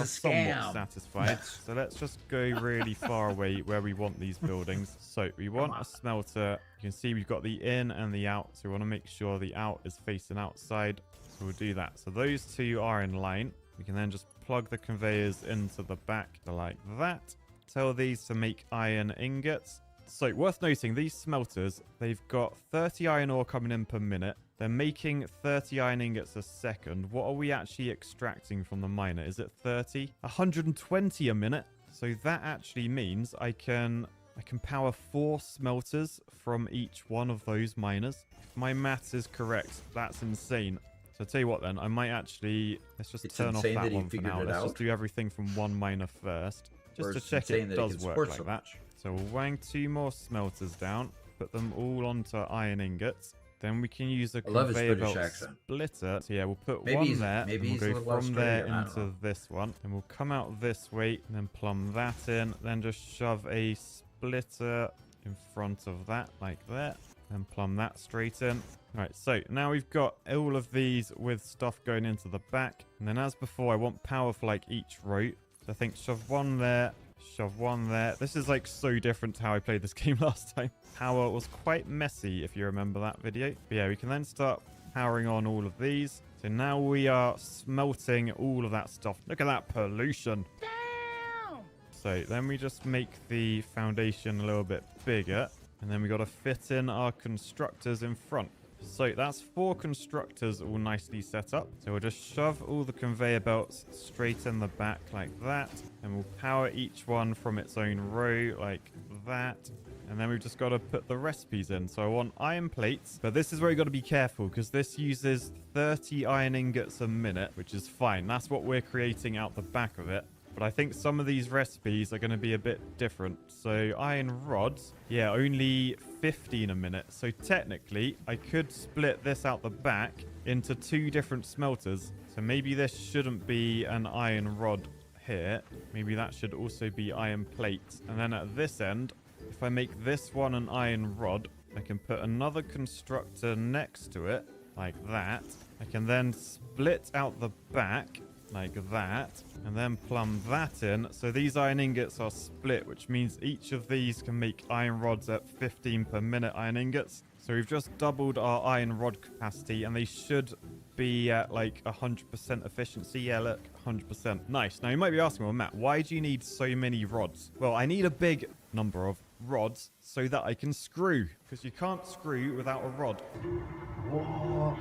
somewhat satisfied. So let's just go really far away where we want these buildings. So we want a smelter. You can see we've got the in and the out, so we want to make sure the out is facing outside. So we'll do that. So those two are in line. We can then just plug the conveyors into the back like that. Tell these to make iron ingots. So, worth noting, these smelters, they've got 30 iron ore coming in per minute. They're making 30 iron ingots a second. What are we actually extracting from the miner? Is it 30? 120 a minute. So that actually means I can power 4 smelters from each one of those miners. If my maths is correct, that's insane. So I'll tell you what then, I might actually, let's just turn off that one for now. Let's just do everything from one miner first. Just to check it does work like that. So we'll wang 2 more smelters down, put them all onto iron ingots. Then we can use a conveyor belt splitter. So yeah, we'll put one there, and we'll go from there into this one. And we'll come out this way, and then plumb that in. Then just shove a splitter in front of that, like that. And plumb that straight in. Right, so now we've got all of these with stuff going into the back. And then as before, I want power for like each row. So I think shove one there. Shove one there. This is like so different to how I played this game last time. Power was quite messy if you remember that video. But yeah, we can then start powering on all of these. So now we are smelting all of that stuff. Look at that pollution. Damn! So then we just make the foundation a little bit bigger. And then we got to fit in our constructors in front. So that's 4 constructors all nicely set up. So we'll just shove all the conveyor belts straight in the back like that. And we'll power each one from its own row like that. And then we've just got to put the recipes in. So I want iron plates. But this is where you got to be careful because this uses 30 iron ingots a minute, which is fine. That's what we're creating out the back of it. But I think some of these recipes are going to be a bit different. So iron rods, yeah, only 15 a minute. So technically, I could split this out the back into 2 different smelters. So maybe this shouldn't be an iron rod here. Maybe that should also be iron plates. And then at this end, if I make this one an iron rod, I can put another constructor next to it, like that. I can then split out the back like that, and then plumb that in. So these iron ingots are split, which means each of these can make iron rods at 15 per minute iron ingots. So we've just doubled our iron rod capacity, and they should be at like 100% efficiency. Yeah, look, 100%. Nice. Now you might be asking, well, Matt, why do you need so many rods? Well, I need a big number of rods so that I can screw, because you can't screw without a rod. What?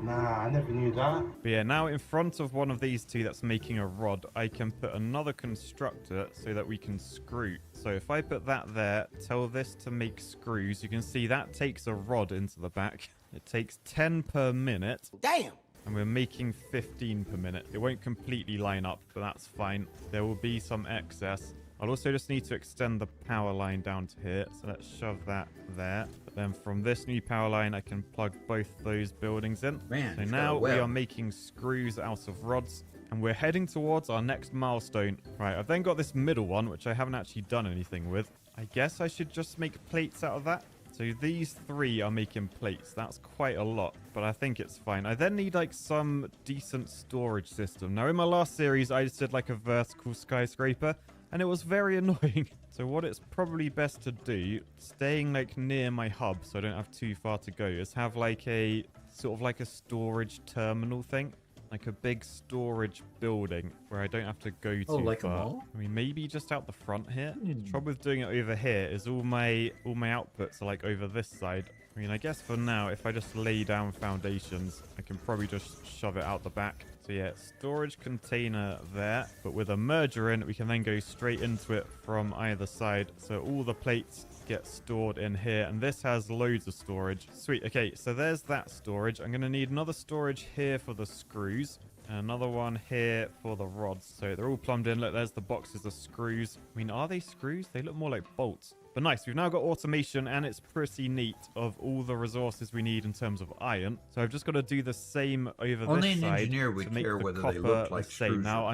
Nah, I never knew that. But yeah, now in front of one of these 2 that's making a rod, I can put another constructor so that we can screw. So if I put that there, tell this to make screws, you can see that takes a rod into the back. It takes 10 per minute. Damn! And we're making 15 per minute. It won't completely line up, but that's fine. There will be some excess. I'll also just need to extend the power line down to here. So let's shove that there. But then from this new power line, I can plug both those buildings in. Man, so now we are making screws out of rods. And we're heading towards our next milestone. Right, I've then got this middle one, which I haven't actually done anything with. I guess I should just make plates out of that. So these 3 are making plates. That's quite a lot, but I think it's fine. I then need like some decent storage system. Now in my last series, I just did like a vertical skyscraper, and it was very annoying. So what it's probably best to do, staying like near my hub so I don't have too far to go, is have like a sort of like a storage terminal thing. like a big storage building where I don't have to go Oh, too like a far. mall? I mean, maybe just out the front here. The trouble with doing it over here is all my outputs are like over this side. I mean, I guess for now, if I just lay down foundations, I can probably just shove it out the back. So yeah, storage container there, but with a merger in, we can then go straight into it from either side. So all the plates get stored in here, and this has loads of storage. Sweet. Okay, so there's that storage. I'm going to need another storage here for the screws. And another one here for the rods. So they're all plumbed in. Look, there's the boxes of screws. I mean, are they screws? They look more like bolts. But nice, we've now got automation, and it's pretty neat of all the resources we need in terms of iron. So I've just got to do the same over Only this an side engineer would to make care the whether they copper look like the same. screws. Now I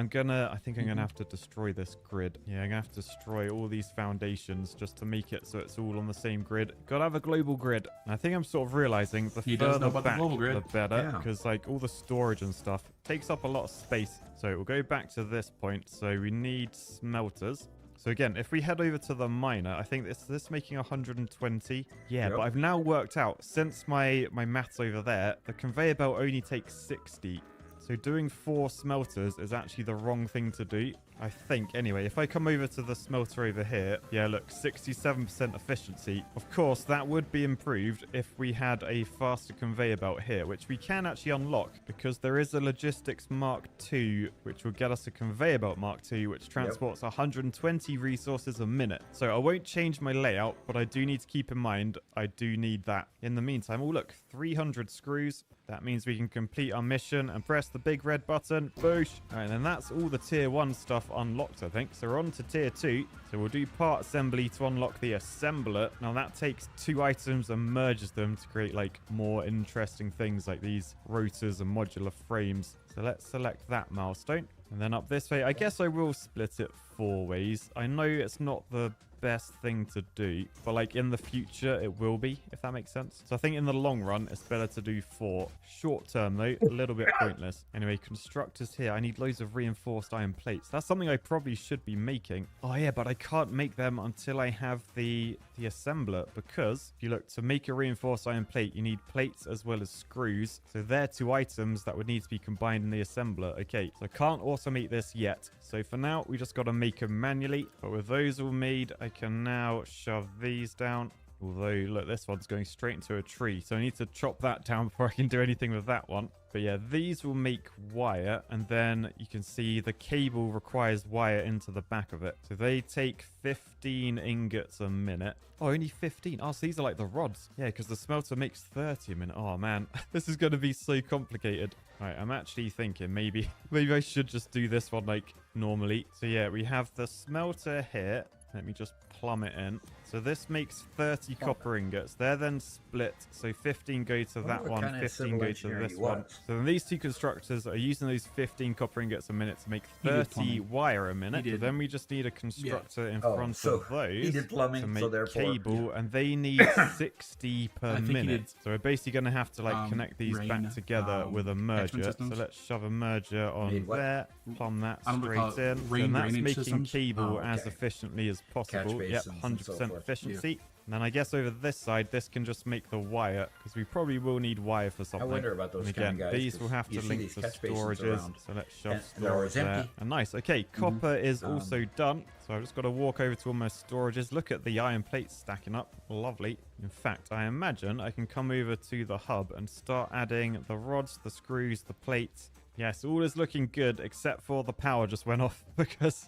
think I'm gonna have to destroy this grid. Yeah, I'm gonna have to destroy all these foundations just to make it so it's all on the same grid. Gotta have a global grid. And I think I'm sort of realizing the He does know further about the back, global grid. the better, Yeah. because like all the storage and stuff takes up a lot of space. So we'll go back to this point. So we need smelters. So again, if we head over to the miner, I think this making 120. Yeah, Yep. but I've now worked out, since my maths over there, the conveyor belt only takes 60. So doing 4 smelters is actually the wrong thing to do, I think. Anyway, if I come over to the smelter over here, yeah, look, 67% efficiency. Of course, that would be improved if we had a faster conveyor belt here, which we can actually unlock because there is a Logistics Mark II, which will get us a conveyor belt Mark II, which transports 120 resources a minute. So I won't change my layout, but I do need to keep in mind I do need that. In the meantime, oh look, 300 screws. That means we can complete our mission and press the big red button. Boosh. All right, and that's all the tier 1 stuff unlocked, I think. So we're on to tier 2. So we'll do part assembly to unlock the assembler. Now that takes 2 items and merges them to create like more interesting things like these rotors and modular frames. So let's select that milestone. And then up this way, I guess I will split it 4 ways. I know it's not the best thing to do, but like in the future it will be, if that makes sense. So I think in the long run it's better to do 4. Short term though, a little bit pointless. Anyway, constructors here. I need loads of reinforced iron plates. That's something I probably should be making. Oh yeah, but I can't make them until I have the assembler, because if you look, to make a reinforced iron plate you need plates as well as screws. So they're 2 items that would need to be combined in the assembler. Okay, so I can't automate this yet. So for now we just got to make them manually, but with those all made I can now shove these down. Although, look, this one's going straight into a tree, so I need to chop that down before I can do anything with that one. But yeah, these will make wire, and then you can see the cable requires wire into the back of it. So they take 15 ingots a minute. Oh, only 15. Oh, so these are like the rods. Yeah, because the smelter makes 30 a minute. Oh, man. This is going to be so complicated. All right, I'm actually thinking maybe I should just do this one like normally. So yeah, we have the smelter here. Let me just plumb it in. So this makes 30 copper ingots. They're then split. So 15 go to that one, 15 go to this one. So then these 2 constructors are using those 15 copper ingots a minute to make 30 wire a minute. So then we just need a constructor in front of those to make cable, and they need 60 per minute. So we're basically going to have to like connect these back together with a merger. So let's shove a merger on there, plumb that straight in. And that's making cable as efficiently as possible. Yep, 100% efficiency. And then I guess over this side, this can just make the wire, because we probably will need wire for something. I wonder about those and again, kind of guys, these will have to link to storages. So let's shove they're always storage there. empty. And nice. Okay, copper is also done. So I've just got to walk over to all my storages. Look at the iron plates stacking up. Lovely. In fact, I imagine I can come over to the hub and start adding the rods, the screws, the plates. Yes, all is looking good, except for the power just went off because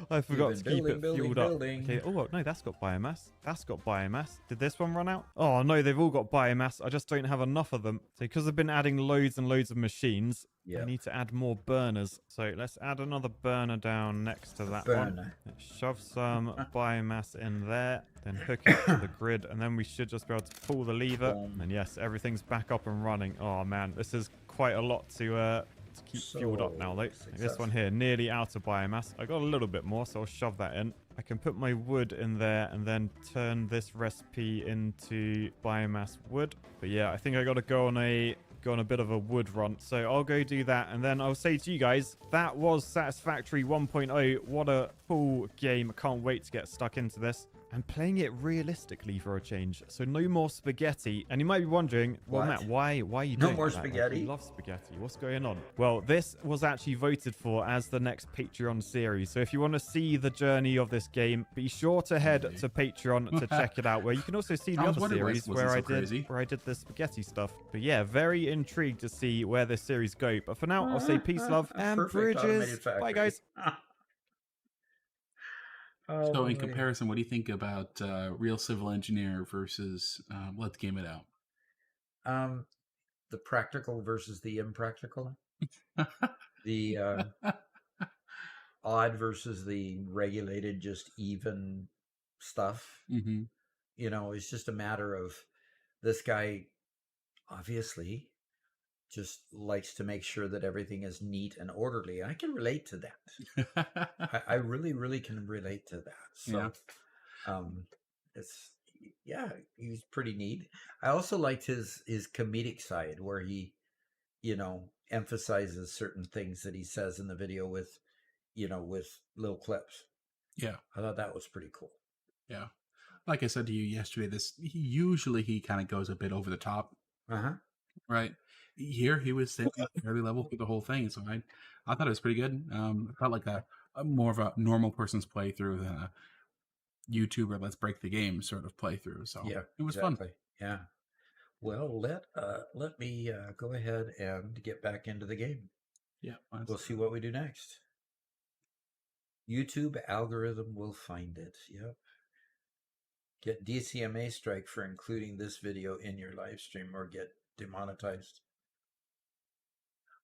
I forgot to keep it fueled up. Okay. Oh, no, that's got biomass. That's got biomass. Did this one run out? Oh, no, they've all got biomass. I just don't have enough of them. So because I've been adding loads and loads of machines, I need to add more burners. So let's add another burner down next to that one. Let's shove some biomass in there, then hook it to the grid, and then we should just be able to pull the lever. And yes, everything's back up and running. Oh, man, this is quite a lot to keep fueled up now, though. Like this one here, nearly out of biomass. I got a little bit more, so I'll shove that in. I can put my wood in there and then turn this recipe into biomass wood. But yeah, I think I got to go on a go on a bit of a wood run. So I'll go do that. And then I'll say to you guys, that was Satisfactory 1.0. What a cool game. I can't wait to get stuck into this. And playing it realistically for a change. So no more spaghetti. And you might be wondering, well, What? Matt, why are you No doing more that? Like, spaghetti? you love spaghetti. What's going on? Well, this was actually voted for as the next Patreon series. So if you want to see the journey of this game, be sure to head to Patreon to check it out, where you can also see the I was other wondering why it series wasn't so crazy. where I did the spaghetti stuff. But yeah, very intrigued to see where this series go. But for now, I'll say peace, love, and Perfect bridges. automated factory. Bye, guys. Oh, So in boy. comparison, what do you think about Real Civil Engineer versus Let's Game It Out? The practical versus the impractical. The odd versus the regulated, just even stuff. Mm-hmm. You know, it's just a matter of this guy obviously just likes to make sure that everything is neat and orderly. I can relate to that. I really, really can relate to that. So, it's, yeah, he's pretty neat. I also liked his comedic side where he, you know, emphasizes certain things that he says in the video with, you know, with little clips. Yeah. I thought that was pretty cool. Yeah. Like I said to you yesterday, usually he kind of goes a bit over the top. Uh-huh. Right. Here he was staying fairly level through the whole thing, so I thought it was pretty good. It felt like a more of a normal person's playthrough than a YouTuber let's break the game sort of playthrough. So Yeah, it was exactly. fun. Yeah. Well, let me go ahead and get back into the game. Yeah. We'll see what we do next. YouTube algorithm will find it. Yep. Get DCMA strike for including this video in your live stream or get demonetized.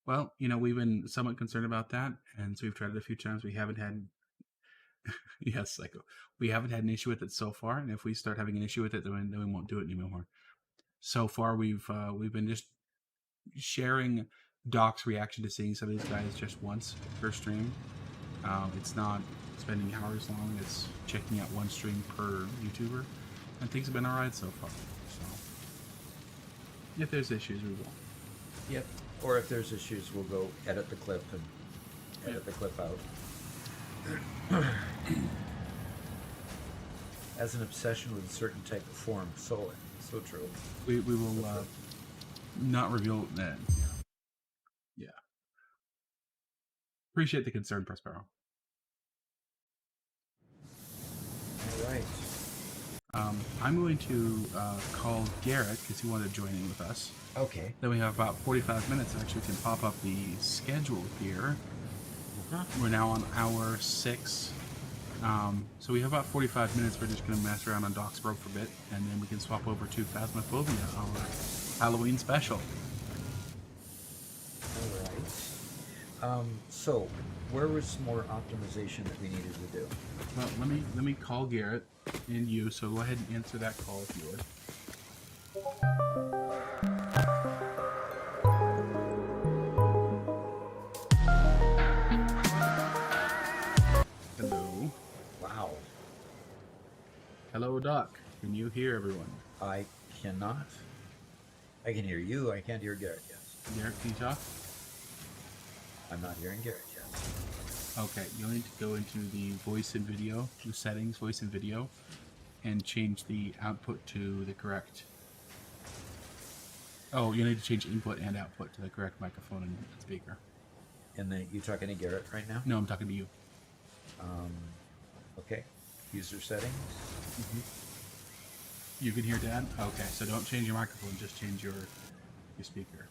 Well, you know, we've been somewhat concerned about that, and so we've tried it a few times. We haven't had yes, Psycho. We haven't had an issue with it so far, and if we start having an issue with it, then we won't do it anymore. So far, we've been just sharing Doc's reaction to seeing some of these guys just once per stream. It's not spending hours long. It's checking out one stream per YouTuber, and things have been all right so far. So, if there's issues, we will. Yep. Or if there's issues, we'll go edit the clip and edit the clip out. As an obsession with a certain type of form, so true. We will not reveal that. Yeah. Appreciate the concern, Prospero. All right. I'm going to call Garrett because he wanted to join in with us. Okay. Then we have about 45 minutes. Actually, we can pop up the schedule here. We're now on hour 6. So we have about 45 minutes. We're just going to mess around on Doc's Broke for a bit, and then we can swap over to Phasmophobia, our Halloween special. All right. So, where was some more optimization that we needed to do? Well, let me call Garrett and you. So go ahead and answer that call if you would. Hello. Wow. Hello, Doc. Can you hear everyone? I cannot. I can hear you. I can't hear Garrett yet. Garrett, can you talk? I'm not hearing Garrett yet. Okay, you'll need to go into the voice and video, the settings, voice and video, and change the output to the correct. Oh, you need to change input and output to the correct microphone and speaker. And then you talking to Garrett right now? No, I'm talking to you. Okay. User settings. You can hear Dad? Okay, so don't change your microphone, just change your speaker.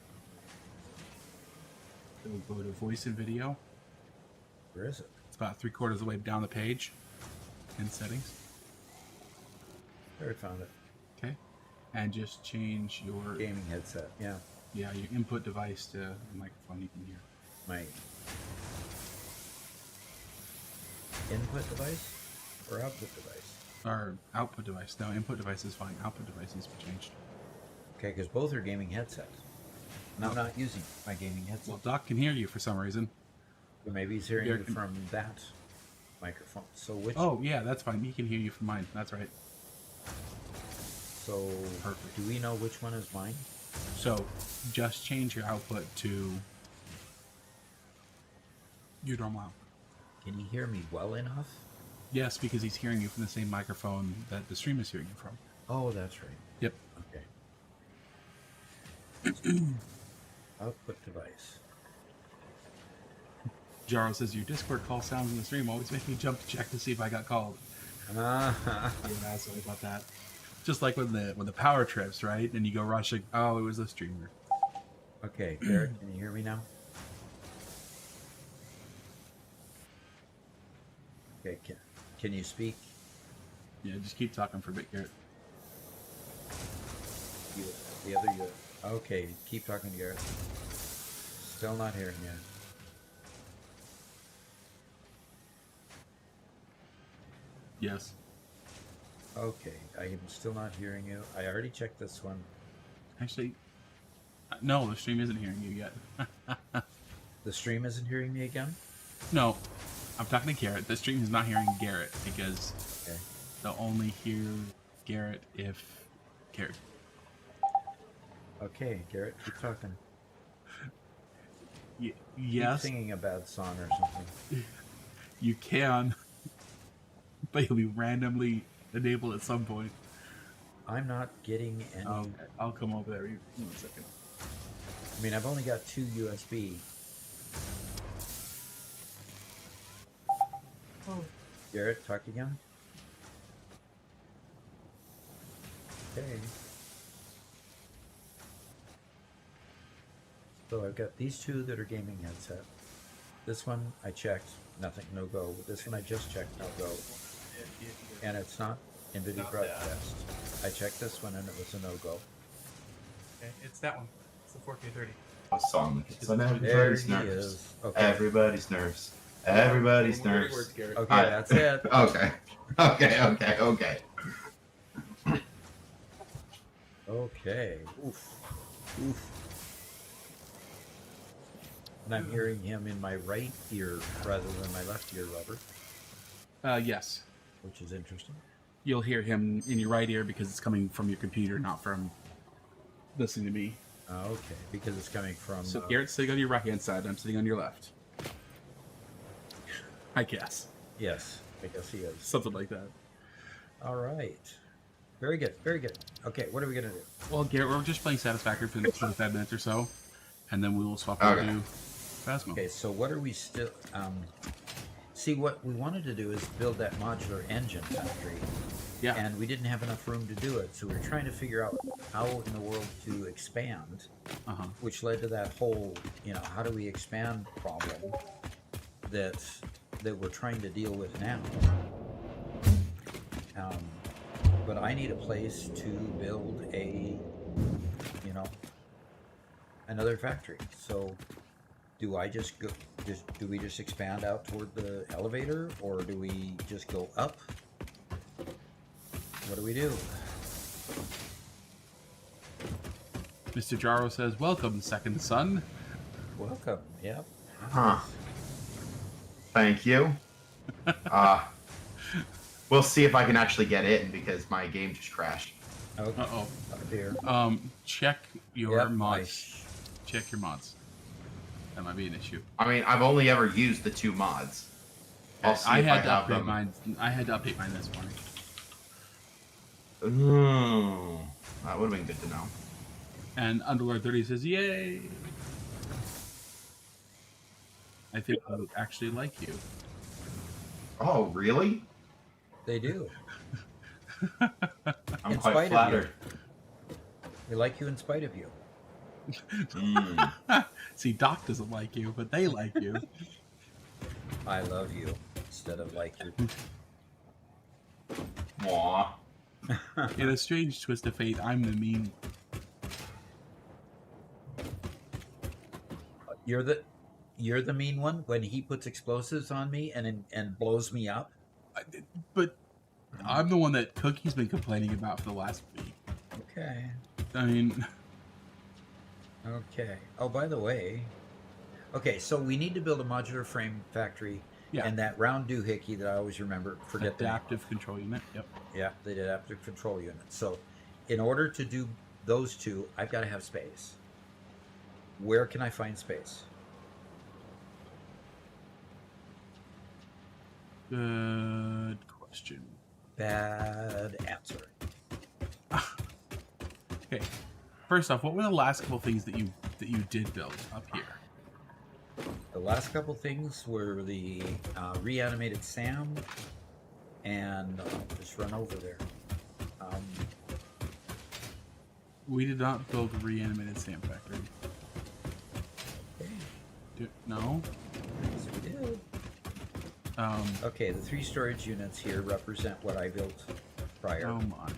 So we'll go to voice and video. Where is it? It's about 3/4 of the way down the page in settings. There, I found it. Okay. And just change your Gaming headset. Yeah. your input device to the microphone you can hear. My input device or output device? Or output device. No, input device is fine. Output device needs to be changed. Okay, because both are gaming headsets. And I'm not using my gaming headset. Well, Doc can hear you for some reason. Or maybe he's hearing Garrett you can- from that microphone. So which? Oh, yeah, that's fine. He can hear you from mine. That's right. So Perfect. do we know which one is mine? So just change your output to your normal output. Can you hear me well enough? Yes, because he's hearing you from the same microphone that the stream is hearing you from. Oh, that's right. Yep. Okay. Output device. Jaro says your Discord call sounds in the stream always make me jump to check to see if I got called. You're an asshole about that. Just like when the power trips, right? And you go rushing. Oh, it was a streamer. Okay, Garrett, can you hear me now? Okay, can you speak? Yeah, just keep talking for a bit, Garrett. The other you. Okay, keep talking, Garrett. Still not hearing you. Yes. Okay, I am still not hearing you. I already checked this one. Actually, no, the stream isn't hearing you yet. The stream isn't hearing me again? No, I'm talking to Garrett. The stream is not hearing Garrett because Okay. they'll only hear Garrett if Garrett. Okay, Garrett, keep talking. Yes, Keep singing a bad song or something. you can, but you'll be randomly enabled at some point. I'm not getting any. Okay, I'll come over there. In 1 second. I mean, I've only got 2 USB. Oh. Garrett, talk again. Okay. So I've got these 2 that are gaming headset. This one I checked, nothing, no go. This one I just checked, no go. And it's not NVIDIA broadcast. I checked this one and it was a no go. Okay, it's that one. It's the 4K30. A song. It's on There everybody's he nerves. is. Okay. Everybody's nerves. Everybody's Words, nerves. Garrett. Okay, I- that's it. Okay. Okay. Okay. Oof. Oof. And I'm hearing him in my right ear rather than my left ear, Robert, Yes. which is interesting. You'll hear him in your right ear because it's coming from your computer, not from listening to me. Okay, because it's coming from. So Garrett's sitting on your right hand side. I'm sitting on your left. I guess. Yes, I guess he is. Something like that. All right. Very good. Very good. Okay, what are we gonna do? Well, Garrett, we're just playing Satisfactory for the next 25 minutes or so, and then we will swap Okay. over to Phasmo. Okay, so what are we still? See, what we wanted to do is build that modular engine factory, Yeah. and we didn't have enough room to do it. So we were trying to figure out how in the world to expand, Uh-huh. which led to that whole, how do we expand problem that we're trying to deal with now. But I need a place to build another factory. So do I just go? Do we just expand out toward the elevator, or do we just go up? What do we do? Mr. Jaro says, "Welcome, second son." Welcome. Yep. Huh. Thank you. We'll see if I can actually get in because my game just crashed. Okay. Uh-oh. Up here. Check your Yep, mods. Check your mods. That might be an issue. I mean, I've only ever used the 2 mods. I'll see I if had to have update them. mine. I had to update mine this morning. Ooh, that would have been good to know. And Underlord 30 says, "Yay!" I think I would actually like you. Oh, really? They do. I'm In quite spite of you. flattered. We like you in spite of you. Mm. See, Doc doesn't like you, but they like you. I love you instead of like you. Aw. In a strange twist of fate, I'm the mean. You're the mean one when he puts explosives on me and blows me up. But I'm the one that Cookie's been complaining about for the last week. Okay. I mean, Okay. Oh, by the way. Okay, so we need to build a modular frame factory. Yeah. And that round doohickey that I always remember. Forget the name. adaptive control unit. Yep. Yeah, the adaptive control unit. So, in order to do those two, I've got to have space. Where can I find space? Good question. Bad answer. Okay. First off, what were the last couple things that you did build up here? The last couple things were the reanimated Sam and just run over there. We did not build a reanimated Sam factory. No? Yes, we did. Okay, the 3 storage units here represent what I built prior. Oh my.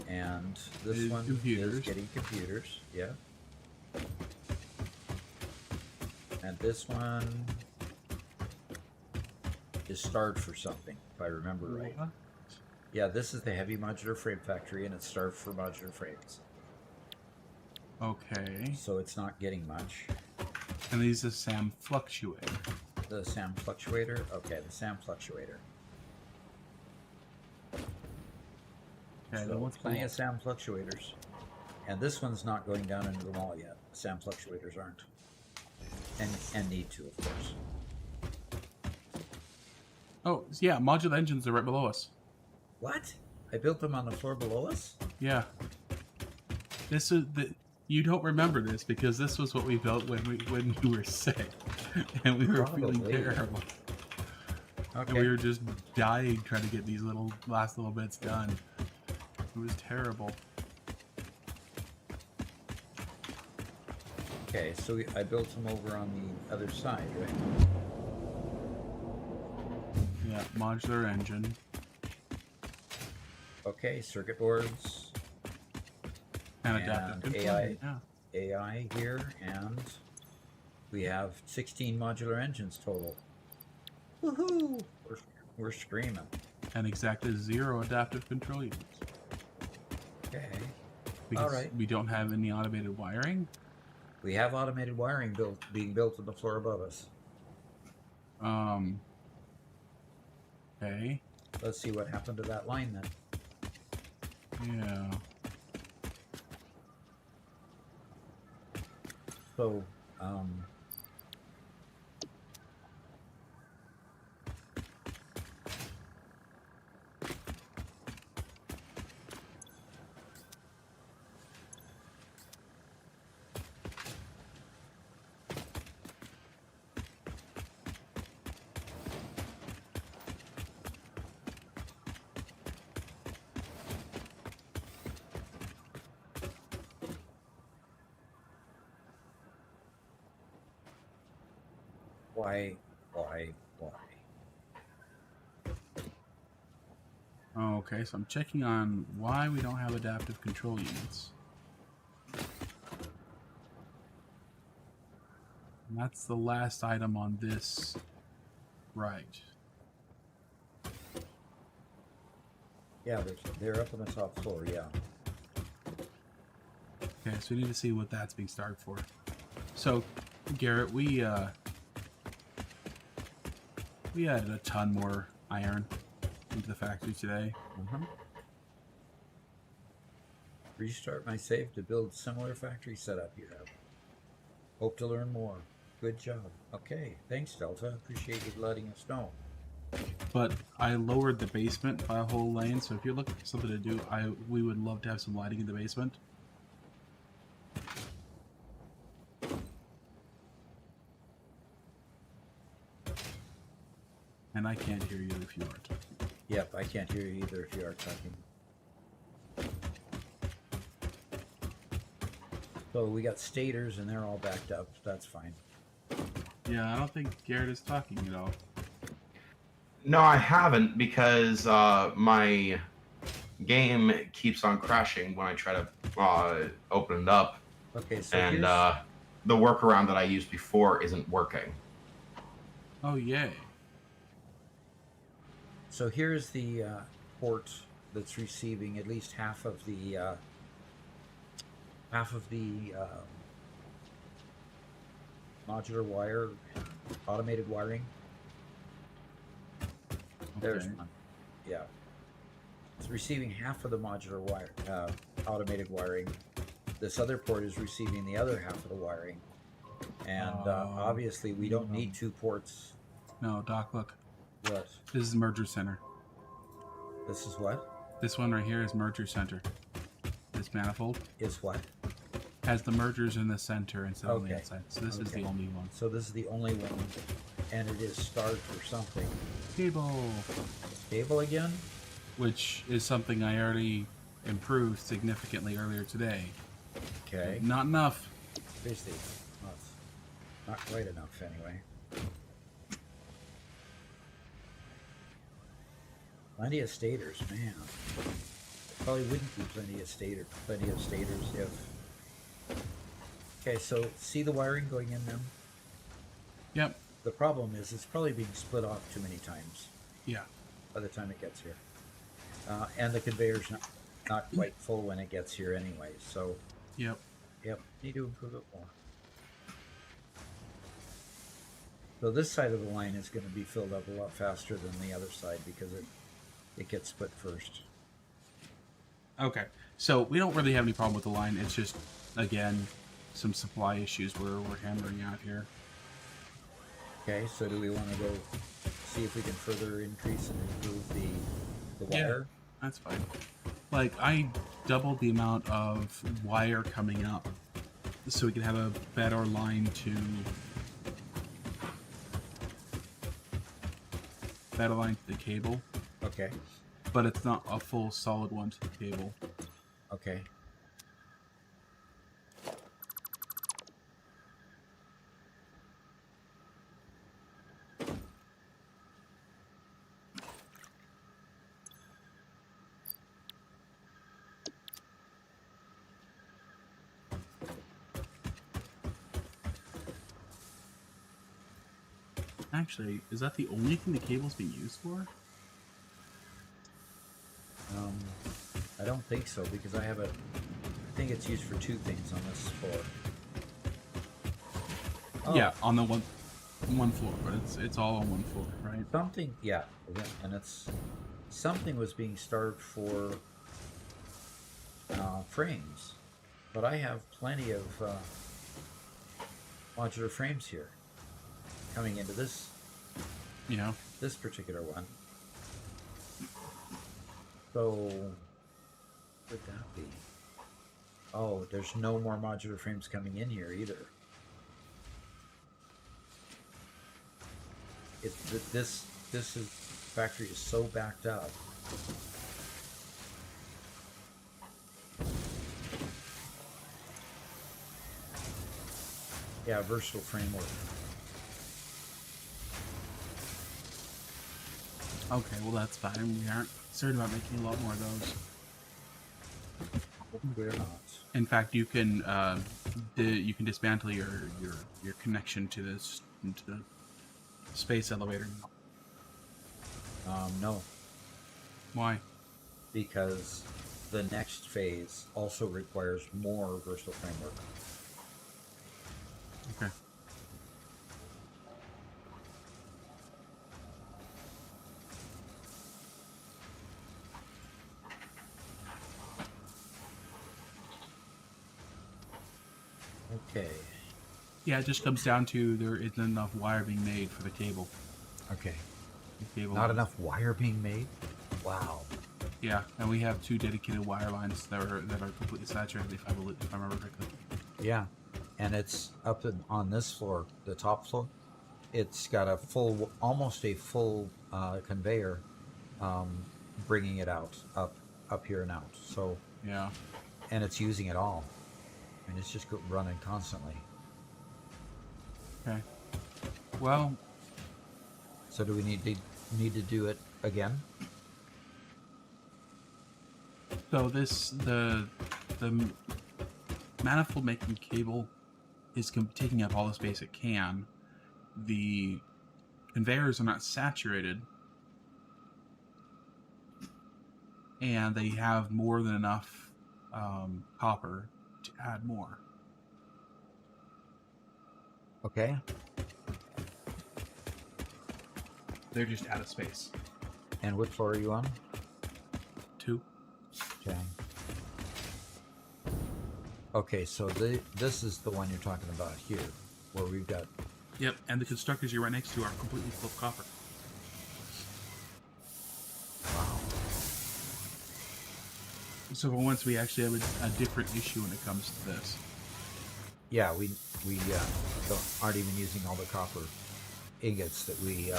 And this Is one computers. is getting computers, yeah. And this one is starved for something, if I remember right. What? Yeah, this is the heavy modular frame factory, and it's starved for modular frames. Okay. So it's not getting much. And these are Sam fluctuate. The SAM fluctuator? Okay, the SAM fluctuator. Okay, So then what's plenty cool? of SAM fluctuators. And this one's not going down into the mall yet. SAM fluctuators aren't. And need to, of course. Oh, yeah, modular engines are right below us. What? I built them on the floor below us? Yeah. This is the. You don't remember this because this was what we built when you were sick, and we were feeling Probably. terrible. Okay. And we were just dying trying to get these last little bits done. It was terrible. Okay, so I built them over on the other side, right? Yeah, modular engine. Okay, circuit boards, And adaptive And control. AI. Yeah. AI here, and we have 16 modular engines total. Woohoo! We're screaming. And exactly 0 adaptive control units. Okay. Because Alright. we don't have any automated wiring. We have automated wiring being built on the floor above us. Okay. Let's see what happened to that line then. Yeah. So, why? Oh, okay, so I'm checking on why we don't have adaptive control units. And that's the last item on this. Right. Yeah, they're up on the top floor, yeah. Okay, so we need to see what that's being starved for. So, Garrett, we added a ton more iron into the factory today. Restart my save to build similar factory setup you have. Hope to learn more. Good job. Okay, thanks Delta. Appreciate you letting us know. But I lowered the basement by a whole lane, so if you're looking for something to do, we would love to have some lighting in the basement. And I can't hear you if you are talking. Yep, I can't hear you either if you are talking. So we got stators and they're all backed up. That's fine. Yeah, I don't think Garrett is talking at all. No, I haven't because my game keeps on crashing when I try to open it up, Okay, so and here's, the workaround that I used before isn't working. Oh, yay. So here's the port that's receiving at least half of the modular wire, automated wiring. There's Okay. one. Yeah. It's receiving half of the modular wire, automated wiring this other port is receiving the other half of the wiring. And obviously we don't need 2 ports. No, Doc, look. What? This is merger center. This is what? This one right here is merger center. This manifold Is what? has the mergers in the center instead of on the Okay. outside. So this is the Okay. only one. So this is the only one, and it is starved for something. Cable, Cable again? which is something I already improved significantly earlier today. Okay. Not enough. Seriously, not quite enough anyway. Plenty of stators, man. Probably wouldn't be plenty of stators if. Okay, so see the wiring going in them? Yep. The problem is it's probably being split off too many times Yeah. by the time it gets here. And the conveyor's not quite full when it gets here anyway, so Yep. yep, need to improve it more. So this side of the line is going to be filled up a lot faster than the other side because it gets split first. Okay. So we don't really have any problem with the line. It's just, again, some supply issues we're hammering out here. Okay, so do we want to go see if we can further increase and improve the wire? That's fine. Like, I doubled the amount of wire coming up so we can have a better line to the cable, Okay, but it's not a full solid one to the cable. okay. Actually, is that the only thing the cable's being used for? I don't think so because I think it's used for 2 things on this floor. Oh, Yeah, on the one floor, but it's all on one floor, right? something, yeah, and it's something was being starved for frames, but I have plenty of modular frames here coming into this You know? this particular one. So, what would that be? Oh, there's no more modular frames coming in here either. This factory is so backed up. Yeah, versatile framework. Okay, well that's fine. We aren't concerned about making a lot more of those. We're not. In fact, you can dismantle your connection to this into the space elevator. No, Why? because the next phase also requires more versatile framework. Okay. Okay. Yeah, it just comes down to there isn't enough wire being made for the cable. Okay. The cable. Not enough wire being made? Wow. Yeah, and we have 2 dedicated wire lines that are completely saturated. If I remember correctly. Yeah. And it's up on this floor, the top floor. It's got a full, almost a full conveyor bringing it out, up here and out. So, Yeah. and it's using it all. And it's just running constantly. Okay. Well, So do we need to do it again? so the manifold making cable is taking up all the space it can. The conveyors are not saturated, and they have more than enough copper to add more. Okay. They're just out of space. And what floor are you on? 2. Okay. Okay, so this is the one you're talking about here, where we've got. Yep, and the constructors you're right next to are completely full of copper. Wow. So for once, we actually have a different issue when it comes to this. Yeah, we aren't even using all the copper ingots that we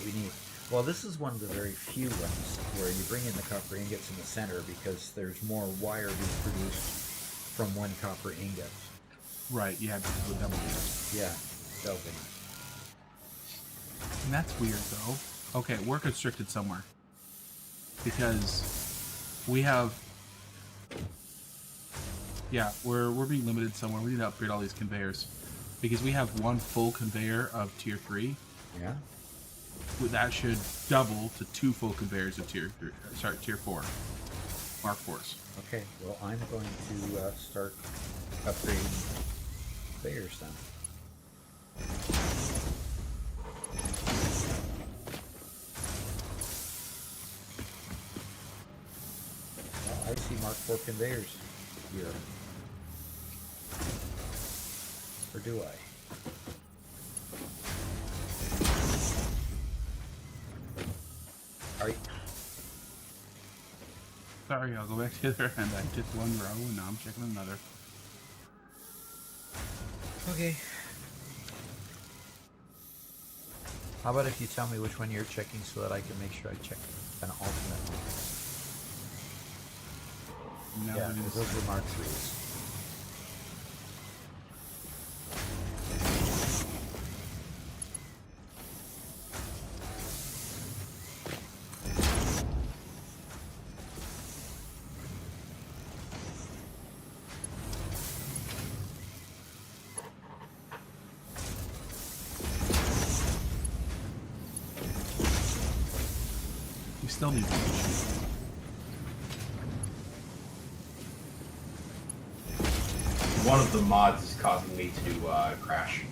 need. Well, this is one of the very few ones where you bring in the copper ingots in the center because there's more wire being produced from one copper ingot. Right, yeah, because of the double use. Yeah, delving. And that's weird, though. Okay, we're constricted somewhere. Because we have... Yeah, we're being limited somewhere. We need to upgrade all these conveyors. Because we have one full conveyor of tier 3. Yeah. That should double to 2 full conveyors of tier 4. Mark 4s. Okay, well, I'm going to start upgrading conveyors then. Well, I see Mark 4 conveyors here. Or do I? Are you... Sorry, I'll go back to the other end. I took one row and now I'm checking another. Okay. How about if you tell me which one you're checking so that I can make sure I check an alternate one? Now Yeah, it is- those are Mark 3s. We still need one. One of the mods is causing me to crash.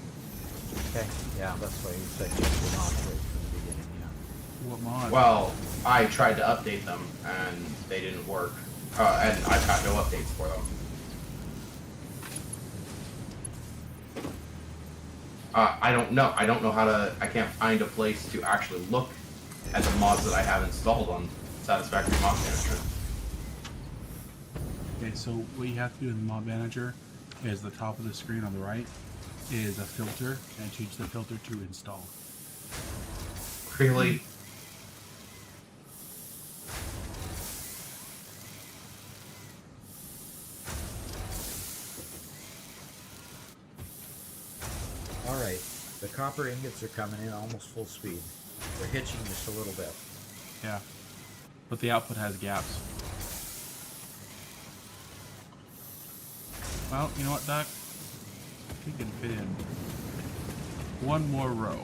Okay, yeah, that's why you said check them off right from the beginning, yeah. What mod? Well, I tried to update them and they didn't work. And I've got no updates for them. I don't know. I don't know how to... I can't find a place to actually look at the mods that I have installed on Satisfactory Mod Manager. Okay, so what you have to do in the mod manager is the top of the screen on the right is a filter, and change the filter to install. Really? Alright, the copper ingots are coming in almost full speed. They're hitching just a little bit. Yeah. But the output has gaps. Well, you know what, Doc? We can fit in one more row.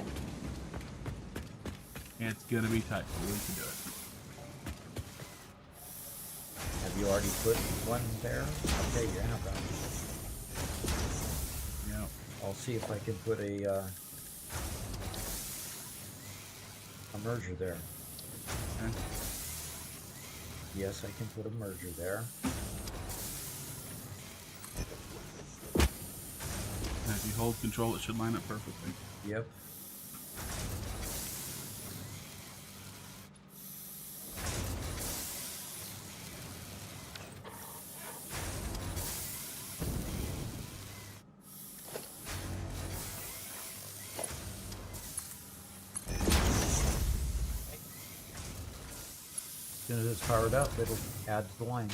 And it's gonna be tight, but we can do it. Have you already put one there? Okay, you have that. Yeah. I'll see if I can put a merger there. Okay. Yes, I can put a merger there. And if you hold control, it should line up perfectly. Yep. As soon as it's powered up, it'll add to the line.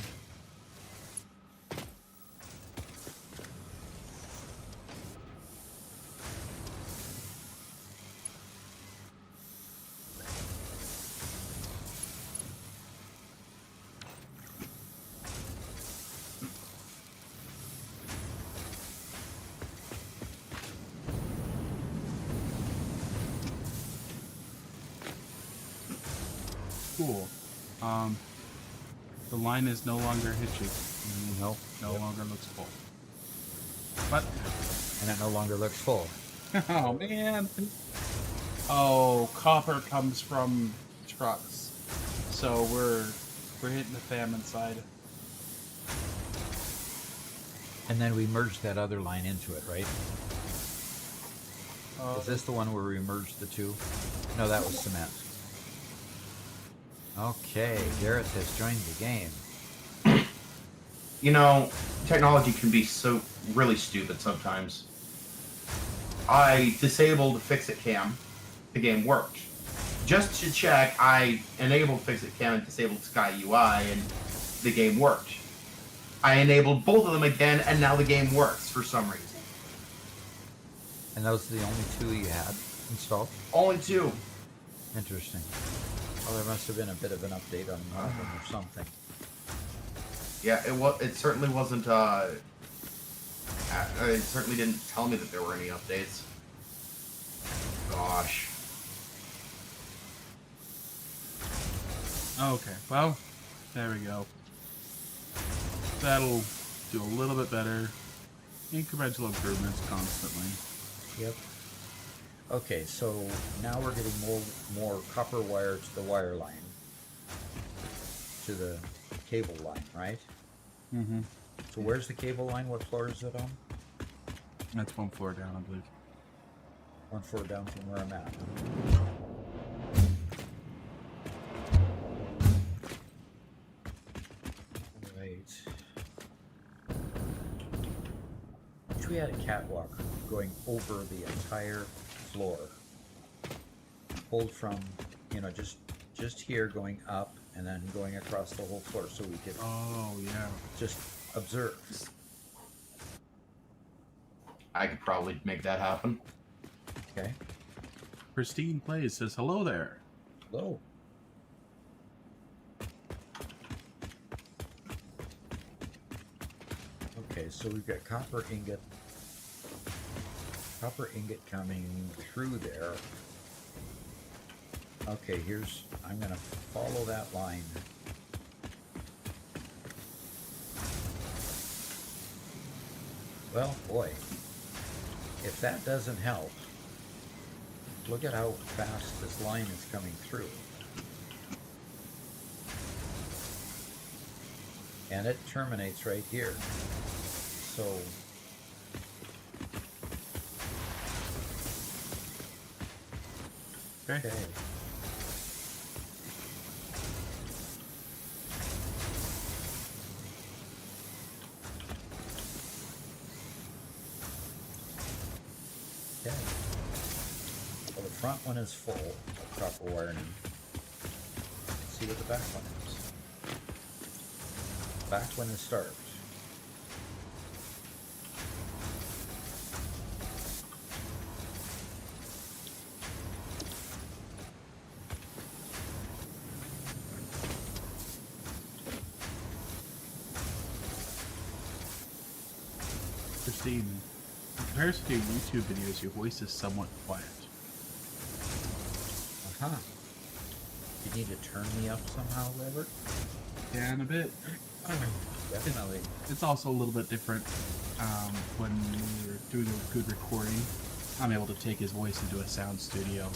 Cool. The line is no longer hitching. Nope. No Yep. longer looks full. But And it no longer looks full. oh man. Oh, copper comes from trucks. So we're hitting the famine side. And then we merged that other line into it, right? Is this the one where we merged the two? No, that was cement. Okay, Garrett has joined the game. You know, technology can be so really stupid sometimes. I disabled Fix-It Cam. The game worked. Just to check, I enabled Fix-It Cam and disabled Sky UI, and the game worked. I enabled both of them again, and now the game works for some reason. And those are the only two you had installed? Only two. Interesting. Well, there must have been a bit of an update on one of them or something. Yeah, it certainly wasn't. It certainly didn't tell me that there were any updates. Gosh. Okay, well, there we go. That'll do a little bit better. Incremental improvements constantly. Yep. Okay, so now we're getting more copper wire to the wire line. To the cable line, right? Mm-hmm. So where's the cable line? What floor is it on? That's one floor down, I believe. One floor down from where I'm at. Right. Wish we had a catwalk going over the entire floor. Pulled from, you know, just here going up and then going across the whole floor so we could yeah. just observe. I could probably make that happen. Okay. Pristine Plays says hello there. Hello. Okay, so we've got copper ingot coming through there. Okay, I'm gonna follow that line. Well, boy, if that doesn't help, look at how fast this line is coming through. And it terminates right here. So Okay. Okay. Well, the front one is full of copper wiring. Let's see what the back one is. Back one is starved. Christine, in comparison to your YouTube videos, your voice is somewhat quiet. Uh-huh. You need to turn me up somehow, Robert? Yeah, in a bit. Definitely. It's also a little bit different when we're doing a good recording. I'm able to take his voice into a sound studio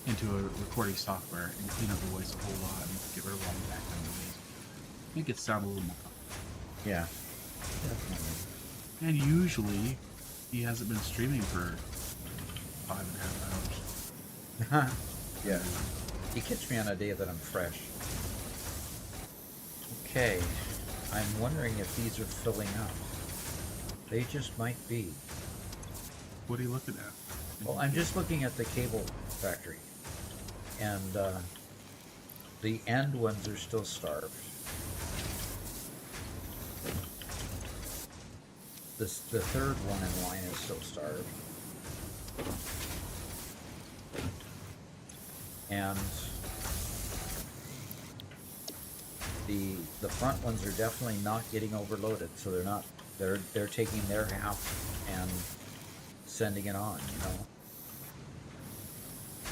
into a recording software and clean up the voice a whole lot and get rid of all the background noise. Make it sound a little more comfortable. Yeah. Definitely. And usually, he hasn't been streaming for 5.5 hours. Yeah. You catch me on a day that I'm fresh. Okay. I'm wondering if these are filling up. They just might be. What are you looking at? Well, I'm just looking at the cable factory. And the end ones are still starved. The third one in line is still starved. And the front ones are definitely not getting overloaded, so they're taking their half and sending it on, you know.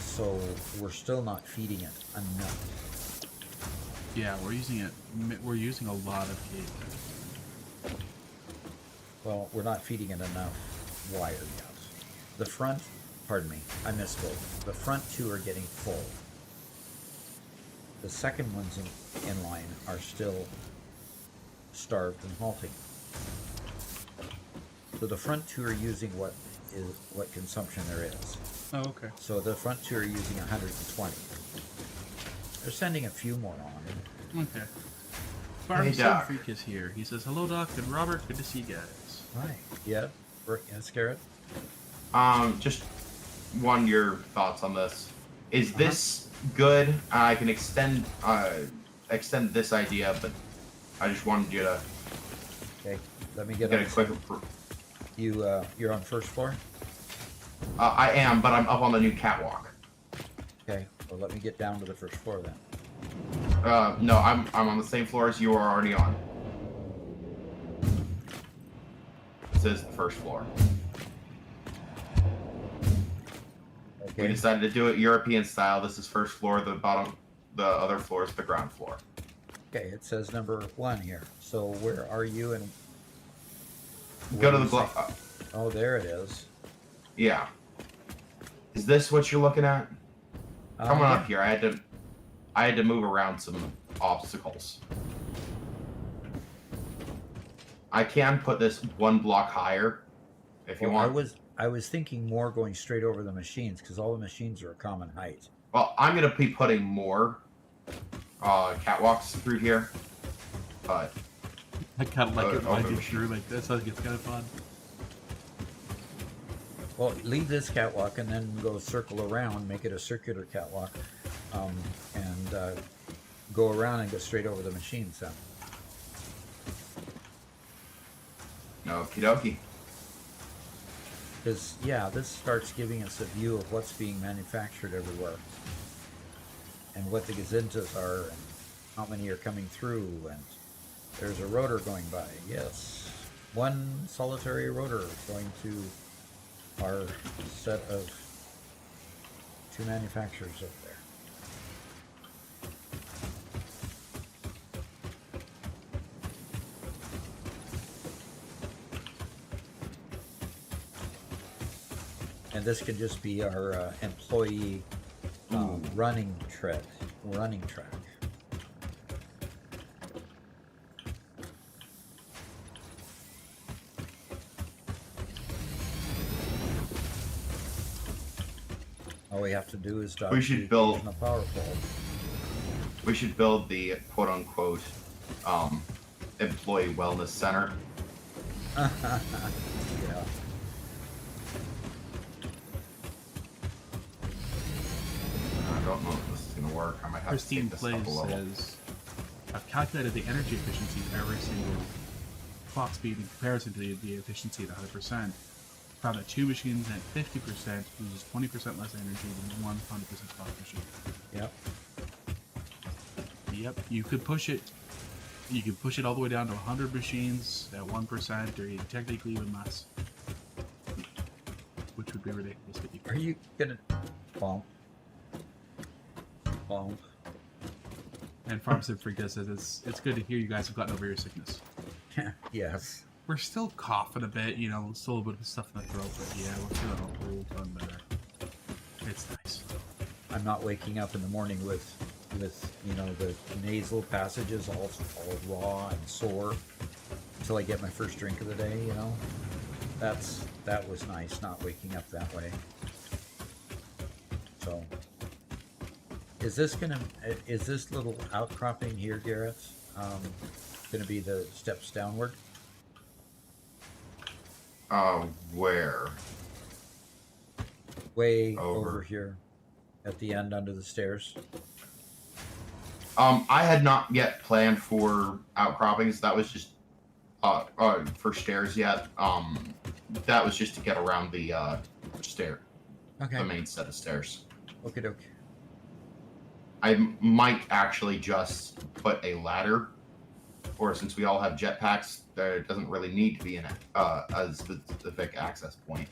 So we're still not feeding it enough. Yeah, we're using a lot of cable. Well, we're not feeding it enough wire yet. The front, pardon me, I misspoke. The front two are getting full. The second ones in line are still starved and halting. So the front two are using what consumption there is. Oh, okay. So the front two are using 120. They're sending a few more on. Okay. Farm Hey, Sim Doc. Freak is here. He says, "Hello, Doc and Robert. Good to see you guys." Hi. Yeah. Yes, Garrett? Just one, your thoughts on this. Is this good? I can extend this idea, but I just wanted you to Okay. Let me get get a on. quick. You're on first floor? I am, but I'm up on the new catwalk. Okay. Well, let me get down to the first floor then. No, I'm on the same floor as you are already on. This is the first floor. We Okay. decided to do it European style. This is first floor. The other floor is the ground floor. Okay. It says number 1 here. So where are you? And Go to where the do you say- Oh, there it is. yeah. Is this what you're looking at? Come on Yeah. up here. I had to move around some obstacles. I can put this one block higher if you Well, want. I was thinking more going straight over the machines because all the machines are a common height. Well, I'm gonna be putting more catwalks through here, but I kind of like it Okay. winding through like this. I think it's kind of fun. Well, leave this catwalk and then go circle around, make it a circular catwalk, and go around and go straight over the machines then. okie dokie. Because, yeah, this starts giving us a view of what's being manufactured everywhere. And what the gazintas are, and how many are coming through, and there's a rotor going by. Yes, one solitary rotor going to our set of 2 manufacturers over there. And this could just be our employee running track. All we have to do is dodge We should the build- occasional power pole. We should build the quote unquote employee wellness center. Yeah. I don't know if this is gonna work. I might have Christine to take this up Plays a level. says, "I've calculated the energy efficiency of every single clock speed in comparison to the efficiency at 100%. Found that 2 machines at 50% uses 20% less energy than 100% clock machine." Yep. Yep, you could push it. You could push it all the way down to 100 machines at 1%, or technically even less, which would be ridiculous. But you Are you gonna bonk? Bonk. And Farm Sim Freak says it's good to hear you guys have gotten over your sickness. Yes. We're still coughing a bit, you know, still a bit of stuff in the throat, but yeah, we're feeling a whole ton better. It's nice. I'm not waking up in the morning with you know, the nasal passages all raw and sore until I get my first drink of the day, you know. That was nice, not waking up that way. So is this little outcropping here, Garrett, gonna be the steps downward? Where? Way Over. over here at the end under the stairs. I had not yet planned for outcroppings. That was just for stairs yet. That was just to get around the Okay. the main set of stairs. Okie doke. I might actually just put a ladder, or since we all have jetpacks, there doesn't really need to be a specific access point.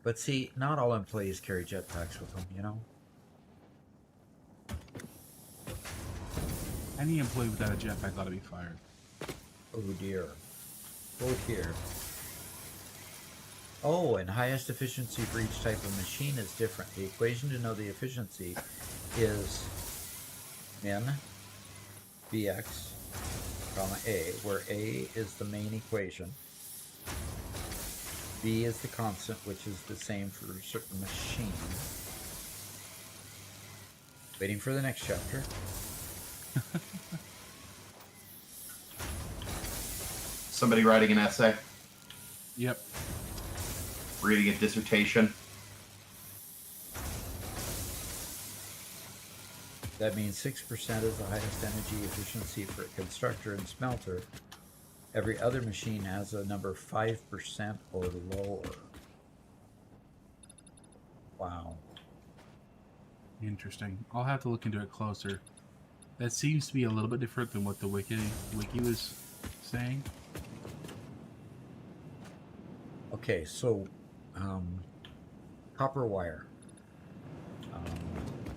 But see, not all employees carry jetpacks with them, you know? Any employee without a jetpack ought to be fired. Oh dear. Oh dear. Oh, and highest efficiency for each type of machine is different. The equation to know the efficiency is min, Vx, comma A, where A is the main equation, B is the constant, which is the same for certain machines. Waiting for the next chapter. Somebody writing an essay, Yep. reading a dissertation. That means 6% is the highest energy efficiency for a constructor and smelter. Every other machine has a number 5% or lower. Wow. Interesting. I'll have to look into it closer. That seems to be a little bit different than what the wiki was saying. Okay, so copper wire.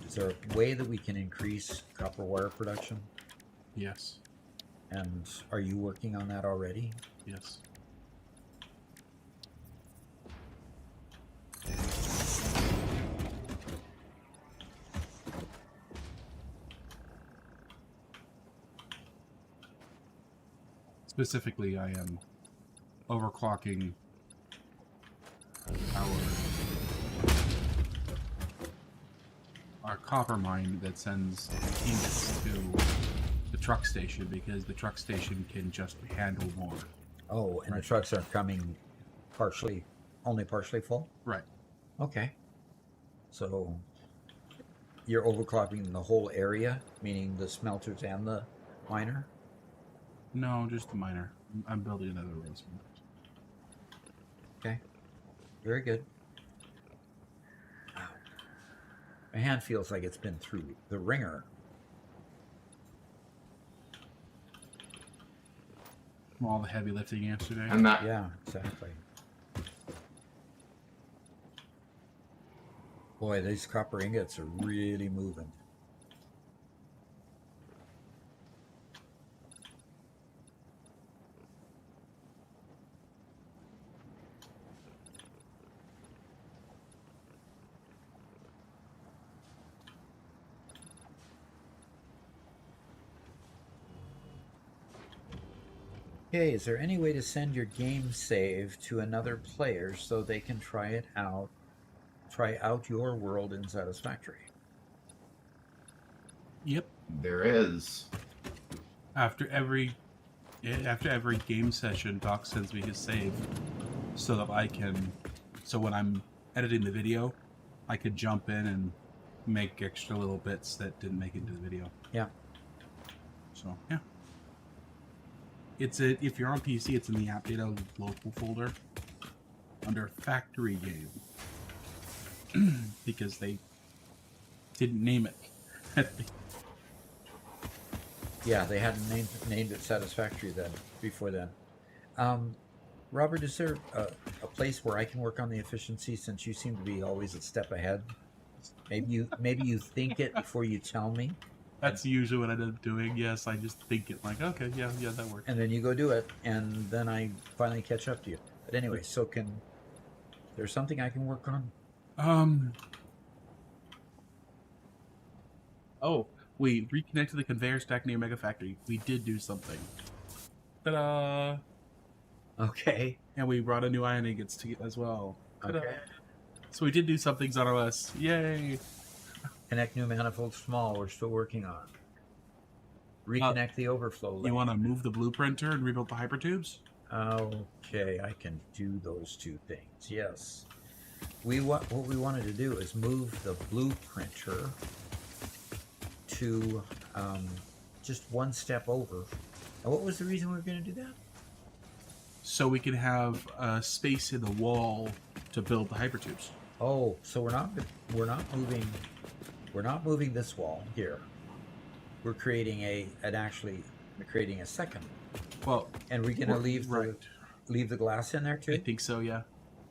Is there a way that we can increase copper wire production? Yes. And are you working on that already? Yes. Specifically, I am overclocking our copper mine that sends ingots to the truck station because the truck station can just handle more. Oh, and the trucks are coming only partially full? Right. Okay. So you're overclocking the whole area, meaning the smelters and the miner? No, just the miner. I'm building another roast mill. Okay. Very good. Wow. My hand feels like it's been through the ringer. From all the heavy lifting yesterday. And that Yeah, exactly. Boy, these copper ingots are really moving. Okay, is there any way to send your game save to another player so they can try out your world in Satisfactory? Yep. there is. After every game session, Doc sends me his save so that so when I'm editing the video, I could jump in and make extra little bits that didn't make it into the video. Yeah. So yeah. If you're on PC, it's in the app data local folder under factory game because they didn't name it. Yeah, they hadn't named it Satisfactory then, before then. Robert, is there a place where I can work on the efficiency since you seem to be always a step ahead? Maybe you think it before you tell me. That's usually what I end up doing. Yes, I just think it like, okay, yeah, that works. And then you go do it, and then I finally catch up to you. But anyway, so there's something I can work on? Oh, we reconnected the conveyor stack near Mega Factory. We did do something. Ta-da! Okay. And we brought a new iron ingots to as well. Ta-da. Okay. So we did do some things on OS. Yay! Connect new manifold small. We're still working on. Reconnect the overflow lane. You want to move the blueprinter and rebuild the hypertubes? Okay, I can do those two things. Yes. What we wanted to do is move the blueprinter to just one step over. And what was the reason we were going to do that? So we can have space in the wall to build the hypertubes. Oh, so we're not moving this wall here. We're creating a second. Well, And we're going to leave the glass in there too. I think so. Yeah.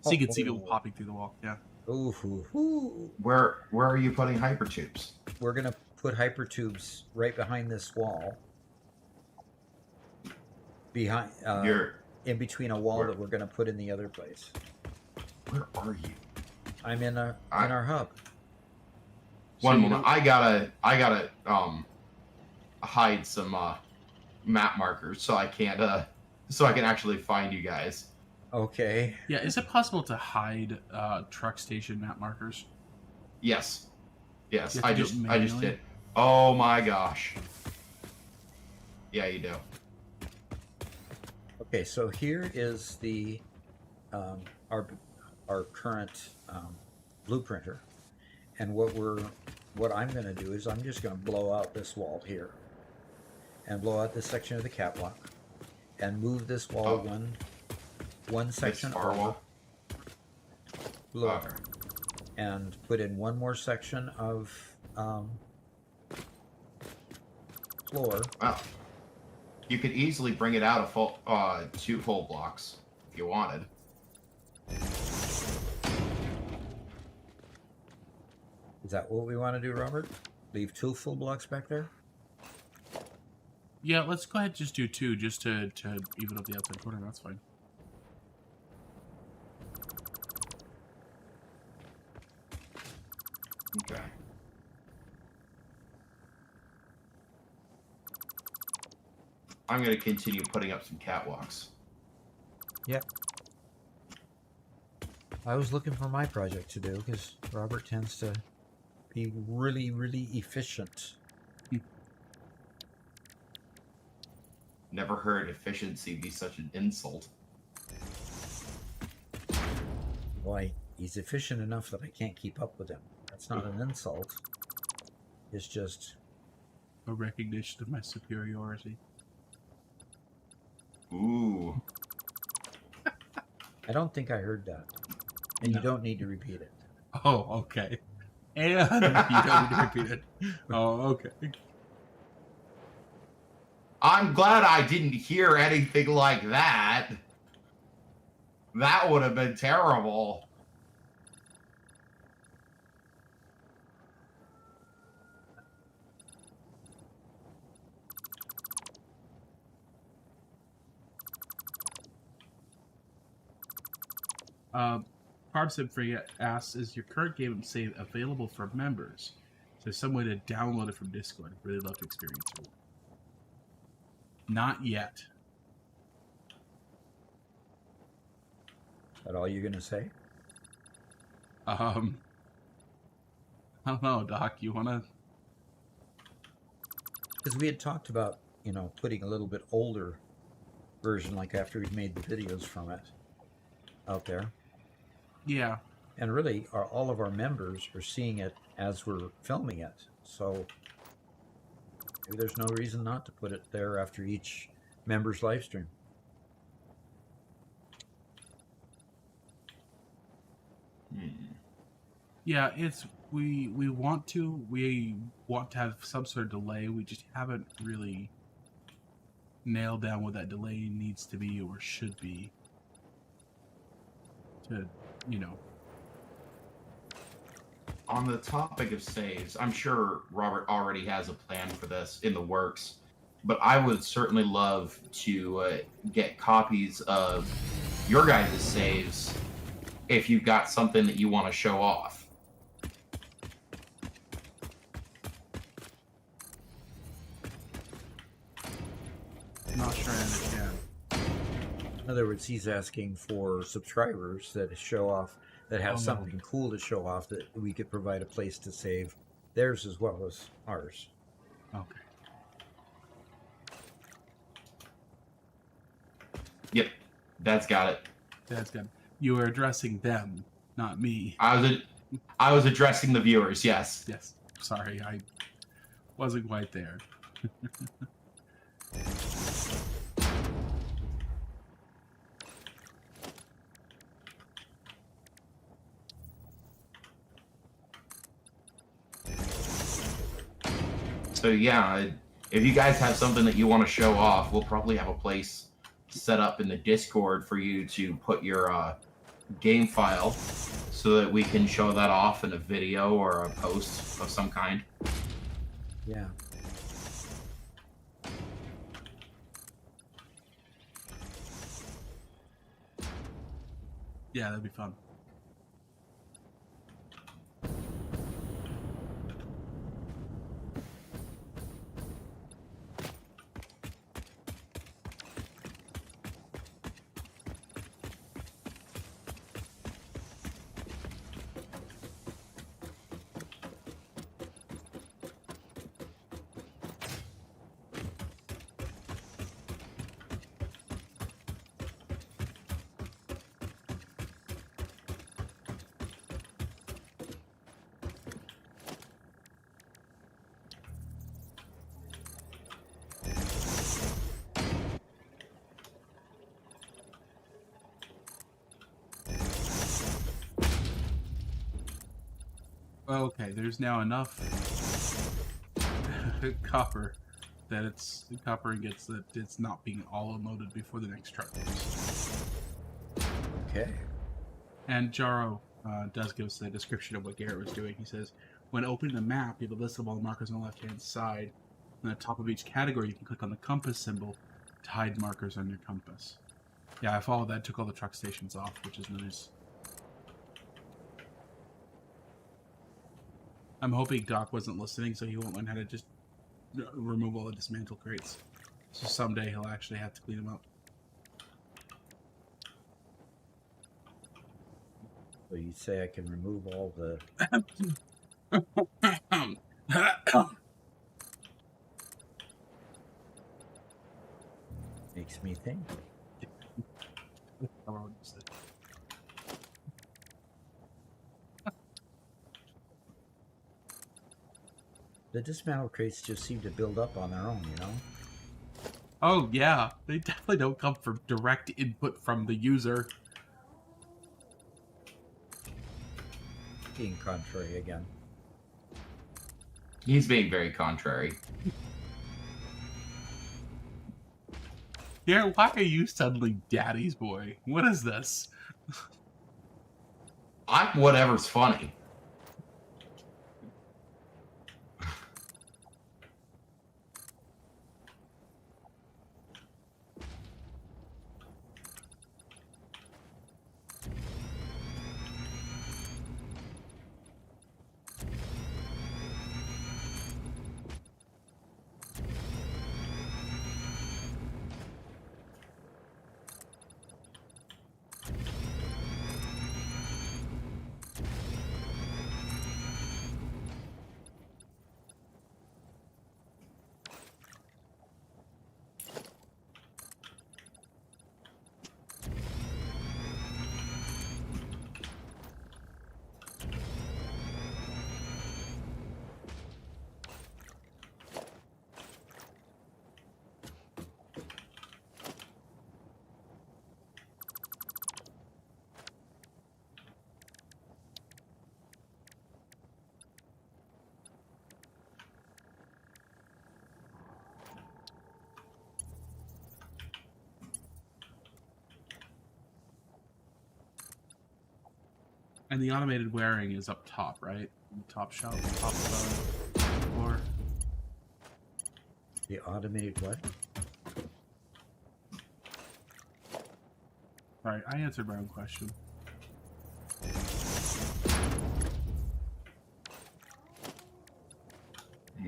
So you can see people popping through the wall. Yeah. Ooh. Where are you putting hypertubes? We're going to put hypertubes right behind this wall. Behind in between a wall that we're going to put in the other place. Where are you? I'm in our hub. One moment. I gotta hide some map markers so I can't so I can actually find you guys. Okay. Yeah, is it possible to hide truck station map markers? Yes. Yes. You have to do it I just manually? did. Oh my gosh. Yeah, you do. Okay, so here is the our current blueprinter, and what I'm going to do is I'm just going to blow out this wall here, and blow out this section of the catwalk, and move this wall one section This far over, wall. blow Okay. and put in one more section of floor. Wow. You could easily bring it out a full 2 full blocks if you wanted. Is that what we want to do, Robert? Leave 2 full blocks back there? Yeah, let's go ahead and just do 2 just to even up the outside corner. That's fine. Okay. I'm going to continue putting up some catwalks. Yep. I was looking for my project to do because Robert tends to be really, really efficient. Never heard efficiency be such an insult. Why, he's efficient enough that I can't keep up with him. That's not an insult. It's just, A recognition of my superiority. Ooh. I don't think I heard that. And No. you don't need to repeat it. Oh, okay. And you don't need to repeat it. Oh, okay. I'm glad I didn't hear anything like that. That would have been terrible. Carbsib asks, is your current game save available for members? Is there some way to download it from Discord? I'd really love to experience it. Not yet. Is that all you're going to say? I don't know, Doc. You want to... Because we had talked about, putting a little bit older version, like after we'd made the videos from it, out there. Yeah. And really, all of our members are seeing it as we're filming it. So maybe there's no reason not to put it there after each member's live stream. Yeah, it's... We want to. We want to have some sort of delay. We just haven't really nailed down what that delay needs to be or should be. To, On the topic of saves, I'm sure Robert already has a plan for this in the works, but I would certainly love to get copies of your guys' saves if you've got something that you want to show off. not sure I understand. In other words, he's asking for subscribers that show off, that have something cool to show off, that we could provide a place to save theirs as well as ours. Okay. Yep, that's got it. That's good. You were addressing them, not me. I was addressing the viewers. Yes. Yes. Sorry, I wasn't quite there. So yeah, if you guys have something that you want to show off, we'll probably have a place set up in the Discord for you to put your game file so that we can show that off in a video or a post of some kind. Yeah. Yeah, that'd be fun. Okay, there's now enough copper that it's copper ingots that it's not being all unloaded before the next truck leaves. Okay. And Jaro does give us a description of what Garrett was doing. He says, when opening the map, you have a list of all the markers on the left-hand side. On the top of each category, you can click on the compass symbol to hide markers on your compass. Yeah, I followed that, took all the truck stations off, which is nice. I'm hoping Doc wasn't listening, so he won't learn how to just remove all the dismantle crates. So someday he'll actually have to clean them up. So you say I can remove all the... Makes me think. The dismantle crates just seem to build up on their own, you know? Oh, yeah. They definitely don't come from direct input from the user. Being contrary again. He's being very contrary. Yeah, why are you suddenly daddy's boy? What is this? I'm whatever's funny. And the automated wearing is up top, right? Top shelf, top of the floor. The automated what? Right, I answered my own question.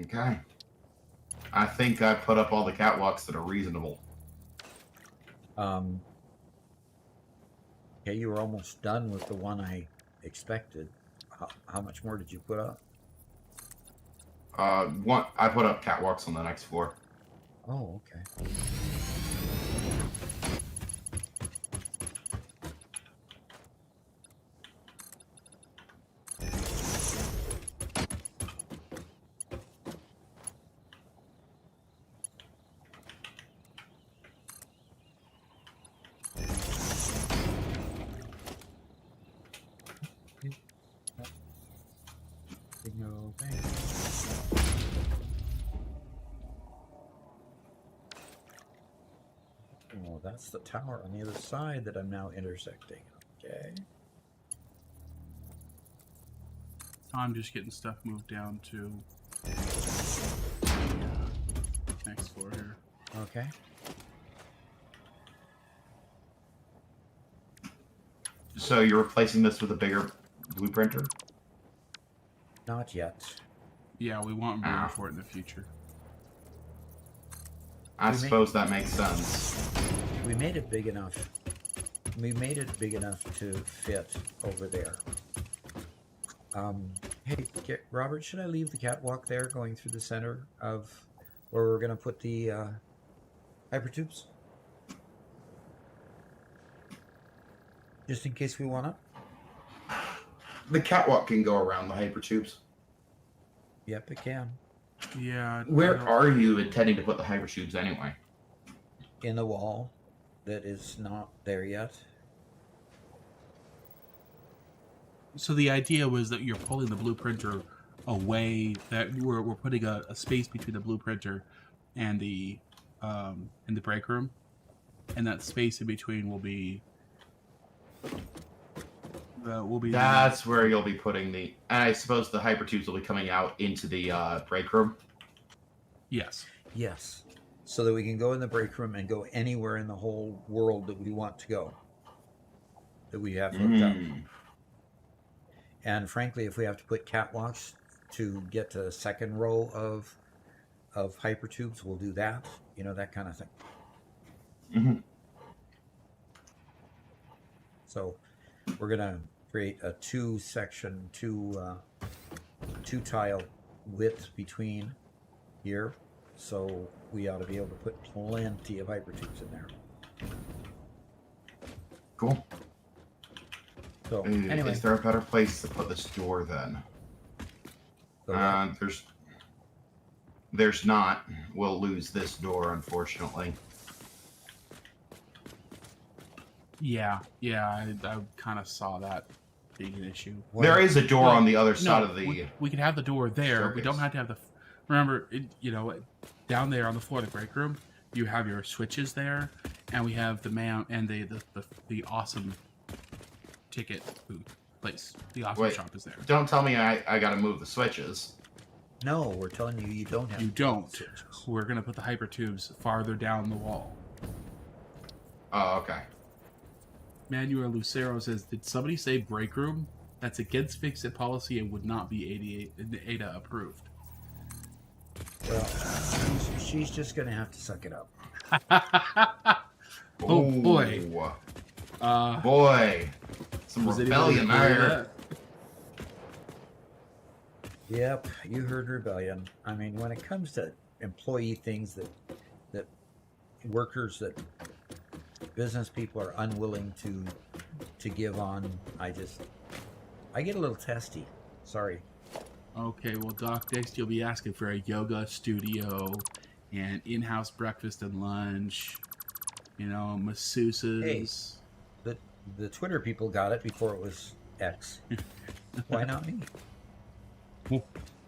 Okay. I think I put up all the catwalks that are reasonable. Okay, you were almost done with the one I expected. How much more did you put up? I put up catwalks on the next floor. Oh, okay. No, thanks. Oh, that's the tower on the other side that I'm now intersecting. Okay. I'm just getting stuff moved down to the next floor here. Okay. So you're replacing this with a bigger blueprinter? Not yet. Yeah, we want room for it in the future. I suppose that makes sense. We made it big enough. We made it big enough to fit over there. Hey, Robert, should I leave the catwalk there going through the center of where we're going to put the hypertubes? Just in case we want to? The catwalk can go around the hypertubes. Yep, it can. Yeah. Where are you intending to put the hypertubes anyway? In the wall that is not there yet. So the idea was that you're pulling the blueprinter away. That we're putting a space between the blueprinter and the break room, and that space in between will be That's where you'll be putting the. And I suppose the hypertubes will be coming out into the break room. Yes. Yes. So that we can go in the break room and go anywhere in the whole world that we want to go. That we have hooked up. And frankly, if we have to put catwalks to get to the second row of hypertubes, we'll do that. You know, that kind of thing. Mm-hmm. So we're gonna create a two tile width between here. So we ought to be able to put plenty of hypertubes in there. Cool. So anyway, Is there a better place to put this door then? There's not. We'll lose this door, unfortunately. Yeah, I kind of saw that being an issue. There is a door Well, on the other side of the. We could have the door there. We don't staircase. have to have the. Remember, down there on the floor of the break room, you have your switches there, and we have the and the awesome ticket booth place. The awesome Wait. shop is there. Don't tell me I gotta move the switches. no, we're telling you you don't have. You don't. switches. We're gonna put the hypertubes farther down the wall. Oh, okay. Manuel Lucero says, "Did somebody say break room? That's against fix-it policy and would not be ADA approved." Well, she's just gonna have to suck it up. Oh, boy. Boy. Some Was anybody rebellion aware of there. that? Yep, you heard rebellion. I mean, when it comes to employee things that workers that business people are unwilling to give on, I get a little testy. Sorry. Okay, well, Doc, next you'll be asking for a yoga studio and in-house breakfast and lunch. Masseuses. Hey. The Twitter people got it before it was X. Why not me?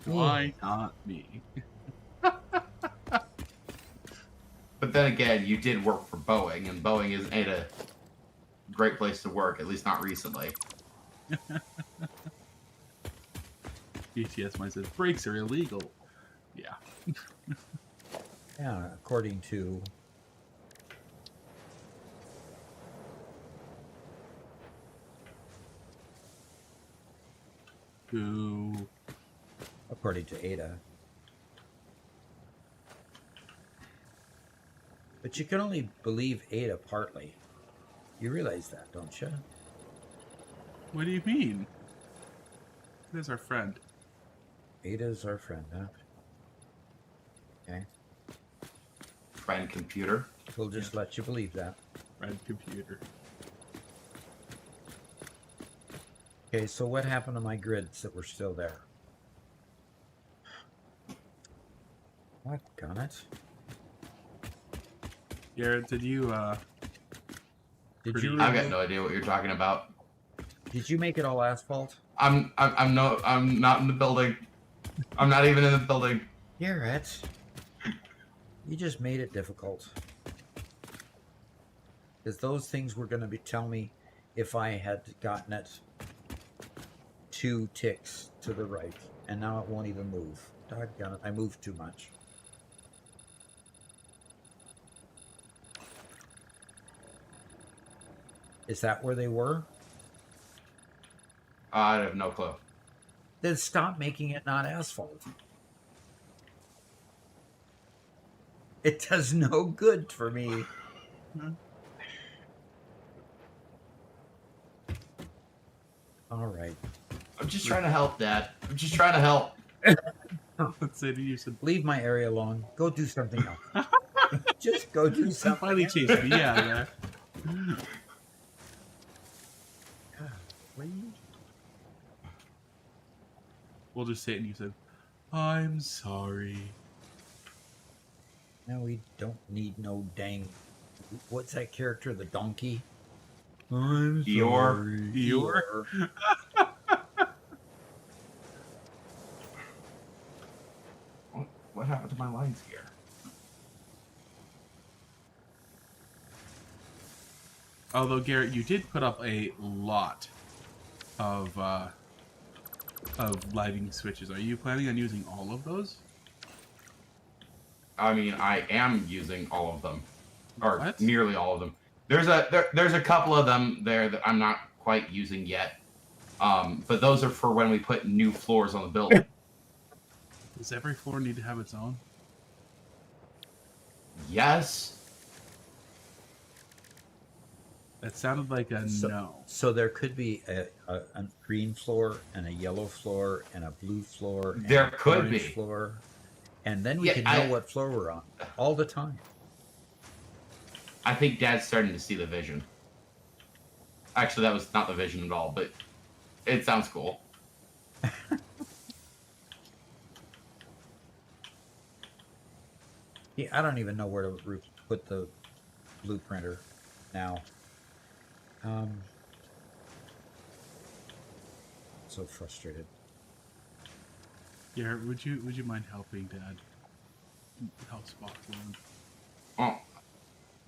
Why not me? But then again, you did work for Boeing, and Boeing ain't a great place to work, at least not recently. BTS might says brakes are illegal. Yeah. Yeah, according to Who? according to Ada. But you can only believe Ada partly. You realize that, don't you? What do you mean? There's our friend. Ada's our friend, huh? Okay. Friend computer. We'll just let you believe that. Friend computer. Okay, so what happened to my grids that were still there? What gun it? Garrett, did you Did you I've got no idea what you're talking about. did you make it all asphalt? I'm not in the building. I'm not even in the building. Garrett, you just made it difficult. Because those things were going to be tell me if I had gotten it 2 ticks to the right, and now it won't even move. Doggone it, I moved too much. Is that where they were? I have no clue. Then stop making it not asphalt. It does no good for me. All right. I'm just trying to help, Dad. I'm just trying to help. Let's say you said Leave my area alone. Go do something else. Just go do something finally else. chased me. Yeah. Please. We'll just say it and you said, I'm sorry. No, we don't need no dang. What's that character? The donkey? I'm Eeyore? sorry. Eeyore? of my lines here. Although Garrett, you did put up a lot of lighting switches. Are you planning on using all of those? I mean, I am using all of them, or What? nearly all of them. There's a couple of them there that I'm not quite using yet, but those are for when we put new floors on the building. Does every floor need to have its own? Yes. That sounded like a no. So there could be a green floor and a yellow floor and a blue floor. And There an could orange be. floor, and then we Yeah, can know what floor we're on all the time. I think Dad's starting to see the vision. Actually, that was not the vision at all, but it sounds cool. Yeah, I don't even know where to put the blueprinter now. So frustrated. Garrett, would you mind helping Dad help spot one? Oh,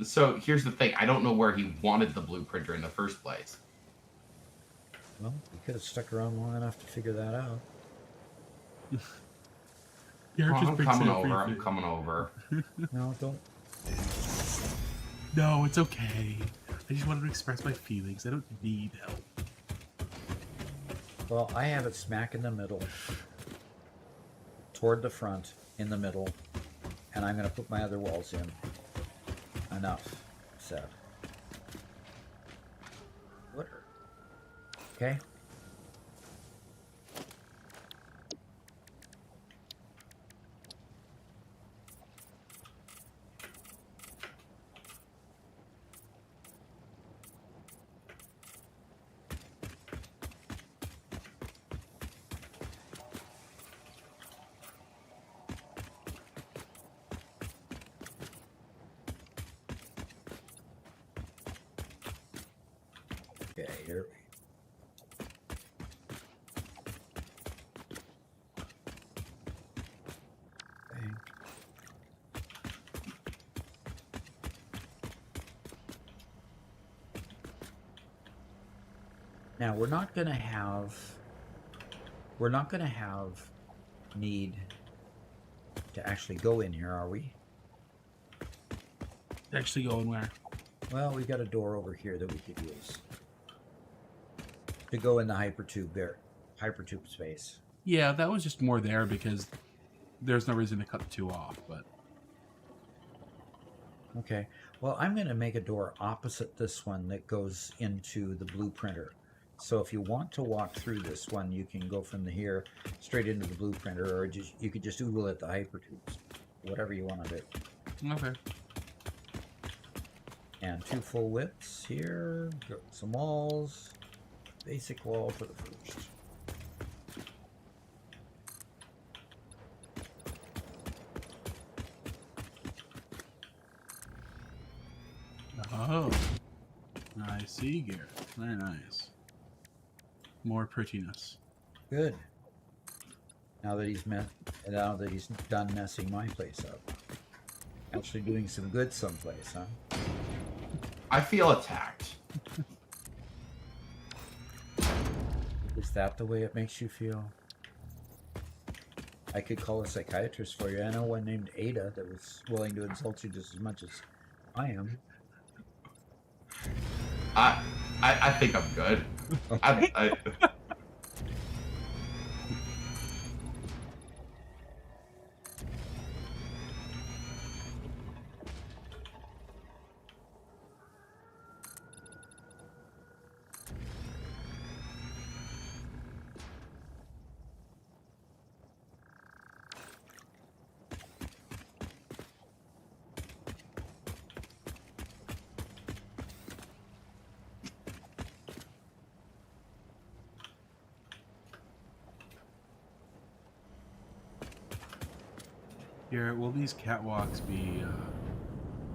so here's the thing. I don't know where he wanted the blueprinter in the first place. Well, we could have stuck around long enough to figure that out. Garrett Oh, just I'm breaks coming everything. over. I'm coming over. No, don't. No, it's okay. I just wanted to express my feelings. I don't need help. Well, I have it smack in the middle, toward the front, in the middle, and I'm going to put my other walls in. Enough said. What? Okay. Okay, here. Bang. Now we're not going to have need to actually go in here, are we? Actually going where? Well, we got a door over here that we could use to go in the hypertube space. Yeah, that was just more there because there's no reason to cut the two off, but Okay. Well, I'm going to make a door opposite this one that goes into the blueprinter. So if you want to walk through this one, you can go from here straight into the blueprinter, or you could just Google it, the hypertubes, whatever you want to do. okay. And 2 full widths here, got some walls, basic wall for the first. Oh, I see, Garrett. Very nice. More prettiness. Good. Now that he's done messing my place up. Actually doing some good someplace, huh? I feel attacked. Is that the way it makes you feel? I could call a psychiatrist for you. I know one named Ada that was willing to insult you just as much as I am. I think I'm good. I Garrett, will these catwalks be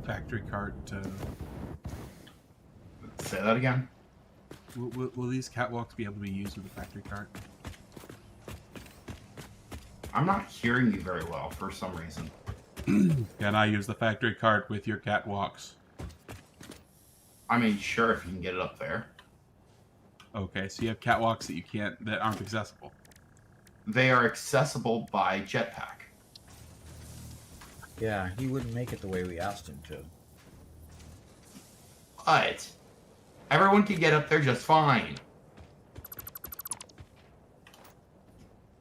factory cart? say that again. Will these catwalks be able to be used with a factory cart? I'm not hearing you very well for some reason. Can I use the factory cart with your catwalks? I mean, sure, if you can get it up there. Okay, so you have catwalks that aren't accessible. They are accessible by jetpack. Yeah, he wouldn't make it the way we asked him to. But everyone can get up there just fine.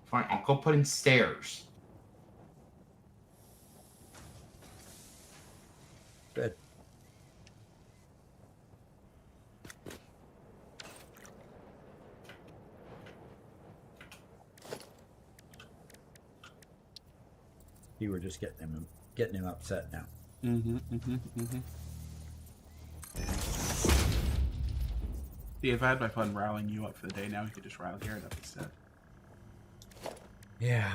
Fine, I'll go put in stairs. Good. You were just getting him upset now. See, if I had my fun riling you up for the day, now we could just rile Garrett up instead. Yeah.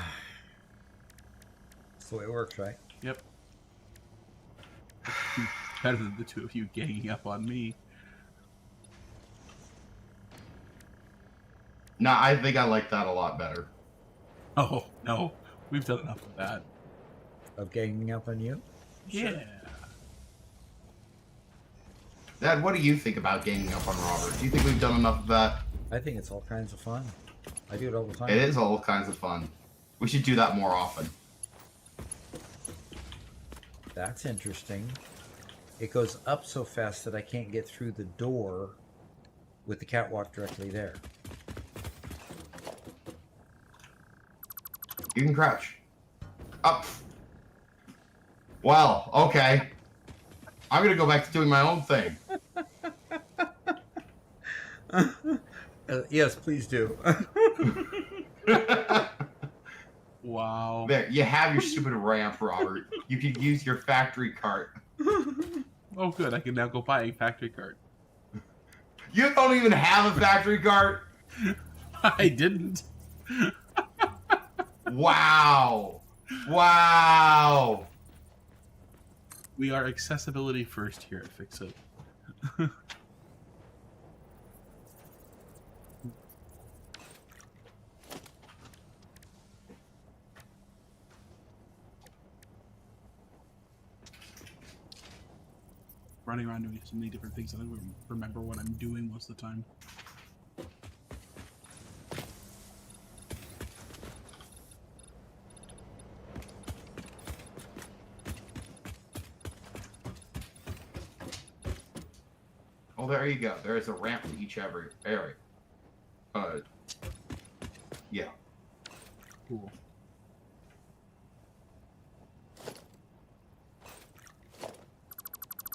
That's the way it works, right? Yep. Better than the two of you ganging up on me. Nah, I think I like that a lot better. Oh, no. We've done enough of that. Of ganging up on you? Yeah. Dad, what do you think about ganging up on Robert? Do you think we've done enough of that? I think it's all kinds of fun. I do it all the time. It is all kinds of fun. We should do that more often. That's interesting. It goes up so fast that I can't get through the door with the catwalk directly there. You can crouch. Up. Well, okay. I'm gonna go back to doing my own thing. Yes, please do. Wow. There, you have your stupid ramp, Robert. You can use your factory cart. Oh, good. I can now go buy a factory cart. You don't even have a factory cart? I didn't. Wow. Wow. We are accessibility first here at Fix It. Running around doing so many different things, I don't even remember what I'm doing most of the time. Oh, there you go. There is a ramp to each every area. Yeah. Cool.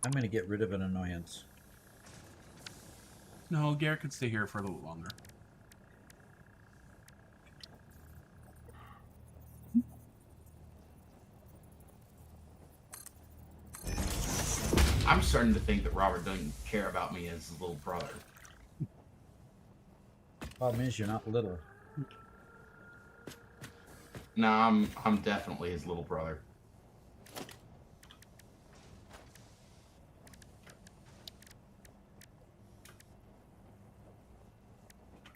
I'm going to get rid of an annoyance. No, Garrett could stay here for a little longer. I'm starting to think that Robert doesn't care about me as his little brother. Problem is, you're not little. No, I'm definitely his little brother.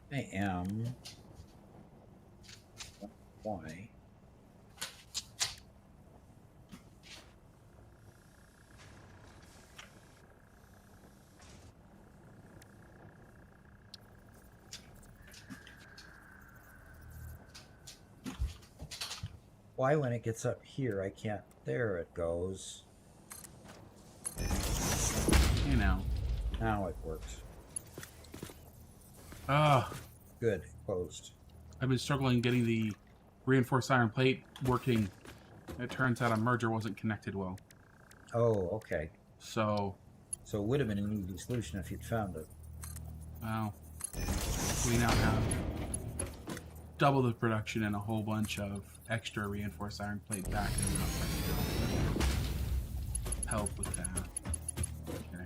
I am. Why? Why, when it gets up here, I can't. There it goes. You know. Now it works. Ah, Good. Closed. I've been struggling getting the reinforced iron plate working. It turns out a merger wasn't connected well. Oh, okay. So, So it would have been an easy solution if you'd found it. well, we now have double the production and a whole bunch of extra reinforced iron plate back in the help with that. Okay.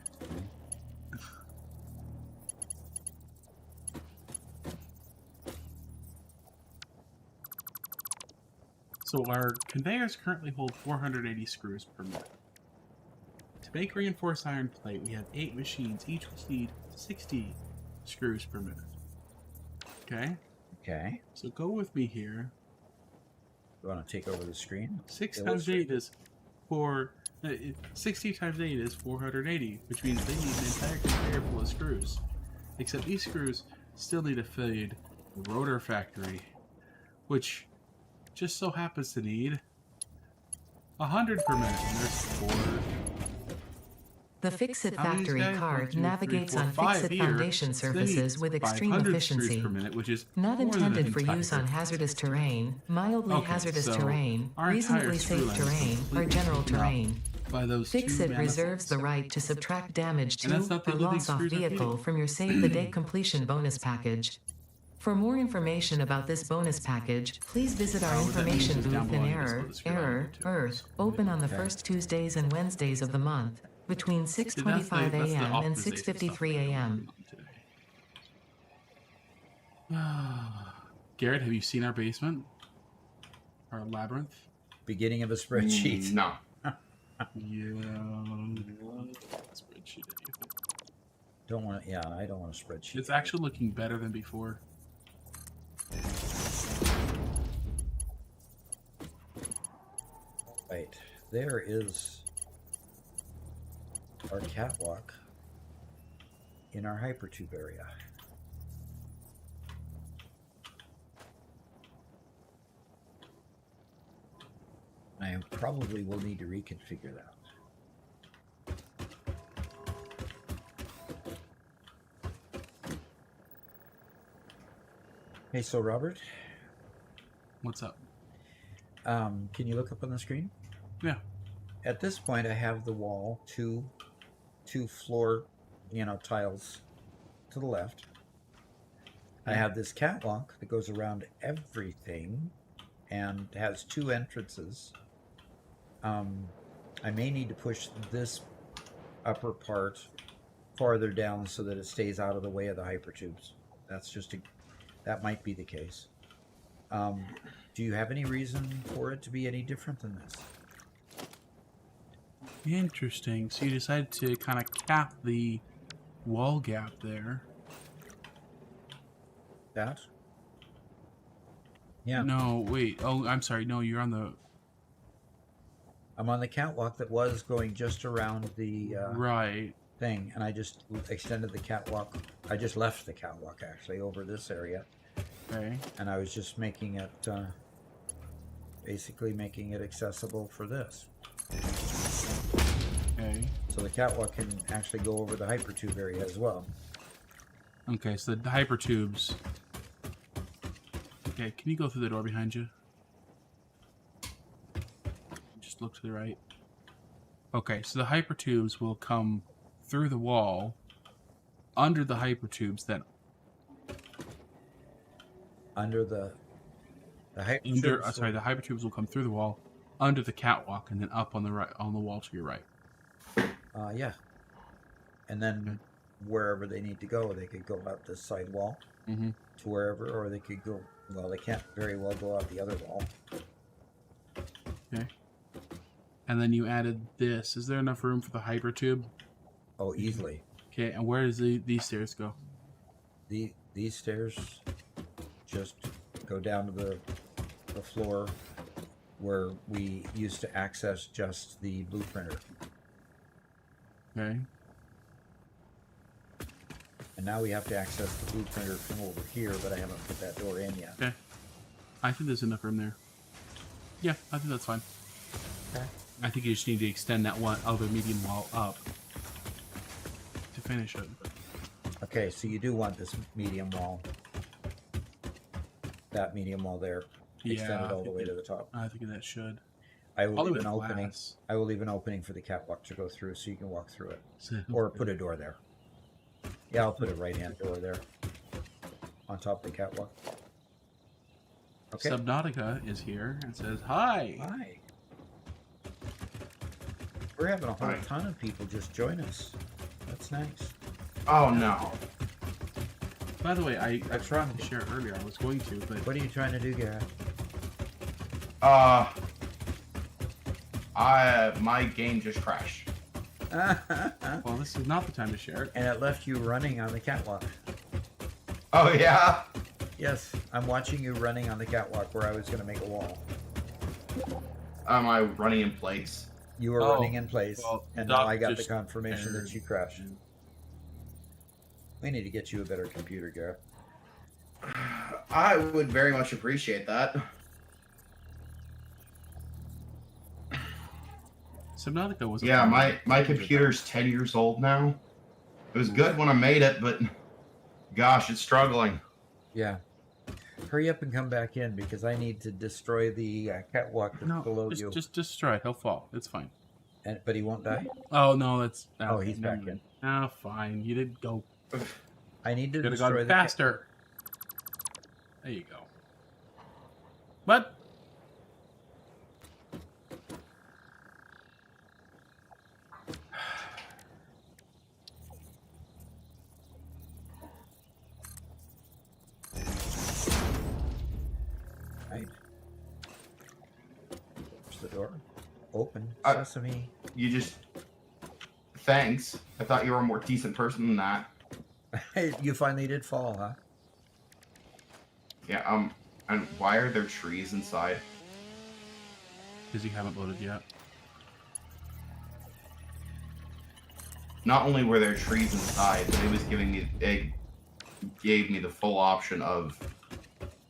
So our conveyors currently hold 480 screws per minute. To make reinforced iron plate, we have 8 machines. Each will need 60 screws per minute. Okay? Okay. So go with me here. You want to take over the screen? 6 times 8 is for 60 times 8 is 480, which means they need an entire conveyor full of screws. Except these screws still need to feed the rotor factory, which just so happens to need 100 per minute. And there's 4. The Fix-It How many Factory guys? cart 1, 2, 3, navigates 4, on 5 Fix-It here. foundation So they need surfaces with extreme 500 screws efficiency. per minute, which is Not more than intended an for use entire- on hazardous terrain, mildly Okay, hazardous so terrain, our entire reasonably screw safe line is terrain, or completely general taken up terrain. by those two Fix-It reserves the manifolds. right to subtract damage And that's to not the or living loss off screws I'm vehicle feeding. from your Save the Day completion bonus package. For more information about this bonus package, please visit our What that means information is down booth in below, I just put the screw line into it. Earth, open on the first Tuesdays and Wednesdays of the month, between See, that's 6:25 that's the a.m. and optimization stuff 6:53 that we're a.m. working on today. Garrett, have you seen our basement? Our labyrinth? Beginning of a spreadsheet. No. Yeah. Spreadsheet, I do think. Don't want to. Yeah, I don't want a spreadsheet. It's actually looking better than before. Right. There is our catwalk in our hypertube area. I probably will need to reconfigure that. Hey, so Robert, What's up? can you look up on the screen? Yeah. At this point, I have the wall, two floor, tiles to the left. I have this catwalk that goes around everything and has 2 entrances. I may need to push this upper part farther down so that it stays out of the way of the hypertubes. That might be the case. Do you have any reason for it to be any different than this? Interesting. So you decided to kind of cap the wall gap there. That? Yeah. No, wait. Oh, I'm sorry. No, you're on the... I'm on the catwalk that was going just around the Right. thing, and I just extended the catwalk. I just left the catwalk, actually, over this area. Okay. And I was just making it, basically making it accessible for this. Okay. So the catwalk can actually go over the hypertube area as well. Okay, so the hypertubes... Okay, can you go through the door behind you? Just look to the right. Okay, so the hypertubes will come through the wall, under the hypertubes, then Under the hypertube. the hypertubes will come through the wall, under the catwalk, and then up on the right, on the wall to your right. Yeah. And then wherever they need to go, they could go out this side wall Mm-hmm. to wherever, or they could go. Well, they can't very well go out the other wall. Okay. And then you added this. Is there enough room for the hypertube? Oh, easily. Okay, and where does these stairs go? These stairs just go down to the floor where we used to access just the blueprinter. Okay. And now we have to access the blueprinter from over here, but I haven't put that door in yet. Okay. I think there's enough room there. Yeah, I think that's fine. Okay. I think you just need to extend that one other median wall up to finish it. Okay, so you do want this medium wall. That medium wall there. Yeah, Extended I all the think way it- to the top. I think that should. I will Probably leave with an opening. glass. I will leave an opening for the catwalk to go through so you can walk through it. So- Or put a door there. Yeah, I'll put a right-hand door there. On top of the catwalk. Okay. Subnautica is here and says, "Hi." Hi. We're having a whole Hi. ton of people just join us. That's nice. Oh no. By the way, I tried to share earlier. I was going to, but What are you trying to do, Garrett? My game just crashed. well, this is not the time to share it. And it left you running on the catwalk. Oh yeah. Yes, I'm watching you running on the catwalk where I was going to make a wall. Am I running in place? You were Oh, running in place, well, and now Doc I got the just confirmation that erred. you crashed. We need to get you a better computer, Garrett. I would very much appreciate that. Subnautica was a Yeah, fun my game. my I enjoyed computer's 10 years old now. It was good when I made it, but gosh, it's struggling. Yeah. Hurry up and come back in because I need to destroy the catwalk that. that's No, below you. just destroy. He'll fall. It's fine. But he won't die. Oh no, that's Oh, he's never back mind. Oh, fine. You did go. I need to Could have destroy gone the faster. There you go. But Right. There's the door. Open. I- Sesame. You just thanks. I thought you were a more decent person than that. You finally did fall, huh? Yeah, and why are there trees inside? because you haven't loaded yet. Not only were there trees inside, but it was gave me the full option of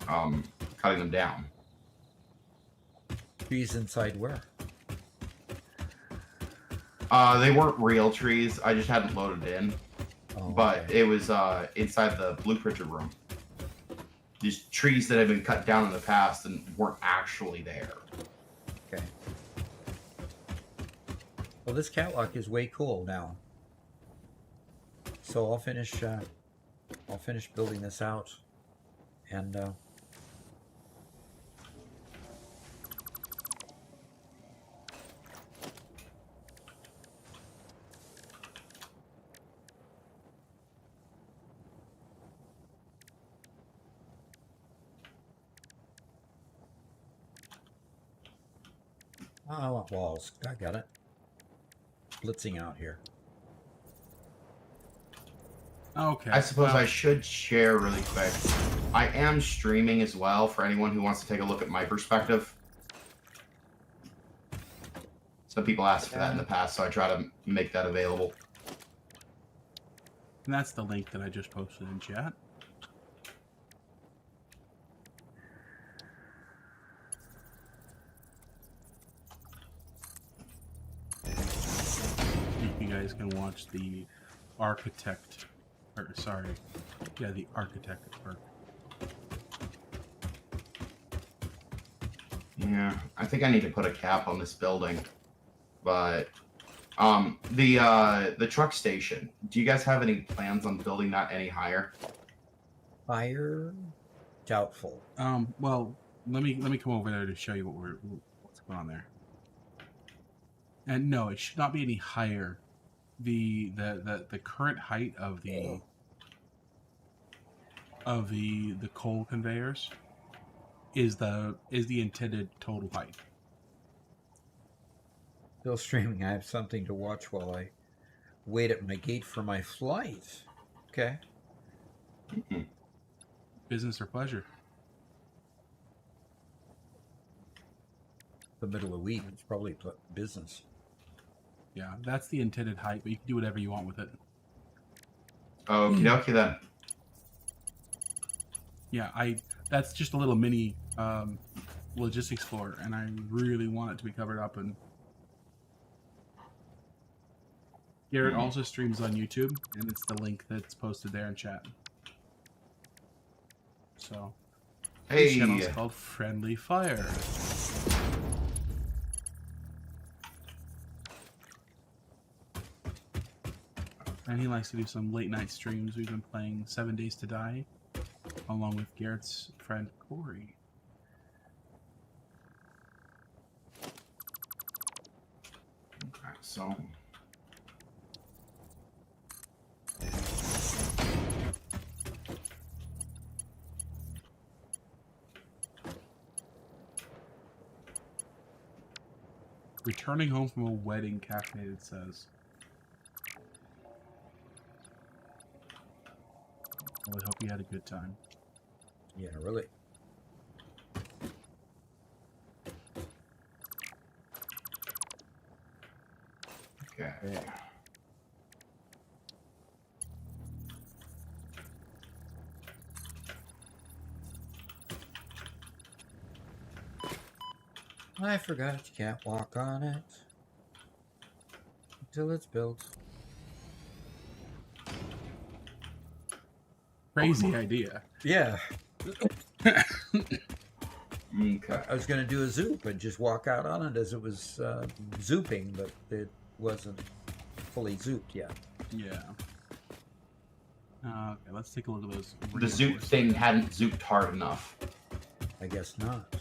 cutting them down. Trees inside where? They weren't real trees. I just hadn't loaded in. Oh, But okay. it was inside the blueprinted room. These trees that had been cut down in the past and weren't actually there. Okay. Well, this catwalk is way cool now. So I'll finish building this out, and I want walls. I got it. Blitzing out here. Okay. I suppose well, I should share really quick. I am streaming as well for anyone who wants to take a look at my perspective. Some people asked for that in the past, so I try to make that available. And that's the link that I just posted in chat. You guys can watch the architect, or sorry, yeah, the architect work. Yeah, I think I need to put a cap on this building. But the truck station. Do you guys have any plans on building that any higher? Fire, doubtful. Well, let me come over there to show you what's going on there. And no, it should not be any higher. The current height of the coal conveyors is the intended total height. Still streaming. I have something to watch while I wait at my gate for my flight. Okay. Business or pleasure? The middle of week. It's probably business. Yeah, that's the intended height, but you can do whatever you want with it. Okie dokie then. Yeah, that's just a little mini logistics floor, and I really want it to be covered up. And Garrett also streams on YouTube, and it's the link that's posted there in chat. So, his channel's Hey, called Friendly Fire. And he likes to do some late night streams. We've been playing 7 Days to Die, along with Garrett's friend Corey. okay, so Returning home from a wedding, caffeinated says. Well, I hope you had a good time. Yeah, really. Okay. I forgot you can't walk on it until it's built. Crazy idea. Yeah. Okay. I was going to do a zoop and just walk out on it as it was zooping, but it wasn't fully zooped yet. Yeah. Okay, let's take a look at those. The zoot thing hadn't zooped hard enough. I guess not.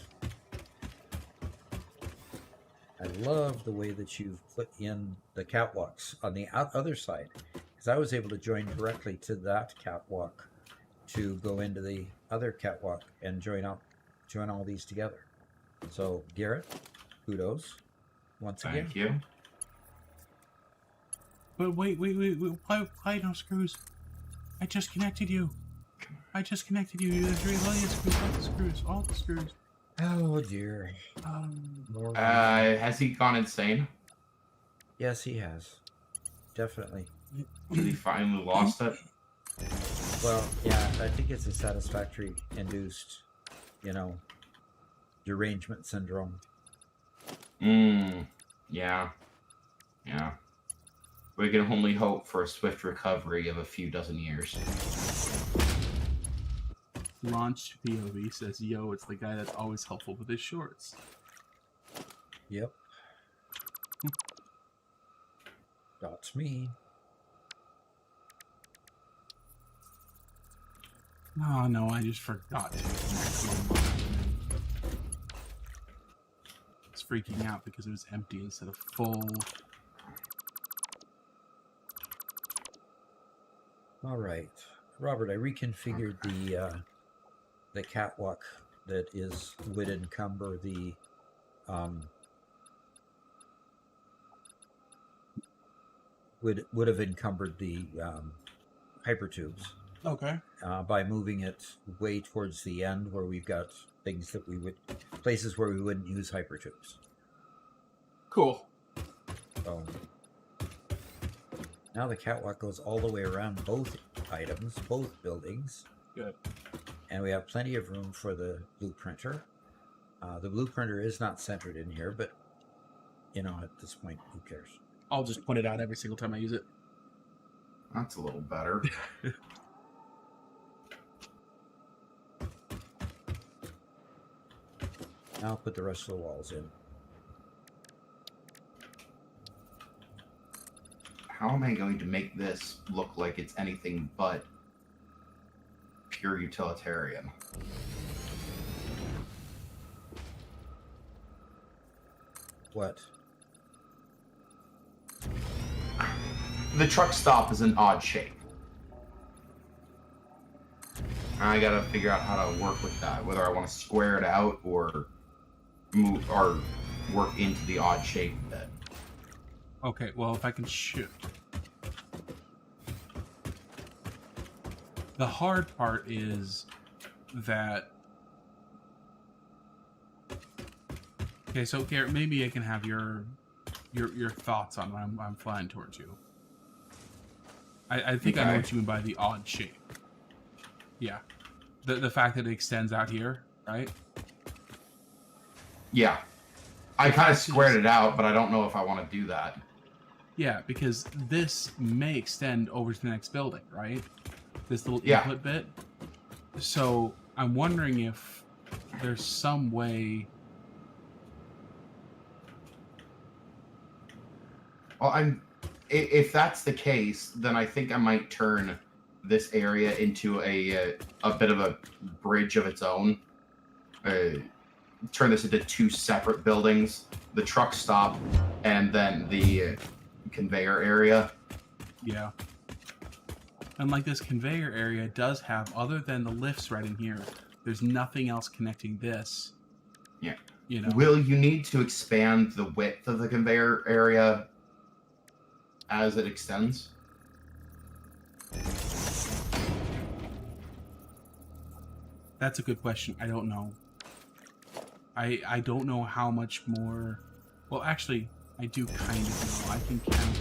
I love the way that you've put in the catwalks on the other side, because I was able to join directly to that catwalk to go into the other catwalk and join all these together. So Garrett, kudos once again. Thank you. But wait, why no screws? I just connected you. There's really all the screws. Oh dear. More Has he gone insane? yes, he has. Definitely. Has he finally lost it? Well, yeah, I think it's a satisfactory induced, derangement syndrome. Yeah. Yeah. We can only hope for a swift recovery of a few dozen years. Launch POV says, "Yo, it's the guy that's always helpful with his shorts." Yep. That's me. Oh no, I just forgot to connect one line. It's freaking out because it was empty instead of full. All right, Robert. I reconfigured the catwalk that would encumber the would have encumbered the hypertubes Okay. by moving it way towards the end where we've got things that places where we wouldn't use hypertubes. Cool. So now the catwalk goes all the way around both items, both buildings. Good. And we have plenty of room for the blueprinter. The blueprinter is not centered in here, but at this point, who cares? I'll just point it out every single time I use it. That's a little better. Now I'll put the rest of the walls in. How am I going to make this look like it's anything but pure utilitarian? What? The truck stop is an odd shape. I gotta figure out how to work with that, whether I want to square it out or move or work into the odd shape bit. Okay, well, if I can shoot. The hard part is that... Okay, so Garrett, maybe I can have your thoughts on when I'm flying towards you. I think I know what you mean by the odd shape. Yeah. The fact that it extends out here, right? Yeah. I kind of squared it out, but I don't know if I want to do that. Yeah, because this may extend over to the next building, right? This little Yeah. input bit. So I'm wondering if there's some way... Well, if that's the case, then I think I might turn this area into a bit of a bridge of its own. Turn this into two separate buildings: the truck stop and then the conveyor area. Yeah. And like this conveyor area does have, other than the lifts right in here, there's nothing else connecting this. Yeah. You know. Will you need to expand the width of the conveyor area as it extends? That's a good question. I don't know. I don't know how much more... Well, actually, I do kind of know. I can count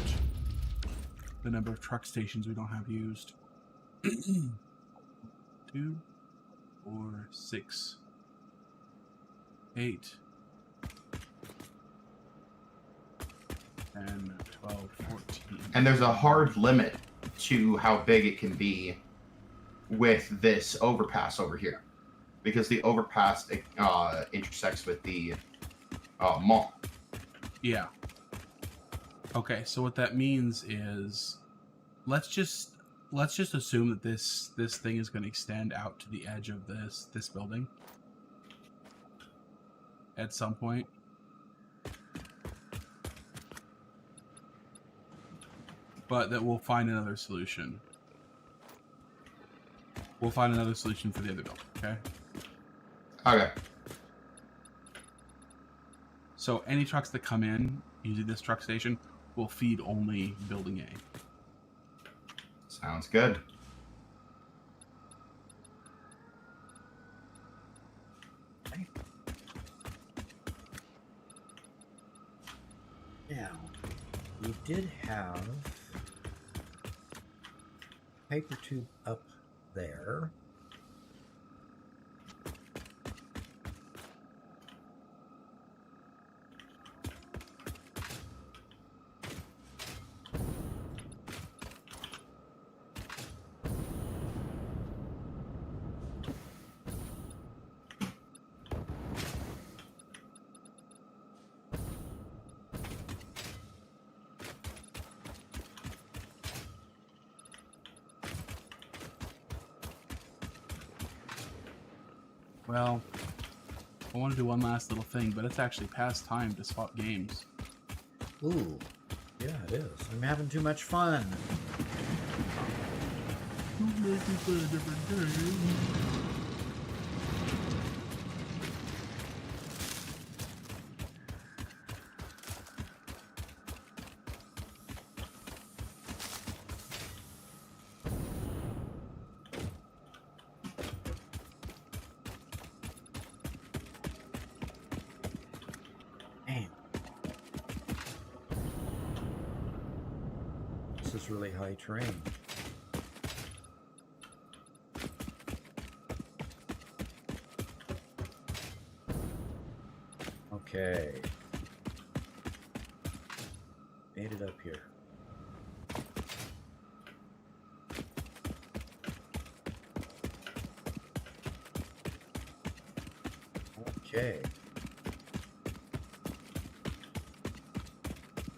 the number of truck stations we don't have used. 2, 4, 6, 8, 10, 12, 14. And there's a hard limit to how big it can be with this overpass over here, because the overpass intersects with the mall. Yeah. Okay, so what that means is, let's just assume that this thing is going to extend out to the edge of this building at some point. But that we'll find another solution. We'll find another solution for the other building, okay? Okay. So any trucks that come in using this truck station will feed only building A. Sounds good. Now, we did have hypertube up there. Well, I want to do one last little thing, but it's actually past time to swap games. Ooh, yeah, it is. I'm having too much fun. Man. This is really high terrain. Okay. Made it up here. Okay.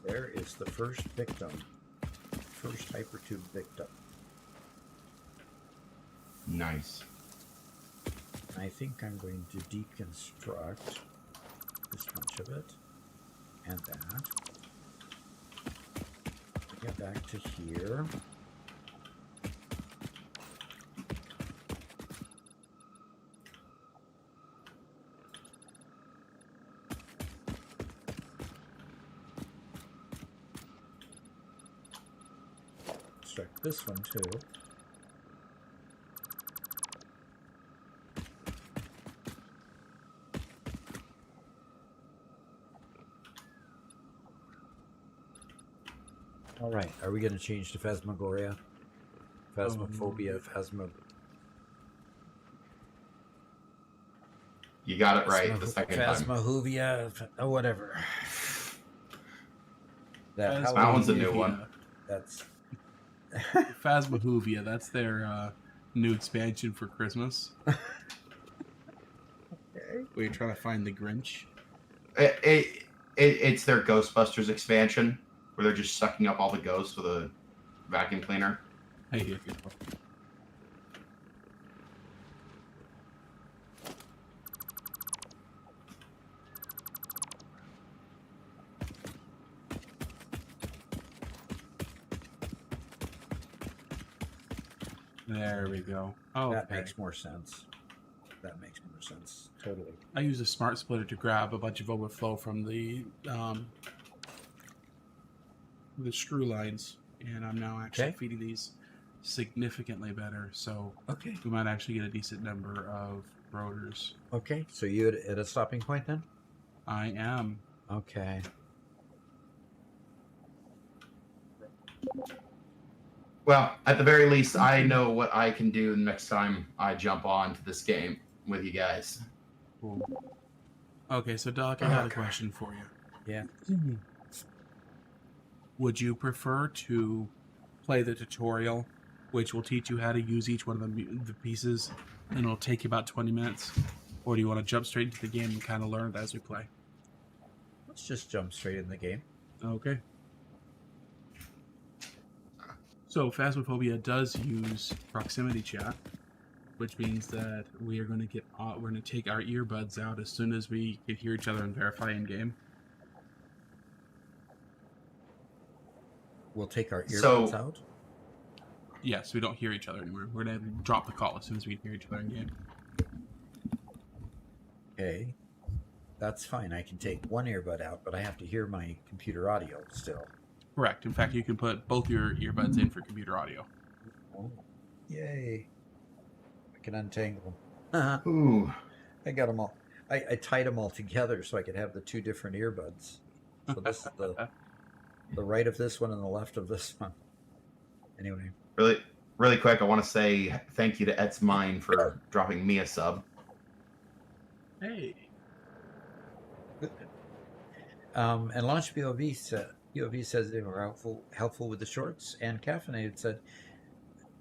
There is the first victim. First hypertube victim. Nice. I think I'm going to deconstruct this much of it and that. Get back to here. Construct this one too. All right, are we going to change to Phasmophobia? Phasmophobia, You got it right the second time. Phasmophobia, oh, whatever. That one's a new one. That's Phasmophobia, that's their new expansion for Christmas. okay. Where you're trying to find the Grinch. It's their Ghostbusters expansion, where they're just sucking up all the ghosts with a vacuum cleaner. Hey, here. There we go. Oh, That makes more sense. That makes more sense. Totally. I use a smart splitter to grab a bunch of overflow from the screw lines, and I'm now actually Okay. feeding these significantly better. So Okay. we might actually get a decent number of rotors. Okay. So you at a stopping point then? I am. Okay. Well, at the very least, I know what I can do next time I jump on to this game with you guys. Cool. Okay, so Doc, I got a question for you. Yeah. Would you prefer to play the tutorial, which will teach you how to use each one of the pieces, and it'll take you about 20 minutes? Or do you want to jump straight into the game and kind of learn it as we play? Let's just jump straight in the game. Okay. So Phasmophobia does use proximity chat, which means that we are going to we're going to take our earbuds out as soon as we can hear each other and verify in game. We'll take our So- earbuds out. Yes, we don't hear each other anymore. We're going to drop the call as soon as we can hear each other in game. Okay. That's fine. I can take one earbud out, but I have to hear my computer audio still. Correct. In fact, you can put both your earbuds in for computer audio. Oh. Yay. I can untangle them. Ooh. I got them all. I tied them all together so I could have the two different earbuds. So this is the right of this one and the left of this one. Anyway. Really quick, I want to say thank you to Et's Mine for dropping me a sub. Hey. And Launch BOV says they were helpful with the shorts, and Caffeinated said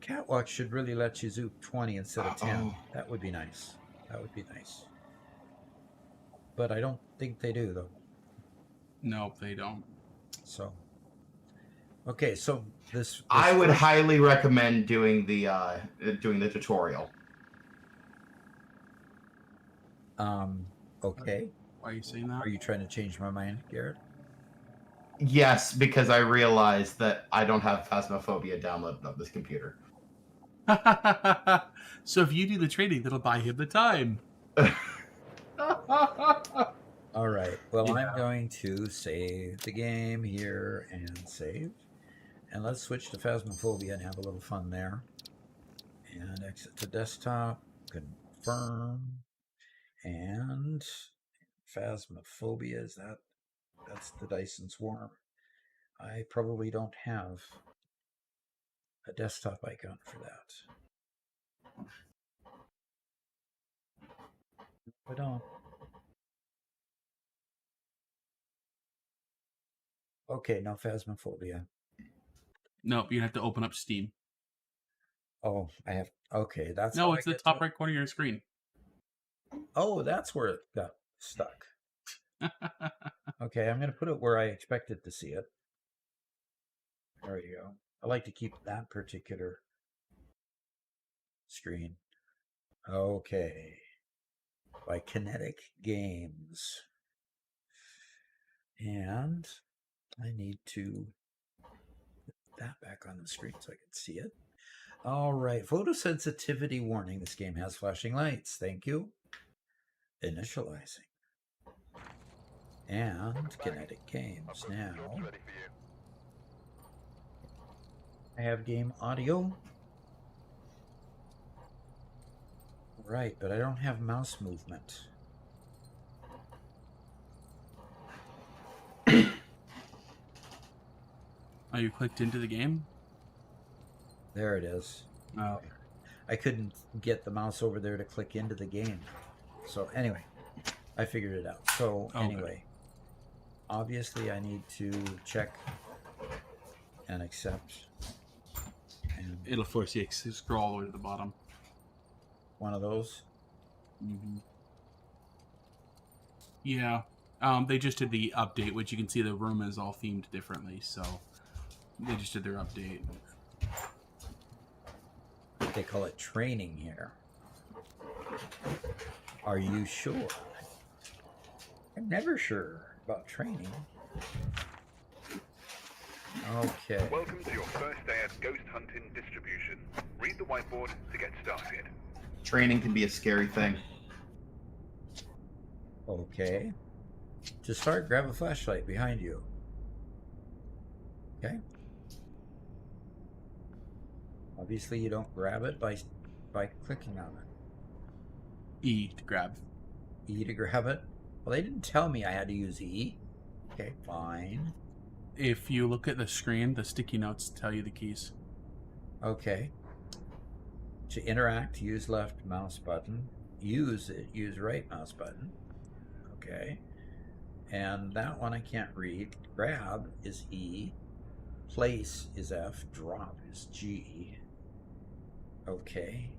Catwalk should really let you zoop 20 instead of 10. Uh-oh. That would be nice. That would be nice. But I don't think they do, though. No, they don't. So, okay, so this I would first- highly recommend doing the tutorial. Okay. Why are you saying that? Are you trying to change my mind, Garrett? Yes, because I realized that I don't have Phasmophobia downloaded on this computer. So if you do the trading, that'll buy him the time. All right. Well, Yeah. I'm going to save the game here and save. And let's switch to Phasmophobia and have a little fun there. And exit to desktop, confirm. And Phasmophobia, that's the Dyson Swarm. I probably don't have a desktop icon for that. I don't. Okay, no Phasmophobia. Nope, you have to open up Steam. Oh, I have. Okay, that's No, how it's I the get top to- right corner of your screen. Oh, that's where it got stuck. Okay, I'm going to put it where I expected to see it. There you go. I like to keep that particular screen. Okay. By Kinetic Games. And I need to put that back on the screen so I can see it. All right. Photosensitivity warning. This game has flashing lights. Thank you. Initializing. And Kinetic Games. Now, I have game audio. Right, but I don't have mouse movement. Are you clicked into the game? There it is. Oh. I couldn't get the mouse over there to click into the game. So anyway, I figured it out. So Okay. anyway, obviously I need to check and accept. And It'll force you to scroll all the way to the bottom. one of those. Mm-hmm. Yeah. They just did the update, which you can see the room is all themed differently, so they just did their update. They call it training here. Are you sure? I'm never sure about training. Okay. Welcome to your first day at Ghost Hunting Distribution. Read the whiteboard to get started. Training can be a scary thing. Okay. To start, grab a flashlight behind you. Okay. Obviously, you don't grab it by clicking on it. E to grab. E to grab it. Well, they didn't tell me I had to use E. Okay, fine. If you look at the screen, the sticky notes tell you the keys. Okay. To interact, use left mouse button. Use right mouse button. Okay. And that one I can't read. Grab is E. Place is F. Drop is G. Okay.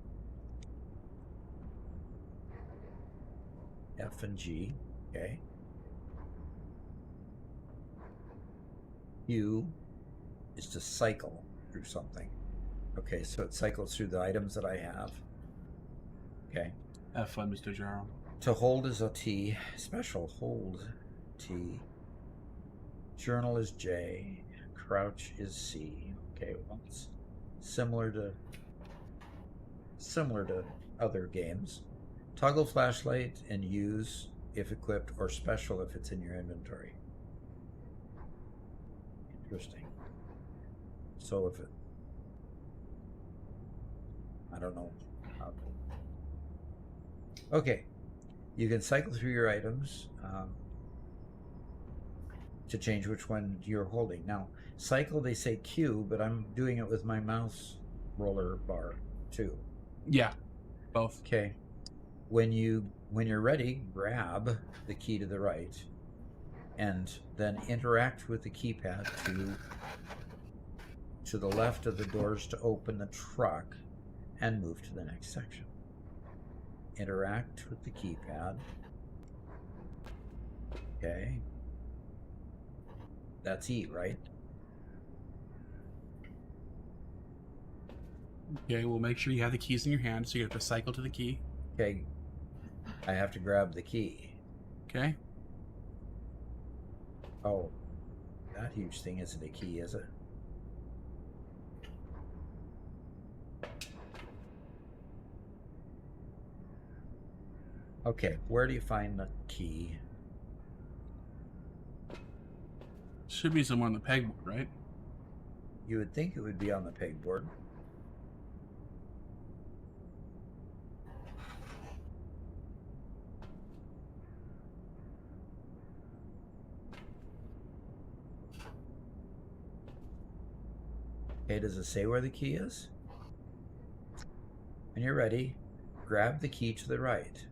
F and G. Okay. U is to cycle through something. Okay, so it cycles through the items that I have. Okay. Have fun, Mr. Jarl. To hold is a T. Special hold T. Journal is J. Crouch is C. Okay, well, it's similar to other games. Toggle flashlight and use if equipped, or special if it's in your inventory. Interesting. So if it, I don't know how to. Okay, you can cycle through your items to change which one you're holding. Now, cycle, they say Q, but I'm doing it with my mouse roller bar too. Yeah, both. Okay. When you're ready, grab the key to the right and then interact with the keypad to the left of the doors to open the truck and move to the next section. Interact with the keypad. Okay. That's E, right? Okay, well, make sure you have the keys in your hand, so you have to cycle to the key. Okay. I have to grab the key. Okay. Oh, that huge thing isn't a key, is it? Okay, where do you find the key? Should be somewhere on the pegboard, right? You would think it would be on the pegboard. Okay, does it say where the key is? When you're ready, grab the key to the right.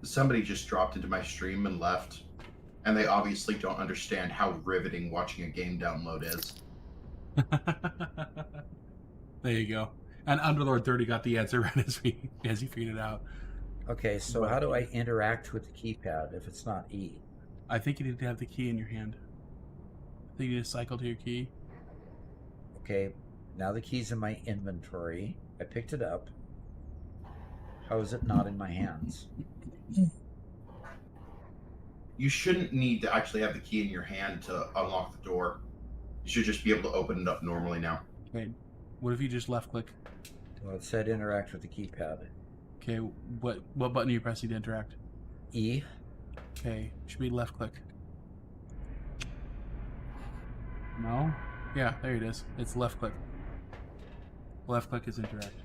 Somebody just dropped into my stream and left, and they obviously don't understand how riveting watching a game download is. There you go. And Underlord 30 got the answer right as he figured it out. Okay, so how do I interact with the keypad if it's not E? I think you need to have the key in your hand. I think you need to cycle to your key. Okay, now the key's in my inventory. I picked it up. How is it not in my hands? You shouldn't need to actually have the key in your hand to unlock the door. You should just be able to open it up normally now. Okay, what if you just left click? Well, it said interact with the keypad. Okay, what button are you pressing to interact? E. Okay, should be left click. No? Yeah, there it is. It's left click. Left click is interact.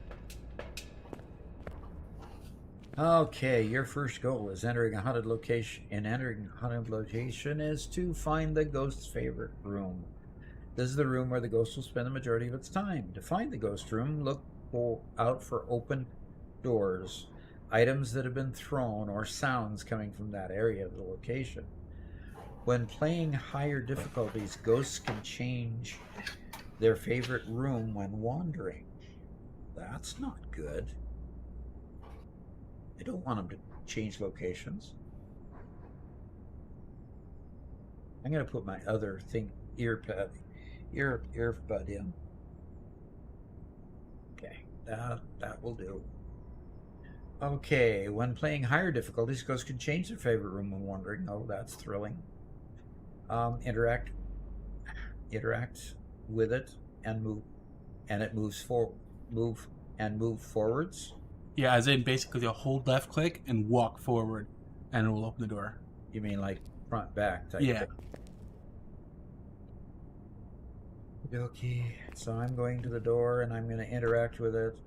Okay, your first goal is entering a haunted location. And entering a haunted location is to find the ghost's favorite room. This is the room where the ghost will spend the majority of its time. To find the ghost room, look out for open doors, items that have been thrown, or sounds coming from that area of the location. When playing higher difficulties, ghosts can change their favorite room when wandering. That's not good. I don't want them to change locations. I'm going to put my other earbud in. Okay, that will do. Okay, when playing higher difficulties, ghosts can change their favorite room when wandering. Oh, that's thrilling. Interact with it and move, and it moves move forwards. Yeah, as in basically you'll hold left click and walk forward, and it will open the door. You mean like front back type? Yeah. Thing? Okay, so I'm going to the door and I'm going to interact with it.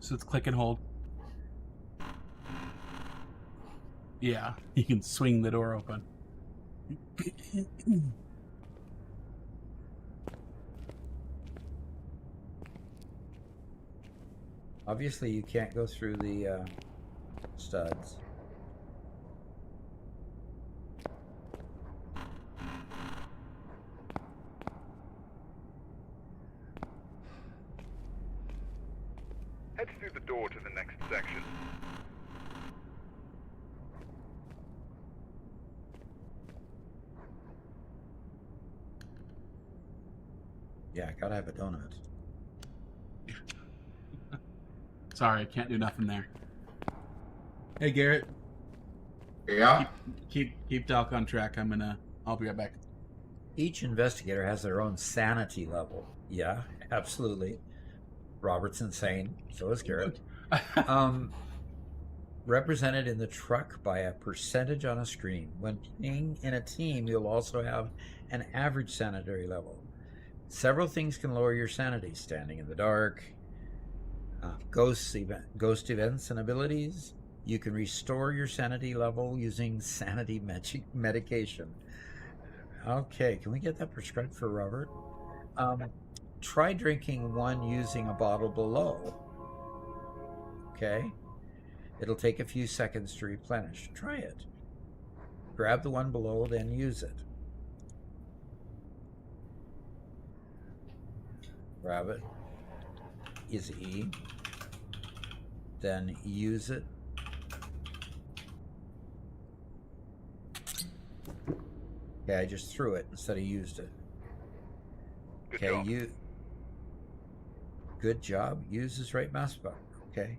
So it's click and hold. Yeah, you can swing the door open. Obviously, you can't go through the studs. Head through the door to the next section. Yeah, gotta have a donut. Sorry, I can't do nothing there. Hey Garrett, Yeah. keep Doc on track. I'll be right back. Each investigator has their own sanity level. Yeah, absolutely. Robert's insane. So is Garrett. Represented in the truck by a percentage on a screen. When playing in a team, you'll also have an average sanitary level. Several things can lower your sanity: standing in the dark, ghost events and abilities. You can restore your sanity level using sanity medication. Okay, can we get that prescribed for Robert? Try drinking one using a bottle below. Okay, it'll take a few seconds to replenish. Try it. Grab the one below, then use it. Grab it. Is E. Then use it. Okay, I just threw it instead of used it. Good Okay, job. Good job. Use this right mouse button. Okay.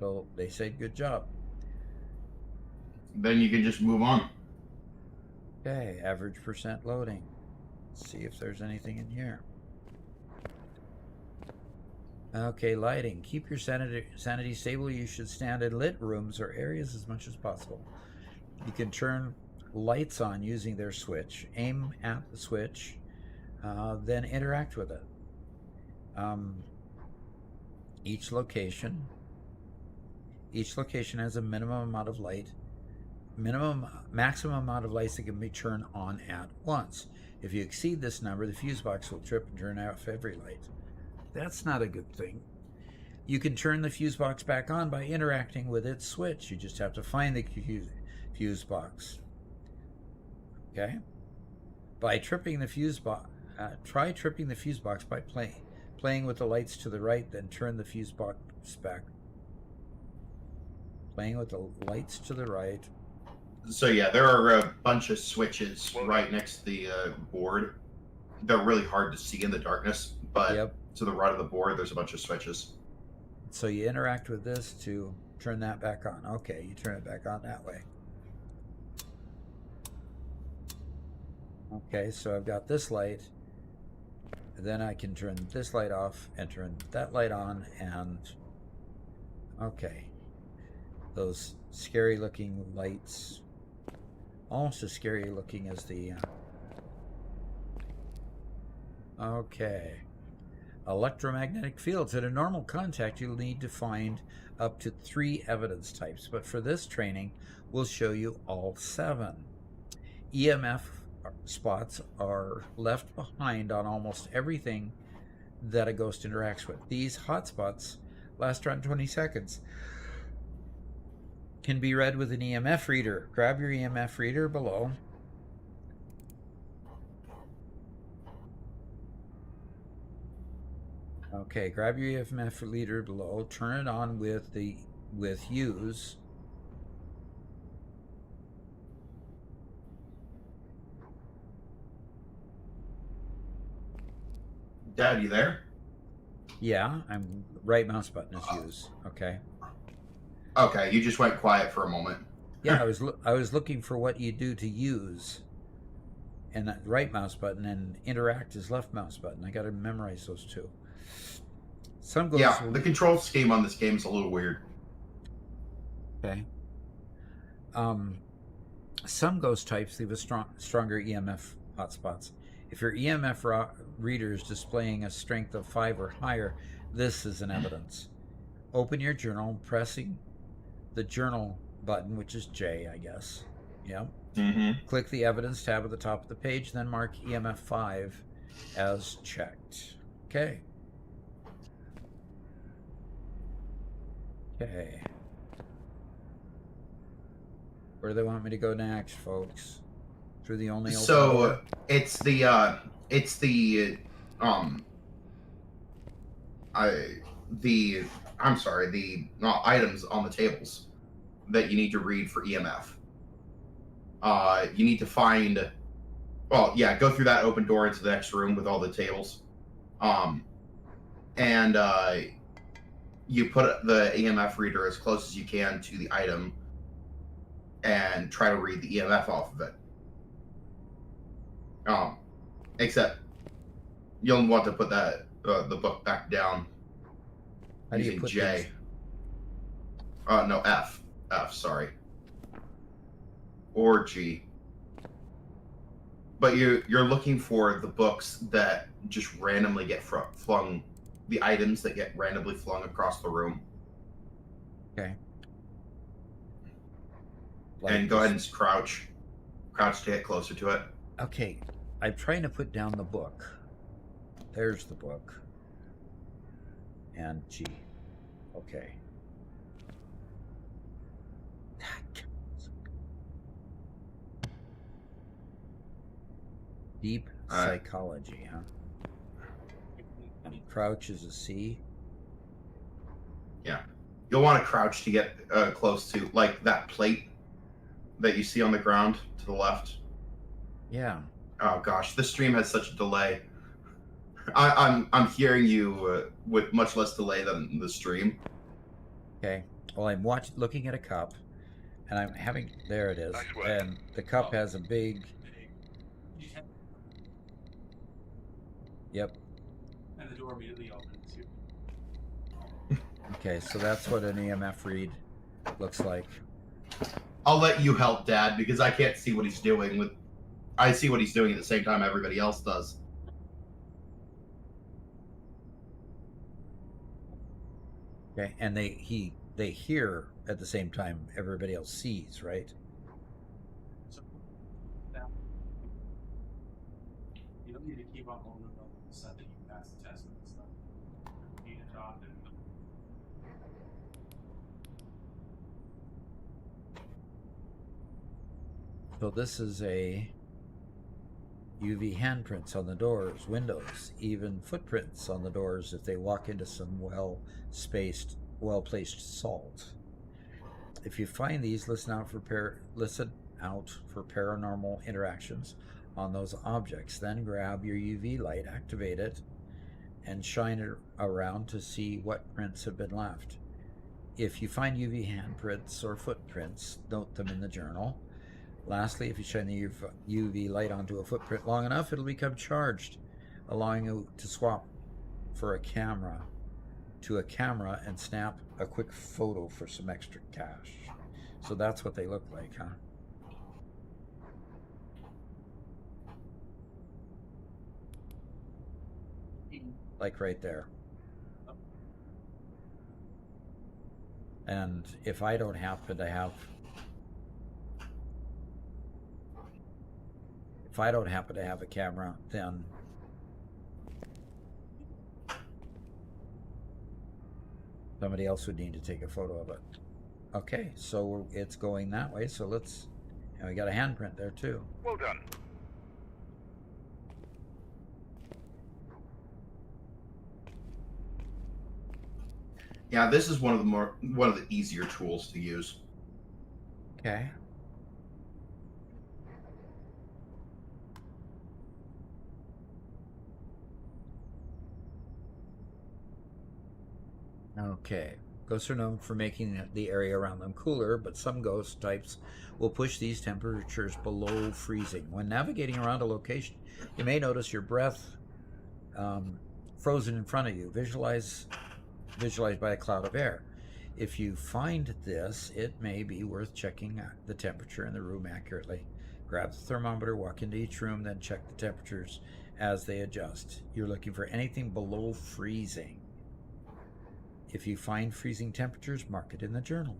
So they said good job. Then you can just move on. Okay, average percent loading. Let's see if there's anything in here. Okay, lighting. Keep your sanity stable. You should stand in lit rooms or areas as much as possible. You can turn lights on using their switch. Aim at the switch, then interact with it. Each location has a maximum amount of lights that can be turned on at once. If you exceed this number, the fuse box will trip and turn off every light. That's not a good thing. You can turn the fuse box back on by interacting with its switch. You just have to find the fuse box. Okay? By tripping the fuse box, try tripping the fuse box by playing with the lights to the right, then turn the fuse box back. Playing with the lights to the right. So yeah, there are a bunch of switches right next to the board. They're really hard to see in the darkness, but Yep. to the right of the board, there's a bunch of switches. So you interact with this to turn that back on. Okay, you turn it back on that way. Okay, so I've got this light. Then I can turn this light off and turn that light on, and okay. Those scary looking lights, almost as scary looking as the okay. Electromagnetic fields. At a normal contact, you'll need to find up to 3 evidence types, but for this training, we'll show you all 7. EMF spots are left behind on almost everything that a ghost interacts with. These hotspots last around 20 seconds. Can be read with an EMF reader. Grab your EMF reader below. Okay, grab your EMF reader below. Turn it on with use. Dad, you there? Yeah, I'm right mouse button is use. Okay. Okay, you just went quiet for a moment. Yeah, I was looking for what you do to use, and that right mouse button, and interact is left mouse button. I got to memorize those two. Some ghosts Yeah, the control scheme on this game is a little weird. Okay. Some ghost types leave a stronger EMF hotspots. If your EMF reader is displaying a strength of 5 or higher, this is an evidence. Open your journal, pressing the journal button, which is J, I guess. Yeah. Mm-hmm. Click the evidence tab at the top of the page, then mark EMF 5 as checked. Okay. Okay. Where do they want me to go next, folks? Through the only open door? So it's the I'm sorry, the items on the tables that you need to read for EMF. You need to find. Well, yeah, go through that open door into the next room with all the tables. And you put the EMF reader as close as you can to the item and try to read the EMF off of it. Except you'll want to put that the book back down How do you using put J. these? No, F. F, sorry. Or G. But you're looking for the books that just randomly get flung, the items that get randomly flung across the room. Okay. And go ahead and crouch to get closer to it. Okay, I'm trying to put down the book. There's the book. And G. Okay. Deep psychology, huh? And crouch is a C. Yeah. You'll want to crouch to get close to, like, that plate that you see on the ground to the left. Yeah. Oh gosh, this stream has such a delay. I'm hearing you with much less delay than the stream. Okay. Well, I'm looking at a cup, and I'm having. There it is. Nice work. And the cup has a big. Yep. And the door immediately opens. Okay, so that's what an EMF read looks like. I'll let you help, Dad, because I can't see what he's doing. I see what he's doing at the same time everybody else does. Okay, and they hear at the same time everybody else sees, right? So, you don't need to keep on holding up the stuff that you pass the test with and stuff. You need to drop it. So this is a UV handprints on the doors, windows, even footprints on the doors if they walk into some well-spaced, well-placed salt. If you find these, listen out for paranormal interactions on those objects. Then grab your UV light, activate it, and shine it around to see what prints have been left. If you find UV handprints or footprints, note them in the journal. Lastly, if you shine the UV light onto a footprint long enough, it'll become charged, allowing you to swap to a camera and snap a quick photo for some extra cash. So that's what they look like, huh? Like right there. And if I don't happen to have a camera, then somebody else would need to take a photo of it. Okay, so it's going that way, so and we got a handprint there too. Well done. Yeah, this is one of the easier tools to use. Okay. Okay. Ghosts are known for making the area around them cooler, but some ghost types will push these temperatures below freezing. When navigating around a location, you may notice your breath frozen in front of you, visualized by a cloud of air. If you find this, it may be worth checking the temperature in the room accurately. Grab the thermometer, walk into each room, then check the temperatures as they adjust. You're looking for anything below freezing. If you find freezing temperatures, mark it in the journal.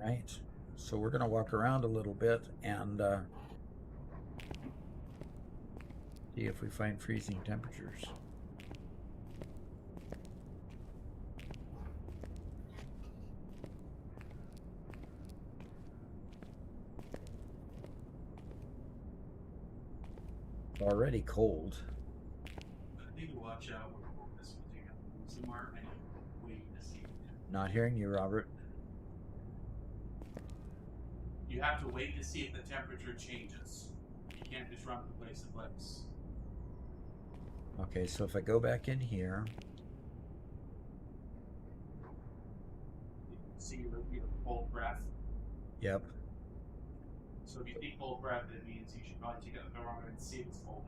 Right. So we're going to walk around a little bit and see if we find freezing temperatures. It's already cold. I think watch out when this will take up somewhere and wait to see. Not hearing you, Robert. You have to wait to see if the temperature changes. You can't just run from place to place. Okay, so if I go back in here, You can see your cold breath. yep. So if you think cold breath, it means you should probably take out the thermometer and see if it's cold.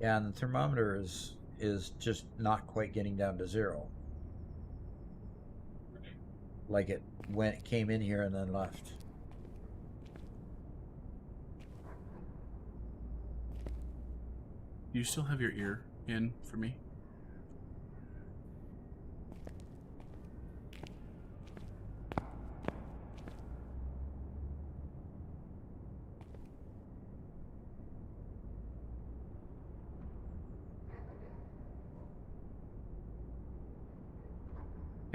Yeah, and the thermometer is just not quite getting down to 0. Right. Like it when it came in here and then left. You still have your ear in for me?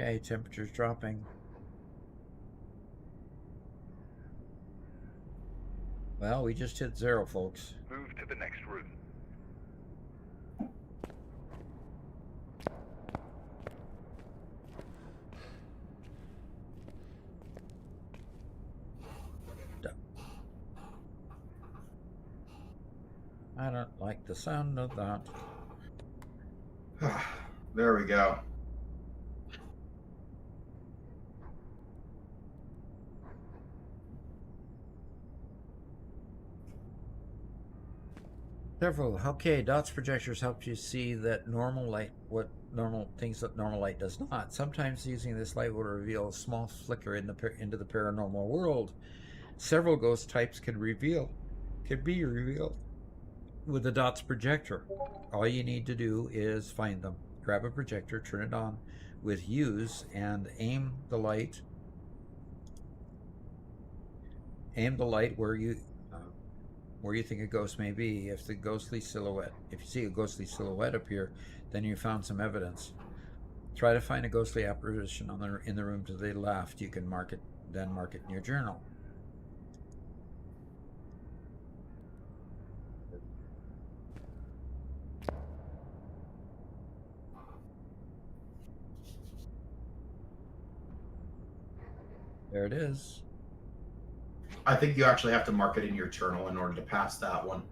Okay, temperature's dropping. Well, we just hit 0, folks. Move to the next room. I don't like the sound of that. There we go. Several. Okay, dots projectors help you see that normal light, what normal things that normal light does not. Sometimes using this light will reveal a small flicker in into the paranormal world. Several ghost types can be revealed with the dots projector. All you need to do is find them. Grab a projector, turn it on with use, and aim the light where you think a ghost may be. If you see a ghostly silhouette appear, then you found some evidence. Try to find a ghostly apparition in the room to the left. You can mark it in your journal. There it is. I think you actually have to mark it in your journal in order to pass that one.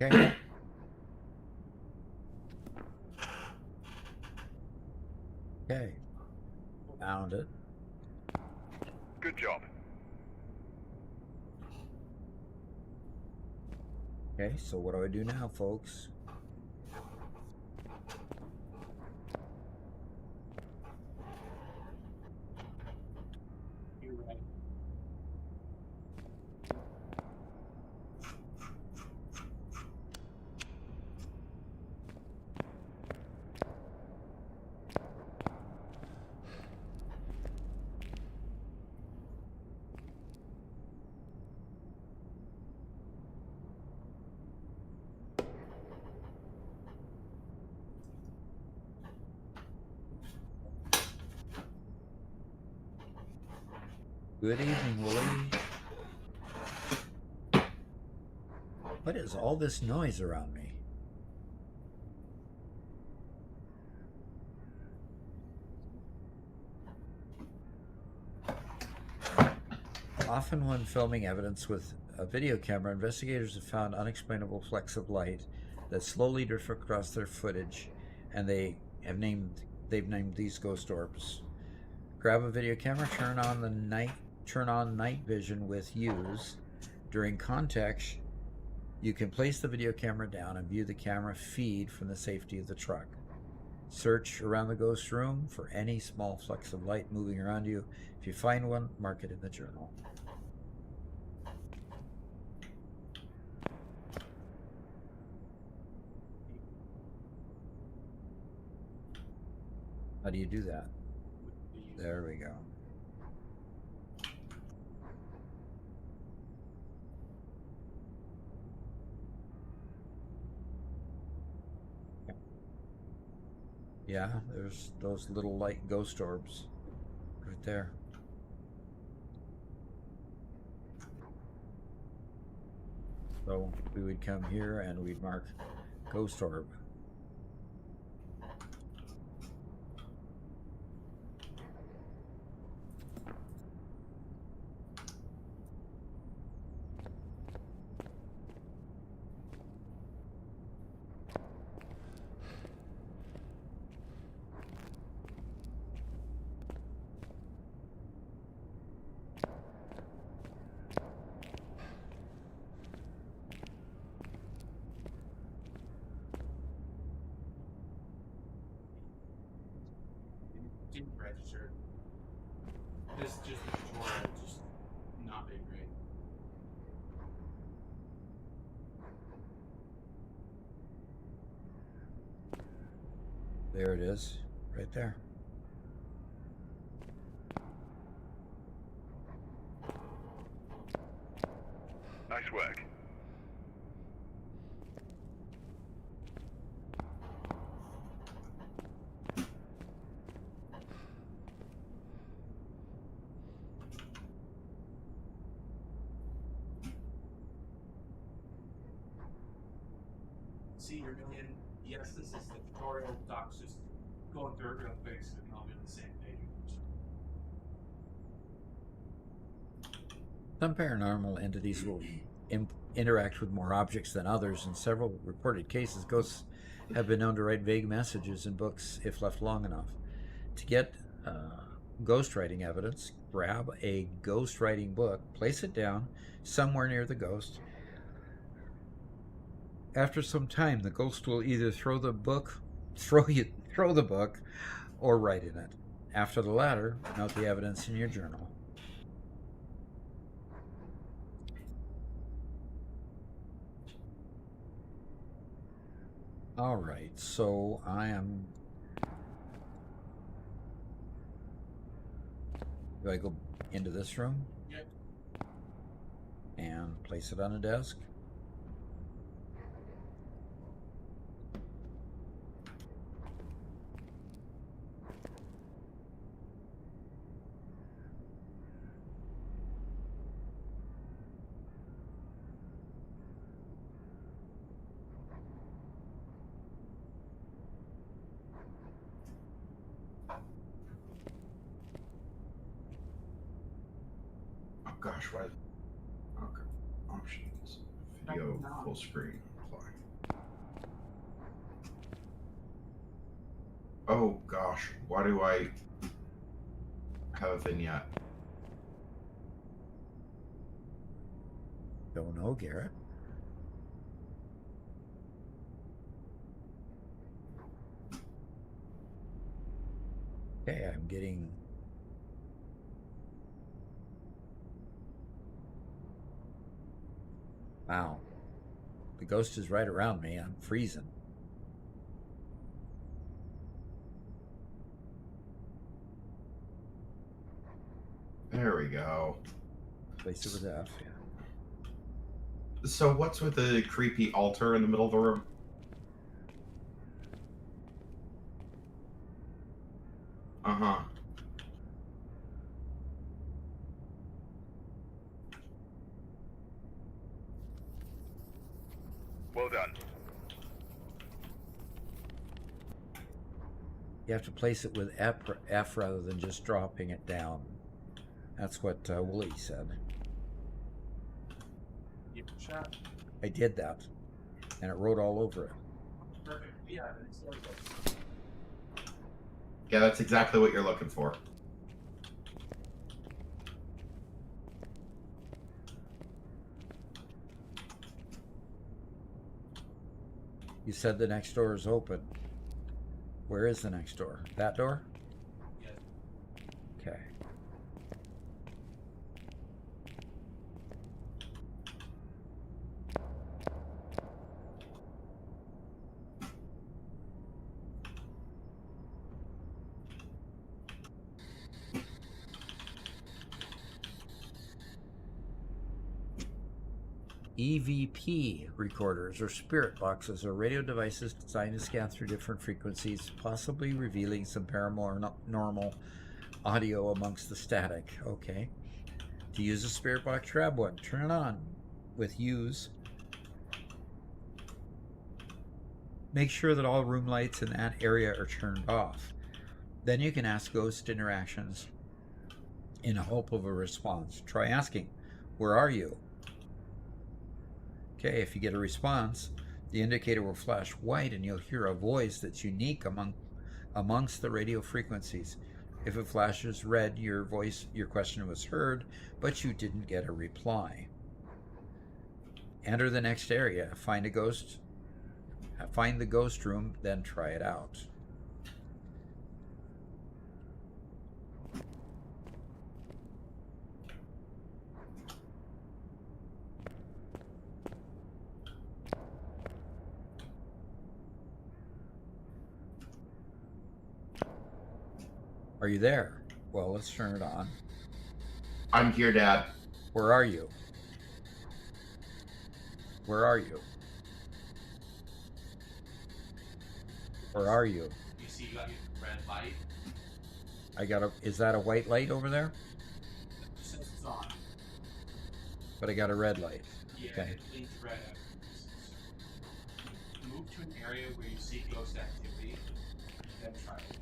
Okay. Okay. Found it. Good job. Okay, so what do I do now, folks? You're right. Good evening, Willie. What is all this noise around me? Often when filming evidence with a video camera, investigators have found unexplainable flecks of light that slowly drift across their footage, and they've named these ghost orbs. Grab a video camera, turn on night vision with use. During context, you can place the video camera down and view the camera feed from the safety of the truck. Search around the ghost room for any small flecks of light moving around you. If you find one, mark it in the journal. How do you do that? with the There we go. Yeah, there's those little light ghost orbs right there. So we would come here and we'd mark ghost orb. didn't register. This is just the tutorial, just not being great. There it is, right there. Nice work. See your million. Yes, this is the tutorial. Doc's just going through it real quick so we can all be on the same page. Some paranormal entities will interact with more objects than others. In several reported cases, ghosts have been known to write vague messages in books if left long enough. To get ghostwriting evidence, grab a ghostwriting book, place it down somewhere near the ghost. After some time, the ghost will either throw the book, or write in it. After the latter, note the evidence in your journal. All right, so I am. Do I go into this room? Yep. And place it on a desk? Oh gosh, why? Okay. Options. Video full screen. Apply. Oh gosh, why do I have a vignette? Don't know, Garrett. Okay, I'm getting. Wow. The ghost is right around me. I'm freezing. There we go. Place it with F, yeah. So what's with the creepy altar in the middle of the room? Uh-huh. Well done. You have to place it with F rather than just dropping it down. That's what Wooly said. Give it a shot. I did that, and it wrote all over it. Perfect. Yeah, it's like Yeah, that's exactly what you're looking for. You said the next door is open. Where is the next door? That door? yes. Okay. EVP recorders or spirit boxes are radio devices designed to scan through different frequencies, possibly revealing some paranormal audio amongst the static. Okay. To use a spirit box, grab one, turn it on with use. Make sure that all room lights in that area are turned off. Then you can ask ghost interactions in hope of a response. Try asking, "Where are you?" Okay, if you get a response, the indicator will flash white and you'll hear a voice that's unique amongst the radio frequencies. If it flashes red, your question was heard, but you didn't get a reply. Enter the next area, find the ghost room, then try it out. Are you there? Well, let's turn it on. I'm here, Dad. Where are you? Where are you? Where are you? You see, you got your red light. Is that a white light over there? It says it's on. But I got a red light. Yeah, Okay. it blinks red after this. Move to an area where you see ghost activity, then try it.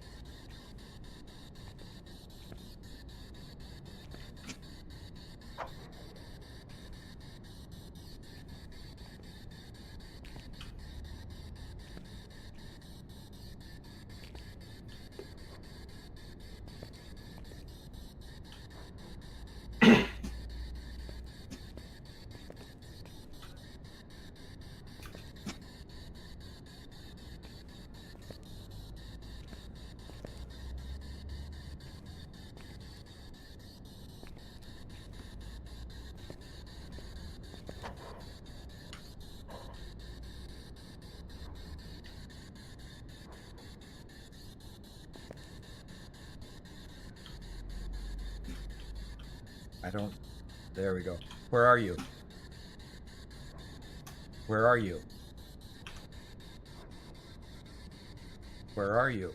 There we go. Where are you? Where are you? Where are you?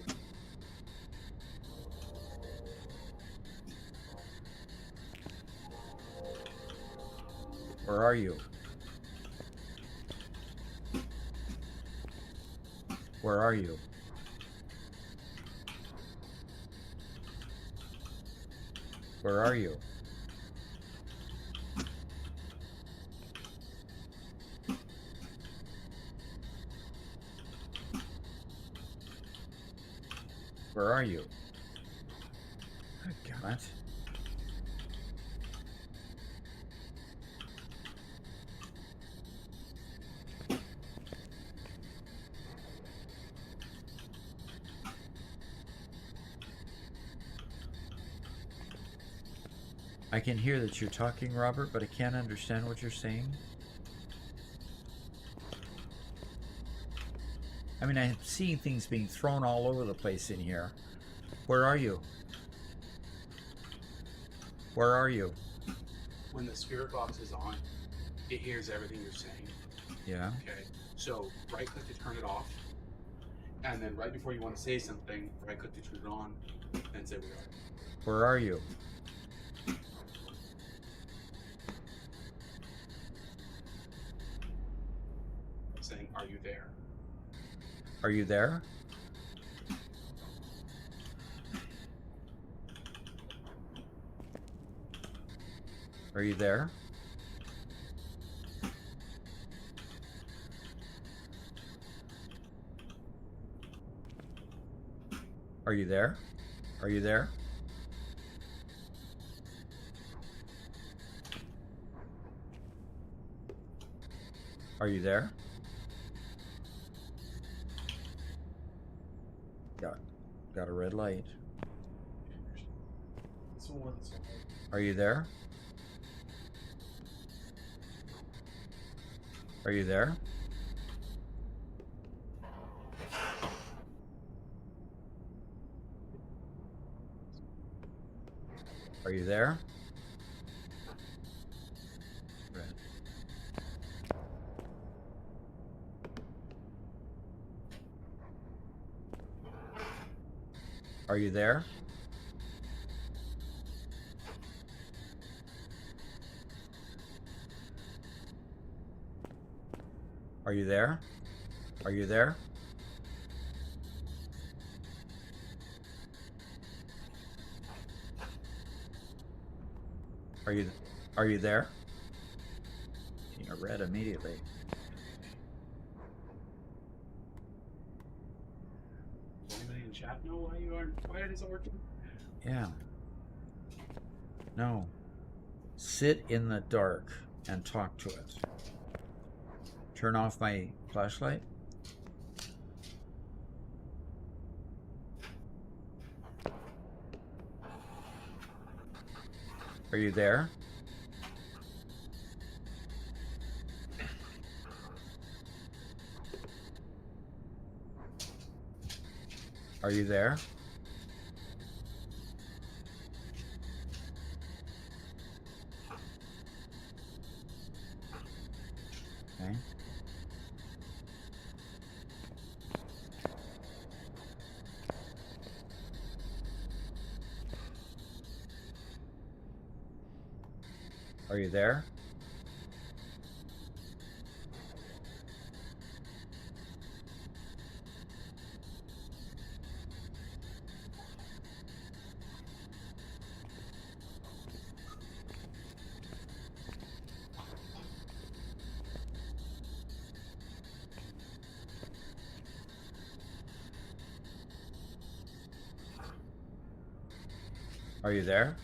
Where are you? Where are you? Where are you? Where are you? God. I can hear that you're talking, Robert, but I can't understand what you're saying. I mean, I'm seeing things being thrown all over the place in here. Where are you? Where are you? When the spirit box is on, it hears everything you're saying. Yeah. Okay. So right click to turn it off. And then right before you want to say something, right click to turn it on and say where are you. Where are you? Saying, are you there? Are you there? Are you there? Are you there? Are you there? Are you there? Got a red light. Are you there? Are you there? Are you there? Red. Are you there? Are you there? Are you there? Are you there? You're red immediately. Does anybody in chat know why it isn't working? Yeah. No. Sit in the dark and talk to it. Turn off my flashlight. Are you there? Are you there? Okay. Are you there? Are you there?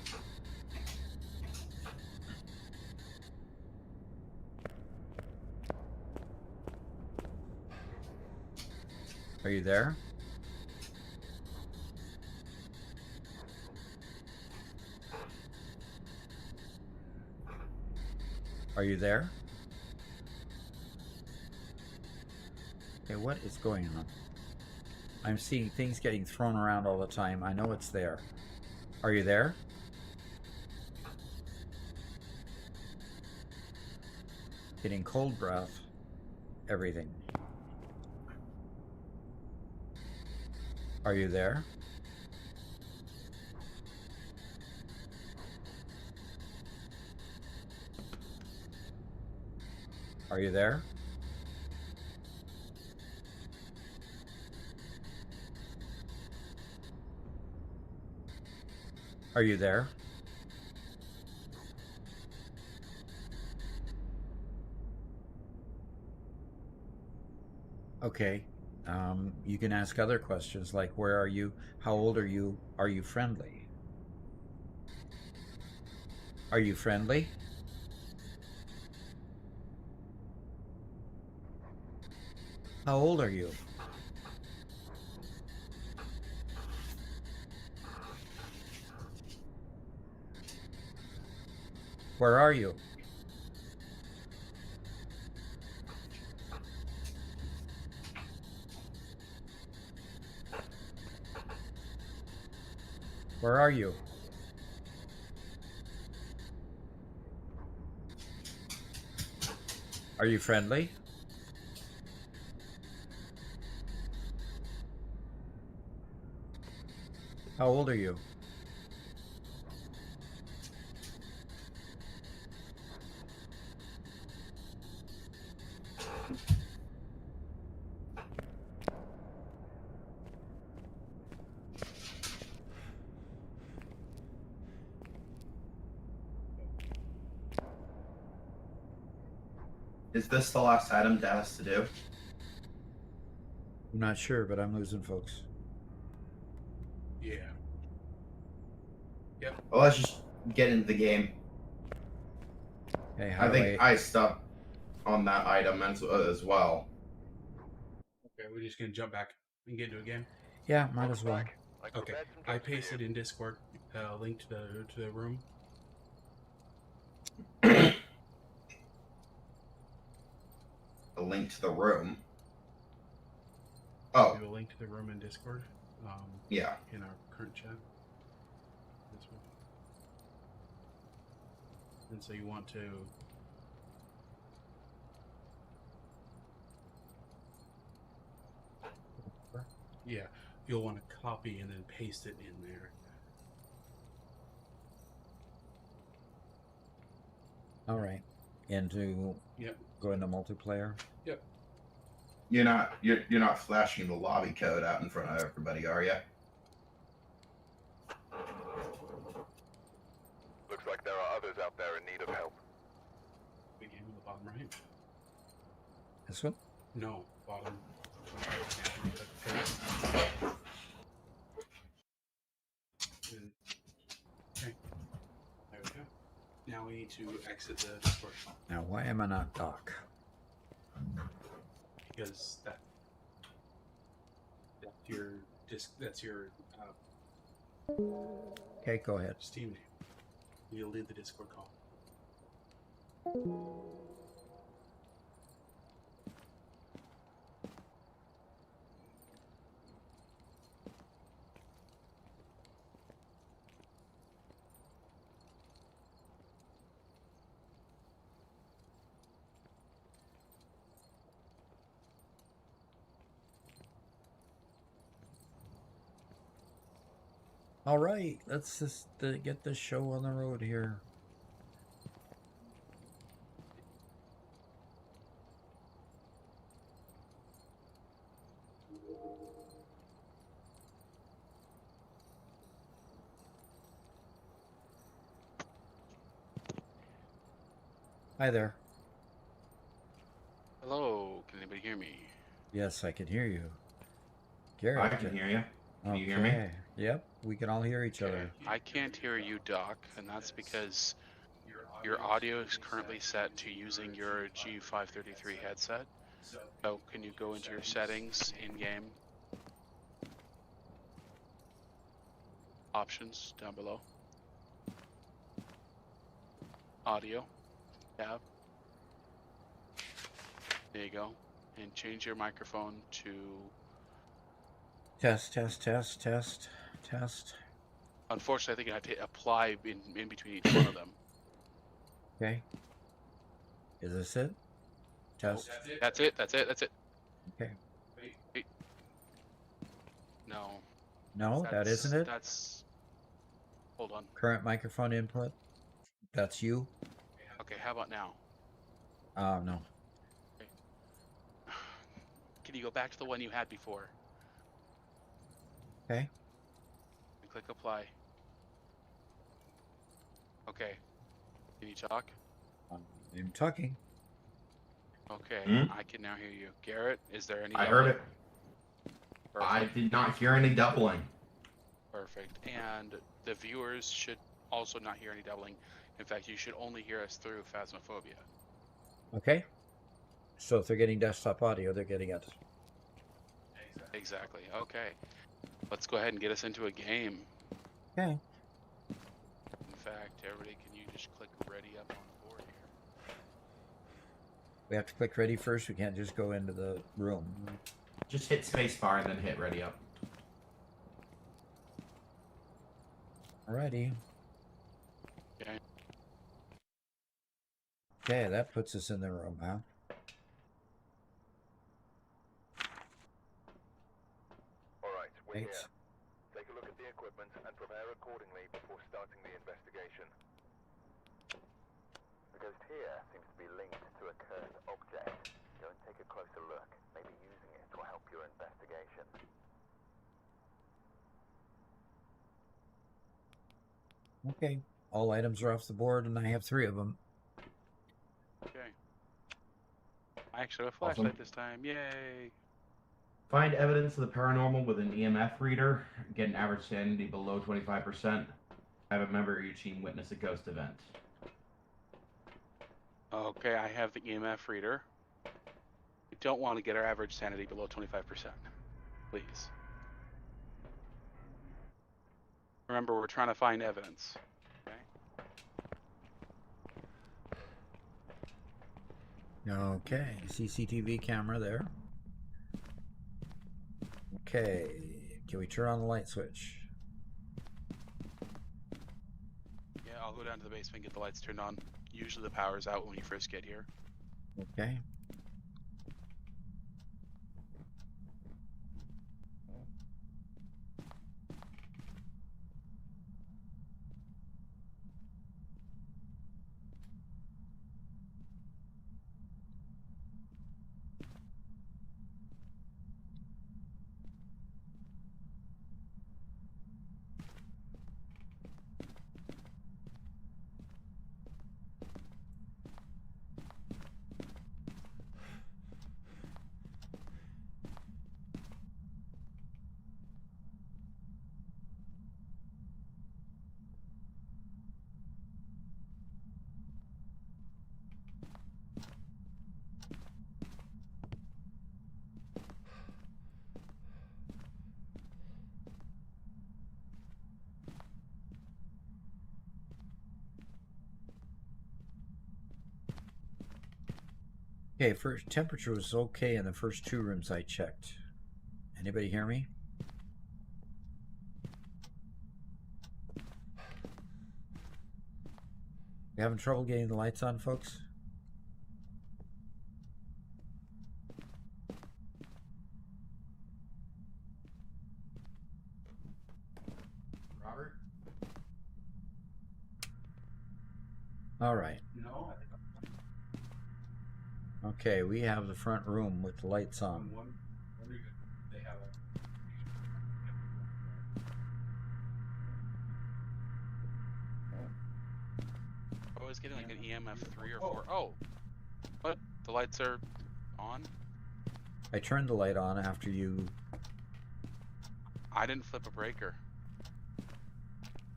Are you there? Are you there? Okay, what is going on? I'm seeing things getting thrown around all the time. I know it's there. Are you there? Getting cold breath. Everything. Are you there? Are you there? Are you there? Okay. You can ask other questions like, where are you? How old are you? Are you friendly? Are you friendly? How old are you? Where are you? Where are you? Are you friendly? How old are you? Is this the last item Dad has to do? I'm not sure, but I'm losing folks. Yeah. Yep. Well, let's just get into the game. Hey, I think I stopped on that item as well. Okay, we're just gonna jump back and get into a game. Yeah, might as well. Okay, I pasted in Discord a link to the room. A link to the room. Oh, Do a link to the room in Discord. yeah. In our current chat. This one. And so you want to. Yeah. you'll want to copy and then paste it in there. All right. Into Yep. go into multiplayer. Yep. You're not flashing the lobby code out in front of everybody, are you? Looks like there are others out there in need of help. The game on the bottom right. This one? No, bottom. Okay. There we go. Now we need to exit the Discord Now, why am I not doc? because that's your that's your Okay, go ahead. Steam name. You'll leave the Discord call. All right, let's just get this show on the road here. Hi there. Hello, can anybody hear me? Yes, I can hear you. Garrett. I can hear you. Can you hear me? Okay. Yep, we can all hear each other. I can't hear you, Doc, and that's because your audio is currently set to using your G533 headset. So can you go into your settings in-game? Options down below. Audio. Tab. There you go. And change your microphone to... Test, test, test, test, test. Unfortunately, I think I have to hit apply in between each one of them. Okay. Is this it? Test. That's it. That's it. That's it. Okay. Wait. No. No, that isn't it. That's. Hold on. Current microphone input. That's you. Okay, how about now? No. Can you go back to the one you had before? Okay. And click apply. Okay. Can you talk? I'm talking. Okay, Hmm? I can now hear you. Garrett, is there any? I heard doubling? it. I Perfect. did not hear any doubling. Perfect. And the viewers should also not hear any doubling. In fact, you should only hear us through Phasmophobia. Okay. So if they're getting desktop audio, they're getting it. Exactly. Okay. Let's go ahead and get us into a game. Okay. In fact, everybody, can you just click ready up on the board here? We have to click ready first. We can't just go into the room. Just hit spacebar and then hit ready up. Alrighty. Okay. Okay, that puts us in the room, huh? Alright, we're Right. here. Take a look at the equipment and prepare accordingly before starting the investigation. The ghost here seems to be linked to a cursed object. Go and take a closer look. Maybe using it will help your investigation. Okay. All items are off the board, and I have 3 of them. Okay. I actually have a Awesome. flashlight this time. Yay! Find evidence of the paranormal with an EMF reader. Get an average sanity below 25%. Have a member of your team witness a ghost event. Okay, I have the EMF reader. We don't want to get our average sanity below 25%. Please. Remember, we're trying to find evidence. Okay? Okay. CCTV camera there. Okay. Can we turn on the light switch? Yeah, I'll go down to the basement and get the lights turned on. Usually the power's out when you first get here. Okay. Okay, first temperature was okay in the first 2 rooms I checked. Anybody hear me? You having trouble getting the lights on, folks? Robert? All right. No. Okay, we have the front room with the lights on. They have a... I was getting like an EMF 3 or 4. Oh, what? The lights are on? I turned the light on after you. I didn't flip a breaker.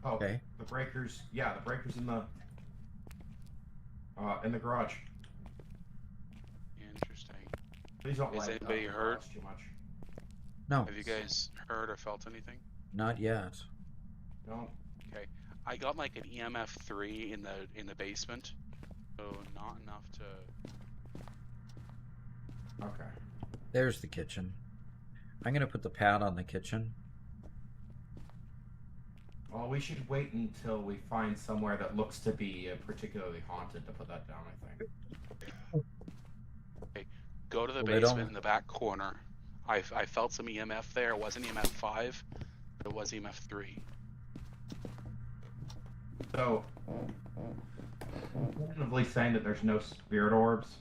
Oh, Okay. the breakers. Yeah, the breakers in the garage. Interesting. Please don't Is light up anybody the hurt? garage too much. No, Have you guys heard or felt anything? not yet. Don't. Okay. I got like an EMF 3 in the basement, so not enough to. Okay. There's the kitchen. I'm gonna put the pad on the kitchen. Well, we should wait until we find somewhere that looks to be particularly haunted to put that down, I think. Okay. Go to the Well, they basement don't- in the back corner. I felt some EMF there. It wasn't EMF 5, but it was EMF 3. So, tentatively saying that there's no spirit orbs.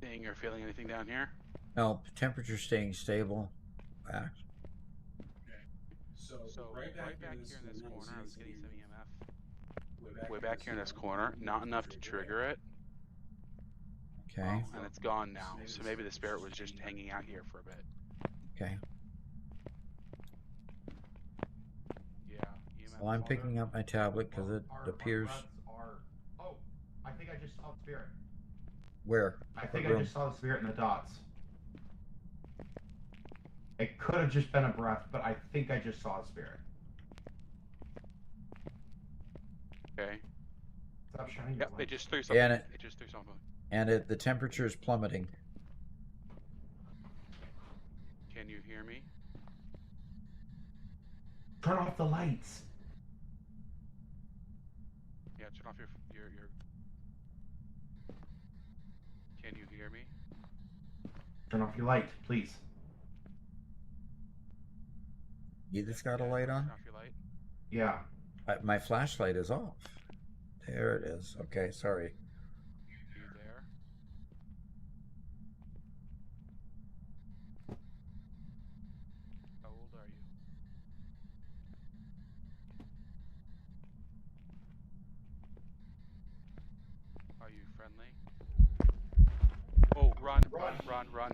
Seeing or feeling anything down here? No, temperature staying stable. So right back here in this corner, I was getting some EMF. Way back here in this corner, not enough to trigger it. Okay. And it's gone now. So maybe the spirit was just hanging out here for a bit. Okay. Yeah. EMF Well, I'm picking up my tablet because it appears. Oh, I think I just saw the spirit. Where? I think What I room? just saw the spirit in the dots. It could have just been a breath, but I think I just saw a spirit. Okay. Stop shining. Yep, your they light. just threw something. And it, They just threw something. the temperature is plummeting. Can you hear me? Turn off the lights. Yeah, turn off your. Can you hear me? Turn off your light, please. You just got a light Turn on? off your light. Yeah. My flashlight is off. There it is. Okay, sorry. You there? How old are you? Are you friendly? Oh, run, run, run, run.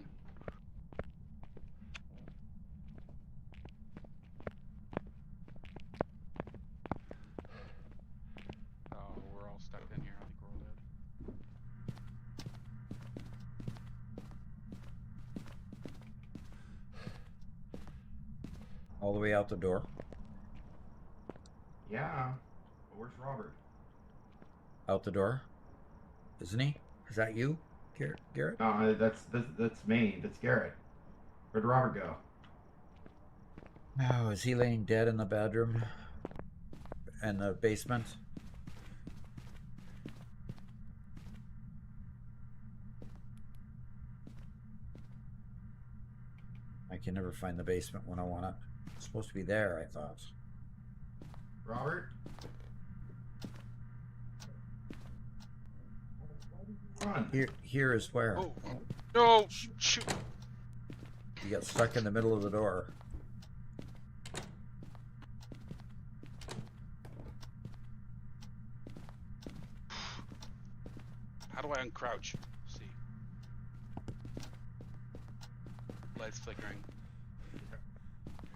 Oh, we're all stuck in here. I think we're all dead. All the way out the door. Yeah. But where's Robert? Out the door. Isn't he? Is that you, Garrett? No, that's me. That's Garrett. Where'd Robert go? Oh, is he laying dead in the bedroom? In the basement? I can never find the basement when I want it. It's supposed to be there, I thought. Robert? Run. Here is where. Oh, no! Shoot! You got stuck in the middle of the door. How do I uncrouch? See. Lights flickering.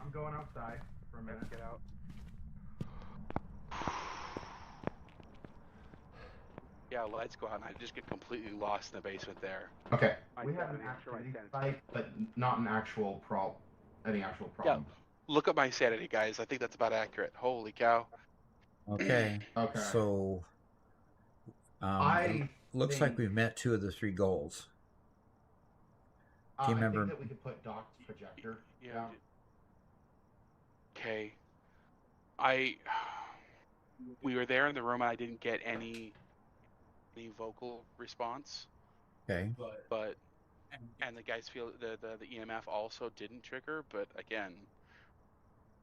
I'm going outside for a minute. Get out. Yeah, lights go out, and I just get completely lost in the basement there. Okay. My We have an sanity, sure, my activity sanity. spike, but not an actual any actual Yeah, problem. look at my sanity, guys. I think that's about accurate. Holy cow. Okay. Okay. So I it looks like think- we've met 2 of the 3 goals. Team I member- think that we could put Doc's projector Yeah. down. Okay. We were there in the room, and I didn't get any vocal response. Okay. But and the guys feel the EMF also didn't trigger. But again,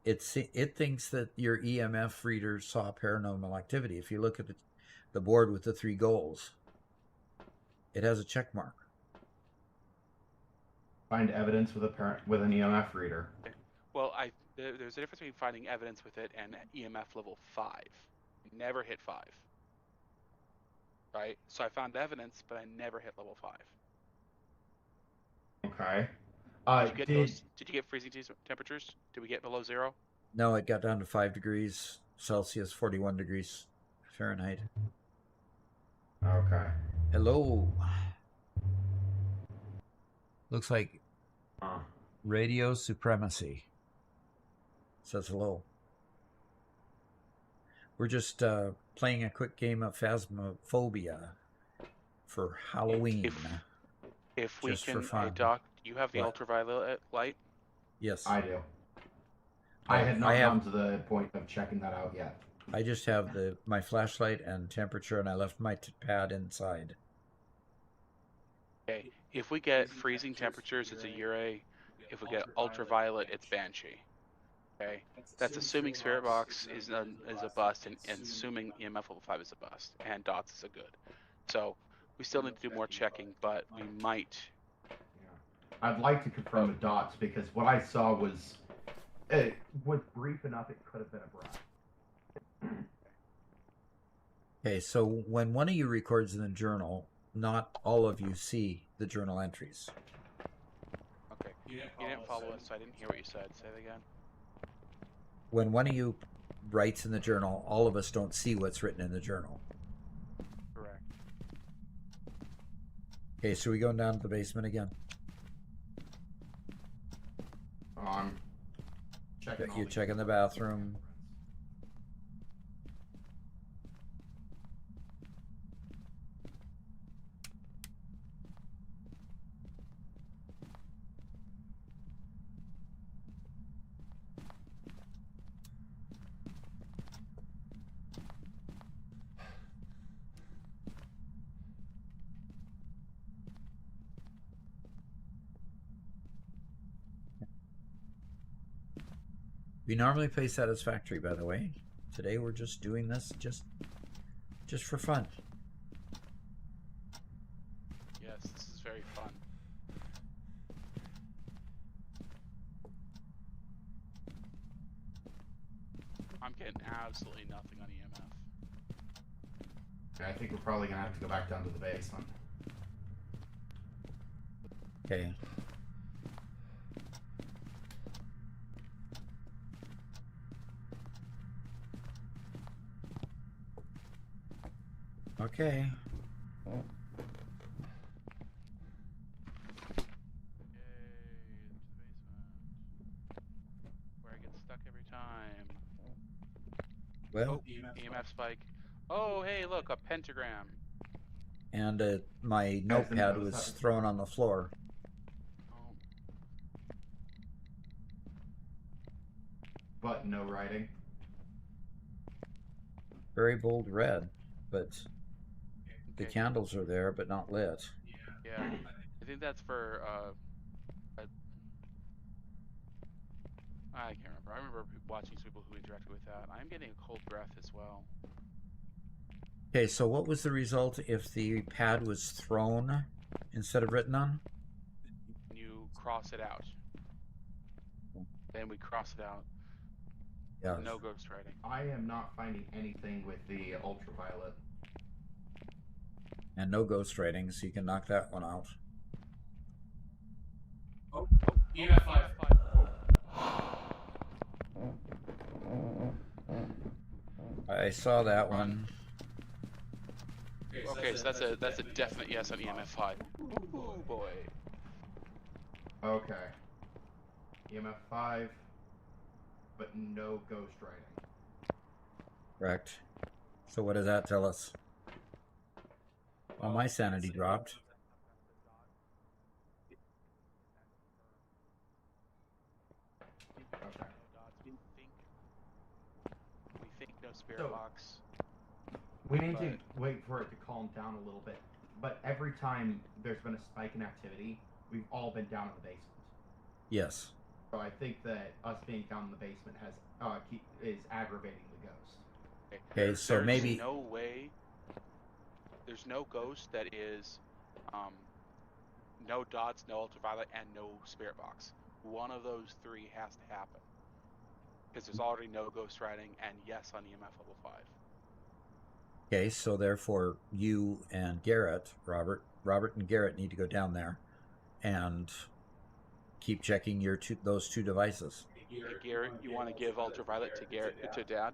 It thinks that your EMF reader saw paranormal activity. If you look at the board with the 3 goals, it has a check mark. Find evidence with an EMF reader. well, there's a difference between finding evidence with it and EMF level 5. Never hit 5. Right. So I found evidence, but I never hit level 5. Okay. Did you get freezing temperatures? Did we get below 0? No, it got down to 5 degrees Celsius, 41 degrees Fahrenheit. Okay. Hello. Looks like radio supremacy says hello. We're just playing a quick game of Phasmophobia for Halloween. If we Just for can, fun. hey Doc, you have the What? ultraviolet light? Yes. I do. I had not I have- gotten to the point of checking that out yet. I just have my flashlight and temperature, and I left my pad inside. Okay. If we get freezing temperatures, it's a Ure. If we get ultraviolet, it's Banshee. Okay. That's assuming Spirit Box is a bust, and assuming EMF level 5 is a bust, and Dots is a good. So we still need to do more checking, but we might. I'd like to confirm the dots because what I saw was it was brief enough. It could have been a breath. Okay, so when one of you records in the journal, not all of you see the journal entries. Okay. You didn't follow us, so I didn't hear what you said. Say it again. When one of you writes in the journal, all of us don't see what's written in the journal. Correct. Okay, so we going down to the basement again? Checking. You're checking the bathroom. We normally play Satisfactory, by the way. Today we're just doing this just for fun. Yes, this is very fun. I'm getting absolutely nothing on EMF. Okay, I think we're probably gonna have to go back down to the basement. Okay. Okay. Yay, into the basement. Where I get stuck every time. Well, EMF spike. Oh, hey, look, a pentagram. and my didn't notepad notice was that. thrown on the floor. Oh, But no writing. Very bold red, but the okay. candles are there, but not lit. Yeah, I think that's for, I can't remember. I remember watching some people who interacted with that. I'm getting a cold breath as well. Okay, so what was the result if the pad was thrown instead of written on? You cross it out. Then we cross it out. Yeah. No ghostwriting. I am not finding anything with the ultraviolet. And no ghostwriting, so you can knock that one out. EMF 5. I saw that one. Okay, so that's a definite yes on EMF 5. Ooh boy. Okay. EMF 5, but no ghost writing. Correct. So what does that tell us? Well, my sanity dropped. Okay. We think no spirit So- box. We need to But- wait for it to calm down a little bit. But every time there's been a spike in activity, we've all been down in the basement. Yes. So I think that us being down in the basement has is aggravating the ghost. Okay, so There's maybe no way. There's no ghost that is, no dots, no ultraviolet, and no spirit box. One of those three has to happen. Because there's already no ghost writing and yes on EMF level 5. okay, so therefore you and Garrett, Robert and Garrett need to go down there and keep checking your those two devices. Hey, Garrett, you want to give ultraviolet to Garrett to Dad?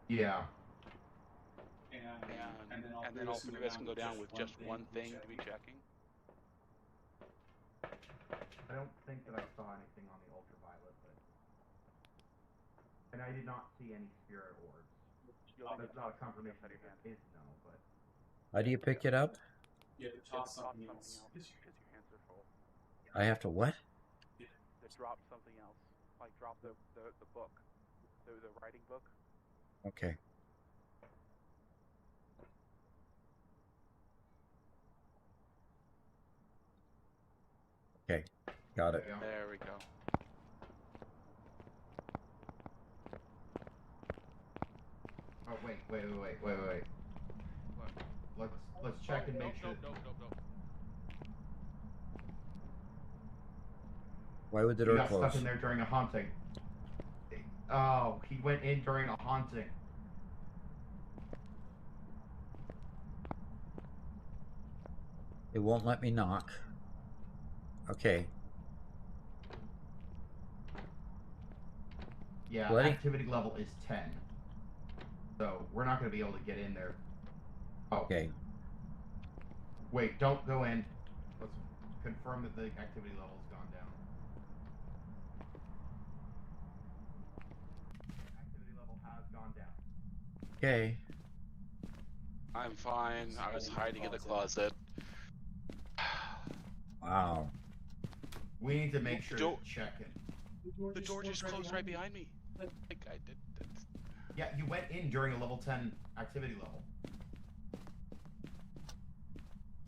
Yeah. And then all three of us can go down with just one thing to be checking. I don't think that I saw anything on the ultraviolet, but and I did not see any spirit orbs. That's not a confirmation that there is no, but How do you pick it up? Drop something else because your hands are full. I have to what? Drop something else, like drop the book, the writing book. Okay. Okay, got it. There we go. oh wait. What? Let's check and make sure. Nope. Why would the He door got close? stuck in there during a haunting. Oh, he went in during a haunting. It won't let me knock. Okay. Yeah, Bloody- activity level is 10. So we're not going to be able to get in there. Oh, Okay. wait, don't go in. Let's confirm that the activity level's gone down. Activity level has gone down. Okay. I'm fine. I was hiding in the closet. Wow. We need to make sure Don't- to check it. The door just closed right behind me. Like I did. Yeah, you went in during a level 10 activity level.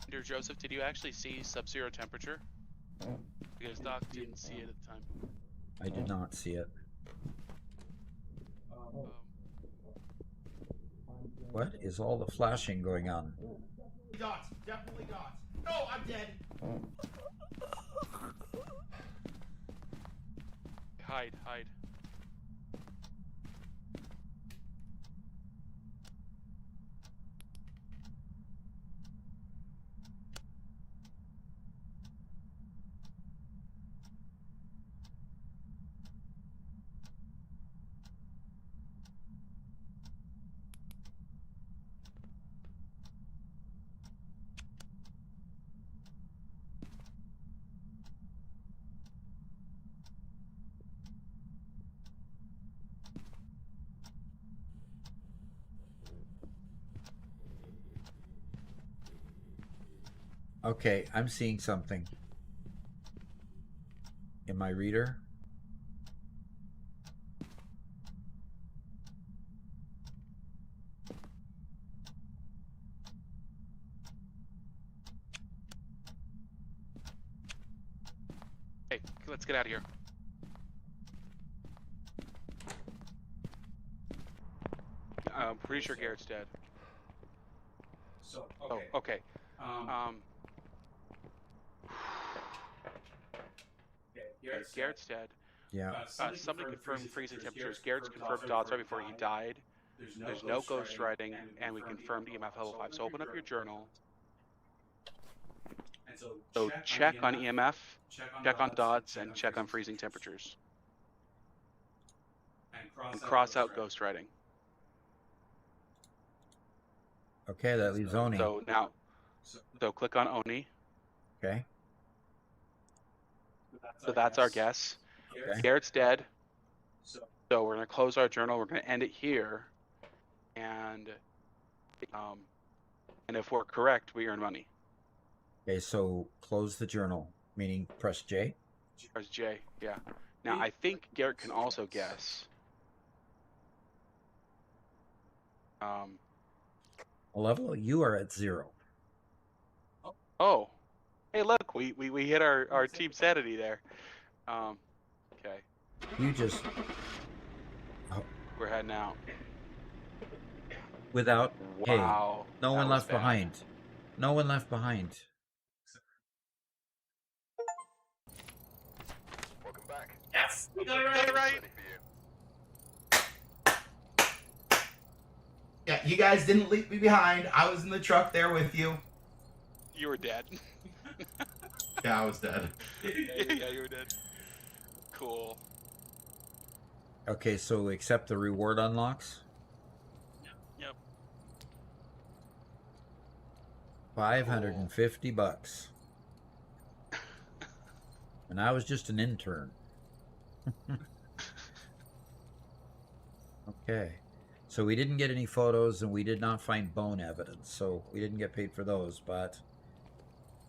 Dear Joseph, did you actually see sub-zero temperature? Because Doc didn't see it at the time. I did not see it. What is all the flashing going on? Dots, definitely dots. No, I'm dead. Hide. Okay, I'm seeing something. In my reader. Hey, let's get out of here. I'm pretty sure Garrett's dead. So, Oh, okay. Garrett's dead. Yeah. Somebody confirmed freezing temperatures. Garrett's confirmed dots right before he died. There's no ghost writing, and we confirmed EMF level 5. So open up your journal. So check on EMF, check on dots, and check on freezing temperatures. And cross out ghost writing. Okay, that leaves Oni. So now, so click on Oni. Okay. So that's our guess. Okay. Garrett's dead. So we're gonna close our journal. We're gonna end it here, and if we're correct, we earn money. Okay, so close the journal, meaning press J. Press J. Yeah. Now I think Garrett can also guess. Level, you are at 0. Oh, hey, look, we hit our team sanity there. Okay, You just we're heading out. without Wow. Hey, no that one was left bad. behind. No one left behind. Welcome back. Yes, we got it Got it right. right. Ready for you. Yeah, you guys didn't leave me behind. I was in the truck there with you. You were dead. Yeah, I was dead. Yeah, you were dead. Cool. Okay, so accept the reward unlocks. Yep. 550 bucks. And I was just an intern. Okay. So we didn't get any photos and we did not find bone evidence. So we didn't get paid for those, but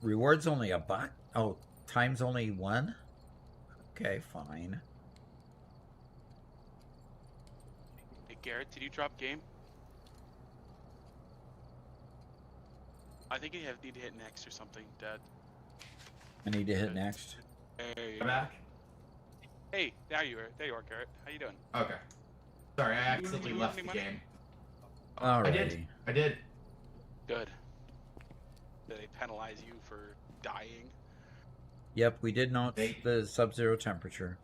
rewards only $1. Oh, times only 1? Okay, fine. Hey, Garrett, did you drop game? I think you need to hit next or something, Dad. I need to hit next. There you I'm go. back. Hey, there you are, Garrett. How you doing? Okay. Sorry, I accidentally you left want the any money? game. Alrighty. I did. Good. Did they penalize you for dying? Yep, we did note the sub-zero temperature.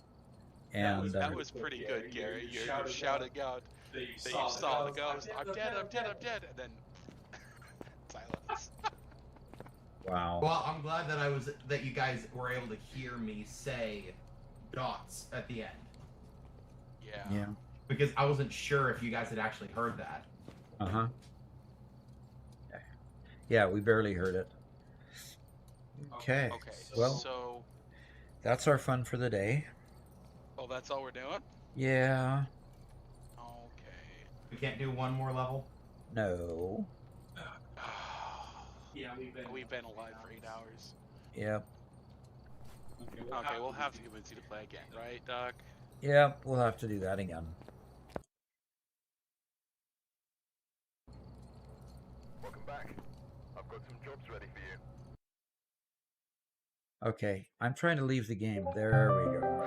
And That was pretty good, Garrett. You're shouting out that you saw the ghost. I'm dead, I'm dead, I'm dead. And then silence. wow. Well, I'm glad that you guys were able to hear me say dots at the end. Yeah. Yeah. Because I wasn't sure if you guys had actually heard that. Uh-huh. Yeah, we barely heard it. Okay. Okay, Well, so... that's our fun for the day. Oh, that's all we're doing? Yeah. Okay. We can't do one more level? No. Yeah, we've been alive for 8 hours. Yep. Okay, we'll have to convince you to play again, right, Doc? Yep, we'll have to do that again. Welcome back. I've got some jobs ready for you. Okay, I'm trying to leave the game. There we go.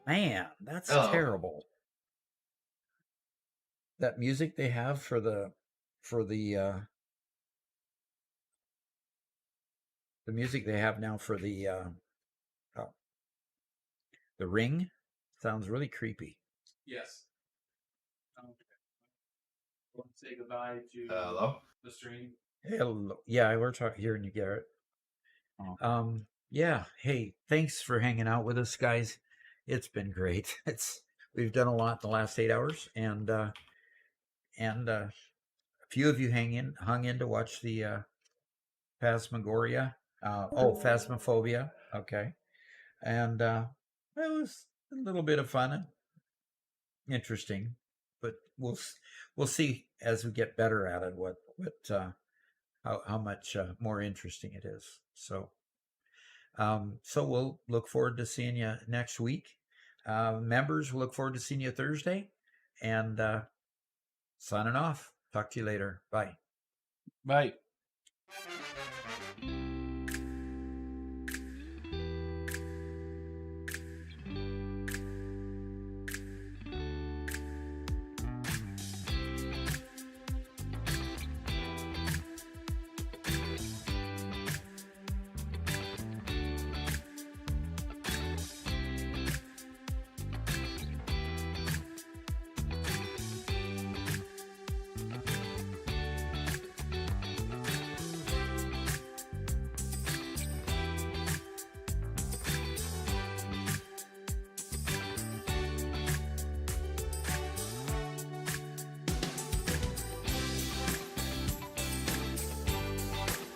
Man, that's terrible. That music they have for the music they have now for the Ring sounds really creepy. Yes. Want to say goodbye to Hello? the stream? Hello. Yeah, we're talking here in Garrett. Yeah. Hey, thanks for hanging out with us, guys. It's been great. We've done a lot in the last 8 hours, and a few of you hung in to watch the Phasmophobia. Okay, and it was a little bit of fun and interesting, but we'll see as we get better at it how much more interesting it is. So we'll look forward to seeing you next week. Members, we'll look forward to seeing you Thursday, and signing off. Talk to you later. Bye. Bye.